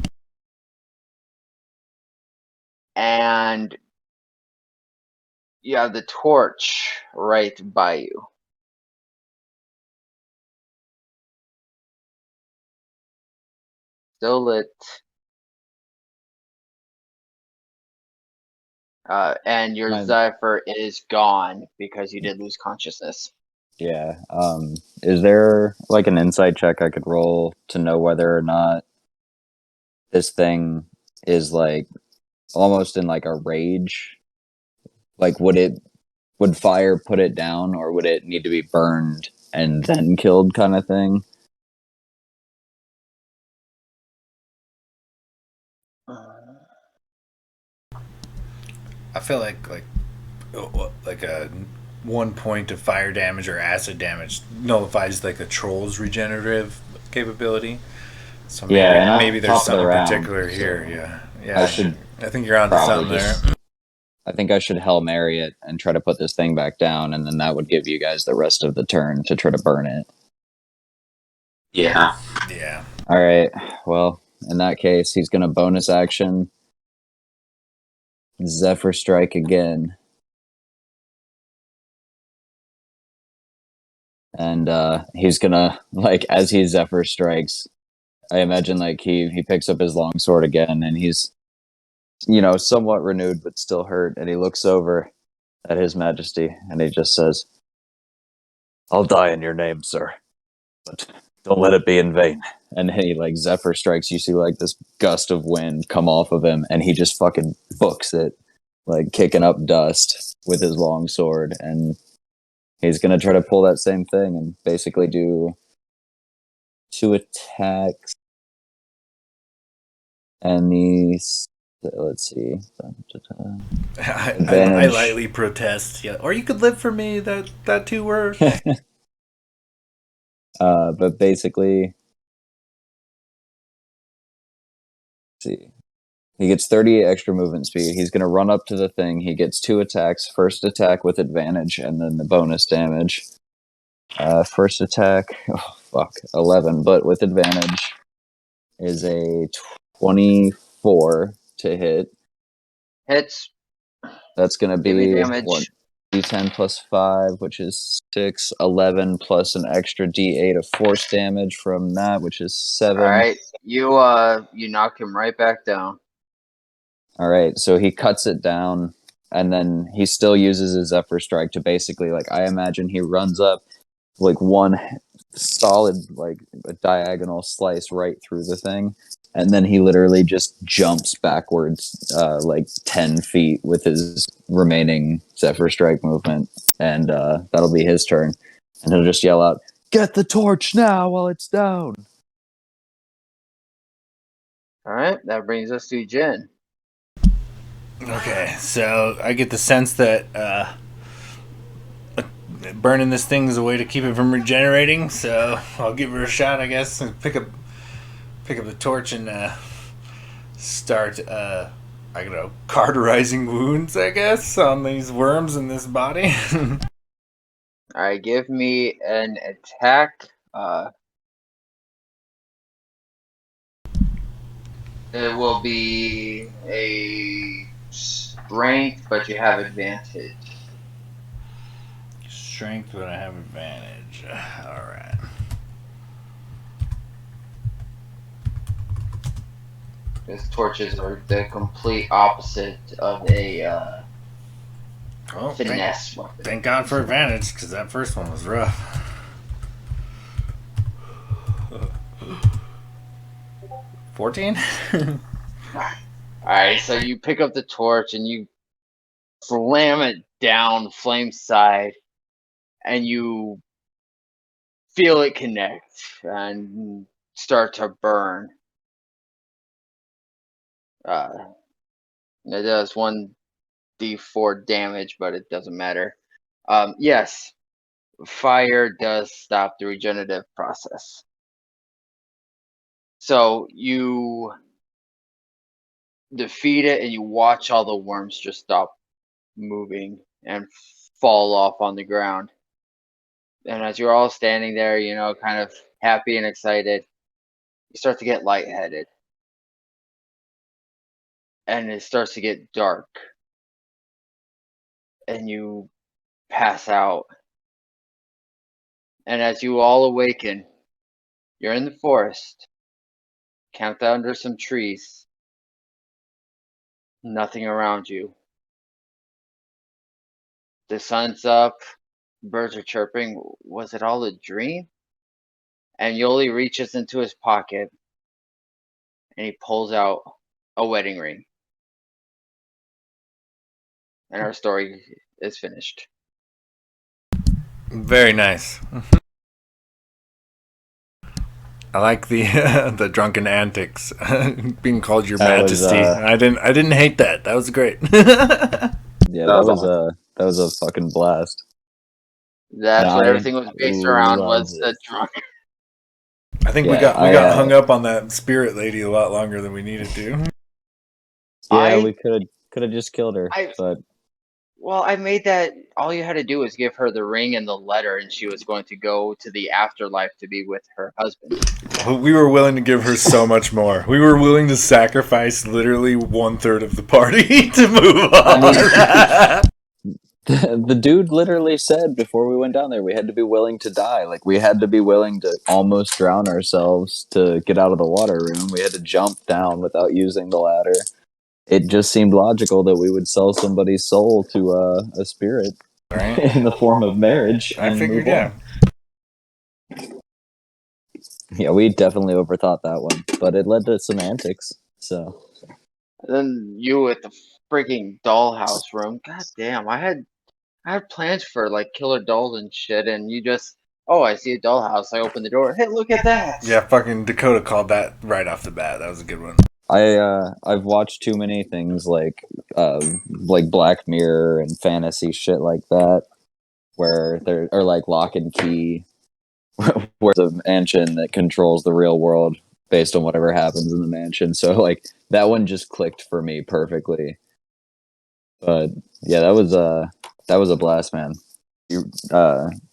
And you have the torch right by you. Still lit. And your Zephyr is gone because you did lose consciousness. Yeah. Is there like an insight check I could roll to know whether or not this thing is like almost in like a rage? Like, would fire put it down, or would it need to be burned and then killed, kind of thing? I feel like a 1 point of fire damage or acid damage nullifies like the troll's regenerative capability. So maybe there's something particular here. Yeah. I think you're onto something there. I think I should Hail Mary it and try to put this thing back down, and then that would give you guys the rest of the turn to try to burn it. Yeah. Yeah. All right. Well, in that case, he's going to bonus action Zephyr Strike again. And he's going to, like, as he Zephyr Strikes, I imagine, like, he picks up his longsword again, and he's, somewhat renewed, but still hurt. And he looks over at His Majesty, and he just says, "I'll die in your name, sir, but don't let it be in vain." And he, like, Zephyr Strikes. You see, like, this gust of wind come off of him, and he just fucking books it, like, kicking up dust with his longsword. And he's going to try to pull that same thing and basically do 2 attacks. And these, let's see. I lightly protest. Yeah, or you could live for me. That 2 words. But basically, let's see. He gets 38 extra movement speed. He's going to run up to the thing. He gets 2 attacks. First attack with advantage, and then the bonus damage. First attack, 11, but with advantage is a 24 to hit. Hits. That's going to be damage. D10 plus 5, which is 6, 11 plus an extra D8 of force damage from that, which is 7. All right, you knock him right back down. All right, so he cuts it down, and then he still uses his Zephyr Strike to basically, like, I imagine he runs up, like, one solid, like, a diagonal slice right through the thing, and then he literally just jumps backwards, like, 10 feet with his remaining Zephyr Strike movement, and that'll be his turn. And he'll just yell out, "Get the torch now while it's down!" All right, that brings us to Jin. Okay, so I get the sense that burning this thing is a way to keep it from regenerating. So I'll give her a shot, I guess, and pick up the torch and start. I don't know, cauterizing wounds, I guess, on these worms in this body. All right, give me an attack. It will be a strength, but you have advantage. Strength, but I have advantage. All right. Because torches are the complete opposite of a finesse weapon. Thank God for advantage, because that first one was rough. 14? Alright, so you pick up the torch and you slam it down flame side, and you feel it connect and start to burn. It does 1d4 damage, but it doesn't matter. Yes, fire does stop the regenerative process. So you defeat it, and you watch all the worms just stop moving and fall off on the ground. And as you're all standing there, kind of happy and excited, you start to get lightheaded. And it starts to get dark. And you pass out. And as you all awaken, you're in the forest, camped under some trees. Nothing around you. The sun's up, birds are chirping. Was it all a dream? And Yoli reaches into his pocket and he pulls out a wedding ring. And our story is finished. Very nice. I like the the drunken antics, being called your That was, majesty. I didn't hate that. That was great. Yeah, That was that was a fucking blast. That's No, what I everything was based around, was loved the it. drunk. I think we Yeah, got hung up on that spirit lady a lot longer than we needed to. Yeah, we could have just killed her, but Well, I made that all you had to do was give her the ring and the letter, and she was going to go to the afterlife to be with her husband. We were willing to give her so much more. We were willing to sacrifice literally 1/3 of the party to move on. the dude literally said before we went down there we had to be willing to die. Like, we had to be willing to almost drown ourselves to get out of the water room. We had to jump down without using the ladder. It just seemed logical that we would sell somebody's soul to a spirit Right? in the form of marriage. I and figured, move on. Yeah, we definitely overthought that one, but it led to some antics. So And then you at the freaking dollhouse room. God damn, I had plans for like killer dolls and shit, and you just, oh, I see a dollhouse. I open the door. Hey, look at that. Yeah, fucking Dakota called that right off the bat. That was a good one. I've watched too many things like Black Mirror and fantasy shit like that, where there are like Lock and Key, where the mansion that controls the real world based on whatever happens in the mansion. So like that one just clicked for me perfectly. But yeah, that was a blast, man. You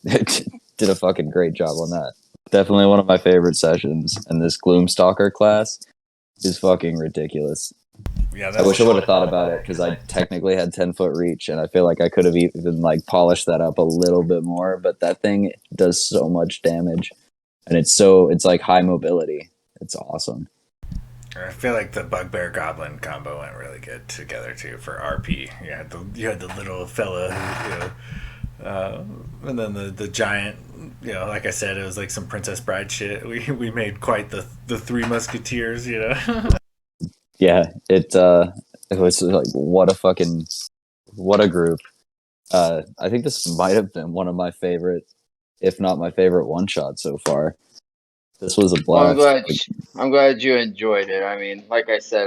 did a fucking great job on that. Definitely one of my favorite sessions, and this Gloomstalker class is fucking ridiculous. Yeah, I wish I would have thought about it, because I technically had 10-foot reach, and I feel like I could have even like polished that up a little bit more. But that thing does so much damage, and it's like high mobility. It's awesome. I feel like the Bugbear Goblin combo went really good together too for RP. You had the little fella, and then the giant. Like I said, it was like some Princess Bride shit. We made quite the Three Musketeers. Yeah, it was like what a group. I think this might have been one of my favorite, if not my favorite, one shot so far. This was a Well, blast. I'm glad you enjoyed it. I mean, like I said,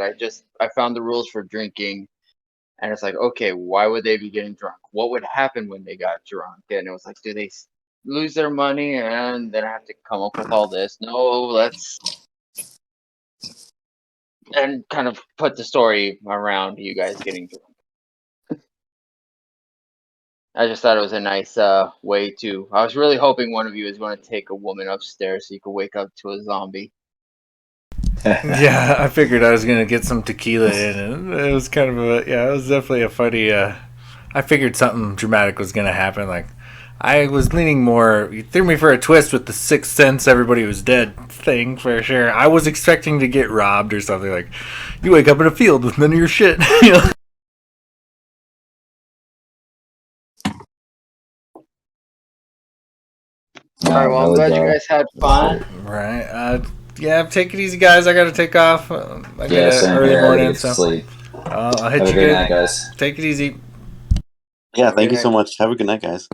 I found the rules for drinking, and it's like, okay, why would they be getting drunk? What would happen when they got drunk? And it was like, do they lose their money? And then I have to come up with all this. No, let's, and kind of put the story around you guys getting drunk. I just thought it was a nice way to. I was really hoping one of you was going to take a woman upstairs so you could wake up to a zombie. Yeah, I figured I was gonna get some tequila in, and it was kind of it was definitely a funny. I figured something dramatic was gonna happen. Like, I was leaning more. You threw me for a twist with the Sixth Sense, everybody was dead thing for sure. I was expecting to get robbed or something. Like, you wake up in a field with none of your shit. All right, well, I'm glad you guys had fun. Right. Yeah, take it easy, guys. I gotta take off. I got Same early here. I gotta morning, get to so sleep. I'll hit Have a you great good. night, guys. Take it easy. Yeah, thank you Good so much. Have a good night, guys.